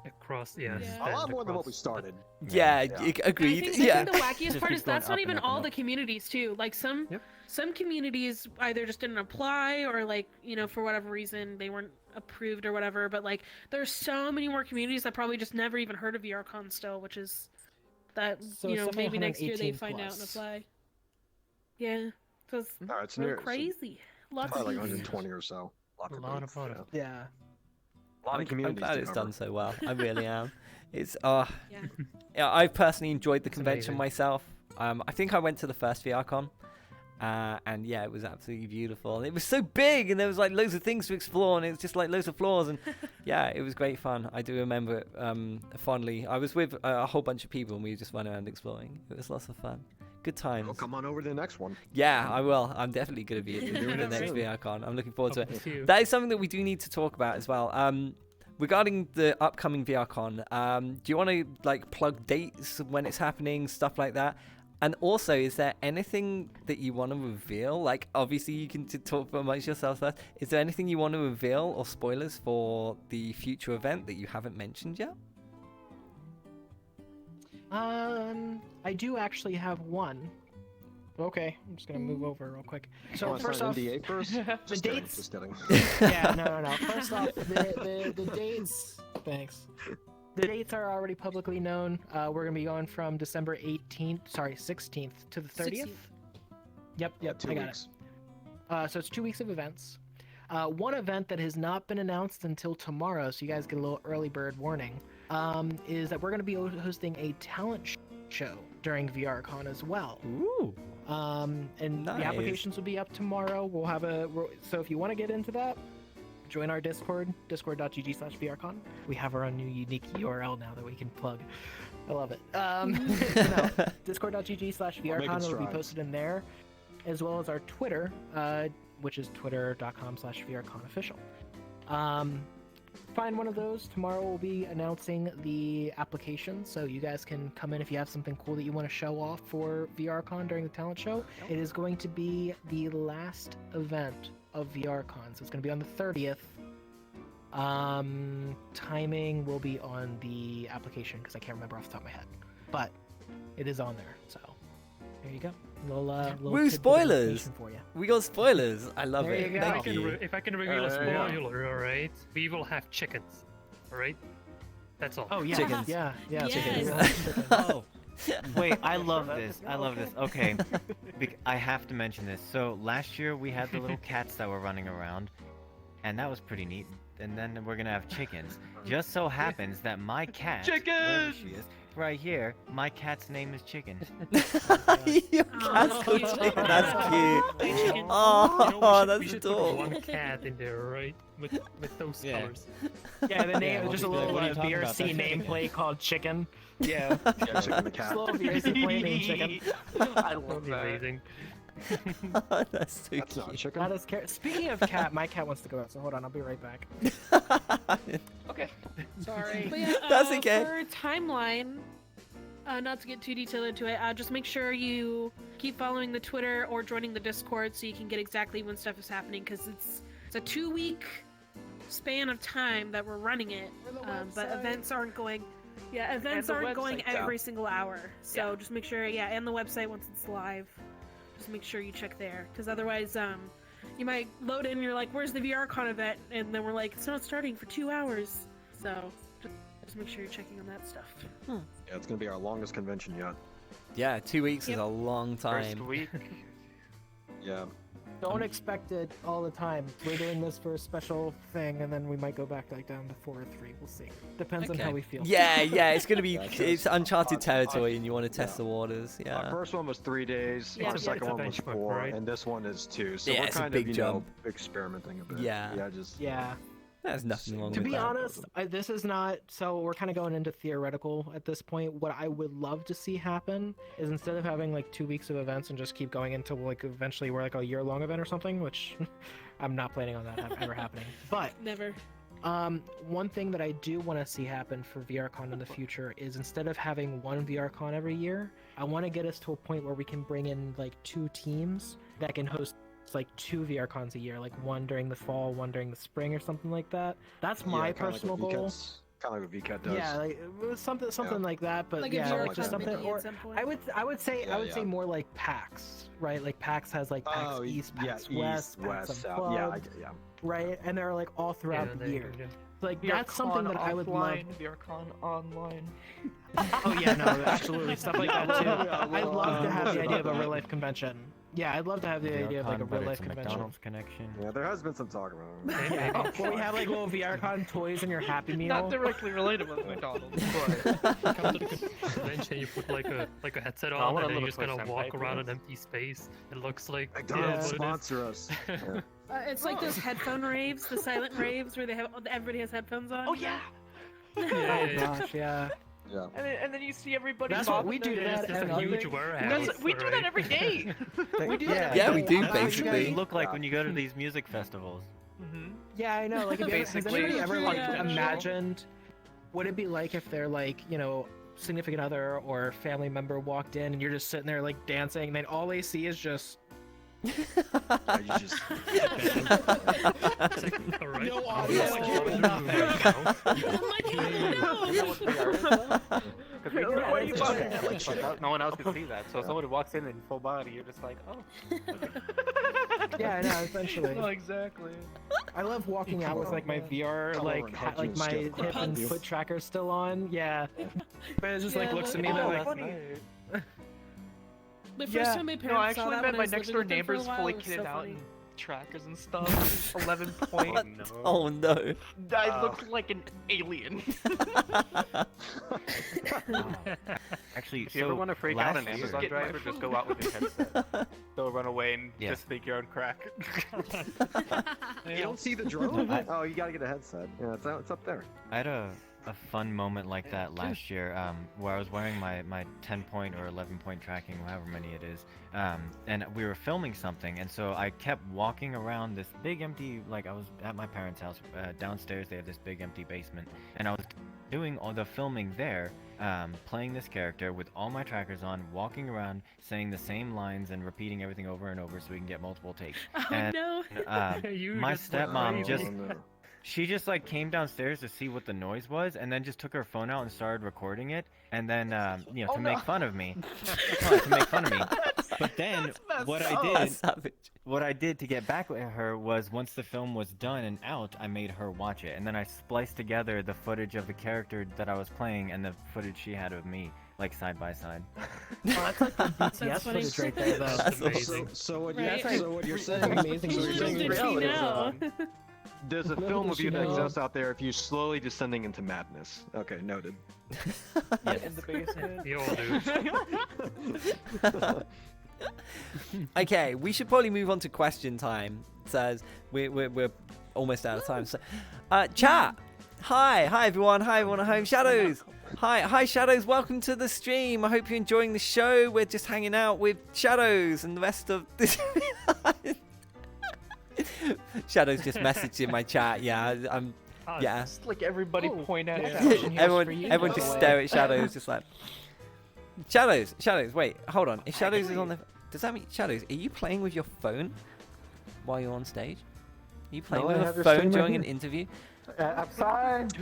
across. Yeah. Yeah. A lot spanned more than what we across. stared. Yeah, Yeah. agreed. I think, Yeah. I think the wackiest Just part keeps is that's going not up even and up all and the up. communities too. Like some communities either just didn't apply or like, you know, for whatever reason they weren't approved or whatever. But like there's so many more communities that probably just never even heard of VRCon still, which is that So you know maybe next year they 718 find out and plus. apply. Yeah, because No, it's we're near crazy. Lots probably of like booths. 120 or so. A lot of fun. Yeah. A lot of I'm communities glad to it's cover. done so well. I really am. It's Yeah. yeah. I've personally enjoyed the It's convention amazing. myself. I think I went to the first VRCon, and yeah, it was absolutely beautiful. And it was so big, and there was like loads of things to explore, and it was just like loads of floors, and yeah, it was great fun. I do remember it fondly. I was with a whole bunch of people, and we just went around exploring. It was lots of fun. Good times. Well, come on over to the next one. Yeah, I will. I'm definitely going to be doing the next soon. VRCon. I'm looking forward to Hope to see you. it. That is something that we do need to talk about as well. Regarding the upcoming VRCon, do you want to like plug dates when it's happening, stuff like that? And also, is there anything that you want to reveal? Like, obviously, you can talk amongst yourselves first. Is there anything you want to reveal or spoilers for the future event that you haven't mentioned yet? I do actually have one. Okay, I'm just gonna move over real quick. So Wanna first sign off, NDA first? the Just kidding, dates. just kidding. Yeah, no. First off, the dates. Thanks. The dates are already publicly known. We're gonna be going from December 16th to the 30th. 16th. Yep, I 2 got weeks. it. So it's 2 weeks of events. One event that has not been announced until tomorrow, so you guys get a little early bird warning, is that we're going to be hosting a talent show during VRCon as well. Ooh. And Nice. the applications will be up tomorrow. We'll have so if you want to get into that, join our Discord, discord.gg/VRCon. We have our own new unique URL now that we can plug. I love it. Discord.gg/VRCon will be posted in there, as well as our Twitter, which is twitter.com/VRConofficial. Find one of those. Tomorrow we'll be announcing the application, so you guys can come in if you have something cool that you want to show off for VRCon during the talent show. It is going to be the last event of VRCon, so it's going to be on the 30th. Timing will be on the application because I can't remember off the top of my head, but it is on there. So there you go. Little Woo, tidbit of spoilers! information for you. We got spoilers. I love There it. you go. Thank you. If I can reveal a Yeah. spoiler, alright? We will have chickens. Alright? That's all. Oh yeah, Chickens. yeah, Yes. chickens. Oh, wait, I love this. I love this. Okay, I have to mention this. So last year we had the little cats that were running around, and that was pretty neat. And then we're gonna have chickens. Just so happens that my cat, wherever she is, right here, my cat's name is Chicken. Your cat's called Chicken. That's cute. Oh, that's we should put adorable. one cat in there, right? With those Yeah. colors. Yeah, the name we'll just a just be like, little what are you talking about? BRC That's Chicken. nameplate called Chicken. Yeah, Chicken the just cat. a little BRC plate named Chicken. I That'd love be that. amazing. That's so That's not cute. chicken. That is Speaking of cat, my cat wants to go out, so hold on, I'll be right back. Okay. Sorry. But yeah, That's okay. For timeline, not to get too detailed into it, just make sure you keep following the Twitter or joining the Discord so you can get exactly when stuff is happening, because it's it's a 2-week span of time that we're running it, but events aren't going. Yeah, events aren't going every single hour. So just make sure, and the website once it's live, just make sure you check there, because otherwise, you might load in and you're like, "Where's the VRCon event?" And then we're like, "It's not starting for 2 hours." So just make sure you're checking on that stuff. Yeah, it's gonna be our longest convention yet. Yeah, 2 weeks is a long time. First week. Yeah. Don't expect it all the time. We're doing this for a special thing, and then we might go back like down to 4 or 3. We'll see. Depends on how we feel. Yeah, it's gonna be it's uncharted territory, and you want to test the waters. Yeah. Our first one was 3 days. Yeah. Our second It's a one was benchmark, 4, right? and this one is 2. So Yeah, we're it's a kind big of jump. experimenting a bit. Yeah. There's nothing wrong To with be that. honest, this is not. So we're kind of going into theoretical at this point. What I would love to see happen is instead of having like 2 weeks of events and just keep going until like eventually we're like a year-long event or something, which I'm not planning on that ever happening. But Never. one thing that I do want to see happen for VRCon in the future is instead of having one VRCon every year, I want to get us to a point where we can bring in like 2 teams that can host like 2 VRCons a year, like one during the fall, one during the spring, or something like that. That's my personal goal. Kind of like what VCAT does. Yeah, like something like that. But Like a yeah, VRCon just something. mini Or at some point. I would say more like PAX, right? Like PAX has like PAX East, PAX West, PAX South. Unplugged, right? And they're like all throughout the year. Like that's something that I would love. VRCon online. Oh yeah, no, absolutely, stuff like that too. I'd love to have the idea of a real life convention. Yeah, I'd love to have the idea of like a real life convention. McDonald's connection. Yeah, there has been some talk about it. Yeah, where we have like little VRCon toys in your Happy Meal. Not directly related with McDonald's, Come to the convention, you put like a headset on, and then you're just gonna walk around an empty space. It looks like McDonald's sponsor us. It's like those headphone raves, the silent raves, where everybody has headphones on. Oh yeah. Oh gosh, yeah. Yeah. And then you see everybody. That's what we do. It's just a huge warehouse. We do that every day. We do Yeah, that. yeah, we do That's what you basically. guys look like when you go to these music festivals. Yeah, I know. Like, has anybody ever like imagined? Would it be like if they're like, significant other or family member walked in and you're just sitting there like dancing, and then all they see is just. Alright. No audio, No one else can see that, so if somebody walks in full body, you're just like, oh. Yeah, I know. Essentially. No, exactly. I love walking out with like my VR, like my hip and foot tracker still on. Yeah, but it just like looks at me and they're like. The first time my parents I saw actually that met when I my was next living door with them for a neighbors while, fully it was kitted so out funny. in trackers and stuff. 11 point. Oh no. I looked like an alien. Actually, If you ever want to freak out an Amazon driver, just go out with your headset. They'll run away and just think you're on crack. You don't see the drone? Oh, you gotta get a headset. Yeah, it's up there. I had a fun moment like that last year, where I was wearing my 10-point or 11-point tracking, however many it is, and we were filming something, and so I kept walking around this big empty, like I was at my parents' house, downstairs they have this big empty basement, and I was doing all the filming there, playing this character with all my trackers on, walking around, saying the same lines and repeating everything over and over so we can get multiple takes. Oh And no. My stepmom just... She just like came downstairs to see what the noise was, and then just took her phone out and started recording it, and then to make fun of me. To make fun of me. But then what I did to get back with her was once the film was done and out, I made her watch it, and then I spliced together the footage of the character that I was playing and the footage she had of me, like side by side. Oh, that's like the BTS footage right there, though. That's amazing. So what you're That's saying? amazing. So you're saying reality now. there's a film of you that exists out there if you're slowly descending into madness. Okay, noted. In the basement. You all do. Okay, we should probably move on to question time. It says we're almost out of time. So, chat. Hi everyone at home. Shadozw. Hi Shadozw. Welcome to the stream. I hope you're enjoying the show. We're just hanging out with Shadozw and the rest of this. Shadozw just messaged in my chat. Yeah, yeah. Just like everybody point at Everyone just stare at Shadozw, just like Shadozw. Wait, hold on. If Shadozw is on the, does that mean Shadozw? Are you playing with your phone while you're on stage? you playing No, I with have a your stream phone right during an here. interview? Outside.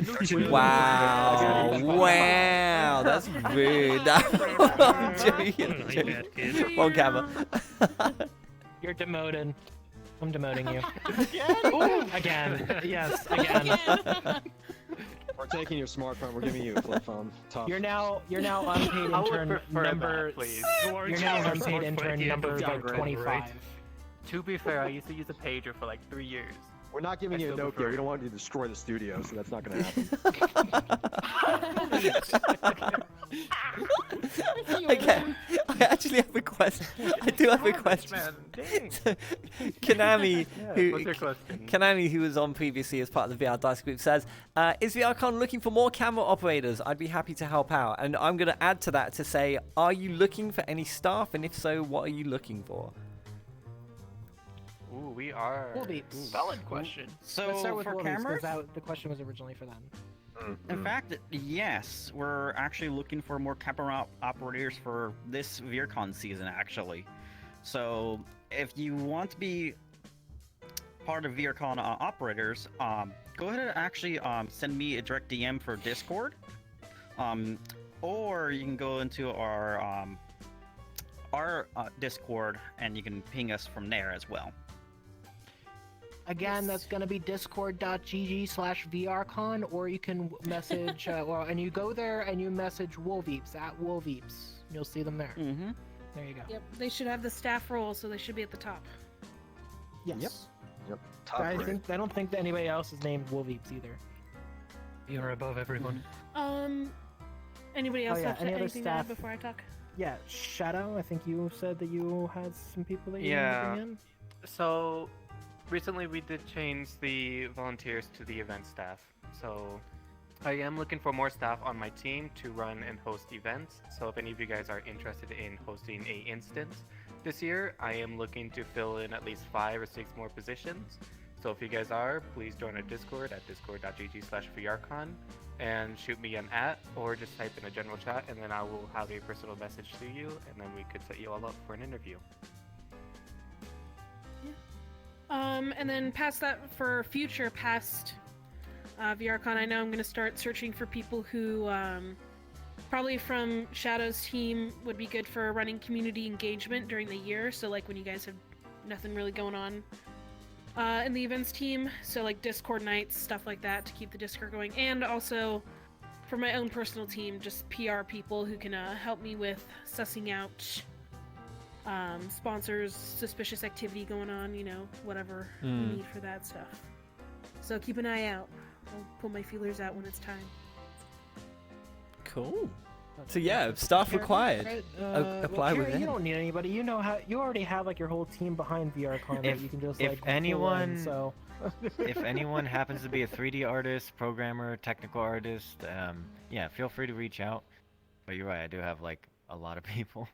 Wow. Wow. That's rude. I'm joking. I'm joking. One camera. You're demoted. I'm demoting you. Again? Again. Yes, again. We're taking your smartphone. We're giving you a flip phone. Tough. You're now unpaid I would intern prefer number. that, please. You're now unpaid intern number like 25. To be fair, I used to use a pager for like 3 years. We're not giving I you a still Nokia. prefer We don't want you to destroy the studio, so that's not going to happen. Okay, I actually have a question. I do have a question. So, Kanami, What's your question? Kanami, who was on previously as part of the VR Dice Group, says, is VRCon looking for more camera operators? I'd be happy to help out. And I'm going to add to that to say, are you looking for any staff? And if so, what are you looking for? Ooh, we are. Wolveeps. Valid question. So Let's start with for Wolveeps, 'cause cameras, the question was originally for them. in fact, yes, we're actually looking for more camera operators for this VRCon season, actually. So if you want to be part of VRCon operators, go ahead and actually send me a direct DM for Discord, or you can go into our Discord and you can ping us from there as well. Again, that's going to be discord.gg/VRCon, or you can message, and you go there and you message Wolveeps at Wolveeps. You'll see them there. Mm-hmm. There you go. Yep, they should have the staff role, so they should be at the top. Yes. Yep. Top I grade. don't think that anybody else is named Wolveeps either. You're above everyone. Anybody else yeah, have any other anything to add staff? before I talk? Yeah, Shadow, I think you said that you had some people that you wanted to bring in. So recently we did change the volunteers to the event staff. So I am looking for more staff on my team to run and host events. So if any of you guys are interested in hosting a instance this year, I am looking to fill in at least 5 or 6 more positions. So if you guys are, please join our Discord at discord.gg/VRCon and shoot me an @ or just type in a general chat, and then I will have a personal message to you, and then we could set you all up for an interview. And then past that, for future past VRCon, I know I'm going to start searching for people who probably from Shadow's team would be good for running community engagement during the year. So like when you guys have nothing really going on in the events team. So like Discord nights, stuff like that to keep the Discord going. And also for my own personal team, just PR people who can help me with sussing out sponsors, suspicious activity going on, you know, whatever we need for that stuff. So keep an eye out. I'll pull my feelers out when it's time. Cool. So yeah, staff required. Apply Kara, within. you don't need anybody. You know how you already have like your whole team behind VRCon that you can just like If pull in, anyone, so if anyone happens to be a 3D artist, programmer, technical artist, yeah, feel free to reach out. But you're right, I do have like a lot of people.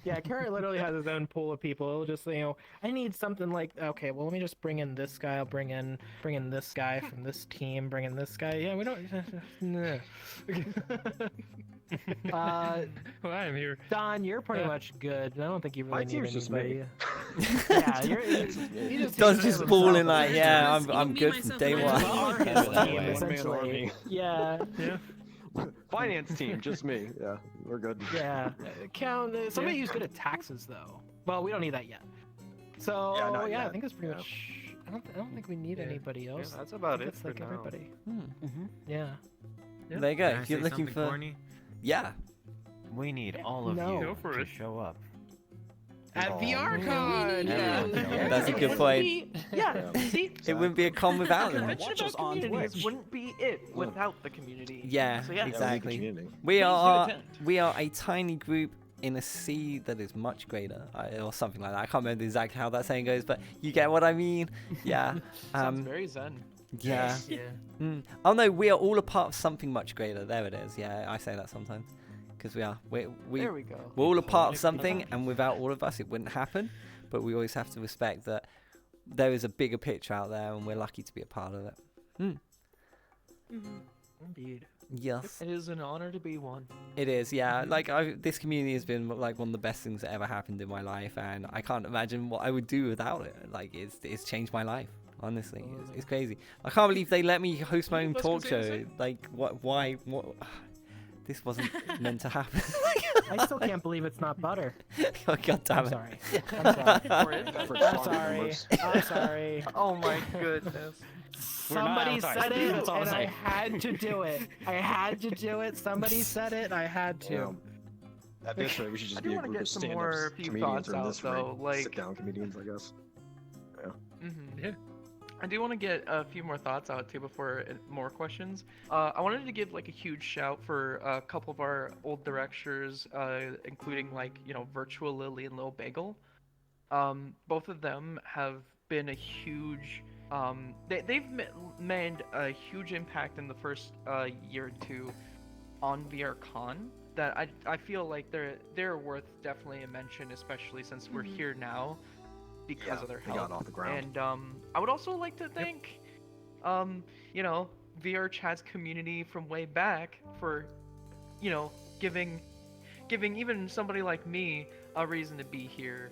yeah, Kara literally has his own pool of people. It'll just, you know, I need something like, okay, well, let me just bring in this guy. I'll bring in this guy from this team. Bring in this guy. Yeah, we don't. No. Well, I'm here. Don, you're pretty much good. I don't think you really My need team's just me. anybody. Yeah, you just Don's just balling like, yeah, I'm good from day one. Team, essentially. Yeah. Yeah. Finance team, just me. Yeah, we're good. Yeah. Count somebody who's good at taxes though. Well, we don't need that yet. So Yeah, not I yet. think that's pretty much. I don't think we need anybody else. Yeah, that's about I think it it's for like now. everybody. Hmm. Yeah. There you go. Can I If you're say looking something for, corny? yeah. We need all of No. you Go for to it. show up. At VRCon! Yeah. That's a good point. Yeah, see? It wouldn't be a con without them. Convention Watch us about on communities Twitch. wouldn't be it without the community. Yeah, So, yeah. exactly. Please We are a tiny group in a sea that is much greater, or something like that. I can't remember exactly how that saying goes, but you get what I mean. Yeah. Sounds very zen. Yeah. Yeah. Oh no, we are all a part of something much greater. There it is. Yeah, I say that sometimes because we are. There we go. We're all a part of something, and without all of us, it wouldn't happen. But we always have to respect that there is a bigger picture out there, and we're lucky to be a part of it. Indeed. Yes. It is an honor to be one. It is, yeah. Like this community has been like one of the best things that ever happened in my life, and I can't imagine what I would do without it. Like it's changed my life. Honestly, it's crazy. I can't believe they let me host my own talk show. Like, what? Why? What? This wasn't meant to happen. I still can't believe it's not butter. Oh, God damn it. I'm sorry. I'm sorry. Oh my goodness. Somebody said it, and I had to do it. I had to do it. Somebody said it, and I had to. Yeah. At this rate, we should just be a group of stand-up comedians, or this rate, sit-down comedians, I guess. Yeah. Yeah. I do want to get a few more thoughts out too before more questions. I wanted to give like a huge shout for a couple of our old directors, including like Virtual Lily and Lil Bagel. Both of them have been a huge. They've made a huge impact in the first year or two on VRCon. That I feel like they're worth definitely a mention, especially since we're here now. Because of their help. Got off the ground. And I would also like to thank, VR Chat's community from way back for, giving even somebody like me a reason to be here.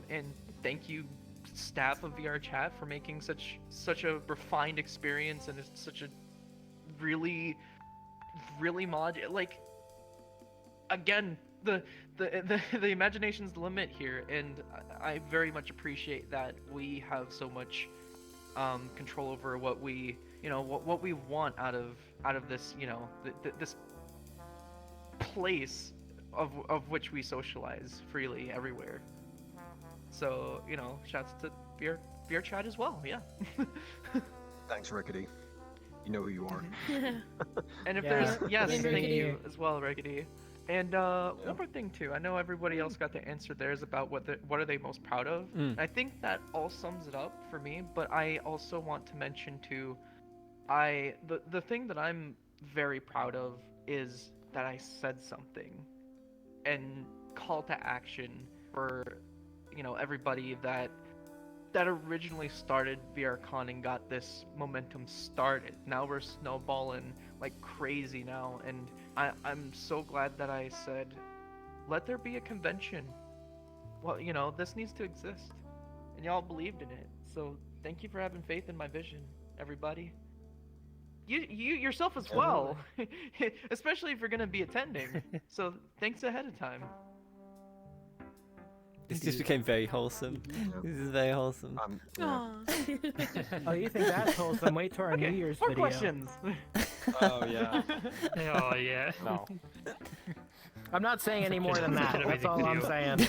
And thank you, staff of VR Chat, for making such a refined experience and such a really again. The imagination's the limit here, and I very much appreciate that we have so much control over what we what we want out of this this place of which we socialize freely everywhere. So shouts to VR Chat as well. Yeah. Thanks, Rickety. You know who you are. And if there's thank you as well, Rickety. And one more thing too, I know everybody else got to answer theirs about what are they most proud of. I think that all sums it up for me, but I also want to mention too, the thing that I'm very proud of is that I said something and call to action for everybody that originally started VRCon and got this momentum started. Now we're snowballing like crazy now, and I'm so glad that I said, let there be a convention. Well, this needs to exist, and y'all believed in it. So thank you for having faith in my vision, everybody. You yourself as well, especially if you're gonna be attending. So thanks ahead of time. This just became very wholesome. This is very wholesome. Oh, you think that's wholesome? Wait till our New Year's more video. Questions. Oh yeah. Oh yeah. No. I'm not saying any more than that. That's all I'm saying.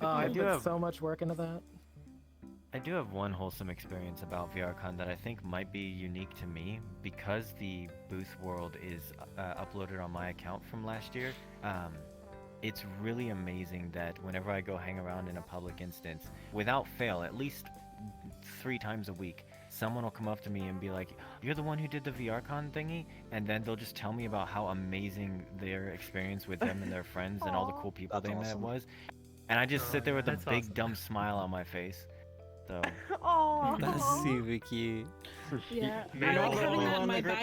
I do have so much work into that. I do have one wholesome experience about VRCon that I think might be unique to me, because the booth world is uploaded on my account from last year. It's really amazing that whenever I go hang around in a public instance, without fail, at least 3 times a week, someone will come up to me and be like, "You're the one who did the VRCon thingy?" And then they'll just tell me about how amazing their experience with them and their friends and all the cool people they met was. And I just sit there with a big dumb smile on my face. So Oh, that's super cute. Yeah, You're not the only one in the group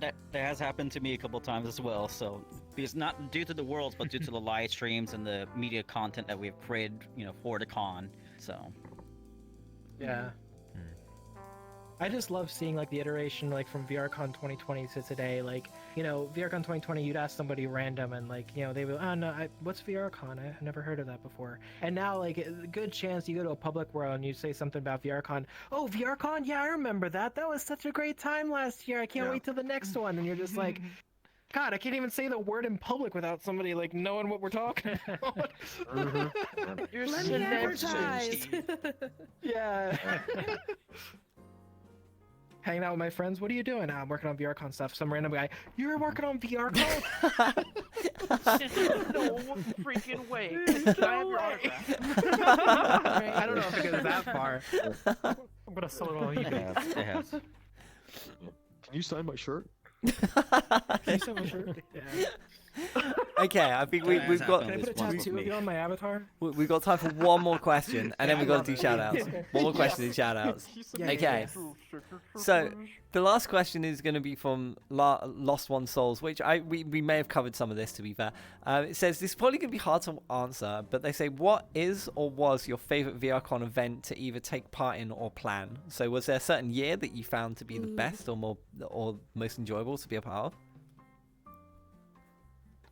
that has happened to me a couple times as well. So because not due to the worlds, but due to the live streams and the media content that we've created, for the con. So yeah. I just love seeing like the iteration like from VRCon 2020 to today. Like, VRCon 2020, you'd ask somebody random and like, they would, oh no, what's VRCon? I've never heard of that before. And now like a good chance you go to a public world and you say something about VRCon. Oh, VRCon? Yeah, I remember that. That was such a great time last year. I can't wait till the next one. And you're just like, God, I can't even say the word in public without somebody like knowing what we're talking about. You're Let me advertise. Yeah. Hanging out with my friends. What are you doing? I'm working on VRCon stuff. Some random guy. You're working on VRCon? No freaking way. Can I have your autograph? I don't know if it goes that far. I'm gonna sell it on eBay. It has. Can you sign my shirt? Can you sign my shirt? Yeah. Okay, I think we've got. Can I put a tattoo of you on my avatar? We've got time for one more question, and then we've got to do shout-outs. One more question and shout-outs. Okay. So the last question is going to be from Lost One Souls, which we may have covered some of this, to be fair. It says this is probably going to be hard to answer, but they say, what is or was your favorite VRCon event to either take part in or plan? So was there a certain year that you found to be the best or most enjoyable to be a part of?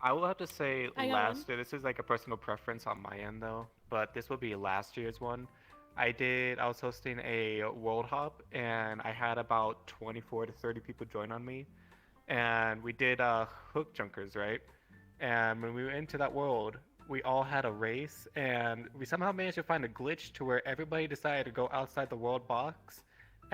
I will have to say last year. This is like a personal preference on my end though, but this will be last year's one. I was hosting a world hop and I had about 24 to 30 people join on me. And we did hook junkers, right? And when we went into that world, we all had a race and we somehow managed to find a glitch to where everybody decided to go outside the world box.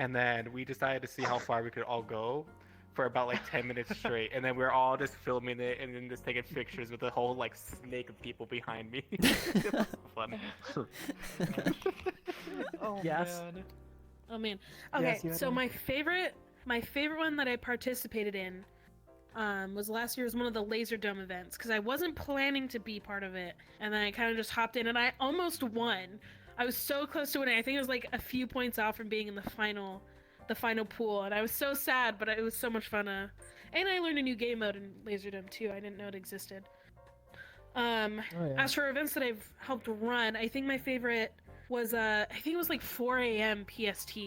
And then we decided to see how far we could all go for about like 10 minutes straight, and then we're all just filming it and then just taking pictures with the whole like snake of people behind me. It was fun. Oh yes. Man. Oh man. Okay, yes, so my favorite one that I participated in was last year's one of the Laser Dome events, because I wasn't planning to be part of it, and then I kind of just hopped in and I almost won. I was so close to winning. I think it was like a few points off from being in the final pool, and I was so sad, but it was so much fun. And I learned a new game mode in Laserdome too. I didn't know it existed. As for events that I've helped run, I think my favorite was I think it was like 4 a.m. PST.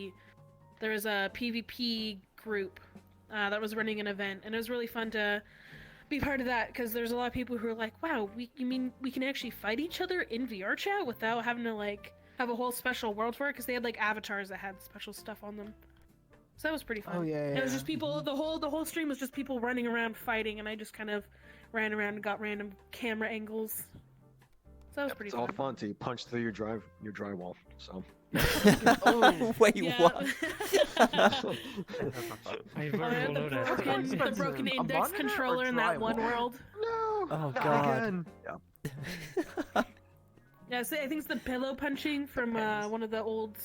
There was a PvP group that was running an event, and it was really fun to be part of that, because there's a lot of people who are like, wow, you mean we can actually fight each other in VR chat without having to like have a whole special world for it, because they had like avatars that had special stuff on them. So that was pretty fun. It was just people. The whole stream was just people running around fighting, and I just kind of ran around and got random camera angles. So that was pretty fun. It's all fun till you punch through your drywall. So. Oh, wait, what? The broken index controller in that one world. No. Oh god. Yeah. Yeah, so I think it's the pillow punching from one of the old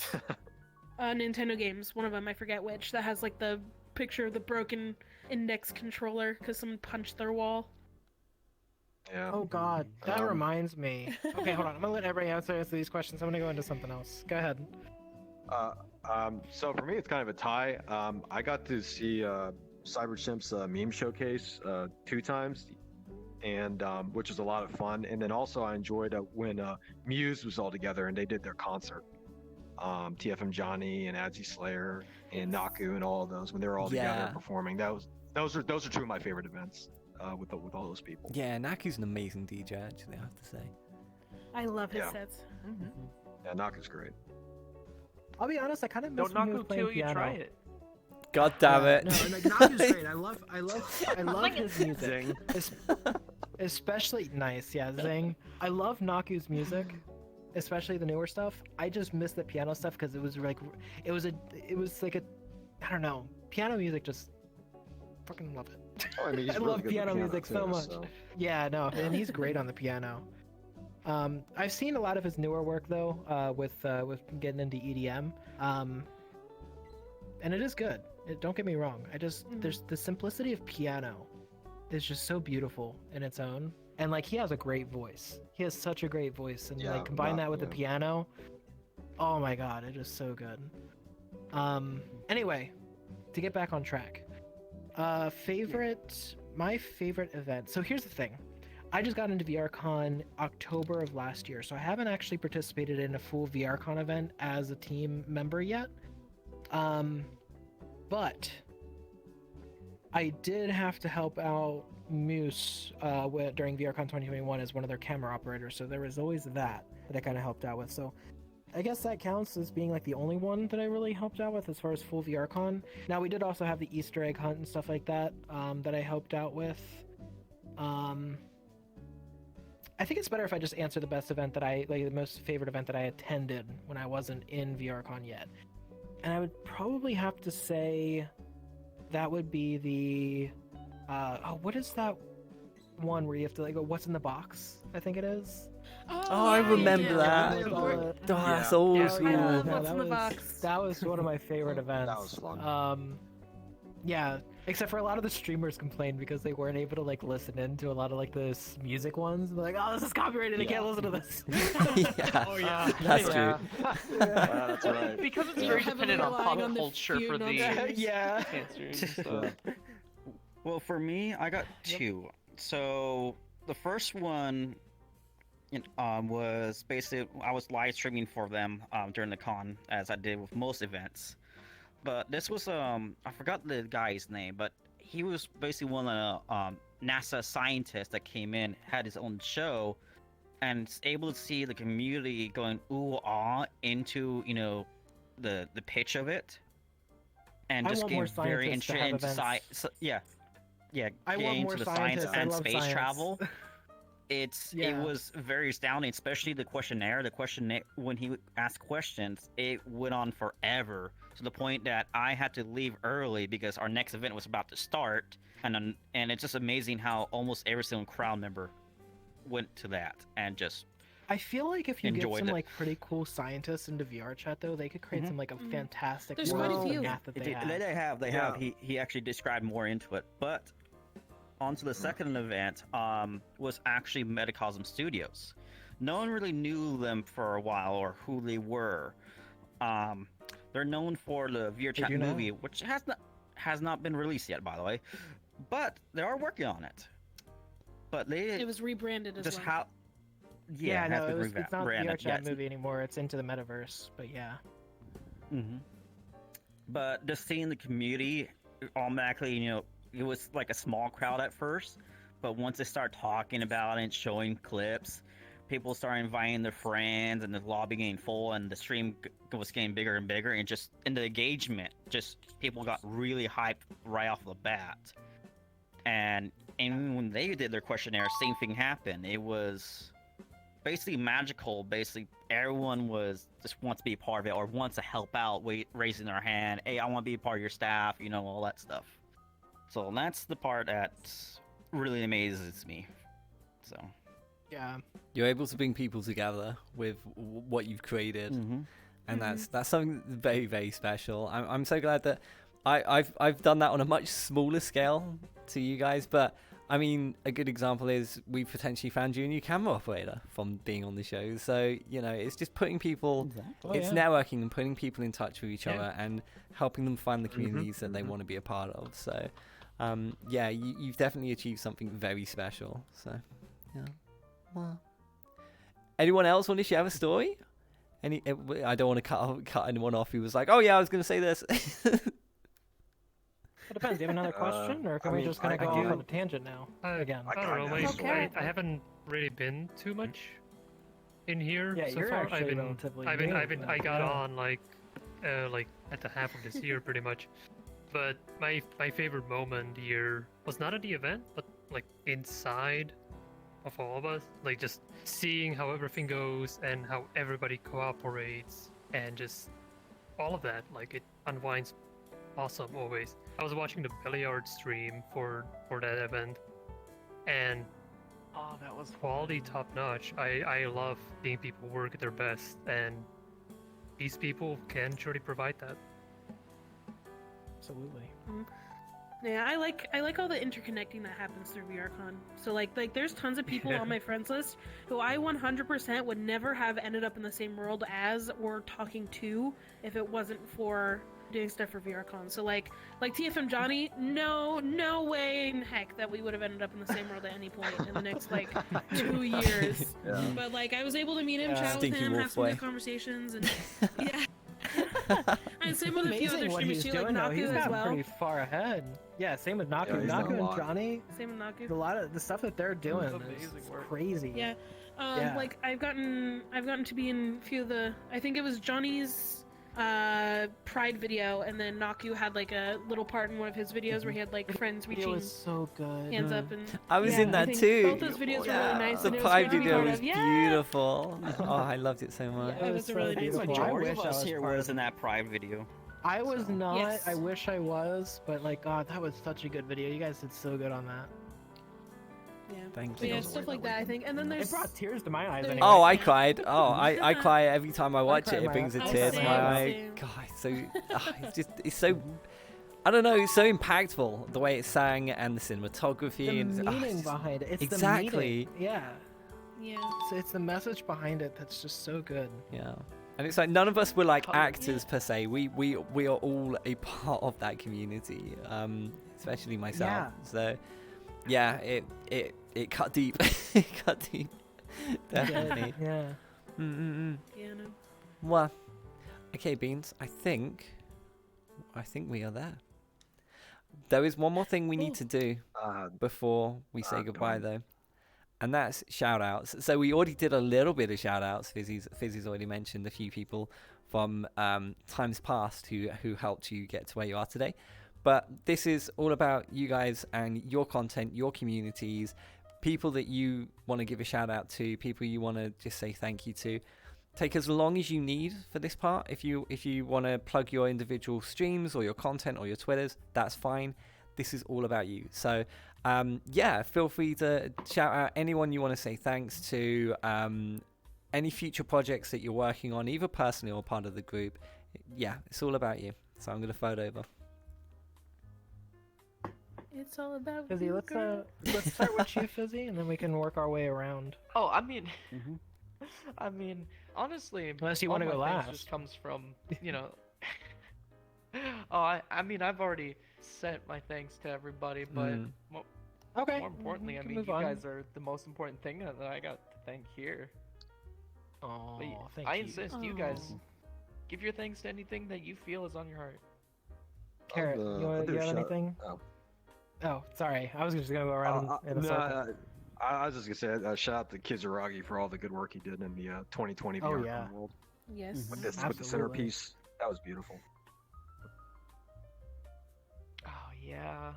Nintendo games. One of them, I forget which, that has like the picture of the broken index controller because someone punched their wall. Yeah. Oh god, that reminds me. Okay, hold on. I'm gonna let everybody answer these questions. I'm gonna go into something else. Go ahead. So for me, it's kind of a tie. I got to see CyberChimp's meme showcase 2 times, and which was a lot of fun. And then also I enjoyed when Muse was all together and they did their concert. TFM Johnny and Adzi Slayer and Naku and all of those, when they were all together performing. Those are 2 of my favorite events with all those people. Yeah, Naku's an amazing DJ, actually, I have to say. I love his sets. Mm-hmm. Yeah, Naku's great. I'll be honest, I kind of miss when he was playing piano. Try it. God damn it! No, like Naku's great. I love his music. Especially nice, yeah, Zing. I love Naku's music. Especially the newer stuff. I just miss the piano stuff because it was like I don't know, piano music. Just fucking love it. Oh, I mean, I love piano music so much. So. Yeah, no, and he's great on the piano. I've seen a lot of his newer work though, with getting into EDM, and it is good. Don't get me wrong. There's the simplicity of piano is just so beautiful in its own. And like he has a great voice. He has such a great voice, and like combine that with the piano. Oh my god, it is so good. Anyway, to get back on track. My favorite event. So here's the thing. I just got into VRCon October of last year, so I haven't actually participated in a full VRCon event as a team member yet. But I did have to help out Moose during VRCon 2021 as one of their camera operators, so there was always that I kind of helped out with. So I guess that counts as being like the only one that I really helped out with as far as full VRCon. Now we did also have the Easter egg hunt and stuff like that that I helped out with. I think it's better if I just answer the best event the most favorite event that I attended when I wasn't in VRCon yet. And I would probably have to say that would be the what is that one where you have to like go, what's in the box? I think it is. Oh, I remember that. That's old school. That was one of my favorite events. That was fun. Yeah, Except for a lot of the streamers complained because they weren't able to like listen in to a lot of like the music ones. They're like, oh, this is copyrighted. I can't listen to this. Yeah, oh yeah, that's true. Yeah, that's right. Because it's Yeah. very Heavily dependent on relying pop on the culture few for the numbers. Yeah. answers and stuff. Well, for me, I got two. So the first one was basically I was live streaming for them during the con, as I did with most events. But this was I forgot the guy's name, but he was basically one of the NASA scientists that came in, had his own show, and is able to see the community going ooh ah into the pitch of it, and I just want more getting very scientists to interested have into events. yeah, I want getting more into the scientists. science I and love space science. travel. It Yeah. was very astounding, especially the questionnaire. The questionnaire, when he asked questions, it went on forever, to the point that I had to leave early because our next event was about to start. And it's just amazing how almost every single crowd member went to that and just. I feel like if you get enjoyed some it. like pretty cool scientists into VR chat though, they could create some like a fantastic There's world quite a with the few. math that they have. They have. He actually described more into it, but. Onto the second event was actually Metacosm Studios. No one really knew them for a while or who they were. They're known for the VR Chat do now. movie, which has not been released yet, by the way, but they are working on it. But It was rebranded as just well. how. Yeah, it has no, been it's not the VR rebranded, chat yes. movie anymore. It's into the metaverse, but yeah. But just seeing the community automatically, it was like a small crowd at first, but once they start talking about it and showing clips, people start inviting their friends, and the lobby getting full, and the stream was getting bigger and bigger, and just in the engagement, just people got really hyped right off the bat. And when they did their questionnaire, same thing happened. It was basically magical. Basically, everyone just wants to be a part of it or wants to help out, raising their hand. Hey, I want to be a part of your staff, all that stuff. So that's the part that really amazes me. So. Yeah. You're able to bring people together with what you've created, and that's something very, very special. I'm so glad that I've done that on a much smaller scale to you guys, but I mean, a good example is we potentially found you a new camera operator from being on the show. So it's just putting people, it's networking and putting people in touch with each other and helping them find the communities that they want to be a part of. So you've definitely achieved something very special. So well, anyone else want to share a story? I don't want to cut anyone off who was like, oh yeah, I was going to say this. It depends. Do you have another question, or can we just kind of go off on a tangent now? Again. I don't know. I haven't really been too much in here Yeah, so you're far. actually relatively I new, got on like at the half of this year pretty much. But my favorite moment here was not at the event, but like inside of all of us, like just seeing how everything goes and how everybody cooperates and just all of that. Like it unwinds awesome always. I was watching the billiard stream for that event, and that was quality top notch. I love seeing people work at their best, and these people can surely provide that. Absolutely. Yeah, I like all the interconnecting that happens through VRCon. So like there's tons of people on my friends list who I 100% would never have ended up in the same world as or talking to if it wasn't for doing stuff for VRCon. So like TFM Johnny, no way in heck that we would have ended up in the same world at any point in the next 2 years. Yeah. But I was able to meet him, chat with him, have some good conversations, and yeah. And same with a few other what streamers he's too, doing like now. Naku He's as gotten well. pretty far ahead. Yeah, same with Naku. Naku and Johnny. Same with Naku. A lot of the stuff that they're doing is crazy. Yeah. I've gotten to be in a few of the. I think it was Johnny's Pride video, and then Naku had a little part in one of his videos where he had friends reaching. It was so good. Hands up and. I was in that too. Both those videos were really nice. The and it Pride great to be video part was of. beautiful. Oh, I loved it so much. Yeah, it was a really nice video. Majority of us here was in that Pride video. I was not. Yes. I wish I was, but God, that was such a good video. You guys did so good on that. Yeah. Thank But you. yeah, stuff like that, I think. And then there's. It brought tears to my eyes. Anyway. Oh, I cried. Oh, I cry every time I watch cry it. It my- brings a I tear to same, my eye. same. God, it's so. It's so. I don't know, it's so impactful the way it sang and the cinematography. The and meaning behind it. It's exactly. The meaning. Yeah. Yeah. It's the message behind it that's just so good. Yeah. And it's like none of us were like actors per se. We are all a part of that community, especially myself. Yeah. So yeah, it cut deep. It cut deep. Definitely. Yeah. Yeah, no. Well, okay, Beans. I think we are there. There is one more thing we need to do before we say goodbye, though. And that's shout-outs. So we already did a little bit of shout-outs. Fizzi's already mentioned a few people from times past who helped you get to where you are today. But this is all about you guys and your content, your communities, people that you want to give a shout-out to, people you want to just say thank you to. Take as long as you need for this part. If you want to plug your individual streams or your content or your Twitters, that's fine. This is all about you. So yeah, feel free to shout out anyone you want to say thanks to, any future projects that you're working on, either personally or part of the group. Yeah, it's all about you. So I'm going to throw it over. It's all about Fizzi, you, let's girl. let's start with you, Fizzi, and then we can work our way around. Oh, I mean, I mean, honestly, Unless you all wanna my go thanks last. just comes from, you know. Oh, I mean, I've already sent my thanks to everybody, but Okay. more importantly, We I can mean, move you on. guys are the most important thing that I got to thank here. Oh, But thank I you. insist, you guys give your thanks to anything that you feel is on your heart. Carrot, you have anything? Oh, sorry. I was just gonna go around in a circle. I was just gonna say, shout out to Kizuragi for all the good work he did in the 2020 Oh, VR yeah. world. Yes. With the Absolutely. centerpiece, that was beautiful. Oh yeah.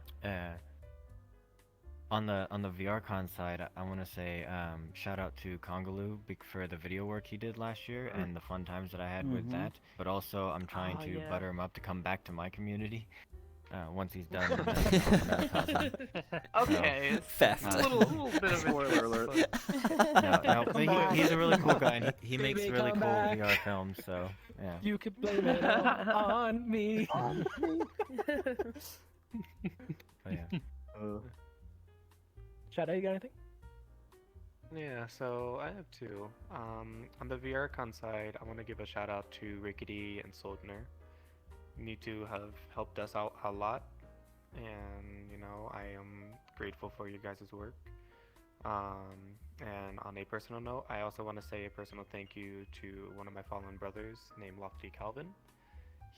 On the VRCon side, I want to say shout out to Kongaloo for the video work he did last year and the fun times that I had with that. But also, I'm trying to yeah. butter him up to come back to my community once he's done. Okay. Theft. A little bit of Spoiler alert. No, but he's a really cool guy. And he Baby, makes really come cool back. VR films. So yeah. You could blame it all on me. But yeah. Shadow, you got anything? Yeah, so I have two. On the VRCon side, I want to give a shout out to Rickety and Soldner. You two have helped us out a lot, and you know I am grateful for you guys' work. And on a personal note, I also want to say a personal thank you to one of my fallen brothers named Lofty Calvin.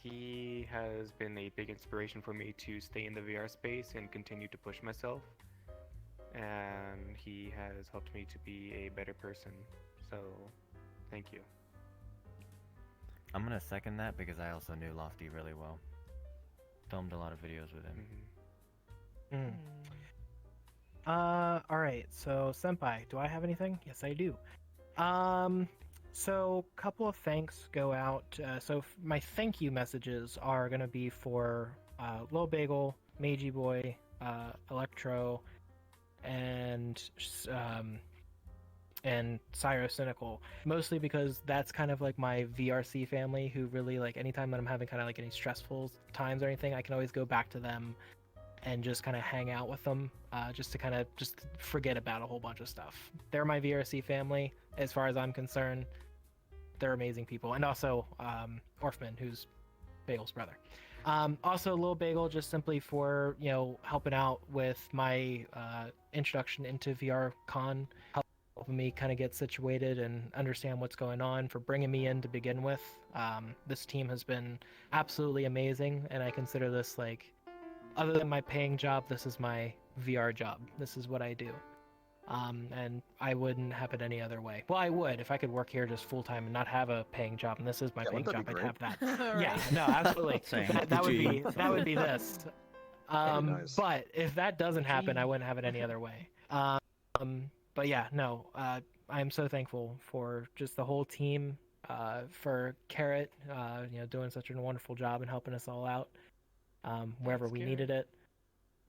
He has been a big inspiration for me to stay in the VR space and continue to push myself. And he has helped me to be a better person. So, thank you. I'm gonna second that because I also knew Lofty really well. Filmed a lot of videos with him. All right. So, Senpai, do I have anything? Yes, I do. So couple of thanks go out. My thank you messages are gonna be for Lil Bagel, Meiji Boy, Electro, and Cyro Cynical, mostly because that's kind of like my VRC family who really, like, anytime that I'm having kind of like any stressful times or anything, I can always go back to them and just kind of hang out with them, just to kind of just forget about a whole bunch of stuff. They're my VRC family as far as I'm concerned. They're amazing people. And also Orfman, who's Bagel's brother. Also Lil Bagel, just simply for, you know, helping out with my introduction into VRCon, helping me kind of get situated and understand what's going on, for bringing me in to begin with. This team has been absolutely amazing, and I consider this, like, other than my paying job, this is my VR job. This is what I do. And I wouldn't have it any other way. Well, I would if I could work here just full time and not have a paying job, and this is my paying job. I'd have that. Yeah, no, absolutely. That would be this. Nice. But if that doesn't happen, I wouldn't have it any other way. But yeah, no, I am so thankful for just the whole team, for Carrot, you know, doing such a wonderful job and helping us all out, wherever we needed it.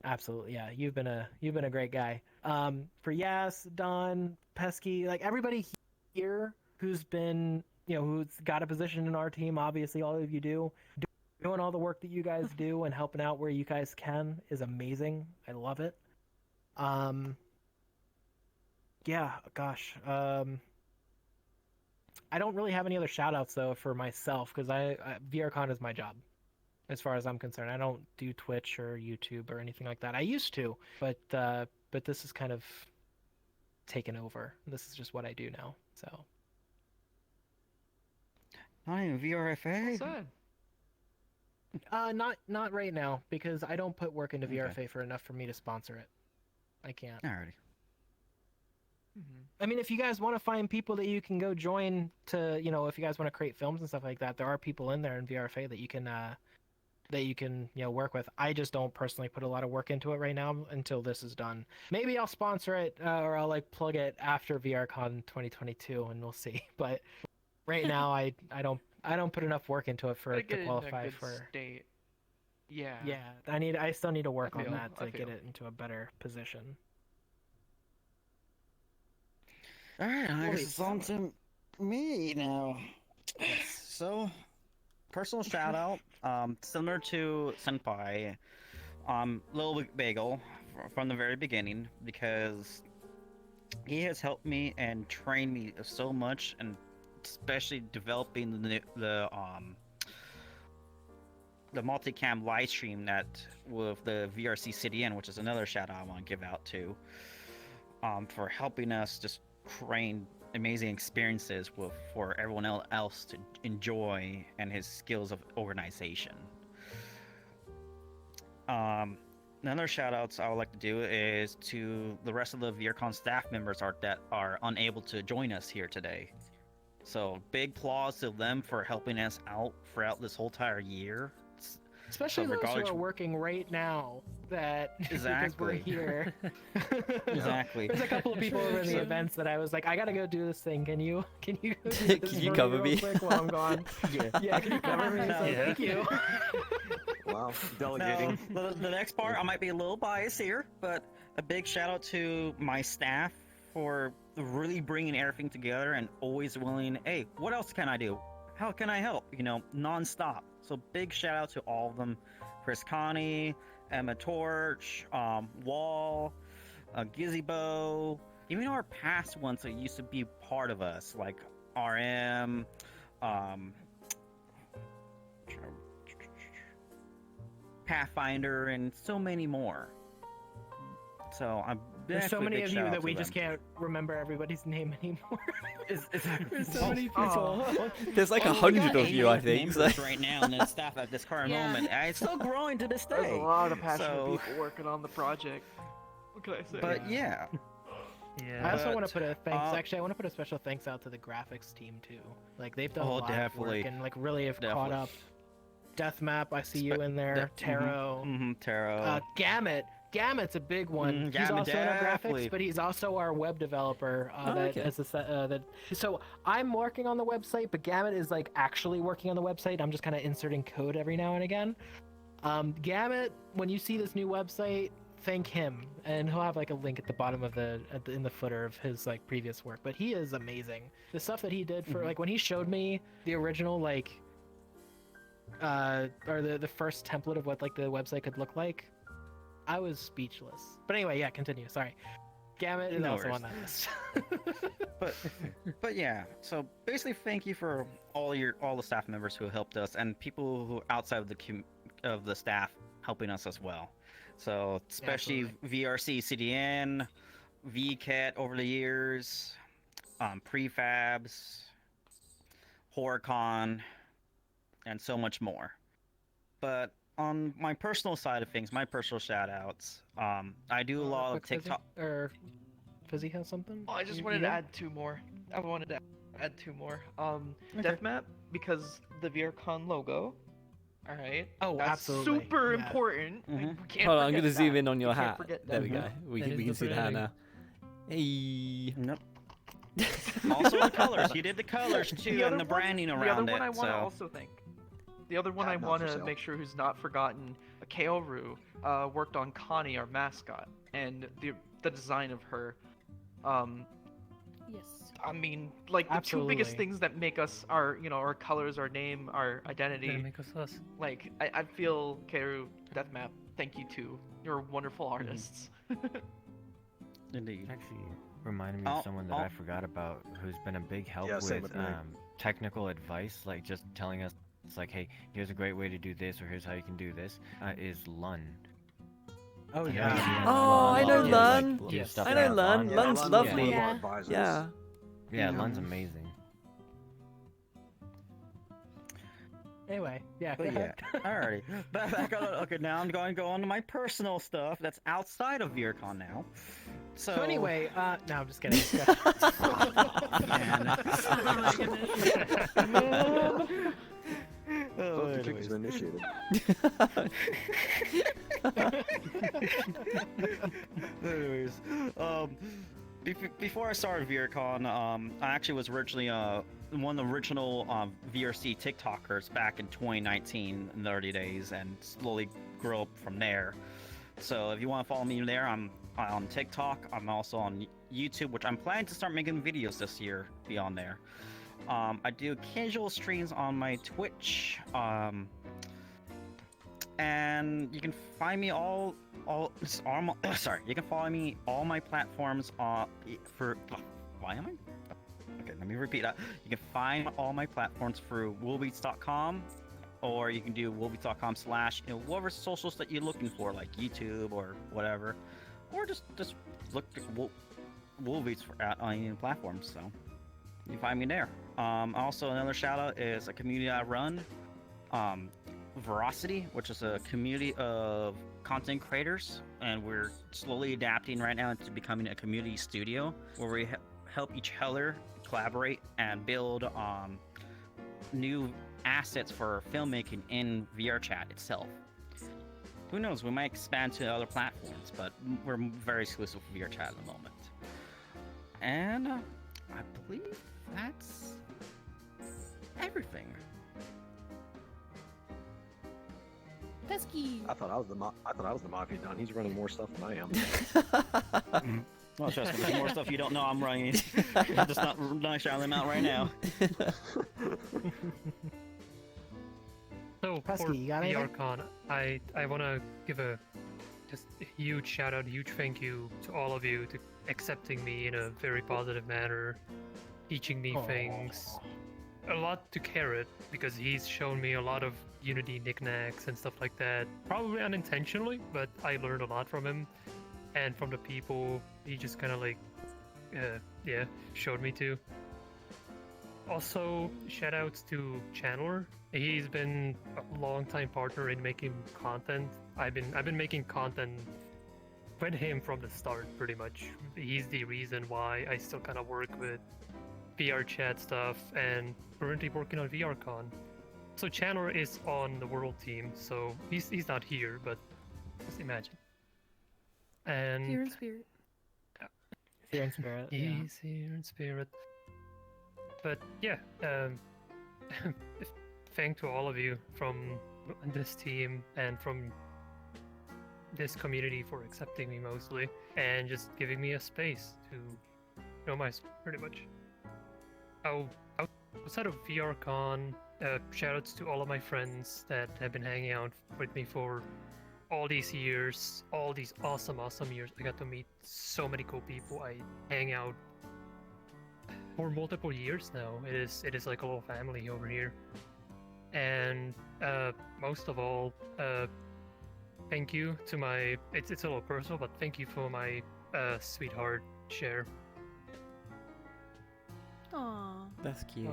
Absolutely, yeah. You've been a great guy. For Yaas, Don, Pesky, like everybody here who's been, you know, who's got a position in our team. Obviously, all of you do doing all the work that you guys do and helping out where you guys can is amazing. I love it. Yeah, gosh. I don't really have any other shout-outs though for myself because VRCon is my job. As far as I'm concerned, I don't do Twitch or YouTube or anything like that. I used to, but this is kind of taken over. This is just what I do now. So. Not even VRFA. Not right now because I don't put work into Okay. VRFA for enough for me to sponsor it. I can't. Alrighty. I mean, if you guys want to find people that you can go join to, if you guys want to create films and stuff like that, there are people in there in VRFA that you can work with. I just don't personally put a lot of work into it right now until this is done. Maybe I'll sponsor it or I'll plug it after VRCon 2022 and we'll see. But right now I don't put enough work into it for Gotta it get to it in a qualify good for state. Yeah. Yeah, I still need to work on that I to get feel. it into a better position. Alright, I Wait, guess it's on to me now. So, personal shout out, similar to Senpai, Little Bagel from the very beginning because he has helped me and trained me so much, and especially developing the multicam live stream that with the VRC CDN, which is another shout out I want to give out to, for helping us just create amazing experiences for everyone else to enjoy and his skills of organization. Another shout outs I would like to do is to the rest of the VRCon staff members that are unable to join us here today. So big applause to them for helping us out throughout this whole entire year. Especially those who are working right now that because we're Exactly. here. Exactly. There's a couple of people over in the events that I was like, I gotta go do this thing. Can you go do this Can you for cover real me? quick while I'm gone? Yeah, can you cover me? So, Yeah. Thank you. Wow, Now, the next part, I might be a little biased here, but a big shout out to my staff for really bringing everything together and always willing, hey, what else can I do? How can I help? Non-stop. So big shout out to all of them. Chris Connie, Emma Torch, Wall, Gizzybo, even our past ones that used to be part of us, like RM, Pathfinder, and so many more. So I'm There's so many big of you shout out that to we them. just can't remember everybody's name anymore. There's so Oh. many people. There's like Oh, 100 we of got you, I 8 think. members So. right now, and then staff at this current Yeah. moment. And it's still growing to this day. There's a lot of passionate So- people working on the project. What can I say? But yeah. I also want But, to put a thanks. uh, Actually, I want to put a special thanks out to the graphics team too. Like they've done Oh, a lot definitely. of work and really have caught Definitely. up. Deathmap, I see you in there. Tarot. Tarot. Gamut. Gamut's a big one. He's Gamut, also in our definitely. graphics, but he's also our web developer. okay. So I'm working on the website, but Gamut is actually working on the website. I'm just kind of inserting code every now and again. Gamut, when you see this new website, thank him, and he'll have a link at the bottom of in the footer of his previous work. But he is amazing. The stuff that he did for when he showed me the original or the first template of what the website could look like, I was speechless. But anyway, yeah, continue. Sorry. Gamut is No also worries. on that list. But yeah, so basically thank you for all the staff members who helped us and people who outside of the staff helping us as well. So especially VRC CDN, VCAT over the years, Prefabs, HorrorCon, and so much more. But on my personal side of things, my personal shout outs, I do a lot of Quick, Fizzi? TikTok. Or Fizzi has something? Oh, I just You- wanted you to got? add two more. I wanted to add two more. Deathmap, because the VRCon logo. All right. Oh, That's absolutely. super Yeah. important. We can't Hold on, I'm forget gonna zoom that. in on your We can't hat. forget There we that. go. We That is can the see the hat branding. now. Hey. Nope. Also the colors. He did the colors too, other and the branding one, around the other one I it. want to So also thank. The other one I Chatmans want for to sale. make sure who's not forgotten. Kaoru worked on Connie, our mascot, and the design of her. Yes. I mean, like the two biggest Absolutely. things that make us our, our colors, our name, our identity. That make us us. Like, I feel Keru, Deathmap, thank you too. You're wonderful artists. Indeed. Actually, reminded me of someone that I forgot about, who's been a big help Yeah, same with with me. technical advice, like just telling us, it's like, hey, here's a great way to do this, or here's how you can do this. Is Lun. Oh yeah. Oh, I know Lun. Do stuff I know about Lun. Yeah, Lun's Lun was lovely. one of our Yeah. advisors. Yeah. Yeah, Lun's amazing. Anyway, yeah. But yeah, alrighty. Back on. Okay, now I'm going to go on to my personal stuff that's outside of VRCon now. So anyway, no, I'm just kidding. Both the chickens are initiated. Anyways, before I started VRCon, I actually was originally one of the original VRC TikTokers back in 2019 in 30 days, and slowly grew up from there. So if you want to follow me there, I'm on TikTok. I'm also on YouTube, which I'm planning to start making videos this year beyond there. I do casual streams on my Twitch, and you can find me sorry, you can follow me all my platforms for why am I? Okay, let me repeat that. You can find all my platforms through Wolveeps.com, or you can do Wolveeps.com/ whatever socials that you're looking for, like YouTube or whatever, or just look at Wolveeps on any platforms. So you can find me there. Also, another shout out is a community I run, Veracity, which is a community of content creators, and we're slowly adapting right now into becoming a community studio where we help each other collaborate and build new assets for filmmaking in VRChat itself. Who knows, we might expand to other platforms, but we're very exclusive for VRChat at the moment. And I believe that's everything. Pesky. I thought I was the Mafia Don. He's running more stuff than I am. Well, trust me, there's more stuff you don't know I'm running. I'm just not shouting them out right now. So Pesky, for you got anything? VRCon, I want to give a huge shout out, huge thank you to all of you to accepting me in a very positive manner, teaching me things. A lot to Carrot, because he's shown me a lot of Unity knickknacks and stuff like that. Probably unintentionally, but I learned a lot from him. And from the people he just kind of like, showed me to. Also, shoutouts to Chandler. He's been a long-time partner in making content. I've been making content with him from the start, pretty much. He's the reason why I still kind of work with VR chat stuff and currently working on VRCon. So Chandler is on the world team, so he's not here, but just imagine. And Here in spirit. Here in spirit. He's here in spirit. But yeah, thank to all of you from this team and from this community for accepting me mostly, and just giving me a space to know myself, pretty much. Outside of VRCon, shoutouts to all of my friends that have been hanging out with me for all these years, all these awesome years. I got to meet so many cool people. I hang out for multiple years now. It is like a little family over here. And most of all, thank you to my, it's a little personal, but thank you for my sweetheart share. Aww. That's cute.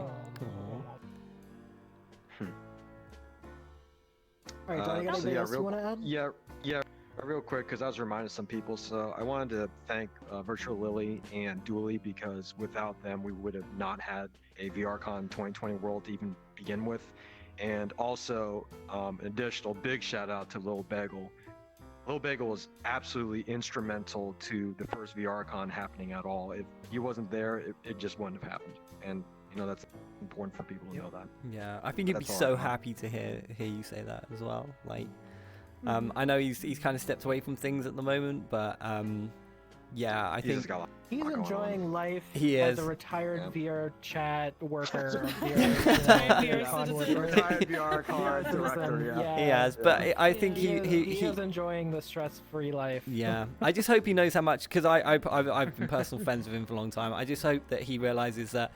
Alright, Johnny, you got anything else you want to add? Yeah, real quick, because I was reminding some people. So I wanted to thank Virtual Lily and Dooley, because without them, we would have not had a VRCon 2020 World to even begin with. And also, an additional big shout out to Lil Bagel. Lil Bagel was absolutely instrumental to the first VRCon happening at all. If he wasn't there, it just wouldn't have happened. And that's important for people to know that. Yeah, I think he'd be so happy to hear you say that as well. Like, I know he's kind of stepped away from things at the moment, but Yeah, I think He's enjoying life He as is. a retired VR chat worker. Retired VR con director, yeah. He has, but I think he he is enjoying the stress-free life. Yeah, I just hope he knows how much, because I've been personal friends with him for a long time. I just hope that he realizes that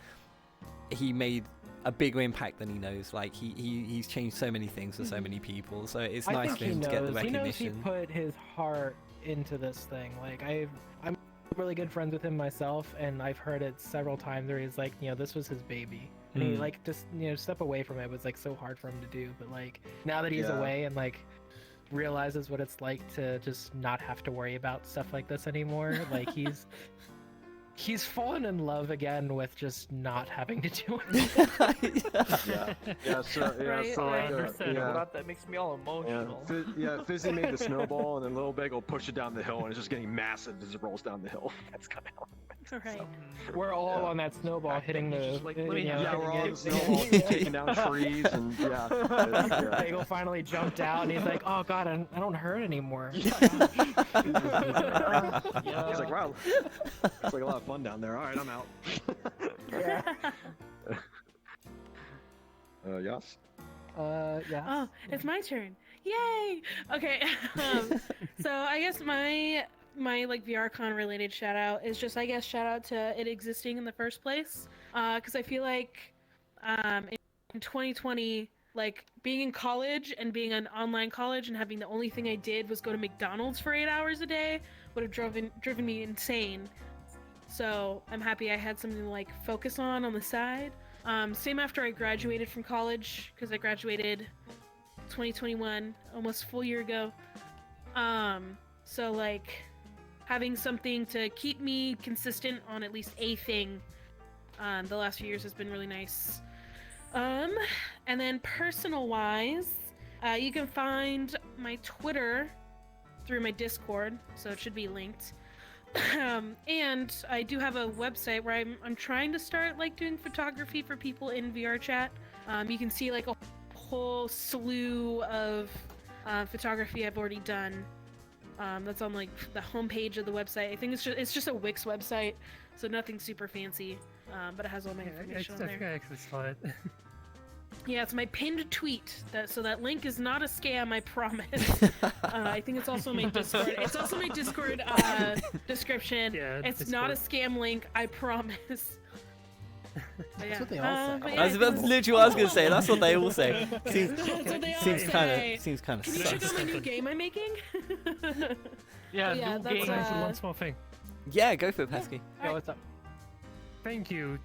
he made a bigger impact than he knows. Like he's changed so many things for so many people. So it's nice for him to get the recognition. He knows he put his heart into this thing. Like I'm really good friends with him myself, and I've heard it several times where he's like, you know, this was his baby, and he like just, you know, step away from it was like so hard for him to do. But like now that he's away and like realizes what it's like to just not have to worry about stuff like this anymore, like he's fallen in love again with just not having to do it. That makes me all emotional. Fizzi made the snowball, and then Little Big will push it down the hill, and it's just getting massive as it rolls down the hill. That's kind of Right. We're all on that snowball hitting the. Like, we're all on the snowball, taking down trees, and Bagel finally jumped out, and he's like, "Oh God, I don't hurt anymore." He's like, "Wow, it's like a lot of fun down there. All right, I'm out." Yaas? Yeah. Oh, it's my turn. Yay! Okay. So I guess my like VRCon related shout out is just, I guess, shout out to it existing in the first place. Because I feel like in 2020, like being in college and being an online college and having the only thing I did was go to McDonald's for 8 hours a day would have driven me insane. So I'm happy I had something to like focus on the side. Same after I graduated from college, because I graduated 2021, almost a full year ago. So like having something to keep me consistent on at least a thing the last few years has been really nice. And then personal wise, you can find my Twitter through my Discord, so it should be linked. And I do have a website where I'm trying to start like doing photography for people in VR chat. You can see like a whole slew of photography I've already done. That's on like the homepage of the website. I think it's just a Wix website, so nothing super fancy, but it has all my information on there. I think I actually saw it. Yeah, it's my pinned tweet. So that link is not a scam, I promise. I think it's also my Discord. It's also my Discord description. Yeah, it's Discord. Not a scam link, I promise. That's what they all say. That's literally what I was gonna say. That's what they all say. Seems kind of. Can you check out my new game I'm making? Yeah, that's one small thing. Yeah, go for it, Pesky. Yeah, what's up? Thank you,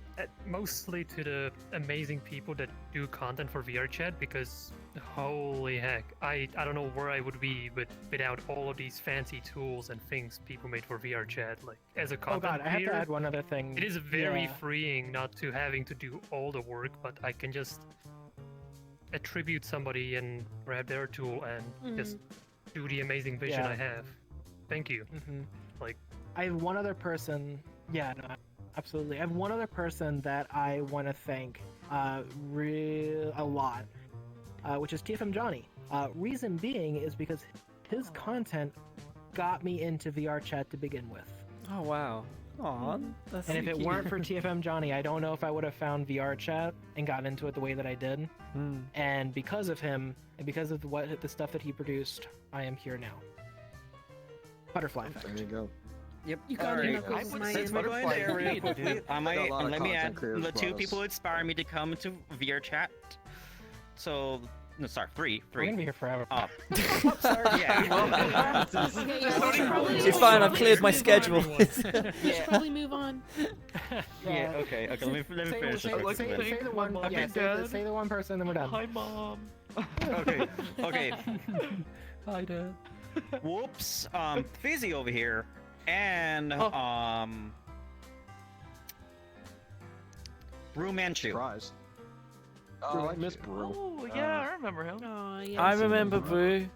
mostly to the amazing people that do content for VR chat, because holy heck, I don't know where I would be without all of these fancy tools and things people made for VR chat. Like as a content creator, I have to add one other thing. It is very freeing not to having to do all the work, but I can just attribute somebody and grab their tool and just do the amazing vision I have. Thank you. Like I have one other person. Yeah, no, absolutely. I have one other person that I want to thank a lot, which is TFM Johnny. Reason being is because his content got me into VR chat to begin with. Oh wow. Aw, that's and if it weren't for TFM Johnny, I don't know if I would have found VR chat and got into it the way that I did. And because of him, and because of the stuff that he produced, I am here now. Butterfly effect. There you go. Yep. You got Alright. Knuckles, my Since we're going there real quickly, let me add the two people who inspire me to come to VR chat. So, no, sorry, three. We're gonna be here forever. Sorry, yeah. It's fine, I've cleared my schedule. We should probably move on. Yeah, okay, let me finish this. Say the one. Yeah, say the one person, then we're done. Hi, Mom. Okay. Hi, Dad. Whoops. Fizzi over here, and Brew Manchu. Surprise. Oh, I miss Brew. Oh, yeah, I remember him. Oh, yeah. I remember Brew.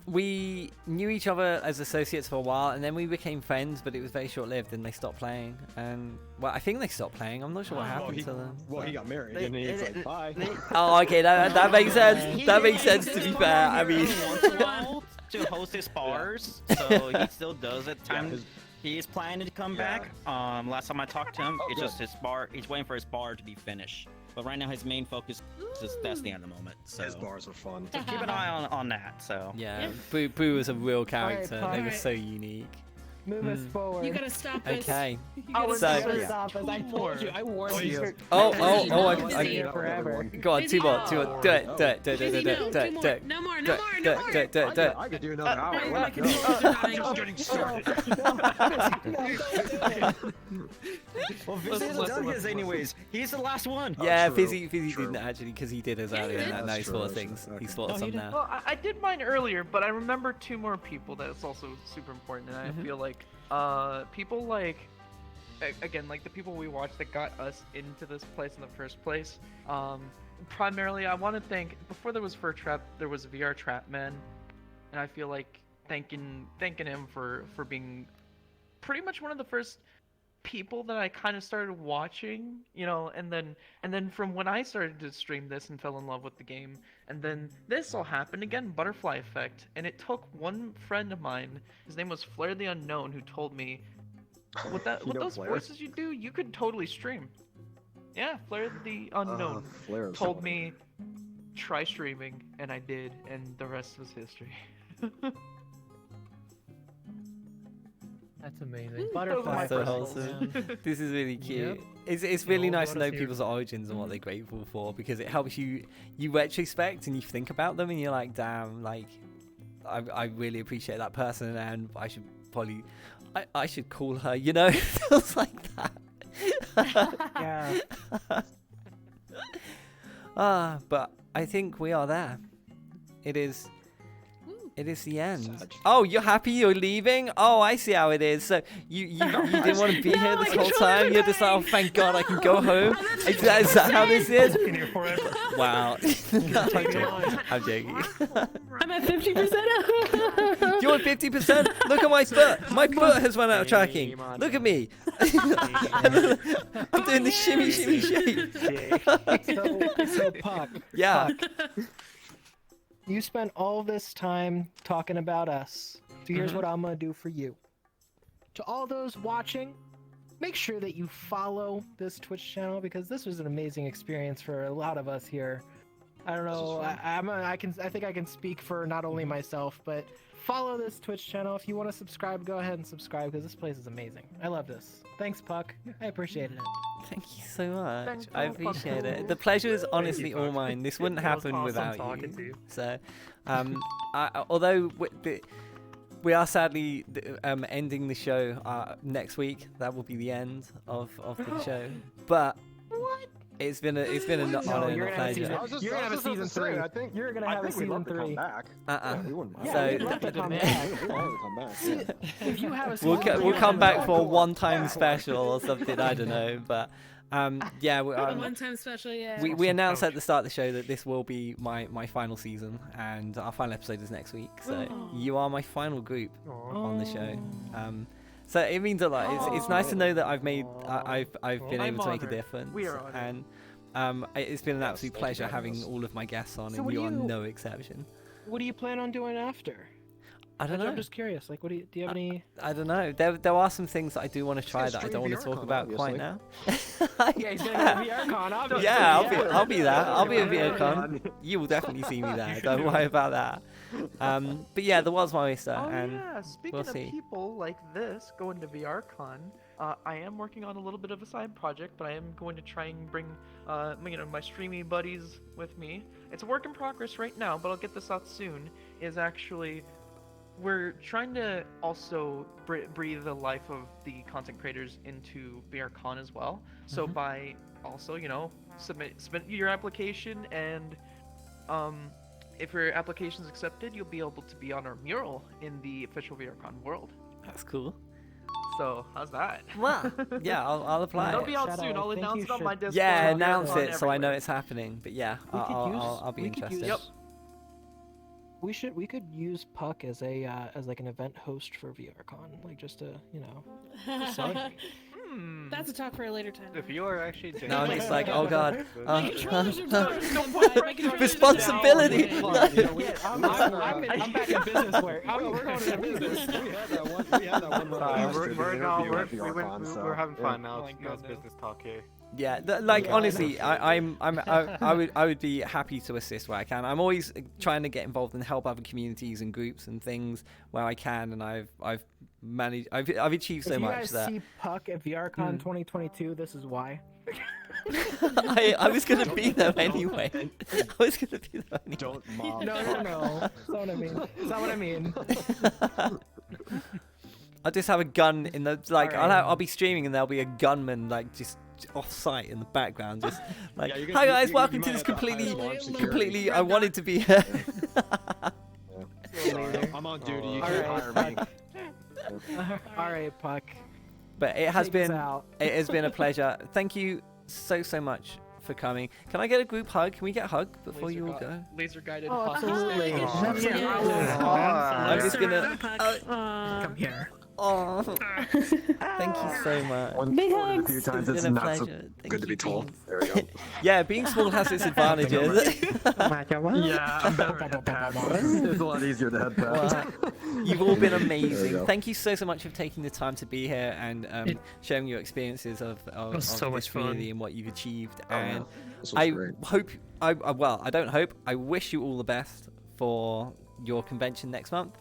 We knew each other as associates for a while, and then we became friends, but it was very short-lived, and they stopped playing. And well, I think they stopped playing. I'm not sure what happened to them. Well, he got married, and he's like, bye. Oh, okay, that makes sense. That makes sense. To be fair, I mean, to host his spars, so he still does it. He is planning to come back. Last time I talked to him, it's just his spar. He's waiting for his spar to be finished. But right now, his main focus is testing at the moment. So his bars are fun. So keep an eye on that. So yeah, Boo was a real character. Alright, They were Pop. so unique. Move us forward. You gotta stop us. Okay. You gotta So- stop us. Stop us. I told you. I warned you. I Here forever. go on, two more. Do it. Fizzi, no, two more. No more. No more. No more. Do it. I could do another hour. My Let's go. controllers are dying. Just getting started. well, Fizzi's done his anyways. He's the last one. Yeah, true, Fizzi didn't actually because he did his earlier and now he's full of things. He's full of some now. Well, I did mine earlier, but I remember 2 more people that's also super important, and I feel like people like again, like the people we watched that got us into this place in the first place. Primarily, I want to thank, before there was Fur Trap, there was VR Chatman, and I feel like thanking him for being pretty much one of the first people that I kind of started watching, you know, and then from when I started to stream this and fell in love with the game, and then this all happened again, Butterfly Effect, and it took one friend of mine, his name was Flare the Unknown, who told me, with those Flare? voices you do, you could totally stream. Yeah, Flare the Unknown Flare is told funny. me, try streaming, and I did, and the rest was history. That's amazing. Butterfly So crystals. wholesome. This is really cute. Yep. It's really all nice to got know us here. people's origins and what they're grateful for because it helps you retrospect and you think about them and you're like, damn, like I really appreciate that person and I should probably I should call her, you know, it feels like that. Yeah. But I think we are there. It is the end. Oh, you're happy you're leaving? Oh, I see how it is. So you didn't want to be here this whole time? You're just like, oh, thank God I can go home? Is that how this is? Been here forever. Wow. I'm joking. I'm at 50%. You want 50%? Look at my foot. My foot has run out of tracking. Look at me. I'm doing the shimmy shake. So Puck. Yeah. Puck, you spent all this time talking about us. So here's what I'm gonna do for you. To all those watching, make sure that you follow this Twitch channel because this was an amazing experience for a lot of us here. I don't know. I think I can speak for not only myself, but follow this Twitch channel. If you want to subscribe, go ahead and subscribe because this place is amazing. I love this. Thanks, Puck. I appreciated it. Thank you so much. Thanks, I appreciate it. The pleasure is honestly all Puck. mine. This wouldn't It was happen awesome without talking to you. you. So, although we are sadly ending the show next week. That will be the end of the show. But it's been an honor and a pleasure. You're gonna have a season 3. I think You're gonna have a season 3. Come back. We wouldn't mind. Yeah, we'd love to come back. We'd love to come back. If you have a season 3, We'll come back for a one-time special or something. I don't know, but yeah. A one-time special, yeah. We announced at the start of the show that this will be my final season, and our final episode is next week. So you are my final group on the show. So it means a lot. It's nice to know that I've been able to make a difference. We are honored. And it's been an absolute pleasure having all of my guests on, So and what you do are you- no exception. What do you plan on doing after? I don't know. I'm just curious. Like, what do you have any? I don't know. There are some things that I do want to try that I stream don't want to talk VRCon, about quite obviously. now. Yeah, he's gonna go to VRCon. Obviously. Yeah, I'll be there. I'll be at VRCon. You will definitely see me there. Don't worry about that. But yeah, there was my oyster, Oh and yeah, speaking we'll of see. people like this going to VRCon, I am working on a little bit of a side project, but I am going to try and bring my streaming buddies with me. It's a work in progress right now, but I'll get this out soon. Is actually we're trying to also breathe the life of the content creators into VRCon as well. So by also, submit your application, and if your application is accepted, you'll be able to be on our mural in the official VRCon world. That's cool. So how's that? Wow. Yeah, I'll apply. It'll be out Shadow, soon. I'll I think announce you it on my should- Discord. Yeah, on announce VRCon it so I know everywhere. it's happening. But yeah, We could I'll be we could interested. use- We could use Puck as a as like an event host for VRCon, like just to say. That's a talk for a later time. If you are actually Now I'm just like, oh god. Responsibility. Responsibility. I'm back in business work. We're going to business. We had that one. We're having fun now. No business talk here. Yeah, like honestly, I would be happy to assist where I can. I'm always trying to get involved and help other communities and groups and things where I can, and I've achieved so much. If you guys see Puck at VRCon 2022, this is why. I was gonna be there anyway. Don't mob. No. That's not what I mean. That's not what I mean. I'll just have a gun in the like. Alright. I'll be streaming and there'll be a gunman like just off site in the background, just like, Yeah, hi guys, welcome you to might this have to hire large security. I wanted to be here. I'm on duty. You can't hire me. All right, Puck. But it has Take us been out. it has been a pleasure. Thank you so much for coming. Can I get a group hug? Can we get a hug before you all go? Laser guided. Oh, absolutely. I'm just gonna come here. Oh, thank you so much. Big A hugs. few times It's it's been a not so pleasure. Thank good to you, be tall. Beans. There we go. Yeah, being small has its advantages. It's a lot easier to head past. Well, you've all been There you amazing. go. Thank you so much for taking the time to be here and sharing your experiences of was so this much fun. community and what you've achieved. Oh, yeah. And This was I great. hope, I don't hope, I wish you all the best for your convention next month.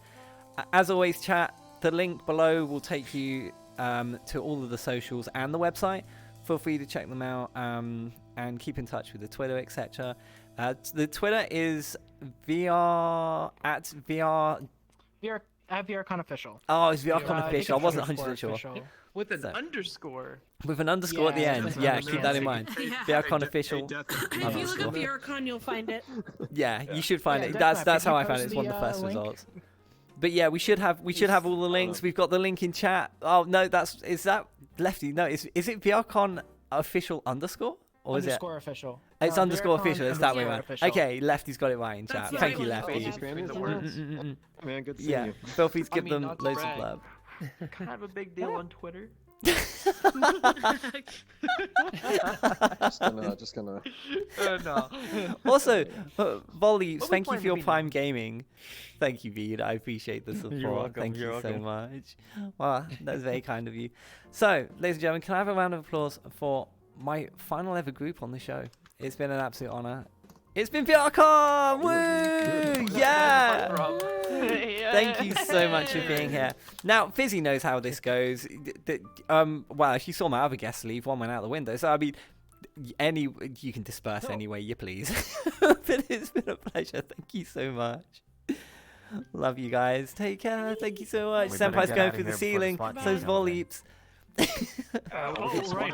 As always, chat, the link below will take you to all of the socials and the website. Feel free to check them out and keep in touch with the Twitter, etc. The Twitter is VR at VRCon official. Oh, it's VRCon official. I wasn't 100% sure. Official. With an So- underscore. With an underscore at the end. with an Yeah, keep that in underscore. mind. Yeah. VRCon official. If you look up VRCon, you'll find it. Yeah, you should find Yeah, it. Deathmatch, That's can how you I found it. post It's one of the, the first link? results. But yeah, we should have all the links. We've got the link in chat. Oh no, is that Lefty? No, is it VRCon official underscore or is it? Underscore official. It's No, underscore VRCon official. It's that way underscore around. official. Okay, Lefty's got it right in That's chat. the Thank right you, one. Lefty. Man, good seeing Yeah, you. feel free to I give mean, them not to loads of brag. love. Kind of a big deal on Twitter. Just gonna. No. Also, Wolveeps, We'll be thank you playing for your the Prime Gaming. Thank you, Veed. I appreciate the support. welcome, Thank you're you so welcome. much. Wow, that's very kind of you. So, ladies and gentlemen, can I have a round of applause for my final ever group on the show? It's been an absolute honor. It's been VRCon! Woo! Yeah! Thank you so much for being here. Now, Fizzi knows how this goes. Well, if you saw my other guests leave, one went out the window. So, I mean, you can disperse any way you please. But it's been a pleasure. Thank you so much. Love you guys. Take care. Thank you so much. We better Senpai's get going outta through the here before the ceiling. SWAT So's team comes in. Wolveeps.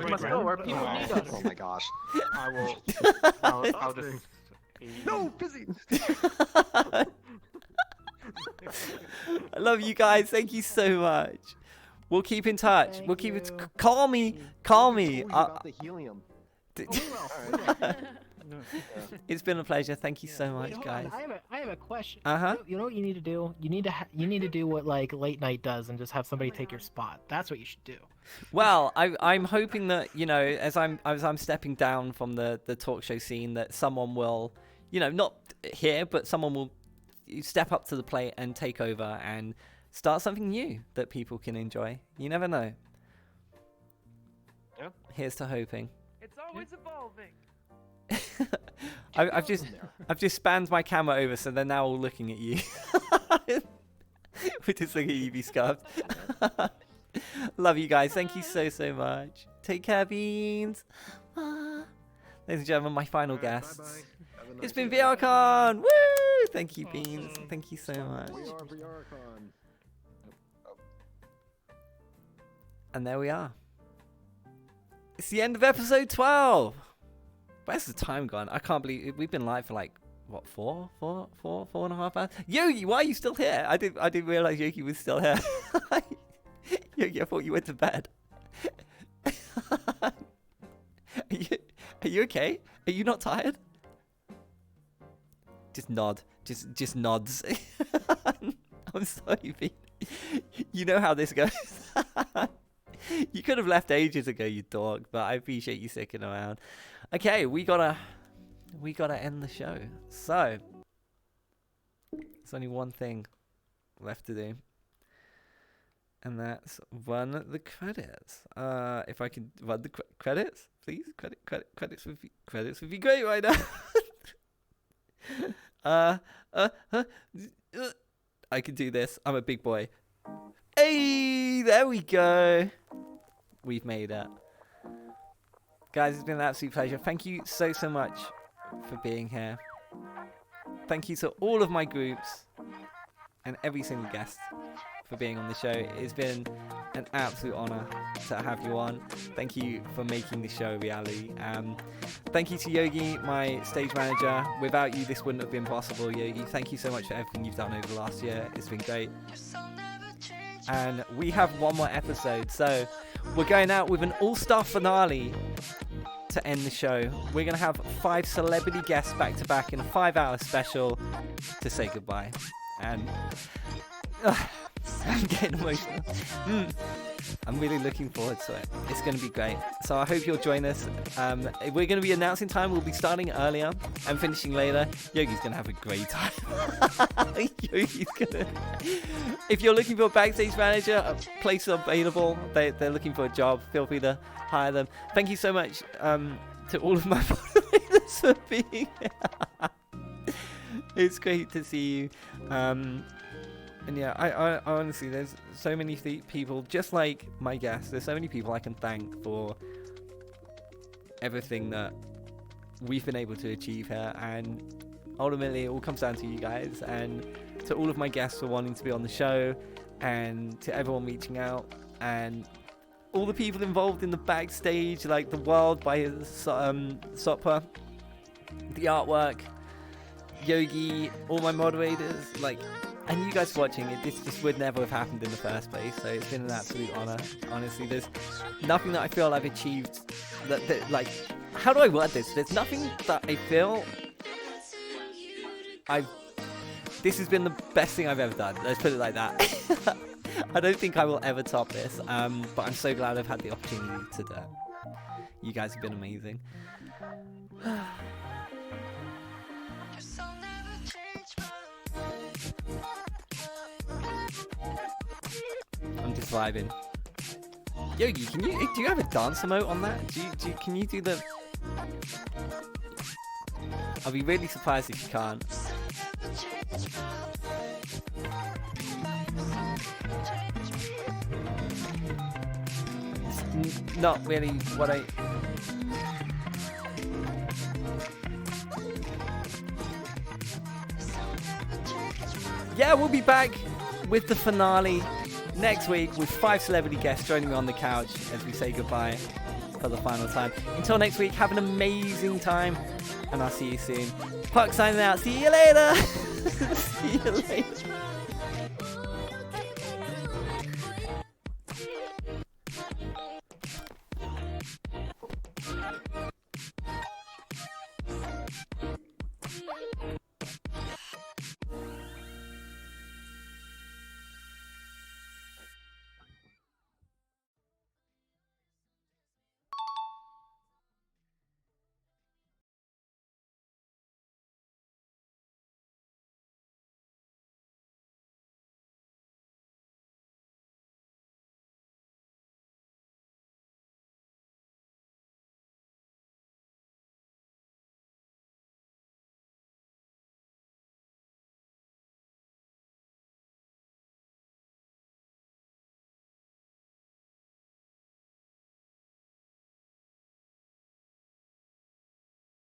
We must go where people need us. Oh my gosh. I will. I'll just. No, busy. I love you guys. Thank you so much. We'll keep in touch. We'll keep it. Call me. Call me. About the helium. It's been a pleasure. Thank you so Wait, much, hold guys. on. I have a question. Uh-huh. You know what you need to do? You need to do what like late night does and just have somebody take your spot. That's what you should do. Well, I'm hoping that, you know, as I'm stepping down from the talk show scene, that someone will, you know, not here, but someone will step up to the plate and take over and start something new that people can enjoy. You never know. Yeah. Here's to hoping. It's always evolving. I've just spanned my camera over, so they're now all looking at you. We're just looking at you, be scuffed. Love you guys. Thank you so much. Take care, Beans. Ladies and gentlemen, my final guests. It's been VRCon. Woo! Thank you, Beans. Thank you so much. We are VRCon. And there we are. It's the end of episode 12. Where's the time gone? I can't believe it. We've been live for like, what, four and a half hours? Yogi, why are you still here? I didn't realize Yogi was still here. Yogi, I thought you went to bed. Are you okay? Are you not tired? Just nod. Just nods. I'm sorry, Pete. You know how this goes. You could have left ages ago, you dog, but I appreciate you sticking around. Okay, we gotta end the show. So there's only one thing left to do, and that's run the credits. If I could run the credits, please. Credits would be great right now. I can do this. I'm a big boy. Hey, there we go. We've made it. Guys, it's been an absolute pleasure. Thank you so much for being here. Thank you to all of my groups and every single guest for being on the show. It's been an absolute honor to have you on. Thank you for making the show a reality. Thank you to Yogi, my stage manager. Without you, this wouldn't have been possible, Yogi. Thank you so much for everything you've done over the last year. It's been great. And we have one more episode, so we're going out with an all-star finale to end the show. We're going to have 5 celebrity guests back to back in a 5-hour special to say goodbye. And I'm getting emotional. I'm really looking forward to it. It's going to be great. So I hope you'll join us. We're going to be announcing time. We'll be starting earlier and finishing later. Yogi's going to have a great time. If you're looking for a backstage manager, a place available, they're looking for a job, feel free to hire them. Thank you so much to all of my moderators for being here. It's great to see you. And yeah, I honestly, there's so many people, just like my guests, there's so many people I can thank for everything that we've been able to achieve here. And ultimately, it all comes down to you guys, and to all of my guests for wanting to be on the show, and to everyone reaching out, and all the people involved in the backstage, like the world by Sopra, the artwork, Yogi, all my moderators, like, and you guys watching it. This just would never have happened in the first place, so it's been an absolute honor. Honestly, there's nothing that I feel I've achieved that like, how do I word this? There's nothing that I feel this has been the best thing I've ever done. Let's put it like that. I don't think I will ever top this, but I'm so glad I've had the opportunity to do it. You guys have been amazing. I'm just vibing. Yogi, do you have a dance emote on that? Can you do the... I'll be really surprised if you can't. It's not really what I... Yeah, we'll be back with the finale next week with 5 celebrity guests joining me on the couch as we say goodbye for the final time. Until next week, have an amazing time, and I'll see you soon. Puck signing out. See you later. See you later.